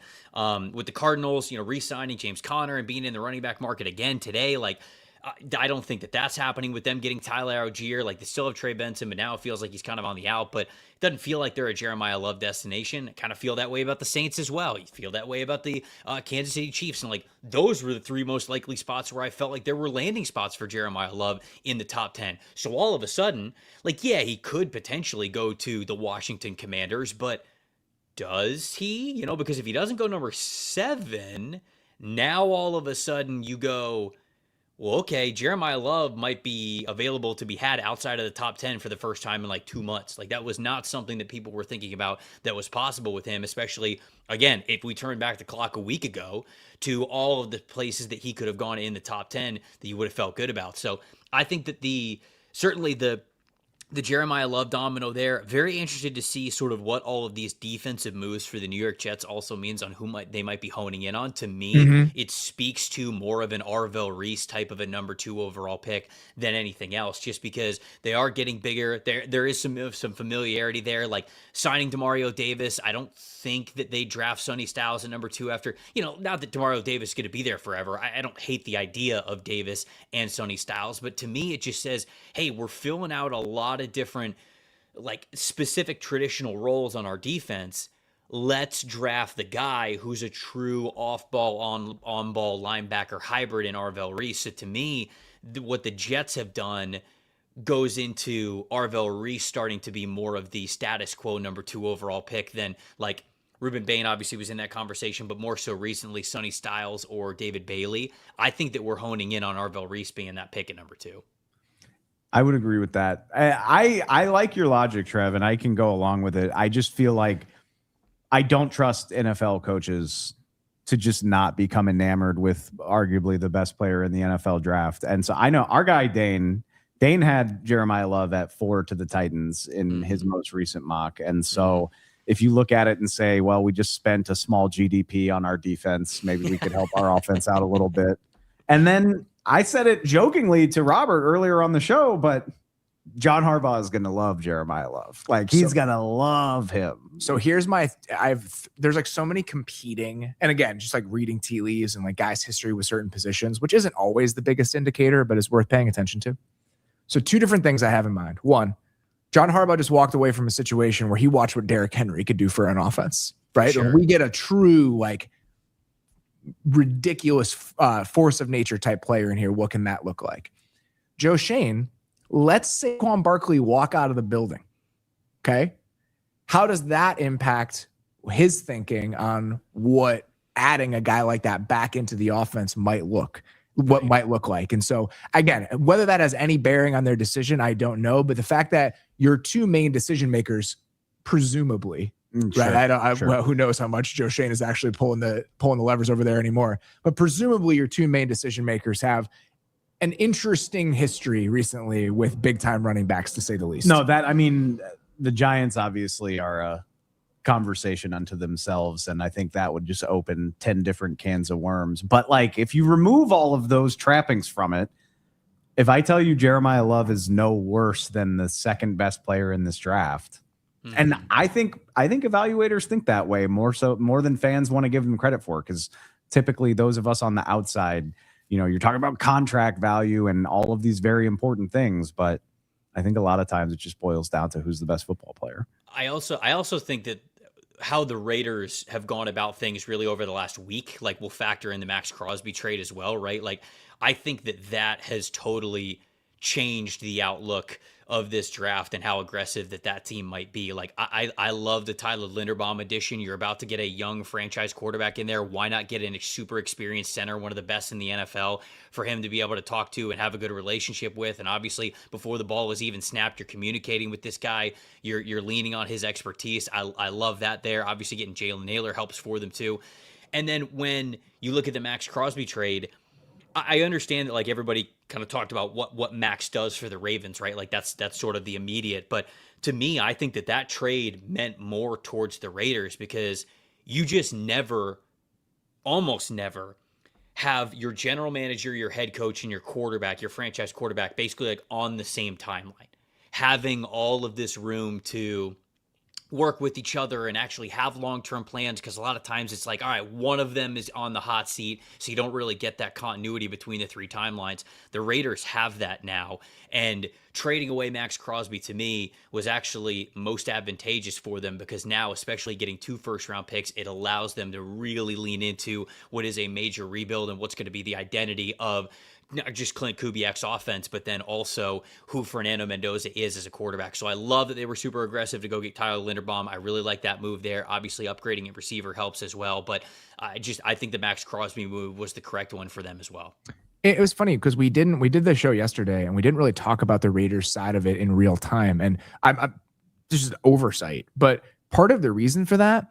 with the Cardinals, re-signing James Conner and being in the running back market again today, like, I don't think that that's happening with them getting Tyler Algier. Like, they still have Trey Benson, but now it feels like he's kind of on the out. But it doesn't feel like they're a Jeremiyah Love destination. I kind of feel that way about the Saints as well. You feel that way about the Kansas City Chiefs. And, like, those were the 3 most likely spots where I felt like there were landing spots for Jeremiyah Love in the top 10. So all of a sudden, like, yeah, he could potentially go to the Washington Commanders, but does he? Because if he doesn't go number 7, now all of a sudden you go, well, okay, Jeremiyah Love might be available to be had outside of the top 10 for the first time in like 2 months. Like, that was not something that people were thinking about that was possible with him, especially, again, if we turn back the clock a week ago to all of the places that he could have gone in the top 10 that you would have felt good about. So I think that certainly the the Jeremiyah Love domino there. Very interested to see sort of what all of these defensive moves for the New York Jets also means on who they might be honing in on. To me, it speaks to more of an Arvell Reese type of a number 2 overall pick than anything else, just because they are getting bigger. There is some familiarity there, like signing Demario Davis. I don't think that they draft Sonny Styles at number 2 after, not that Demario Davis is going to be there forever. I don't hate the idea of Davis and Sonny Styles, but to me, it just says, hey, we're filling out a lot of different, like, specific traditional roles on our defense. Let's draft the guy who's a true off-ball, on-ball linebacker hybrid in Arvell Reese. So to me, what the Jets have done goes into Arvell Reese starting to be more of the status quo number 2 overall pick than, like, Ruben Bain obviously was in that conversation, but more so recently Sonny Styles or David Bailey. I think that we're honing in on Arvell Reese being that pick at number 2. I would agree with that. I like your logic, Trev, and I can go along with it. I just feel like I don't trust NFL coaches to just not become enamored with arguably the best player in the NFL draft. And so I know our guy, Dane had Jeremiyah Love at 4 to the Titans in his most recent mock. And so if you look at it and say, well, we just spent a small GDP on our defense, maybe we could help our offense out a little bit. And then I said it jokingly to Robert earlier on the show, but John Harbaugh is going to love Jeremiyah Love. Like, he's going to love him. So here's there's like so many competing, and again, just like reading tea leaves and like guys' history with certain positions, which isn't always the biggest indicator, but is worth paying attention to. So 2 different things I have in mind. One, John Harbaugh just walked away from a situation where he watched what Derrick Henry could do for an offense, right? Sure. And we get a true, like, ridiculous force of nature type player in here. What can that look like? Joe Shane, let's Saquon Barkley walk out of the building. Okay. How does that impact his thinking on what adding a guy like that back into the offense might look like? And so again, whether that has any bearing on their decision, I don't know. But the fact that your 2 main decision makers, presumably, right? Well, who knows how much Joe Shane is actually pulling the levers over there anymore. But presumably your 2 main decision makers have an interesting history recently with big time running backs, to say the least. No, the Giants obviously are a conversation unto themselves. And I think that would just open 10 different cans of worms. But like, if you remove all of those trappings from it, if I tell you Jeremiyah Love is no worse than the second best player in this draft, and I think evaluators think that way more than fans want to give them credit for, because typically those of us on the outside, you're talking about contract value and all of these very important things, but I think a lot of times it just boils down to who's the best football player. I also think that how the Raiders have gone about things really over the last week, like, will factor in the Max Crosby trade as well, right? Like, I think that has totally changed the outlook of this draft and how aggressive that team might be. Like, I love the Tyler Linderbaum addition. You're about to get a young franchise quarterback in there. Why not get a super experienced center, one of the best in the NFL, for him to be able to talk to and have a good relationship with? And obviously, before the ball was even snapped, you're communicating with this guy. You're leaning on his expertise. I love that there. Obviously, getting Jalen Naylor helps for them too. And then when you look at the Max Crosby trade, I understand that, like, everybody kind of talked about what Max does for the Ravens, right? Like, that's sort of the immediate. But to me, I think that trade meant more towards the Raiders, because you just almost never have your general manager, your head coach, and your quarterback, your franchise quarterback, basically like on the same timeline, having all of this room to work with each other and actually have long-term plans, because a lot of times it's like, all right, one of them is on the hot seat, so you don't really get that continuity between the 3 timelines. The Raiders have that now, and trading away Max Crosby to me was actually most advantageous for them, because now, especially getting 2 first-round picks, it allows them to really lean into what is a major rebuild and what's going to be the identity of not just Clint Kubiak's offense, but then also who Fernando Mendoza is as a quarterback. So I love that they were super aggressive to go get Tyler Linderbaum. I really like that move there. Obviously, upgrading at receiver helps as well, but I think the Max Crosby move was the correct one for them as well. It was funny because we did the show yesterday and we didn't really talk about the Raiders side of it in real time. And I'm this is oversight, but part of the reason for that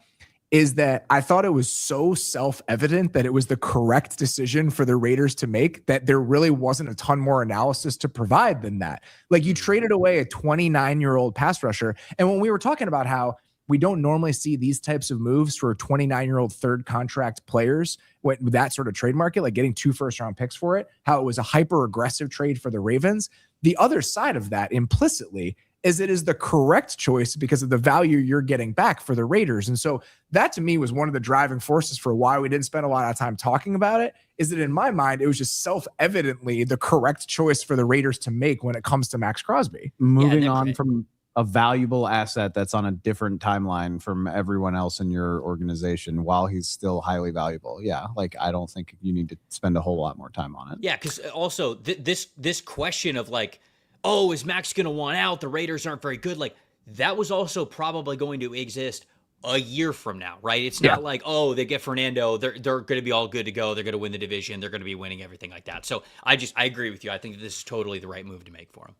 is that I thought it was so self-evident that it was the correct decision for the Raiders to make that there really wasn't a ton more analysis to provide than that. Like, you traded away a 29-year-old pass rusher. And when we were talking about how we don't normally see these types of moves for 29-year-old third contract players with that sort of trade market, like getting 2 first-round picks for it, how it was a hyper-aggressive trade for the Ravens. The other side of that implicitly is it is the correct choice because of the value you're getting back for the Raiders. And so that to me was one of the driving forces for why we didn't spend a lot of time talking about it, is that in my mind, it was just self-evidently the correct choice for the Raiders to make when it comes to Max Crosby. Moving on from a valuable asset that's on a different timeline from everyone else in your organization while he's still highly valuable. Yeah, like I don't think you need to spend a whole lot more time on it. Yeah, because also this question of like, oh, is Max going to want out? The Raiders aren't very good. Like, that was also probably going to exist a year from now, right? It's not like, oh, they get Fernando, they're going to be all good to go. They're going to win the division. They're going to be winning everything like that. So I agree with you. I think that this is totally the right move to make for him.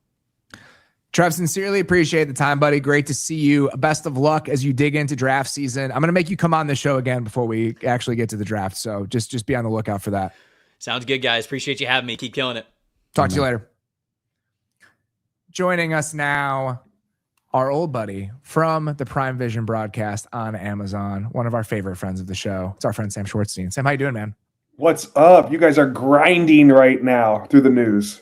Trev, sincerely appreciate the time, buddy. Great to see you. Best of luck as you dig into draft season. I'm going to make you come on the show again before we actually get to the draft. So just be on the lookout for that. Sounds good, guys. Appreciate you having me. Keep killing it. Talk to you later. Joining us now, our old buddy from the Prime Vision broadcast on Amazon, one of our favorite friends of the show. It's our friend Sam Schwartzstein. Sam, how you doing, man? What's up? You guys are grinding right now through the news.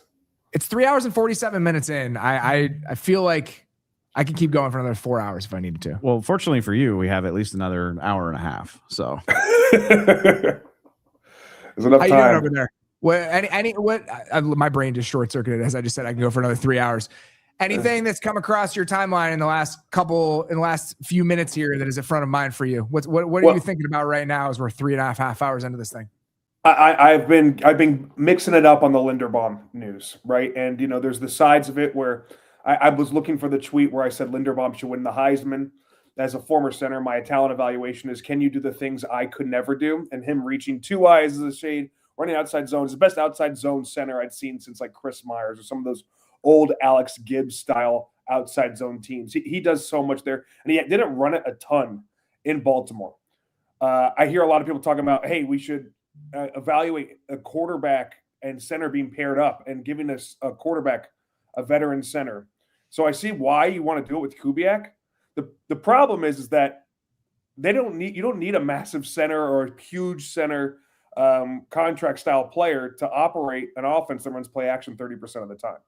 It's 3 hours and 47 minutes in. I feel like I can keep going for another 4 hours if I needed to. Well, fortunately for you, we have at least another hour and a half. So there's enough how time. you doing over there? My brain just short circuited as I just said I can go for another 3 hours. Anything that's come across your timeline in the last few minutes here that is in front of mind for you? What are you thinking about right now as we're 3.5 hours into this thing? I've been mixing it up on the Linderbaum news, right? And there's the sides of it where I was looking for the tweet where I said Linderbaum should win the Heisman. As a former center, my talent evaluation is, can you do the things I could never do? And him reaching 2 eyes as a shade, running outside zones, the best outside zone center I'd seen since like Chris Myers or some of those old Alex Gibbs style outside zone teams. He does so much there, and he didn't run it a ton in Baltimore. I hear a lot of people talking about, hey, we should evaluate a quarterback and center being paired up and giving us a quarterback, a veteran center. So I see why you want to do it with Kubiak. The problem is that you don't need a massive center or a huge center contract style player to operate an offense that runs play action 30% of the time.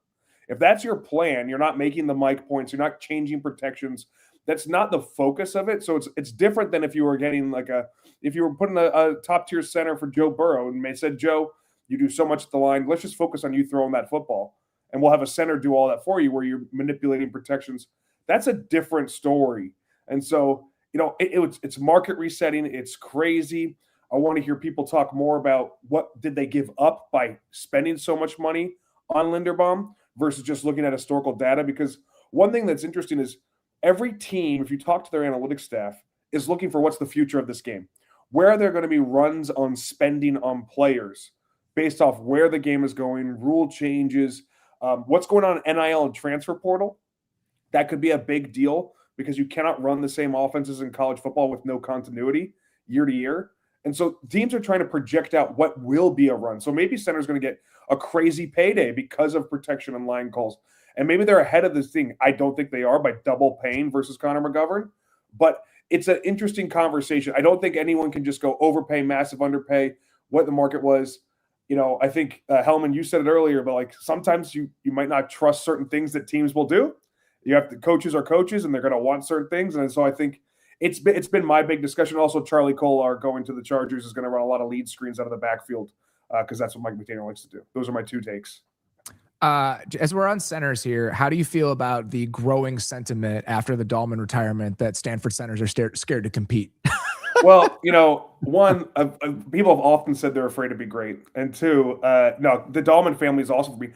If that's your plan, you're not making the mic points, you're not changing protections. That's not the focus of it. So it's different than if you were getting if you were putting a top tier center for Joe Burrow and they said, Joe, you do so much at the line. Let's just focus on you throwing that football. And we'll have a center do all that for you where you're manipulating protections. That's a different story. And so, it's market resetting. It's crazy. I want to hear people talk more about what did they give up by spending so much money on Linderbaum versus just looking at historical data. Because one thing that's interesting is every team, if you talk to their analytics staff, is looking for what's the future of this game. Where are there going to be runs on spending on players based off where the game is going, rule changes, what's going on in NIL and transfer portal. That could be a big deal because you cannot run the same offenses in college football with no continuity year to year. And so teams are trying to project out what will be a run. So maybe center's going to get a crazy payday because of protection and line calls. And maybe they're ahead of this thing. I don't think they are by double paying versus Connor McGovern. But it's an interesting conversation. I don't think anyone can just go overpay, massive underpay, what the market was. I think, Helman, you said it earlier, but sometimes you might not trust certain things that teams will do. Coaches are coaches and they're going to want certain things. And so I think it's been my big discussion. Also, Charlie Kolar going to the Chargers is going to run a lot of lead screens out of the backfield because that's what Mike McDaniel likes to do. Those are my two takes. As we're on centers here, how do you feel about the growing sentiment after the Dahlman retirement that Stanford centers are scared to compete? Well, one, people have often said they're afraid to be great. And two, no, the Dahlman family is also for me.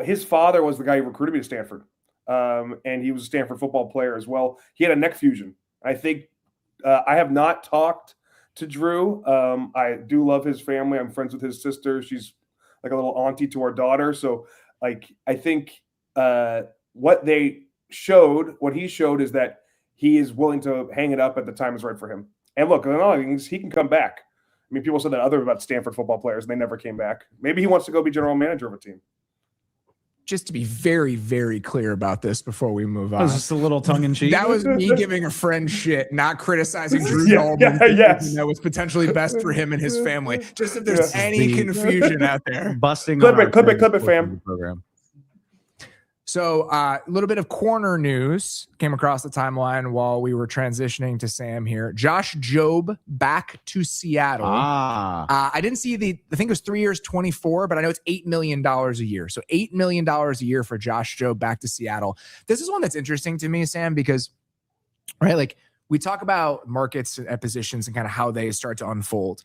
His father was the guy who recruited me to Stanford. And he was a Stanford football player as well. He had a neck fusion. I think I have not talked to Drew. I do love his family. I'm friends with his sister. She's like a little auntie to our daughter. So I think what he showed is that he is willing to hang it up at the time is right for him. And look, he can come back. I mean, people said that other about Stanford football players, and they never came back. Maybe he wants to go be general manager of a team. Just to be very, very clear about this before we move on. That was just a little tongue in cheek. That was me giving a friend shit, not criticizing Drew Yeah, Dolman. yes. That was potentially best for him and his family. Just if there's any confusion out there. Busting Clip on it, fam. program. So a little bit of corner news came across the timeline while we were transitioning to Sam here. Josh Jobe back to Seattle. I didn't see I think it was 3 years, 24, but I know it's $8 million a year. So $8 million a year for Josh Jobe back to Seattle. This is one that's interesting to me, Sam, because, right, like we talk about markets and positions and kind of how they start to unfold.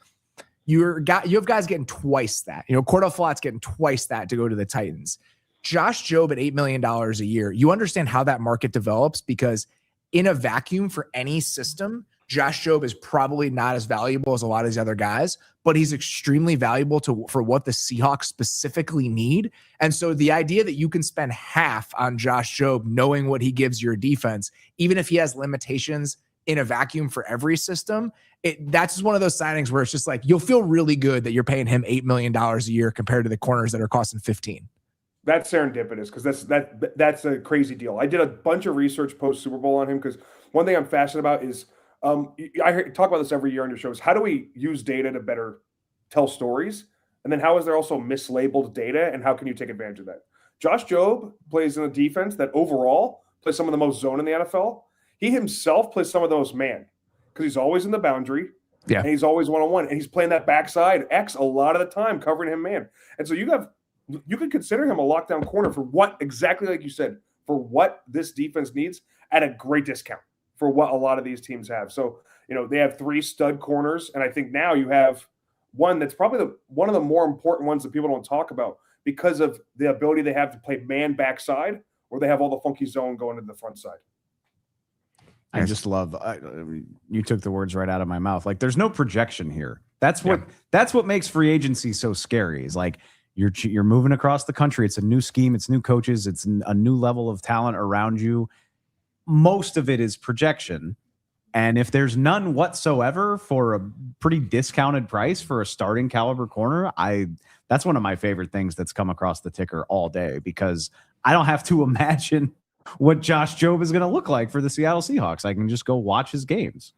You have guys getting twice that. Cordell Flott's getting twice that to go to the Titans. Josh Jobe at $8 million a year, you understand how that market develops, because in a vacuum for any system, Josh Jobe is probably not as valuable as a lot of these other guys, but he's extremely valuable for what the Seahawks specifically need. And so the idea that you can spend half on Josh Jobe knowing what he gives your defense, even if he has limitations in a vacuum for every system, that's just one of those signings where it's just like, you'll feel really good that you're paying him $8 million a year compared to the corners that are costing 15. That's serendipitous, because that's a crazy deal. I did a bunch of research post Super Bowl on him, because one thing I'm fascinated about is I talk about this every year on your shows. How do we use data to better tell stories? And then how is there also mislabeled data, and how can you take advantage of that? Josh Jobe plays in a defense that overall plays some of the most zone in the NFL. He himself plays some of the most man, because he's always in the boundary. Yeah. And he's always one-on-one, and he's playing that backside X a lot of the time, covering him man. And so you could consider him a lockdown corner for what, exactly like you said, for what this defense needs at a great discount for what a lot of these teams have. So, they have 3 stud corners, and I think now you have one that's probably one of the more important ones that people don't talk about, because of the ability they have to play man backside, or they have all the funky zone going to the front side. I just love you took the words right out of my mouth. Like, there's no projection here. That's what makes free agency so scary. Is like, you're moving across the country. It's a new scheme. It's new coaches. It's a new level of talent around you. Most of it is projection. And if there's none whatsoever for a pretty discounted price for a starting caliber corner, that's one of my favorite things that's come across the ticker all day, because I don't have to imagine what Josh Jobe is going to look like for the Seattle Seahawks. I can just go watch his games.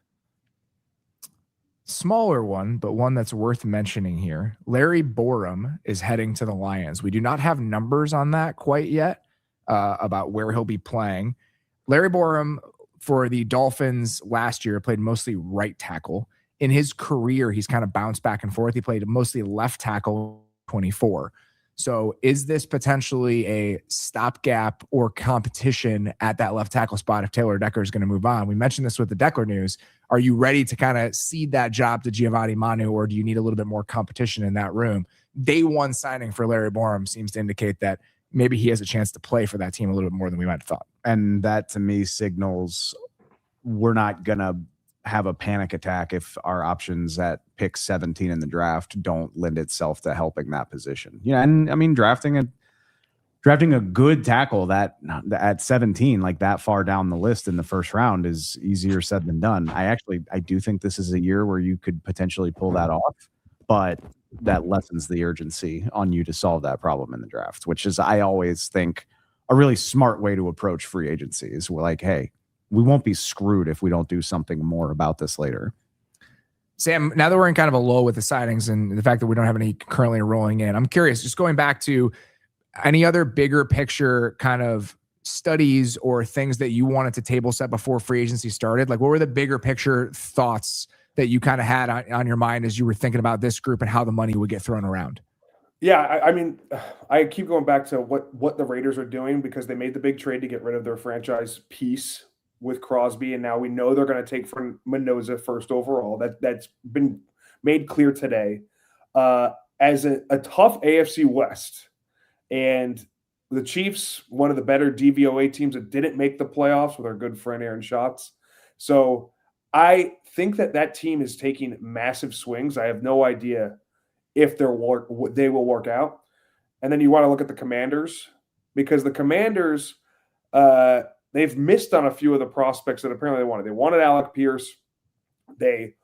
Smaller one, but one that's worth mentioning here. Larry Borum is heading to the Lions. We do not have numbers on that quite yet about where he'll be playing. Larry Borum for the Dolphins last year played mostly right tackle. In his career, he's kind of bounced back and forth. He played mostly left tackle 24. So is this potentially a stopgap or competition at that left tackle spot if Taylor Decker is going to move on? We mentioned this with the Decker news. Are you ready to kind of cede that job to Giovanni Manu, or do you need a little bit more competition in that room? Day one signing for Larry Borum seems to indicate that maybe he has a chance to play for that team a little bit more than we might have thought. And that to me signals we're not going to have a panic attack if our options at pick 17 in the draft don't lend itself to helping that position. And I mean, drafting a good tackle that at 17, like that far down the list in the first round, is easier said than done. I do think this is a year where you could potentially pull that off, but that lessens the urgency on you to solve that problem in the draft, which is, I always think, a really smart way to approach free agency. Is we're like, hey, we won't be screwed if we don't do something more about this later. Sam, now that we're in kind of a lull with the signings and the fact that we don't have any currently rolling in, I'm curious, just going back to any other bigger picture kind of studies or things that you wanted to table set before free agency started? Like, what were the bigger picture thoughts that you kind of had on your mind as you were thinking about this group and how the money would get thrown around? Yeah, I mean, I keep going back to what the Raiders are doing, because they made the big trade to get rid of their franchise piece with Crosby, and now we know they're going to take from Mendoza first overall. That's been made clear today. As a tough AFC West, and the Chiefs, one of the better DVOA teams that didn't make the playoffs with our good friend Aaron Schatz. So I think that team is taking massive swings. I have no idea if they will work out. And then you want to look at the Commanders, because the Commanders, they've missed on a few of the prospects that apparently they wanted. They wanted Alec Pierce. They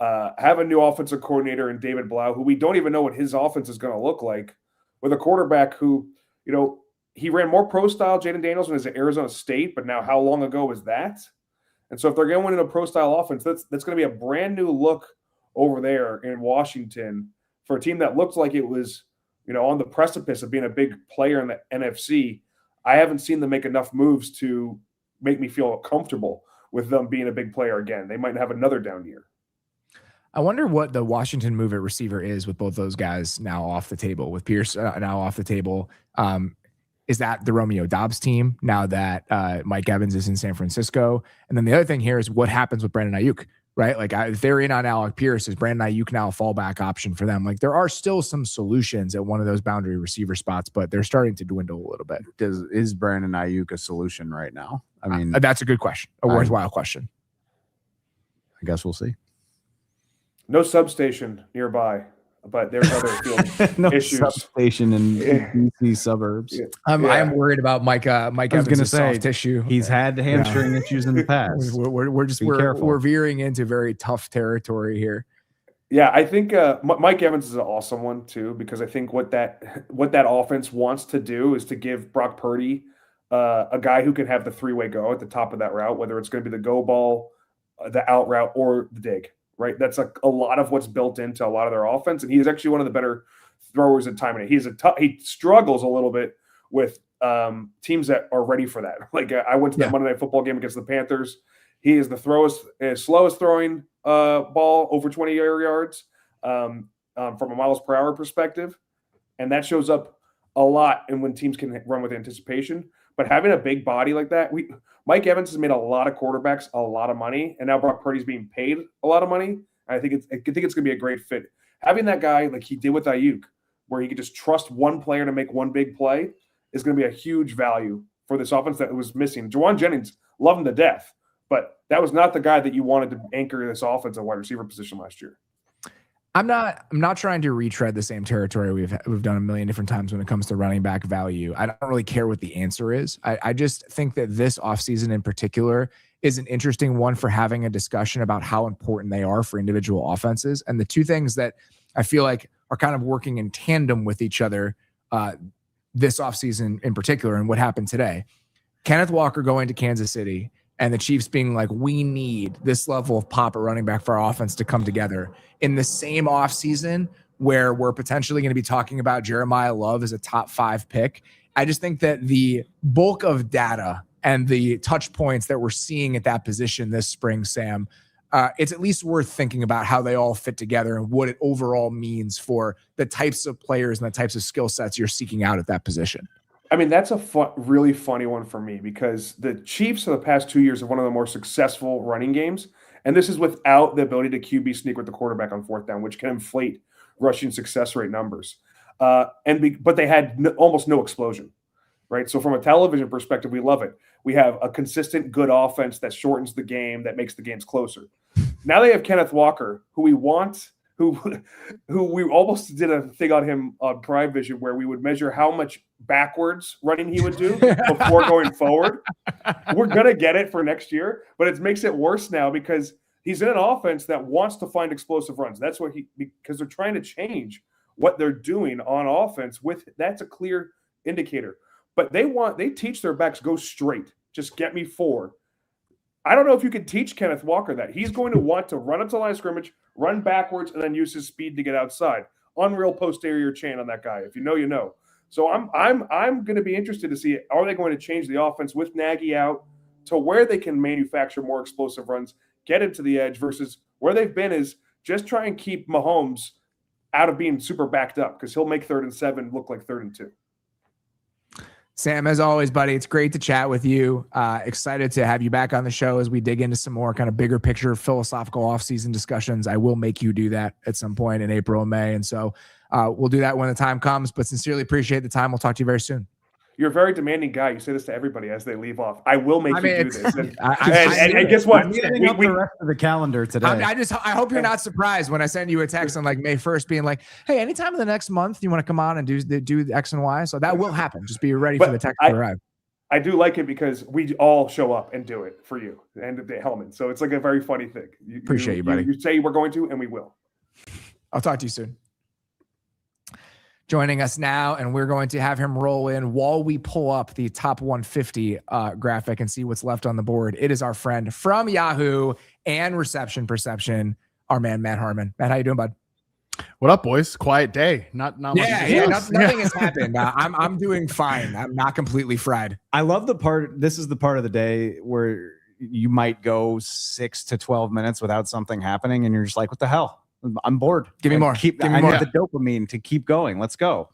have a new offensive coordinator in David Blau, who we don't even know what his offense is going to look like, with a quarterback who, he ran more pro style Jaden Daniels when he was at Arizona State, but now how long ago was that? And so if they're going into a pro style offense, that's going to be a brand new look over there in Washington for a team that looked like it was, on the precipice of being a big player in the NFC. I haven't seen them make enough moves to make me feel comfortable with them being a big player again. They might have another down year. I wonder what the Washington move at receiver is with both those guys now off the table, with Pierce now off the table. Is that the Romeo Doubs team now that Mike Evans is in San Francisco? And then the other thing here is what happens with Brandon Ayuk, right? Like if they're in on Alec Pierce, is Brandon Ayuk now a fallback option for them? Like there are still some solutions at one of those boundary receiver spots, but they're starting to dwindle a little bit. Is Brandon Ayuk a solution right now? I mean, that's a good question, a worthwhile question. I guess we'll see. No substation nearby, but there's other field no issues. Substation in DC suburbs. I am worried about Mike Evans' soft tissue. He's had hamstring issues in the past. We're veering into very tough territory here. Yeah, I think Mike Evans is an awesome one too, because I think what that offense wants to do is to give Brock Purdy a guy who can have the three-way go at the top of that route, whether it's going to be the go ball, the out route, or the dig. Right, that's a lot of what's built into a lot of their offense, and he's actually one of the better throwers at timing it. He struggles a little bit with teams that are ready for that. Like I went to that Monday Night Football game against the Panthers. He is the slowest throwing ball over 20 yards from a miles per hour perspective, and that shows up a lot. And when teams can run with anticipation, but having a big body like that, Mike Evans has made a lot of quarterbacks a lot of money, and now Brock Purdy's being paid a lot of money. I think it's going to be a great fit. Having that guy like he did with Ayuk, where he could just trust one player to make one big play, is going to be a huge value for this offense that was missing. Jawan Jennings, love him to death, but that was not the guy that you wanted to anchor this offense at wide receiver position last year. I'm not trying to retread the same territory we've done a million different times when it comes to running back value. I don't really care what the answer is. I just think that this offseason in particular is an interesting one for having a discussion about how important they are for individual offenses. And the two things that I feel like are kind of working in tandem with each other this offseason in particular, and what happened today. Kenneth Walker going to Kansas City and the Chiefs being like, we need this level of pop at running back for our offense to come together in the same offseason where we're potentially going to be talking about Jeremiyah Love as a top 5 pick. I just think that the bulk of data and the touch points that we're seeing at that position this spring, Sam, it's at least worth thinking about how they all fit together and what it overall means for the types of players and the types of skill sets you're seeking out at that position. I mean, that's a really funny one for me because the Chiefs of the past 2 years are one of the more successful running games. And this is without the ability to QB sneak with the quarterback on fourth down, which can inflate rushing success rate numbers. But they had almost no explosion, right? So from a television perspective, we love it. We have a consistent, good offense that shortens the game, that makes the games closer. Now they have Kenneth Walker, who we want, who we almost did a thing on him on Prime Vision where we would measure how much backwards running he would do before going forward. We're going to get it for next year, but it makes it worse now because he's in an offense that wants to find explosive runs. That's what because they're trying to change what they're doing on offense that's a clear indicator. But they teach their backs go straight. Just get me 4. I don't know if you can teach Kenneth Walker that. He's going to want to run up to the line of scrimmage, run backwards, and then use his speed to get outside. Unreal posterior chain on that guy. If you know, you know. So I'm going to be interested to see, are they going to change the offense with Nagy out to where they can manufacture more explosive runs, get into the edge, versus where they've been is just try and keep Mahomes out of being super backed up because he'll make 3rd and 7 look like 3rd and 2. Sam, as always, buddy, it's great to chat with you. Excited to have you back on the show as we dig into some more kind of bigger picture philosophical offseason discussions. I will make you do that at some point in April and May. And so we'll do that when the time comes, but sincerely appreciate the time. We'll talk to you very soon. You're a very demanding guy. You say this to everybody as they leave off. I will make you do this. And guess what? I'm getting up the rest of the calendar today. I hope you're not surprised when I send you a text on like May 1st being like, hey, anytime in the next month you want to come on and do X and Y. So that will happen. Just be ready for the text to arrive. I do like it because we all show up and do it for you and the Helman. So it's like a very funny thing. Appreciate you, buddy. You say we're going to, and we will. I'll talk to you soon. Joining us now, and we're going to have him roll in while we pull up the top 150 graphic and see what's left on the board. It is our friend from Yahoo and Reception Perception, our man, Matt Harmon. Matt, how you doing, bud? What up, boys? Quiet day. Not much. Nothing has happened. I'm doing fine. I'm not completely fried. I love the part. This is the part of the day where you might go 6 to 12 minutes without something happening, and you're just like, "What the hell? I'm bored. Give me more. Give me more. I need the dopamine to keep going. Let's go."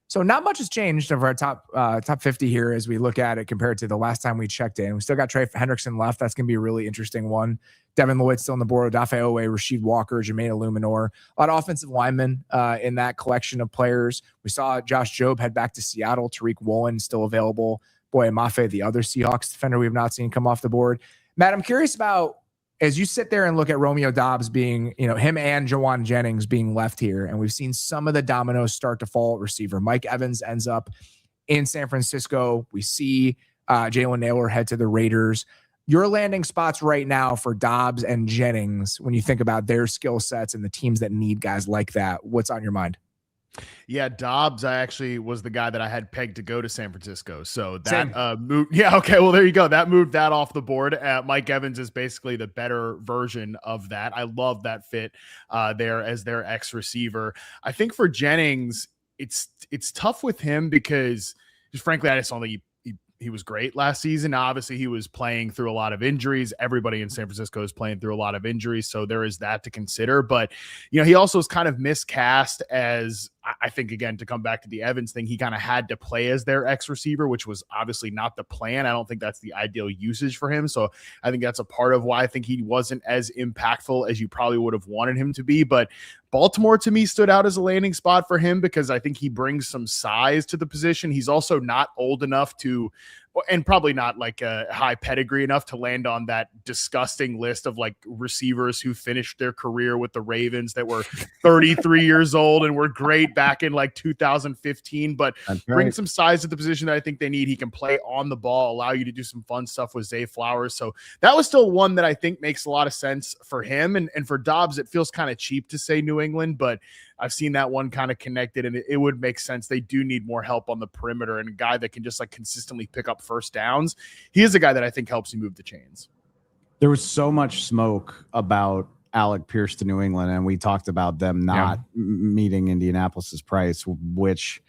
So not much has changed of our top 50 here as we look at it compared to the last time we checked in. We still got Trey Hendrickson left. That's going to be a really interesting one. Devin Lloyd still on the board. Odafe Owe, Rasheed Walker, Jermaine Illuminor. A lot of offensive linemen in that collection of players. We saw Josh Jobe head back to Seattle. Tariq Woolen still available. Boy Mafe, the other Seahawks defender we have not seen come off the board. Matt, I'm curious about, as you sit there and look at Romeo Doubs being, him and Jawan Jennings being left here, and we've seen some of the dominoes start to fall at receiver. Mike Evans ends up in San Francisco. We see Jalen Nailor head to the Raiders. Your landing spots right now for Doubs and Jennings, when you think about their skill sets and the teams that need guys like that, what's on your mind? Yeah, Doubs, I actually was the guy that I had pegged to go to San Francisco. So that moved. Yeah, okay. Well, there you go. That moved that off the board. Mike Evans is basically the better version of that. I love that fit there as their X receiver. I think for Jennings, it's tough with him because just frankly, I just don't think he was great last season. Now, obviously, he was playing through a lot of injuries. Everybody in San Francisco is playing through a lot of injuries, so there is that to consider. But, he also is kind of miscast as, I think, again, to come back to the Evans thing, he kind of had to play as their X receiver, which was obviously not the plan. I don't think that's the ideal usage for him. So I think that's a part of why I think he wasn't as impactful as you probably would have wanted him to be. But Baltimore, to me, stood out as a landing spot for him because I think he brings some size to the position. He's also not old enough to, and probably not like a high pedigree enough to land on that disgusting list of like receivers who finished their career with the Ravens that were 33 years old and were great back in like 2015, but bring some size to the position that I think they need. He can play on the ball, allow you to do some fun stuff with Zay Flowers. So that was still one that I think makes a lot of sense for him. And for Doubs, it feels kind of cheap to say New England, but I've seen that one kind of connected, and it would make sense. They do need more help on the perimeter and a guy that can just like consistently pick up first downs. He is a guy that I think helps you move the chains. There was so much smoke about Alec Pierce to New England, and we talked about them not meeting Indianapolis's price, which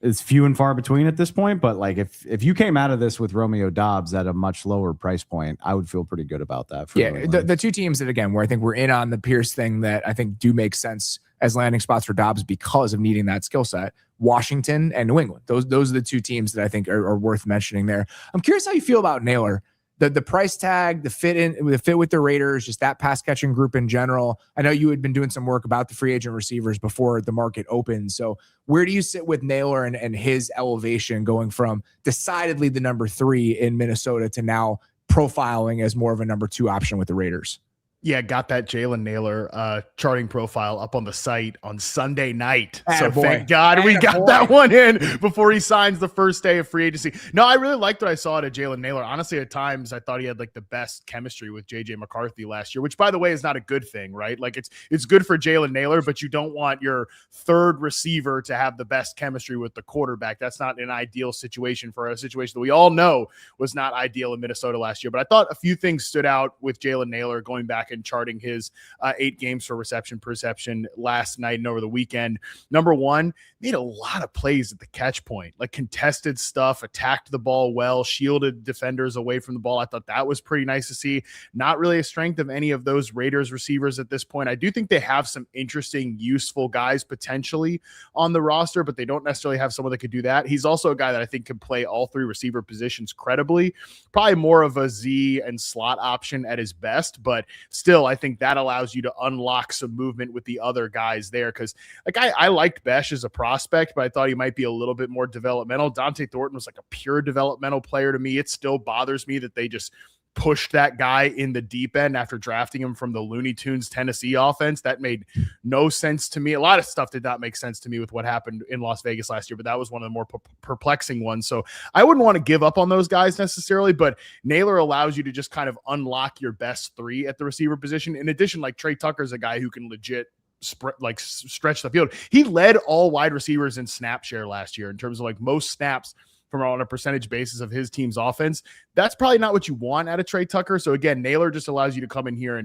is few and far between at this point. But like if you came out of this with Romeo Doubs at a much lower price point, I would feel pretty good about that. The two teams that, again, where I think we're in on the Pierce thing that I think do make sense as landing spots for Doubs because of needing that skill set, Washington and New England. Those are the two teams that I think are worth mentioning there. I'm curious how you feel about Nailor. The price tag, the fit with the Raiders, just that pass catching group in general. I know you had been doing some work about the free agent receivers before the market opened. So where do you sit with Nailor and his elevation going from decidedly the number 3 in Minnesota to now profiling as more of a number 2 option with the Raiders? Yeah, got that Jalen Nailor charting profile up on the site on Sunday night. Attaboy. So thank God we got that one in before he signs the first day of free agency. No, I really liked what I saw at Jalen Nailor. Honestly, at times I thought he had like the best chemistry with JJ McCarthy last year, which by the way is not a good thing, right? Like it's good for Jalen Nailor, but you don't want your third receiver to have the best chemistry with the quarterback. That's not an ideal situation for a situation that we all know was not ideal in Minnesota last year. But I thought a few things stood out with Jalen Nailor going back and charting his 8 games for reception perception last night and over the weekend. Number 1, made a lot of plays at the catch point, like contested stuff, attacked the ball well, shielded defenders away from the ball. I thought that was pretty nice to see. Not really a strength of any of those Raiders receivers at this point. I do think they have some interesting, useful guys potentially on the roster, but they don't necessarily have someone that could do that. He's also a guy that I think can play all 3 receiver positions credibly, probably more of a Z and slot option at his best, but still, I think that allows you to unlock some movement with the other guys there. Cause like I liked Besh as a prospect, but I thought he might be a little bit more developmental. Dante Thornton was like a pure developmental player to me. It still bothers me that they just pushed that guy in the deep end after drafting him from the Looney Tunes Tennessee offense. That made no sense to me. A lot of stuff did not make sense to me with what happened in Las Vegas last year, but that was one of the more perplexing ones. So I wouldn't want to give up on those guys necessarily, but Naylor allows you to just kind of unlock your best three at the receiver position. In addition, like Trey Tucker's a guy who can legit stretch the field. He led all wide receivers in snap share last year in terms of like most snaps from on a percentage basis of his team's offense. That's probably not what you want out of Trey Tucker. So again, Naylor just allows you to come in here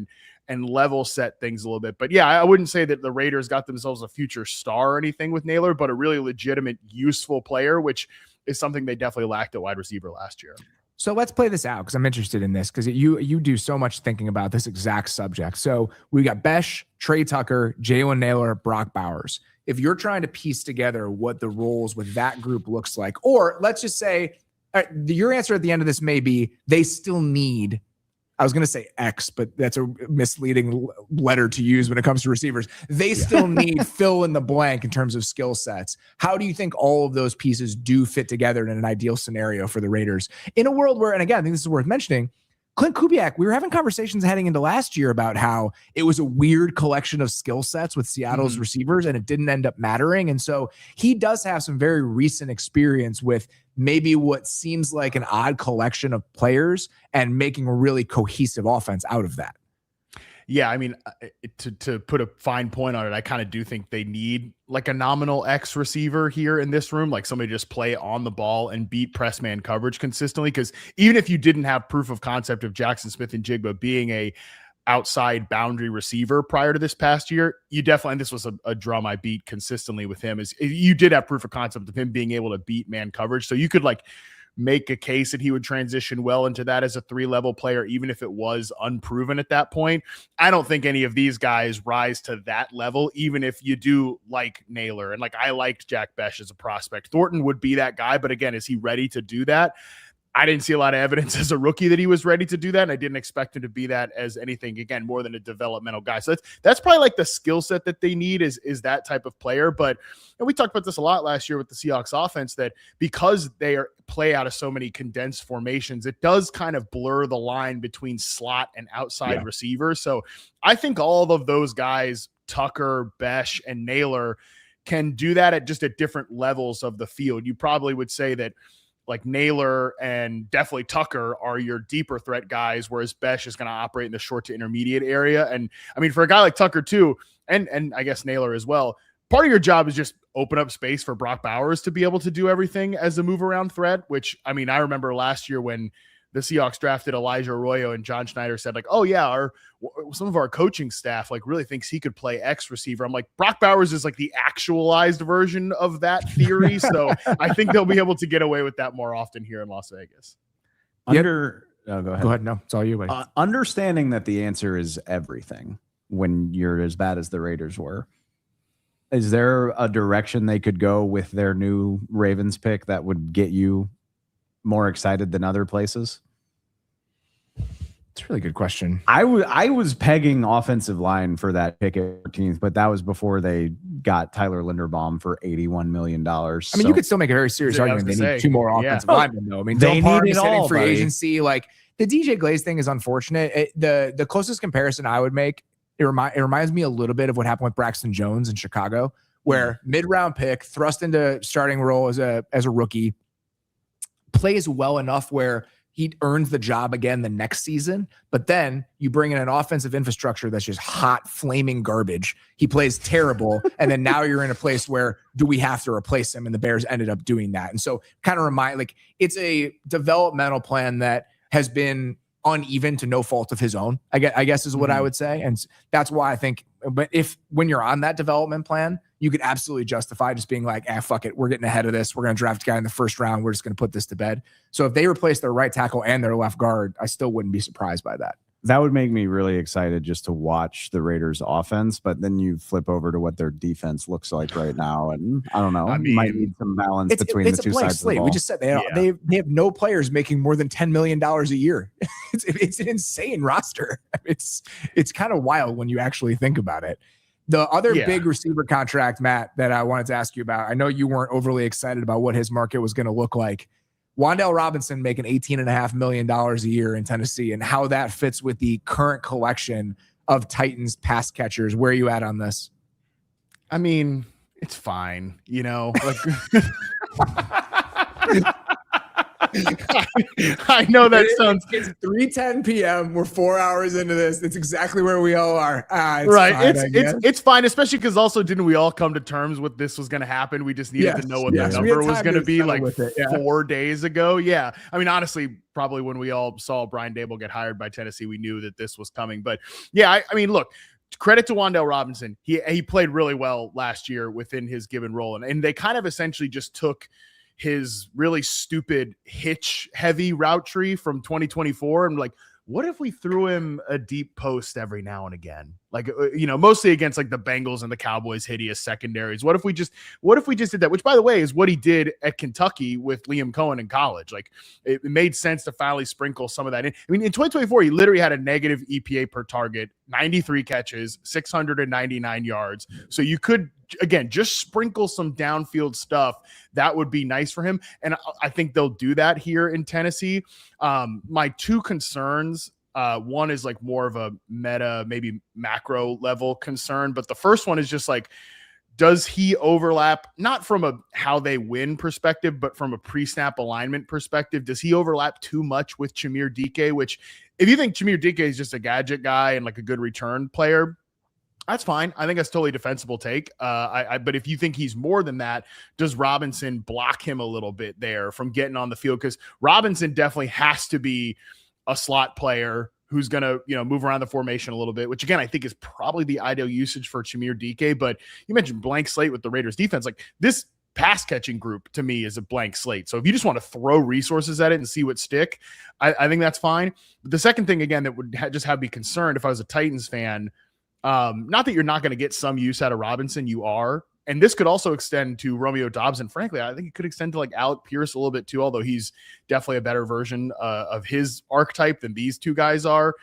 and level set things a little bit. But yeah, I wouldn't say that the Raiders got themselves a future star or anything with Naylor, but a really legitimate, useful player, which is something they definitely lacked at wide receiver last year. So let's play this out because I'm interested in this because you do so much thinking about this exact subject. So we got Besh, Trey Tucker, Jalen Naylor, Brock Bowers. If you're trying to piece together what the roles with that group looks like, or let's just say your answer at the end of this may be they still need, I was going to say X, but that's a misleading letter to use when it comes to receivers. They still need fill in the blank in terms of skill sets. How do you think all of those pieces do fit together in an ideal scenario for the Raiders in a world where, and again, I think this is worth mentioning, Clint Kubiak, we were having conversations heading into last year about how it was a weird collection of skill sets with Seattle's receivers and it didn't end up mattering. And so he does have some very recent experience with maybe what seems like an odd collection of players and making a really cohesive offense out of that. Yeah, I mean, to put a fine point on it, I kind of do think they need like a nominal X receiver here in this room, like somebody just play on the ball and beat press man coverage consistently. Because even if you didn't have proof of concept of Jackson Smith and Jigba being a outside boundary receiver prior to this past year, you definitely, and this was a drum I beat consistently with him, is you did have proof of concept of him being able to beat man coverage. So you could like make a case that he would transition well into that as a 3-level player, even if it was unproven at that point. I don't think any of these guys rise to that level, even if you do like Naylor. And like, I liked Jack Besh as a prospect. Thornton would be that guy, but again, is he ready to do that? I didn't see a lot of evidence as a rookie that he was ready to do that. And I didn't expect him to be that as anything, again, more than a developmental guy. So that's probably like the skill set that they need is that type of player. But and we talked about this a lot last year with the Seahawks offense, that because they play out of so many condensed formations, it does kind of blur the line between slot and outside receivers. So I think all of those guys, Tucker, Besh, and Naylor, can do that at different levels of the field. You probably would say that like Naylor and definitely Tucker are your deeper threat guys, whereas Besh is going to operate in the short to intermediate area. And I mean, for a guy like Tucker too, and I guess Naylor as well, part of your job is just open up space for Brock Bowers to be able to do everything as a move around threat, which, I mean, I remember last year when the Seahawks drafted Elijah Arroyo and John Schneider said like, oh yeah, some of our coaching staff like really thinks he could play X receiver. I'm like, Brock Bowers is like the actualized version of that theory. So I think they'll be able to get away with that more often here in Las Vegas. Go ahead. No, it's all you. Understanding that the answer is everything when you're as bad as the Raiders were. Is there a direction they could go with their new Ravens pick that would get you more excited than other places? It's a really good question. I was pegging offensive line for that pick at 14th, but that was before they got Tyler Linderbaum for $81 million. I mean, you could still make a very serious argument. They need two more offensive linemen, though. I mean, they need it all, free buddy. agency. Like the DJ Glaze thing is unfortunate. The closest comparison I would make, it reminds me a little bit of what happened with Braxton Jones in Chicago, where mid-round pick, thrust into starting role as a rookie, plays well enough where he earns the job again the next season, but then you bring in an offensive infrastructure that's just hot, flaming garbage. He plays terrible, and then now you're in a place where do we have to replace him? And the Bears ended up doing that. And so kind of it's a developmental plan that has been uneven to no fault of his own, I guess is what I would say. And that's why I think, but when you're on that development plan, you could absolutely justify just being like, fuck it, we're getting ahead of this. We're going to draft a guy in the first round. We're just going to put this to bed. So if they replace their right tackle and their left guard, I still wouldn't be surprised by that. That would make me really excited just to watch the Raiders offense, but then you flip over to what their defense looks like right now. And I don't know, you might need some balance between the two sides of the ball. We just said they have no players making more than $10 million a year. It's an insane roster. It's kind of wild when you actually think about it. The other big receiver contract, Matt, that I wanted to ask you about, I know you weren't overly excited about what his market was going to look like. Wan'Dale Robinson making $18.5 million a year in Tennessee, and how that fits with the current collection of Titans pass catchers. Where are you at on this? I mean, it's fine, you know. Like, I know that sounds. It's 3:10 p.m. We're 4 hours into this. It's exactly where we all are. Right. Fine, it's fine, especially because also didn't we all come to terms with this was going to happen? We just needed to know what the number was going to be like 4 days ago. Yeah. I mean, honestly, probably when we all saw Brian Daboll get hired by Tennessee, we knew that this was coming. But yeah, I mean, look. Credit to Wan'Dale Robinson. He played really well last year within his given role. And they kind of essentially just took his really stupid hitch heavy route tree from 2024 and like, what if we threw him a deep post every now and again? Like, you know, mostly against like the Bengals and the Cowboys' hideous secondaries. What if we just did that? Which, by the way, is what he did at Kentucky with Liam Cohen in college. Like, it made sense to finally sprinkle some of that in. I mean, in 2024, he literally had a negative EPA per target, 93 catches, 699 yards. So you could, again, just sprinkle some downfield stuff. That would be nice for him. And I think they'll do that here in Tennessee. My two concerns, one is like more of a meta, maybe macro level concern, but the first one is just like, does he overlap, not from a how they win perspective, but from a pre-snap alignment perspective? Does he overlap too much with Jameer DK, which if you think Jameer DK is just a gadget guy and like a good return player, that's fine. I think that's totally defensible take. But if you think he's more than that, does Robinson block him a little bit there from getting on the field? Because Robinson definitely has to be a slot player who's going to, you know, move around the formation a little bit, which again, I think is probably the ideal usage for Jameer DK. But you mentioned blank slate with the Raiders defense. Like, this pass catching group to me is a blank slate. So if you just want to throw resources at it and see what stick, I think that's fine. But the second thing, again, that would just have me concerned if I was a Titans fan, not that you're not going to get some use out of Robinson, you are. And this could also extend to Romeo Doubs. And frankly, I think it could extend to like Alec Pierce a little bit too, although he's definitely a better version of his archetype than these two guys are.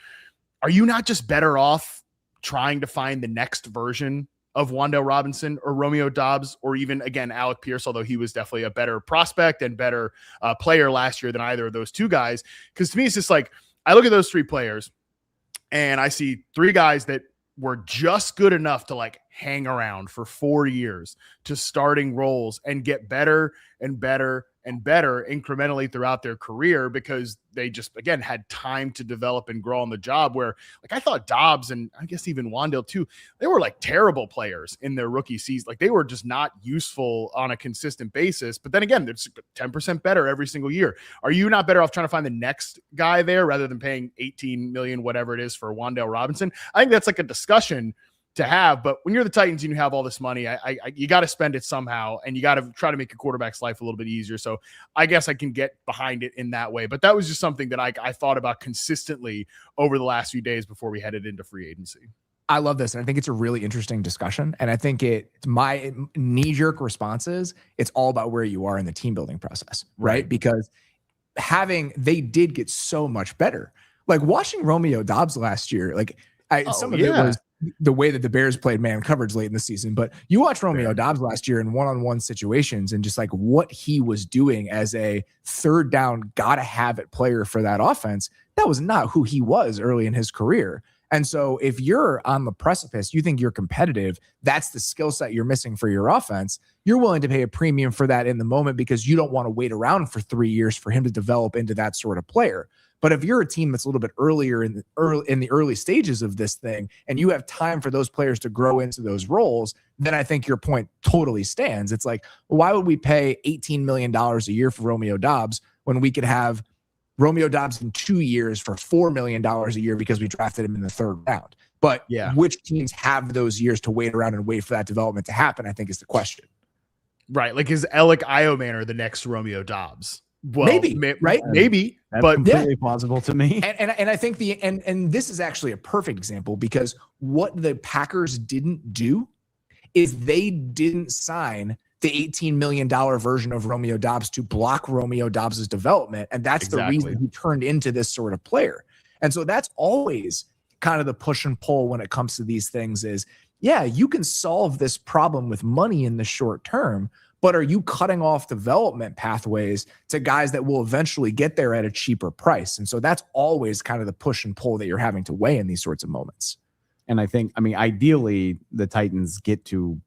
Are you not just better off trying to find the next version of Wan'Dale Robinson or Romeo Doubs, or even, again, Alec Pierce, although he was definitely a better prospect and better player last year than either of those two guys? Because to me, it's just like, I look at those three players and I see three guys that were just good enough to like hang around for 4 years to starting roles and get better and better and better incrementally throughout their career, because they just, again, had time to develop and grow on the job. Where like I thought Doubs, and I guess even Wan'Dale too, they were like terrible players in their rookie season. Like, they were just not useful on a consistent basis. But then again, they're 10% better every single year. Are you not better off trying to find the next guy there rather than paying 18 million, whatever it is, for Wan'Dale Robinson? I think that's like a discussion to have. But when you're the Titans and you have all this money, you got to spend it somehow, and you got to try to make your quarterback's life a little bit easier. So I guess I can get behind it in that way. But that was just something that I thought about consistently over the last few days before we headed into free agency. I love this. And I think it's a really interesting discussion. And I think my knee-jerk response is it's all about where you are in the team building process, right? Because they did get so much better. Like, watching Romeo Doubs last year, like some of it was the way that the Bears played man coverage late in the season. But you watch Romeo Doubs last year in one-on-one situations and just like what he was doing as a third down, gotta have it player for that offense. That was not who he was early in his career. And so if you're on the precipice, you think you're competitive, that's the skill set you're missing for your offense. You're willing to pay a premium for that in the moment because you don't want to wait around for 3 years for him to develop into that sort of player. But if you're a team that's a little bit earlier in the early stages of this thing, and you have time for those players to grow into those roles, then I think your point totally stands. It's like, well, why would we pay $18 million a year for Romeo Doubs when we could have Romeo Doubs in 2 years for $4 million a year because we drafted him in the third round? But which teams have those years to wait around and wait for that development to happen, I think, is the question. Right. Like, is Alec Iomanor the next Romeo Doubs? Well, maybe, right? Maybe, that's but completely plausible to me. And I think and this is actually a perfect example, because what the Packers didn't do is they didn't sign the $18 million version of Romeo Doubs to block Romeo Doubs' development. And that's the reason he turned into this sort of player. And so that's always kind of the push and pull when it comes to these things is, yeah, you can solve this problem with money in the short term, but are you cutting off development pathways to guys that will eventually get there at a cheaper price? And so that's always kind of the push and pull that you're having to weigh in these sorts of moments. And I mean, ideally, the Titans get to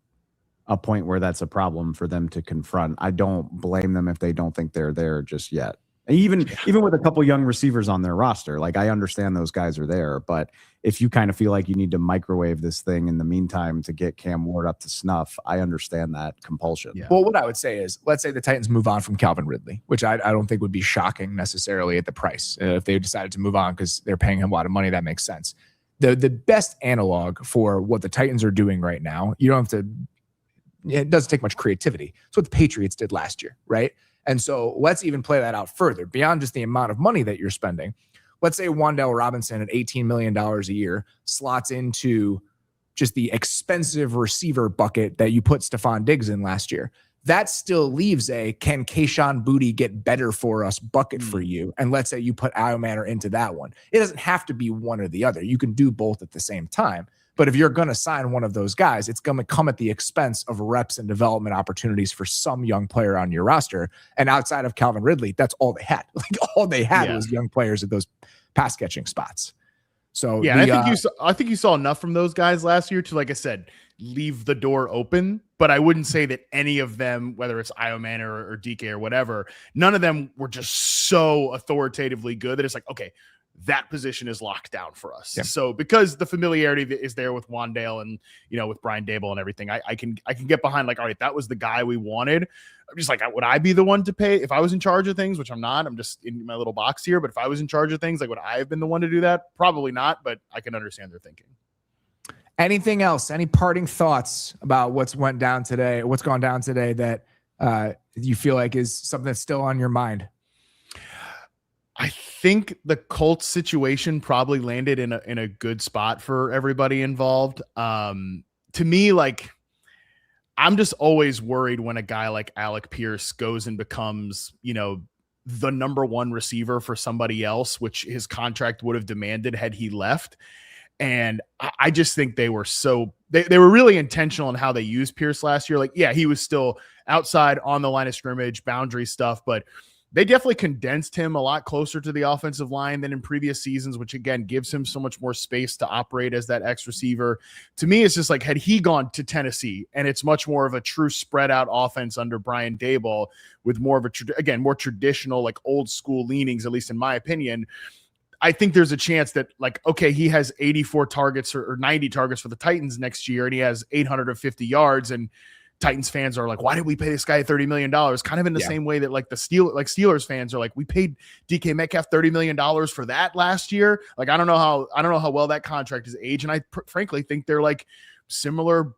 a point where that's a problem for them to confront. I don't blame them if they don't think they're there just yet. And even with a couple young receivers on their roster, like I understand those guys are there, but if you kind of feel like you need to microwave this thing in the meantime to get Cam Ward up to snuff, I understand that compulsion. Yeah. Well, what I would say is, let's say the Titans move on from Calvin Ridley, which I don't think would be shocking necessarily at the price. If they decided to move on because they're paying him a lot of money, that makes sense. The best analog for what the Titans are doing right now, you don't have to, it doesn't take much creativity. It's what the Patriots did last year, right? And so let's even play that out further beyond just the amount of money that you're spending. Let's say Wan'Dale Robinson at $18 million a year slots into just the expensive receiver bucket that you put Stephon Diggs in last year. That still leaves a can Kayshon Boutte get better for us bucket for you. And let's say you put Iomanner into that one. It doesn't have to be one or the other. You can do both at the same time. But if you're going to sign one of those guys, it's going to come at the expense of reps and development opportunities for some young player on your roster. And outside of Calvin Ridley, that's all they had. Like all they had was young players at those pass catching spots. So yeah, I think you saw enough from those guys last year to, like I said, leave the door open. But I wouldn't say that any of them, whether it's Iomanner or DK or whatever, none of them were just so authoritatively good that it's like, okay, that position is locked down for us. Yeah. So because the familiarity that is there with Wan'Dale and, you know, with Brian Daboll and everything, I can get behind like, all right, that was the guy we wanted. I'm just like, would I be the one to pay if I was in charge of things, which I'm not, I'm just in my little box here. But if I was in charge of things, like, would I have been the one to do that? Probably not, but I can understand their thinking. Anything else? Any parting thoughts about what's gone down today that you feel like is something that's still on your mind? I think the Colts situation probably landed in a good spot for everybody involved. To me, like, I'm just always worried when a guy like Alec Pierce goes and becomes, you know, the number one receiver for somebody else, which his contract would have demanded had he left. And I just think they were they were really intentional in how they used Pierce last year. Like, yeah, he was still outside on the line of scrimmage, boundary stuff, but they definitely condensed him a lot closer to the offensive line than in previous seasons, which again gives him so much more space to operate as that X receiver. To me, it's just like, had he gone to Tennessee and it's much more of a true spread out offense under Brian Daboll with more of a, more traditional, like old school leanings, at least in my opinion, I think there's a chance that, like, okay, he has 84 targets or 90 targets for the Titans next year and he has 850 yards, and Titans fans are like, why did we pay this guy $30 million? Kind of in the same way that like Steelers fans are like, we paid DK Metcalf $30 million for that last year. Like, I don't know how well that contract is aged. And I frankly think they're like similar.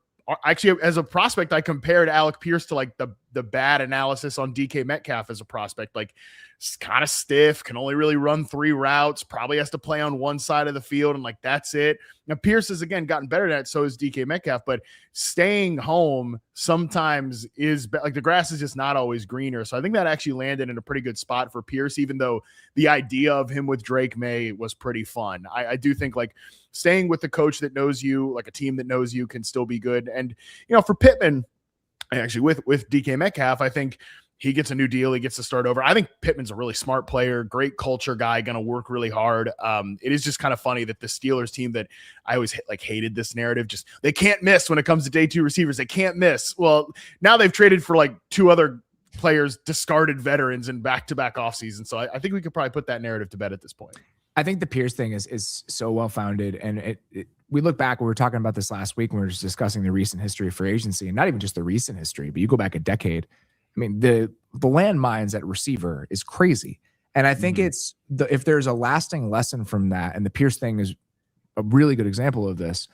Actually, as a prospect, I compared Alec Pierce to like the bad analysis on DK Metcalf as a prospect. Like, it's kind of stiff, can only really run 3 routes, probably has to play on one side of the field, and like that's it. Now Pierce has again gotten better at it, so is DK Metcalf, but staying home sometimes is like the grass is just not always greener. So I think that actually landed in a pretty good spot for Pierce, even though the idea of him with Drake May was pretty fun. I do think like staying with the coach that knows you, like a team that knows you, can still be good. And you know, for Pittman, actually with DK Metcalf, I think he gets a new deal. He gets to start over. I think Pittman's a really smart player, great culture guy, going to work really hard. It is just kind of funny that the Steelers team that I always hated this narrative, just they can't miss when it comes to day 2 receivers. They can't miss. Well, now they've traded for like 2 other players, discarded veterans in back-to-back offseason. So I think we could probably put that narrative to bed at this point. I think the Pierce thing is so well-founded. And we look back, we were talking about this last week when we were just discussing the recent history of free agency, and not even just the recent history, but you go back a decade. I mean, the landmines at receiver is crazy. And I think it's if there's a lasting lesson from that, and the Pierce thing is a really good example of this,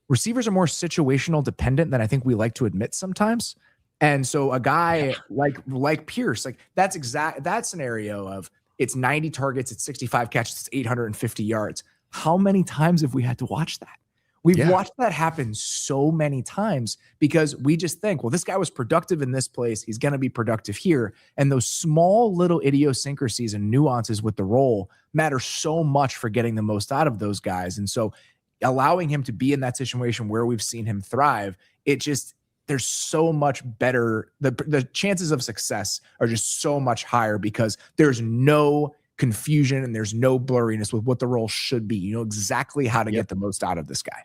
receivers are more situational dependent than I think we like to admit sometimes. And so a guy like Pierce, like that scenario of it's 90 targets, it's 65 catches, it's 850 yards. How many times have we had to watch that? We've watched that happen so many times because we just think, well, this guy was productive in this place, he's going to be productive here. And those small little idiosyncrasies and nuances with the role matter so much for getting the most out of those guys. And so allowing him to be in that situation where we've seen him thrive, it just there's so much better. The chances of success are just so much higher because there's no confusion and there's no blurriness with what the role should be. You know exactly how to get the most out of this guy.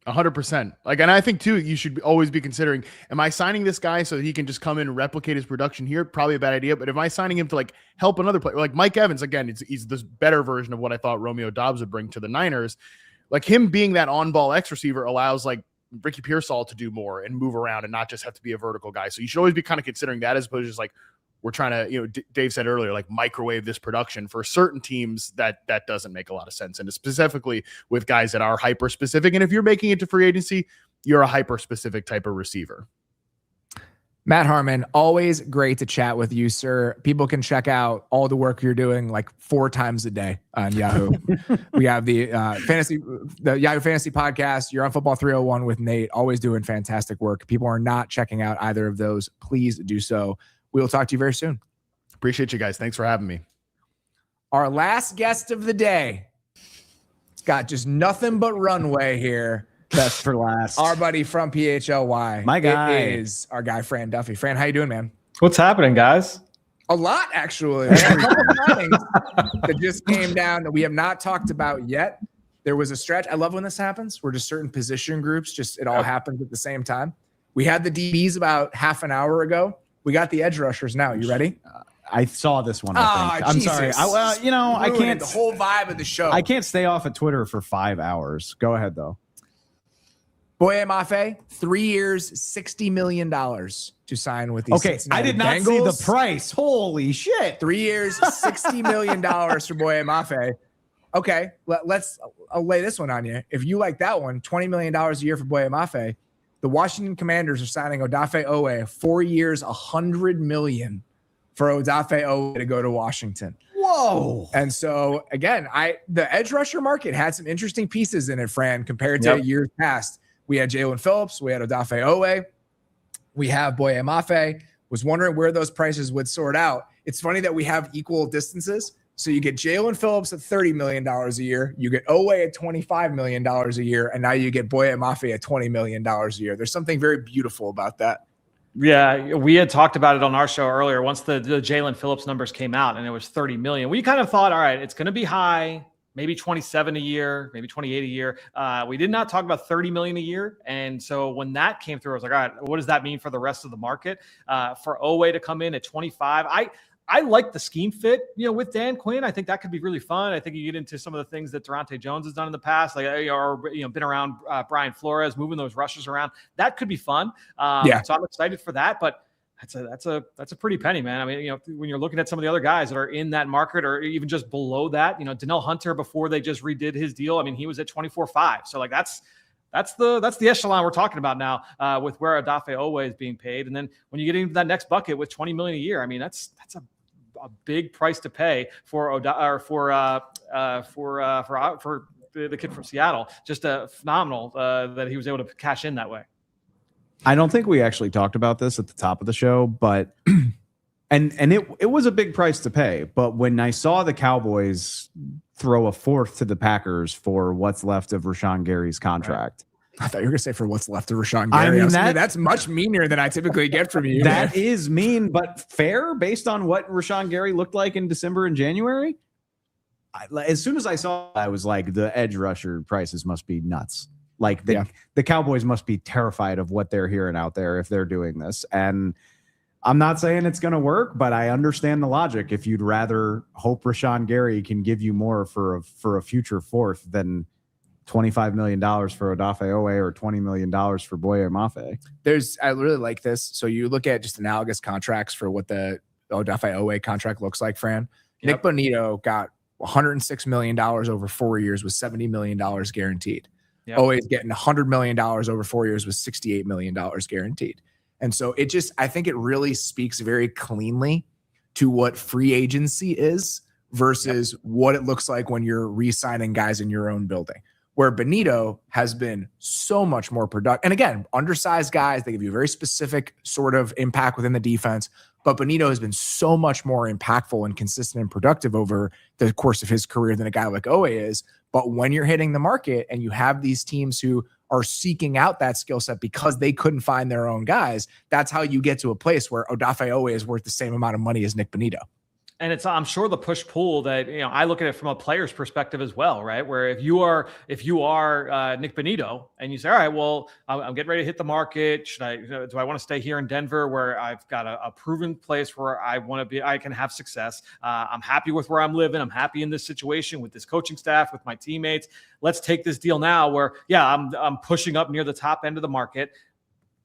100%. Like, and I think too, you should always be considering, am I signing this guy so that he can just come in and replicate his production here? Probably a bad idea. But am I signing him to like help another player? Like Mike Evans, again, he's this better version of what I thought Romeo Doubs would bring to the Niners. Like him being that on-ball X receiver allows like Ricky Pearsall to do more and move around and not just have to be a vertical guy. So you should always be kind of considering that as opposed to just like, we're trying to, you know, Dave said earlier, like microwave this production. For certain teams that doesn't make a lot of sense. And specifically with guys that are hyper specific. And if you're making it to free agency, you're a hyper specific type of receiver. Matt Harmon, always great to chat with you, sir. People can check out all the work you're doing like 4 times a day on Yahoo. We have the Yahoo Fantasy Podcast. You're on Football 301 with Nate, always doing fantastic work. People are not checking out either of those. Please do so. We will talk to you very soon. Appreciate you guys. Thanks for having me. Our last guest of the day. It's got just nothing but runway here. Best for last. Our buddy from PHLY. My guy. It is our guy, Fran Duffy. Fran, how you doing, man? What's happening, guys? A lot, actually. A couple signings that just came down that we have not talked about yet. There was a stretch. I love when this happens. Where just certain position groups, it all happens at the same time. We had the DBs about half an hour ago. We got the edge rushers now. You ready? I saw this one. I think. I'm sorry. I can't. The whole vibe of the show. I can't stay off of Twitter for 5 hours. Go ahead, though. Boye Mafe, 3 years, $60 million to sign with these. Okay, I did not see the price. Holy shit! 3 years, $60 million for Boye Mafe. Okay, I'll lay this one on you. If you like that one, $20 million a year for Boye Mafe. The Washington Commanders are signing Odafe Owe, 4 years, $100 million for Odafe Owe to go to Washington. Whoa! And so again, the edge rusher market had some interesting pieces in it, Fran, compared to years past. We had Jalen Phillips, we had Odafe Owe, we have Boye Mafe. Was wondering where those prices would sort out. It's funny that we have equal distances. So you get Jalen Phillips at $30 million a year, you get Owe at $25 million a year, and now you get Boye Mafe at $20 million a year. There's something very beautiful about that. Yeah, we had talked about it on our show earlier. Once the Jalen Phillips numbers came out and it was 30 million, we kind of thought, all right, it's going to be high, maybe 27 a year, maybe 28 a year. We did not talk about 30 million a year. And so when that came through, I was like, all right, what does that mean for the rest of the market? For Owe to come in at 25, I like the scheme fit, with Dan Quinn. I think that could be really fun. I think you get into some of the things that Durante Jones has done in the past, like, been around Brian Flores, moving those rushers around. That could be fun. So I'm excited for that, but that's a pretty penny, man. I mean, when you're looking at some of the other guys that are in that market or even just below that, Danielle Hunter, before they just redid his deal, I mean, he was at 24.5. So like, that's the echelon we're talking about now with where Odafe Owe is being paid. And then when you get into that next bucket with 20 million a year, I mean, that's a big price to pay for the kid from Seattle. Just a phenomenal that he was able to cash in that way. I don't think we actually talked about this at the top of the show, but and it was a big price to pay. But when I saw the Cowboys throw a fourth to the Packers for what's left of Rashawn Gary's contract. I thought you were going to say for what's left of Rashawn Gary. I mean, that's much meaner than I typically get from you. That is mean, but fair based on what Rashawn Gary looked like in December and January. As soon as I saw it, I was like, the edge rusher prices must be nuts. Like the Cowboys must be terrified of what they're hearing out there if they're doing this. And I'm not saying it's going to work, but I understand the logic. If you'd rather hope Rashawn Gary can give you more for a future fourth than $25 million for Odafe Owe or $20 million for Boye Mafe. I really like this. So you look at just analogous contracts for what the Odafe Owe contract looks like, Fran. Yep. Nick Bonito got $106 million over 4 years with $70 million guaranteed. Yep. Owe is getting $100 million over 4 years with $68 million guaranteed. And so I think it really speaks very cleanly to what free agency is versus what it looks like when you're re-signing guys in your own building. Where Bonito has been so much more productive. And again, undersized guys, they give you a very specific sort of impact within the defense. But Bonito has been so much more impactful and consistent and productive over the course of his career than a guy like Owe is. But when you're hitting the market and you have these teams who are seeking out that skill set because they couldn't find their own guys. That's how you get to a place where Odafe is worth the same amount of money as Nick Bonito. And it's, I'm sure, the push pull that, I look at it from a player's perspective as well, right? Where if you are Nick Bonito and you say, all right, well, I'm getting ready to hit the market. Do I want to stay here in Denver where I've got a proven place where I want to be, I can have success. I'm happy with where I'm living. I'm happy in this situation with this coaching staff, with my teammates. Let's take this deal now where, I'm pushing up near the top end of the market.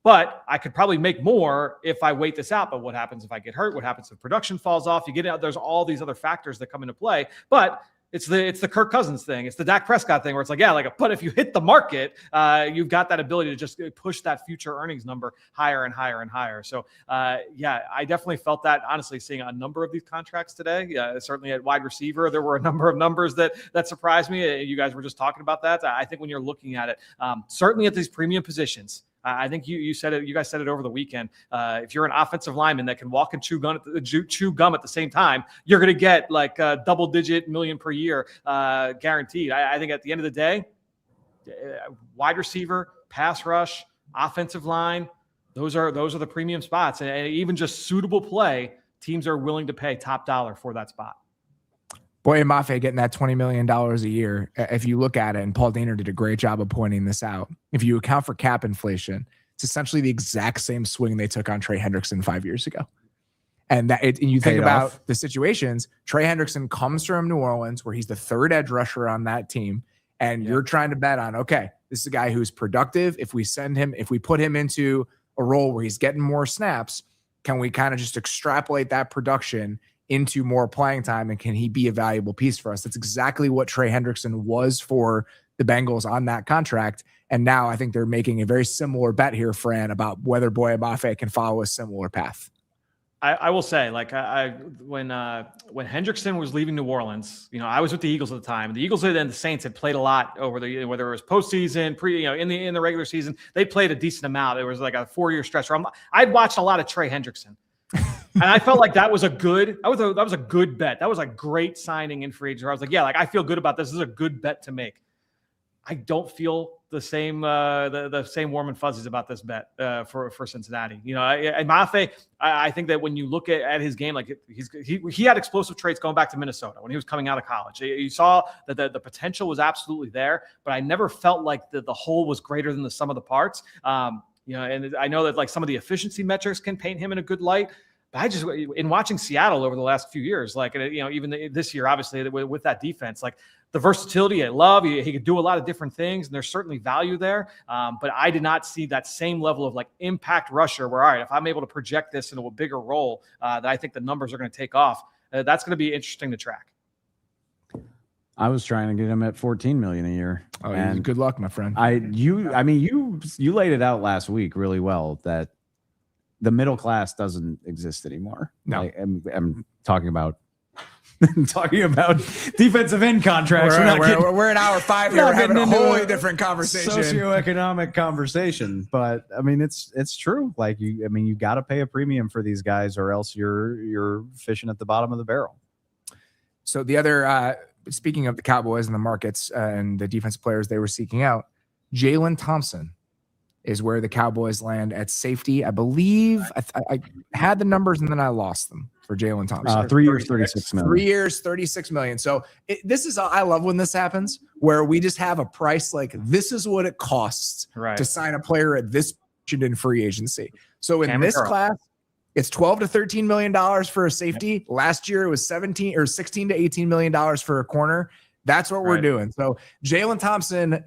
But I could probably make more if I wait this out. But what happens if I get hurt? What happens if production falls off? You get out. There's all these other factors that come into play. But it's the Kirk Cousins thing. It's the Dak Prescott thing where it's like, but if you hit the market, you've got that ability to just push that future earnings number higher and higher and higher. So, I definitely felt that, honestly, seeing a number of these contracts today. Certainly at wide receiver, there were a number of numbers that surprised me. You guys were just talking about that. I think when you're looking at it, certainly at these premium positions, I think you said it. You guys said it over the weekend. If you're an offensive lineman that can walk and chew gum at the same time, you're going to get like a double-digit million per year guaranteed. I think at the end of the day, wide receiver, pass rush, offensive line, those are the premium spots, and even just suitable play, teams are willing to pay top dollar for that spot. Boye Mafe getting that $20 million a year. If you look at it, and Paul Dehner did a great job of pointing this out, if you account for cap inflation, it's essentially the exact same swing they took on Trey Hendrickson 5 years ago. And you think about the situations, Trey Hendrickson comes from New Orleans where he's the third edge rusher on that team. And you're trying to bet on, okay, this is a guy who's productive. If we put him into a role where he's getting more snaps, can we kind of just extrapolate that production into more playing time, and can he be a valuable piece for us? That's exactly what Trey Hendrickson was for the Bengals on that contract. And now I think they're making a very similar bet here, Fran, about whether Boye Mafe can follow a similar path. I will say, like, when Hendrickson was leaving New Orleans, I was with the Eagles at the time. The Eagles and the Saints had played a lot over the, whether it was postseason, in the regular season, they played a decent amount. It was like a 4-year stretch where I'd watched a lot of Trey Hendrickson. And I felt like that was a good bet. That was a great signing in free agency. I was like, I feel good about this. This is a good bet to make. I don't feel the same the same warm and fuzzies about this bet for Cincinnati. And Mafe, I think that when you look at his game, like he had explosive traits going back to Minnesota when he was coming out of college. You saw that the potential was absolutely there, but I never felt like the whole was greater than the sum of the parts. And I know that like some of the efficiency metrics can paint him in a good light. But in watching Seattle over the last few years, like, even this year, obviously with that defense, like the versatility at Love, he could do a lot of different things, and there's certainly value there. But I did not see that same level of like impact rusher where, all right, if I'm able to project this into a bigger role, that I think the numbers are going to take off. That's going to be interesting to track. I was trying to get him at $14 million a year. Oh, and good luck, my friend. You laid it out last week really well that the middle class doesn't exist anymore. No, I'm talking about defensive end contracts. We're in hour 5 here. We're having a wholly different conversation, socioeconomic conversation. But I mean, it's true. Like you got to pay a premium for these guys, or else you're fishing at the bottom of the barrel. So the other, speaking of the Cowboys and the markets and the defensive players they were seeking out, Jaylen Thompson is where the Cowboys land at safety. I believe I had the numbers and then I lost them for Jaylen Thompson. 3 years, $36 million. 3 years, $36 million. So I love when this happens, where we just have a price like this is what it costs to sign a player at this position in free agency. So in this class, it's $12 to $13 million for a safety. Last year it was $16 to $18 million for a corner. That's what we're doing. So Jaylen Thompson,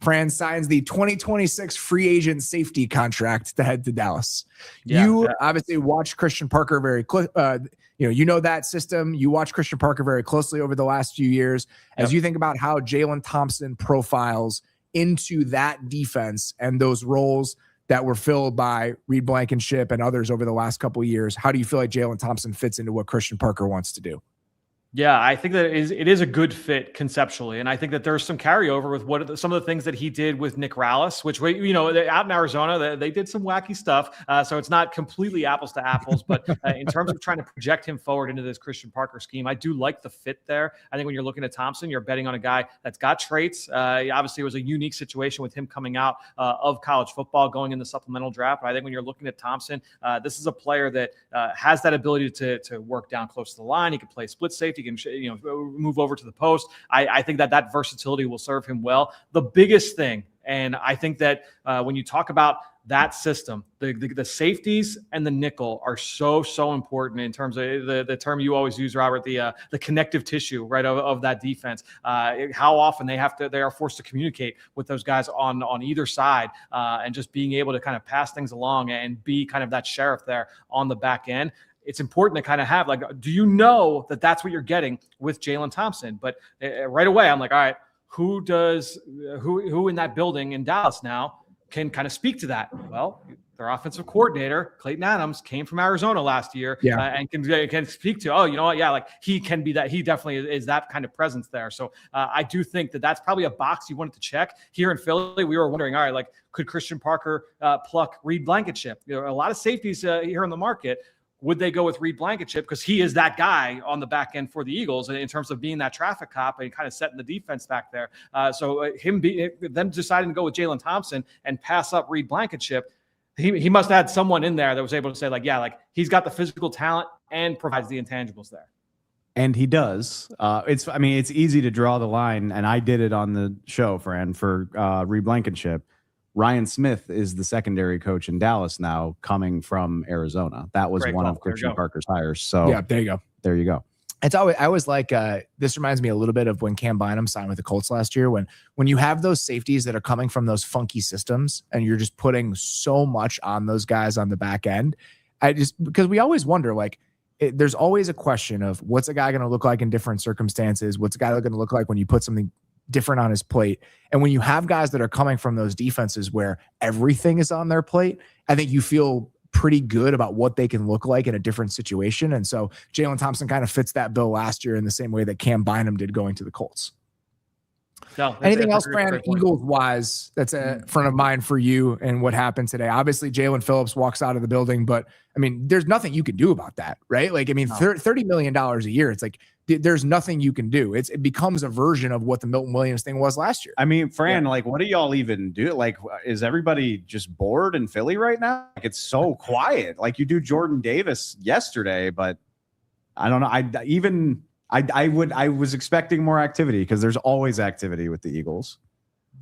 Fran signs the 2026 free agent safety contract to head to Dallas. Obviously watch Christian Parker very that system. You watch Christian Parker very closely over the last few years. As you think about how Jaylen Thompson profiles into that defense and those roles that were filled by Reed Blankenship and others over the last couple of years, how do you feel like Jaylen Thompson fits into what Christian Parker wants to do? Yeah, I think that it is a good fit conceptually, and I think that there's some carryover with some of the things that he did with Nick Rallis, which out in Arizona they did some wacky stuff, so it's not completely apples to apples. But in terms of trying to project him forward into this Christian Parker scheme, I do like the fit there. I think when you're looking at Thompson, you're betting on a guy that's got traits. Obviously, it was a unique situation with him coming out of college football, going in the supplemental draft. But I think when you're looking at Thompson, this is a player that has that ability to work down close to the line. He can play split safety. Can move over to the post. I think that versatility will serve him well. The biggest thing, and I think that when you talk about that system, the safeties and the nickel are so important in terms of the term you always use, Robert, the connective tissue, right, of that defense. How often they are forced to communicate with those guys on either side, and just being able to kind of pass things along and be kind of that sheriff there on the back end. It's important to kind of have, like, do you know that that's what you're getting with Jaelan Thompson? But right away, I'm like, all right, who in that building in Dallas now can kind of speak to that? Well, their offensive coordinator, Clayton Adams, came from Arizona last year, and can speak to, oh, you know what? Yeah, like he can be that. He definitely is that kind of presence there. So I do think that that's probably a box you wanted to check. Here in Philly, we were wondering, all right, like, could Christian Parker pluck Reed Blankenship? A lot of safeties here in the market. Would they go with Reed Blankenship because he is that guy on the back end for the Eagles in terms of being that traffic cop and kind of setting the defense back there? Them deciding to go with Jaelan Thompson and pass up Reed Blankenship, he must have had someone in there that was able to say, like, yeah, like he's got the physical talent and provides the intangibles there. And he does. It's easy to draw the line, and I did it on the show, Fran, for Reed Blankenship. Ryan Smith is the secondary coach in Dallas now, coming from Arizona. That was one of Christian Parker's hires. So yeah, there you go. There you go. It's always, I was like, this reminds me a little bit of when Cam Bynum signed with the Colts last year, when you have those safeties that are coming from those funky systems and you're just putting so much on those guys on the back end. Because we always wonder, like, there's always a question of what's a guy going to look like in different circumstances? What's a guy going to look like when you put something different on his plate? And when you have guys that are coming from those defenses where everything is on their plate, I think you feel pretty good about what they can look like in a different situation. And so Jaelan Thompson kind of fits that bill last year in the same way that Cam Bynum did going to the Colts. No, anything else, Brandon, Eagles wise, that's a front of mind for you and what happened today? Obviously, Jaelan Phillips walks out of the building, but I mean, there's nothing you can do about that, right? Like, I mean, $30 million a year. It's like, there's nothing you can do. It becomes a version of what the Milton Williams thing was last year. I mean, Fran, like, what do y'all even do? Like, is everybody just bored in Philly right now? Like, it's so quiet. Like, you do Jordan Davis yesterday, but I don't know. I was expecting more activity because there's always activity with the Eagles.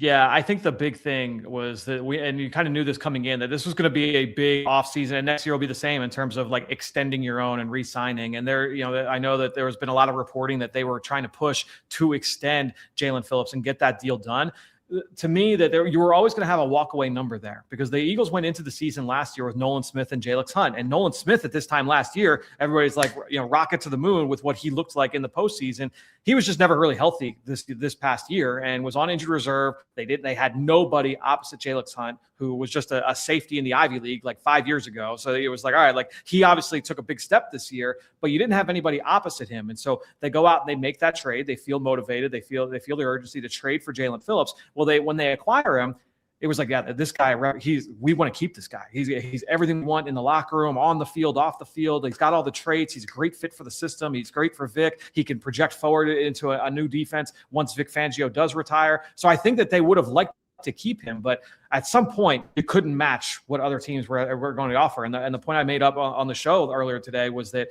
Yeah, I think the big thing was that and you kind of knew this coming in, that this was going to be a big offseason, and next year will be the same in terms of like extending your own and re-signing. And I know that there has been a lot of reporting that they were trying to push to extend Jaelan Phillips and get that deal done. To me, that you were always going to have a walkaway number there, because the Eagles went into the season last year with Nolan Smith and Jalen Hunt. And Nolan Smith at this time last year, everybody's like, rocket to the moon with what he looked like in the postseason. He was just never really healthy this past year and was on injured reserve. They had nobody opposite Jalen Hunt, who was just a safety in the Ivy League like 5 years ago. So it was like, all right, like he obviously took a big step this year, but you didn't have anybody opposite him. And so they go out and they make that trade. They feel motivated. They feel the urgency to trade for Jaelan Phillips. Well, when they acquire him, it was like, yeah, this guy, we want to keep this guy. He's everything we want in the locker room, on the field, off the field. He's got all the traits. He's a great fit for the system. He's great for Vic. He can project forward into a new defense once Vic Fangio does retire. So I think that they would have liked to keep him, but at some point you couldn't match what other teams were going to offer. And the point I made up on the show earlier today was that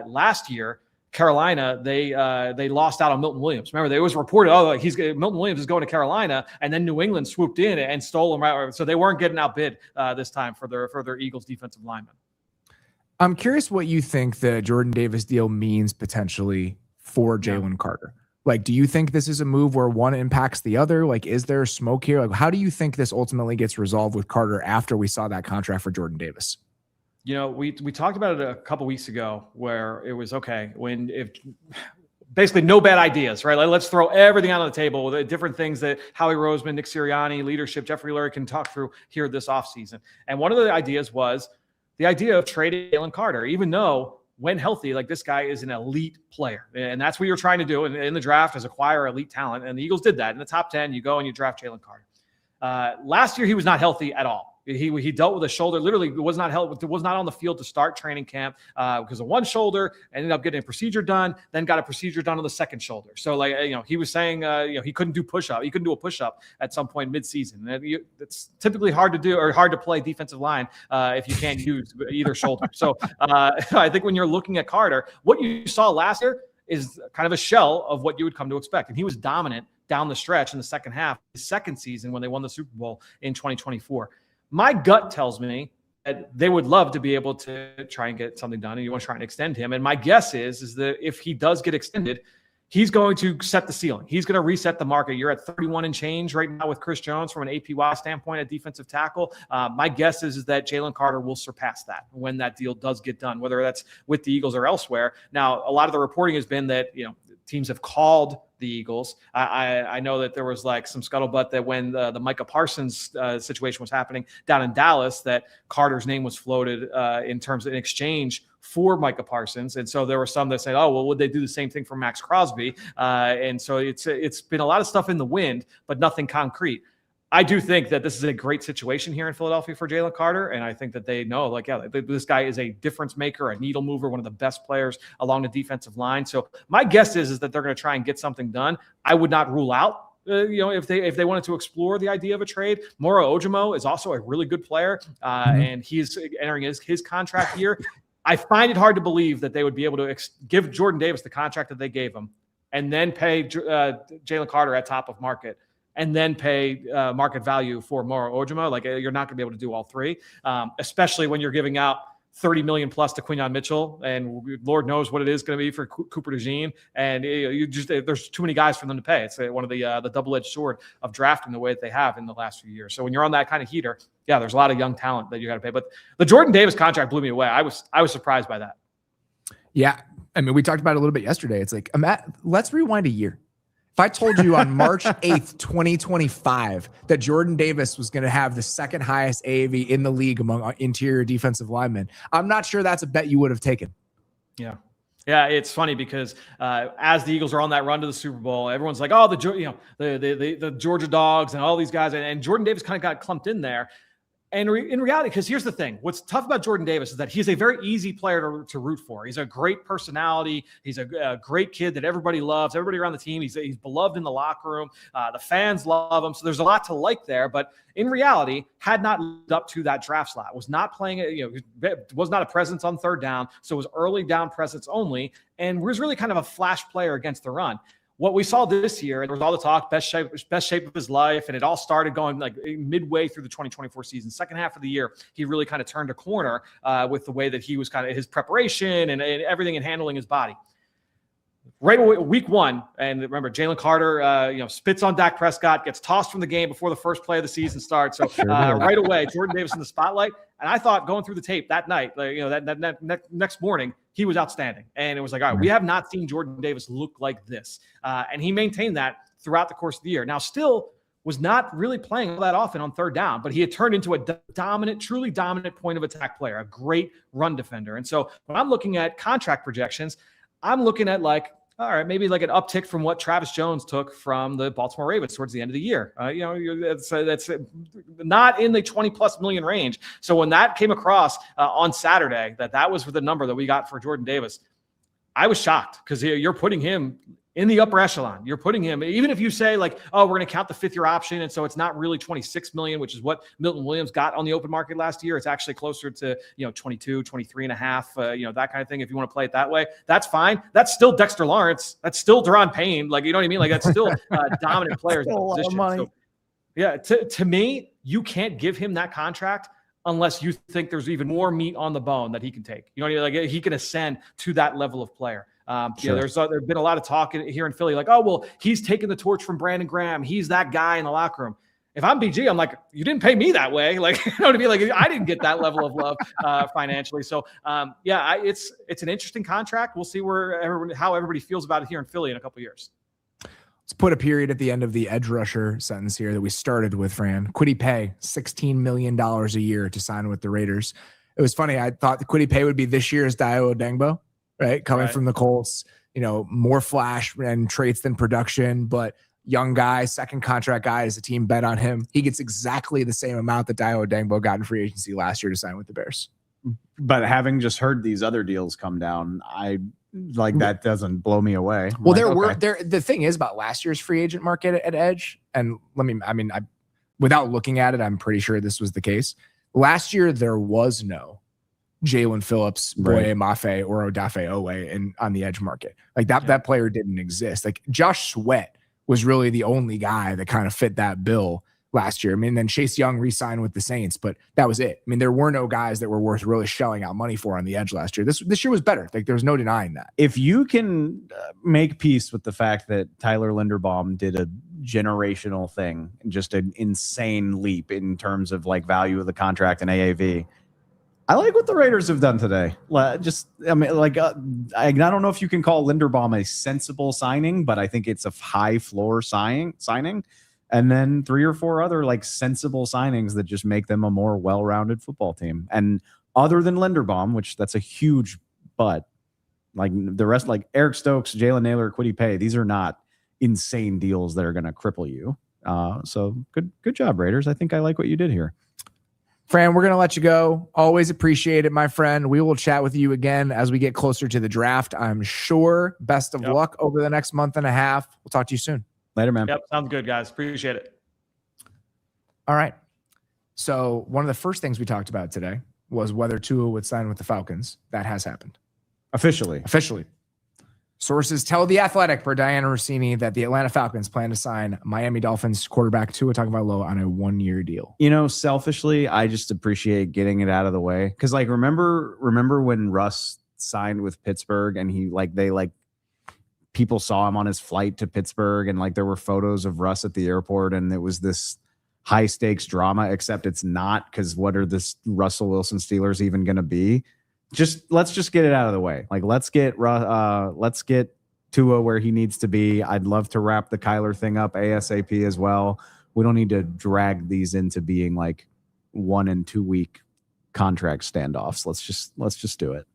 last year, Carolina, they lost out on Milton Williams. Remember, it was reported, Milton Williams is going to Carolina, and then New England swooped in and stole him. Right, so they weren't getting outbid this time for their Eagles defensive lineman. I'm curious what you think the Jordan Davis deal means potentially for Jalen Carter. Like, do you think this is a move where one impacts the other? Like, is there smoke here? Like, how do you think this ultimately gets resolved with Carter after we saw that contract for Jordan Davis? We talked about it a couple weeks ago, where it was if basically no bad ideas, right? Like, let's throw everything out on the table with different things that Howie Roseman, Nick Sirianni, leadership, Jeffrey Lurie can talk through here this offseason. And one of the ideas was the idea of trading Jalen Carter, even though when healthy, like this guy is an elite player. And that's what you're trying to do in the draft, is acquire elite talent. And the Eagles did that. In the top 10, you go and you draft Jalen Carter. Last year, he was not healthy at all. He dealt with a shoulder, literally was not on the field to start training camp because of one shoulder, ended up getting a procedure done, then got a procedure done on the second shoulder. So like, he was saying, he couldn't do push-up. He couldn't do a push-up at some point mid-season. It's typically hard to do or hard to play defensive line if you can't use either shoulder. So I think when you're looking at Carter, what you saw last year is kind of a shell of what you would come to expect. And he was dominant down the stretch in the second half, his second season when they won the Super Bowl in 2024. My gut tells me that they would love to be able to try and get something done, and you want to try and extend him. And my guess is that if he does get extended, he's going to set the ceiling. He's going to reset the market. You're at 31 and change right now with Chris Jones from an APY standpoint at defensive tackle. My guess is that Jalen Carter will surpass that when that deal does get done, whether that's with the Eagles or elsewhere. Now, a lot of the reporting has been that, teams have called the Eagles. I know that there was like some scuttlebutt that when the Micah Parsons situation was happening down in Dallas, that Carter's name was floated in exchange for Micah Parsons. And so there were some that said, oh, well, would they do the same thing for Max Crosby? And so it's been a lot of stuff in the wind, but nothing concrete. I do think that this is a great situation here in Philadelphia for Jalen Carter. And I think that they know, this guy is a difference maker, a needle mover, one of the best players along the defensive line. So my guess is that they're going to try and get something done. I would not rule out, if they wanted to explore the idea of a trade. Moro Ojomo is also a really good player, and he's entering his contract year. I find it hard to believe that they would be able to give Jordan Davis the contract that they gave him and then pay Jalen Carter at top of market, and then pay market value for Moro Ojomo. Like, you're not going to be able to do all three, especially when you're giving out $30 million plus to Quinyon Mitchell, and Lord knows what it is going to be for Cooper DeJean. And there's too many guys for them to pay. It's one of the double-edged sword of drafting the way that they have in the last few years. So when you're on that kind of heater, yeah, there's a lot of young talent that you got to pay. But the Jordan Davis contract blew me away. I was surprised by that. Yeah, I mean, we talked about it a little bit yesterday. It's like, let's rewind a year. If I told you on March 8th, 2025, that Jordan Davis was going to have the second highest AAV in the league among interior defensive linemen, I'm not sure that's a bet you would have taken. Yeah. Yeah, it's funny because as the Eagles are on that run to the Super Bowl, everyone's like, oh, the Georgia Dogs and all these guys. And Jordan Davis kind of got clumped in there. And in reality, because here's the thing, what's tough about Jordan Davis is that he's a very easy player to root for. He's a great personality. He's a great kid that everybody loves. Everybody around the team, he's beloved in the locker room. The fans love him. So there's a lot to like there. But in reality, had not lived up to that draft slot, was not playing, was not a presence on third down. So it was early down presence only, and was really kind of a flash player against the run. What we saw this year, there was all the talk, best shape of his life, and it all started going like midway through the 2024 season. Second half of the year, he really kind of turned a corner with the way that he was kind of his preparation and everything and handling his body. Right away, week one, and remember, Jalen Carter, spits on Dak Prescott, gets tossed from the game before the first play of the season starts. So right away, Jordan Davis in the spotlight. And I thought going through the tape that night, that next morning, he was outstanding. And it was like, all right, we have not seen Jordan Davis look like this. And he maintained that throughout the course of the year. Now, still was not really playing all that often on third down, but he had turned into a truly dominant point of attack player, a great run defender. And so when I'm looking at contract projections, I'm looking at all right, maybe like an uptick from what Travis Jones took from the Baltimore Ravens towards the end of the year. That's not in the 20+ million range. So when that came across on Saturday, that was the number that we got for Jordan Davis, I was shocked because you're putting him in the upper echelon. You're putting him, even if you say we're going to count the fifth-year option, and so it's not really 26 million, which is what Milton Williams got on the open market last year. It's actually closer to 22, 23 and a half, that kind of thing. If you want to play it that way, that's fine. That's still Dexter Lawrence. That's still Deron Payne. You know what I mean? That's still dominant players in the position. So, yeah, to me, you can't give him that contract unless you think there's even more meat on the bone that he can take. You know what I mean? He can ascend to that level of player. Sure. There's been a lot of talk here in Philly, he's taking the torch from Brandon Graham. He's that guy in the locker room. If I'm BG, I'm like, you didn't pay me that way. You know what I mean? I didn't get that level of love financially. So it's an interesting contract. We'll see how everybody feels about it here in Philly in a couple of years. Let's put a period at the end of the edge rusher sentence here that we started with, Fran. Kwity Paye, $16 million a year to sign with the Raiders. It was funny. I thought the Kwity Paye would be this year's Dayo Odengbo. right? Coming from the Colts, more flash and traits than production, but young guy, second contract guy, as a team bet on him. He gets exactly the same amount that Dayo Odeyingbo got in free agency last year to sign with the Bears. But having just heard these other deals come down, that doesn't blow me away. The thing is about last year's free agent market at edge, and without looking at it, I'm pretty sure this was the case. Last year, there was no Jalen Phillips, Boye Mafe, or Odafe Owe on the edge market. That player didn't exist. Josh Sweat was really the only guy that kind of fit that bill last year. Then Chase Young re-signed with the Saints, but that was it. There were no guys that were worth really shelling out money for on the edge last year. This year was better. There's no denying that. If you can make peace with the fact that Tyler Linderbaum did a generational thing, just an insane leap in terms of value of the contract and AAV, I like what the Raiders have done today. I don't know if you can call Linderbaum a sensible signing, but I think it's a high floor signing. And then 3 or 4 other sensible signings that just make them a more well-rounded football team. And other than Linderbaum, which that's a huge but, the rest, Eric Stokes, Jalen Naylor, Kwity Paye, these are not insane deals that are going to cripple you. So good job, Raiders. I think I like what you did here. Fran, we're going to let you go. Always appreciate it, my friend. We will chat with you again as we get closer to the draft, I'm sure. Best of luck over the next month and a half. We'll talk to you soon. Later, man. Yep, sounds good, guys. Appreciate it. All right. So one of the first things we talked about today was whether Tua would sign with the Falcons. That has happened. Officially. Sources tell The Athletic per Diana Rossini that the Atlanta Falcons plan to sign Miami Dolphins quarterback Tua Tagovailoa on a 1-year deal. Selfishly, I just appreciate getting it out of the way. Because remember when Russ signed with Pittsburgh and people saw him on his flight to Pittsburgh and there were photos of Russ at the airport and it was this high stakes drama, except it's not, because what are this Russell Wilson Steelers even going to be? Let's just get it out of the way. Let's get Tua where he needs to be. I'd love to wrap the Kyler thing up ASAP as well. We don't need to drag these into being 1 and 2 week contract standoffs. Let's just do it.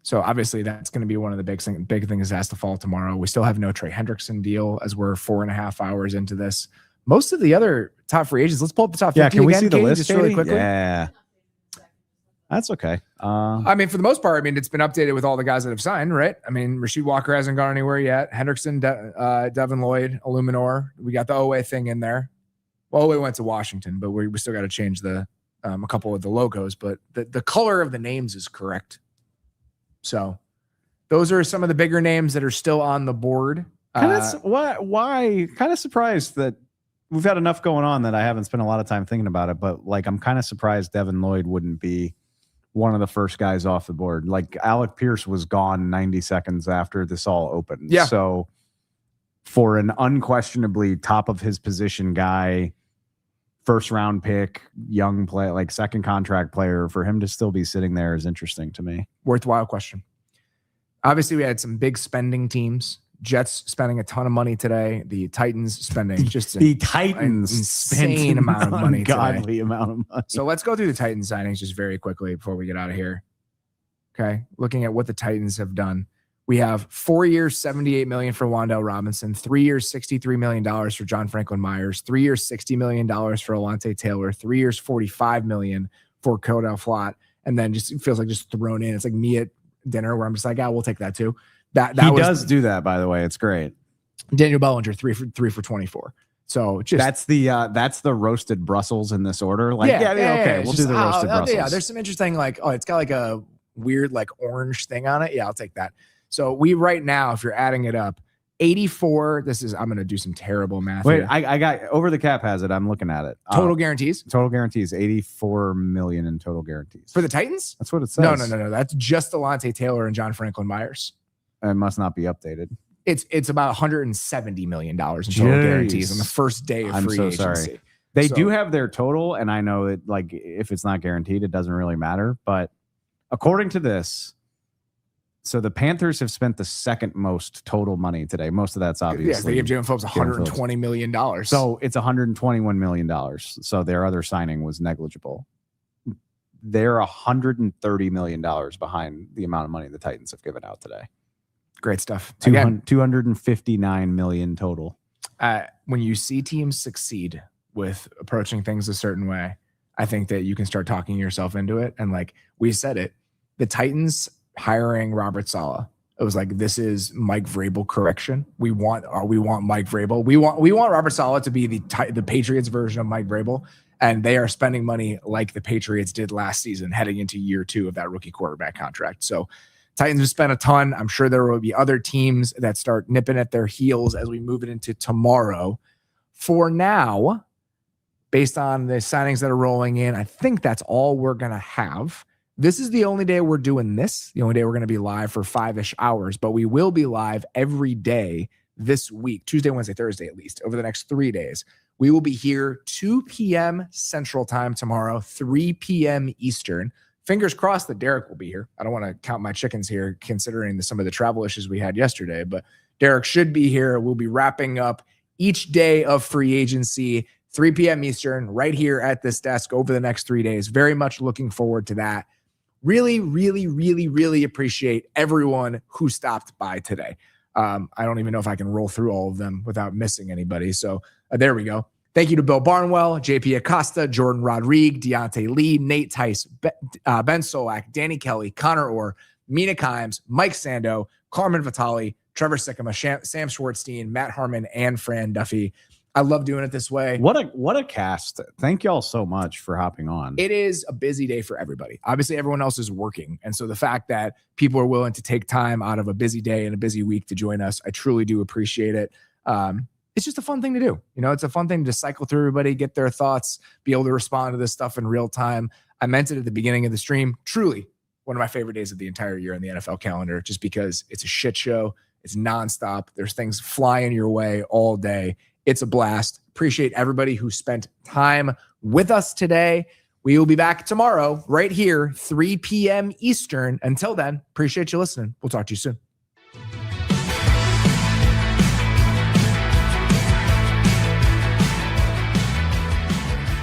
So obviously that's going to be one of the big things that has to fall tomorrow. We still have no Trey Hendrickson deal as we're 4.5 hours into this. Most of the other top free agents, let's pull up the top 50 Yeah, can we again, see the Katie, list just really quickly? Yeah. That's okay. For the most part, it's been updated with all the guys that have signed, right? Rasheed Walker hasn't gone anywhere yet. Hendrickson, Devin Lloyd, Illuminor. We got the Owe thing in there. Well, Owe went to Washington, but we still got to change a couple of the logos, but the color of the names is correct. So those are some of the bigger names that are still on the board. Why? Kind of surprised that we've had enough going on that I haven't spent a lot of time thinking about it, but I'm kind of surprised Devin Lloyd wouldn't be one of the first guys off the board. Alec Pierce was gone 90 seconds after this all opened. Yeah. So for an unquestionably top of his position guy, first round pick, young play, second contract player, for him to still be sitting there is interesting to me. Worthwhile question. Obviously, we had some big spending teams. Jets spending a ton of money today. The Titans spending just an insane amount of money today. Ungodly amount of money. So let's go through the Titans signings just very quickly before we get out of here. Okay. Looking at what the Titans have done. We have 4 years, $78 million for Wan'Dale Robinson, 3 years, $63 million for John Franklin Myers, 3 years, $60 million for Alontae Taylor, 3 years, $45 million for Cordell Flott. And then just it feels like just thrown in. It's like me at dinner where I'm just we'll take that too. That he does do that, by the way. It's great. Daniel Bellinger, 3 for 24. So just that's the roasted Brussels in this order. We'll do the roasted Brussels. Yeah, there's some interesting it's got a weird orange thing on it. Yeah, I'll take that. So we right now, if you're adding it up, 84. I'm going to do some terrible math. Wait, here. I got over the cap has it. I'm looking at it. Total guarantees. Total guarantees. $84 million in total guarantees for the Titans. That's what it says. No. That's just Alontae Taylor and John Franklin Myers. It must not be updated. It's about $170 million in total guarantees on the first day of free agency. Sorry. They do have their total, and I know that if it's not guaranteed, it doesn't really matter. But according to this, so the Panthers have spent the second most total money today. Most of that's obviously. Yeah, they gave Jalen Phillips $120 million. So it's $121 million. So their other signing was negligible. they're $130 million behind the amount of money the Titans have given out today. Great stuff. 259 million total. When you see teams succeed with approaching things a certain way, I think that you can start talking yourself into it. And like we said it, the Titans hiring Robert Saleh, it was like, this is Mike Vrabel correction. We want Mike Vrabel. We want Robert Saleh to be the Patriots version of Mike Vrabel. And they are spending money like the Patriots did last season, heading into year 2 of that rookie quarterback contract. So Titans have spent a ton. I'm sure there will be other teams that start nipping at their heels as we move it into tomorrow. For now, based on the signings that are rolling in, I think that's all we're going to have. This is the only day we're doing this, the only day we're going to be live for 5-ish hours, but we will be live every day this week, Tuesday, Wednesday, Thursday, at least over the next 3 days. We will be here 2 p.m. Central Time tomorrow, 3 p.m. Eastern. Fingers crossed that Derrik will be here. I don't want to count my chickens here, considering some of the travel issues we had yesterday, but Derrik should be here. We'll be wrapping up each day of free agency, 3 p.m. Eastern, right here at this desk over the next 3 days. Very much looking forward to that. Really, really, really, really appreciate everyone who stopped by today. I don't even know if I can roll through all of them without missing anybody. So there we go. Thank you to Bill Barnwell, JP Acosta, Jordan Rodrigue, Deontay Lee, Nate Tice, Ben Solak, Danny Kelly, Connor Orr, Mina Kimes, Mike Sando, Carmen Vitale, Trevor Sikkema, Sam Schwartzstein, Matt Harmon, and Fran Duffy. I love doing it this way. What a cast. Thank y'all so much for hopping on. It is a busy day for everybody. Obviously, everyone else is working. And so the fact that people are willing to take time out of a busy day and a busy week to join us, I truly do appreciate it. It's just a fun thing to do. You know, it's a fun thing to cycle through everybody, get their thoughts, be able to respond to this stuff in real time. I meant it at the beginning of the stream. Truly one of my favorite days of the entire year on the NFL calendar, just because it's a shit show. It's nonstop. There's things flying your way all day. It's a blast. Appreciate everybody who spent time with us today. We will be back tomorrow right here, 3 p.m. Eastern. Until then, appreciate you listening. We'll talk to you soon.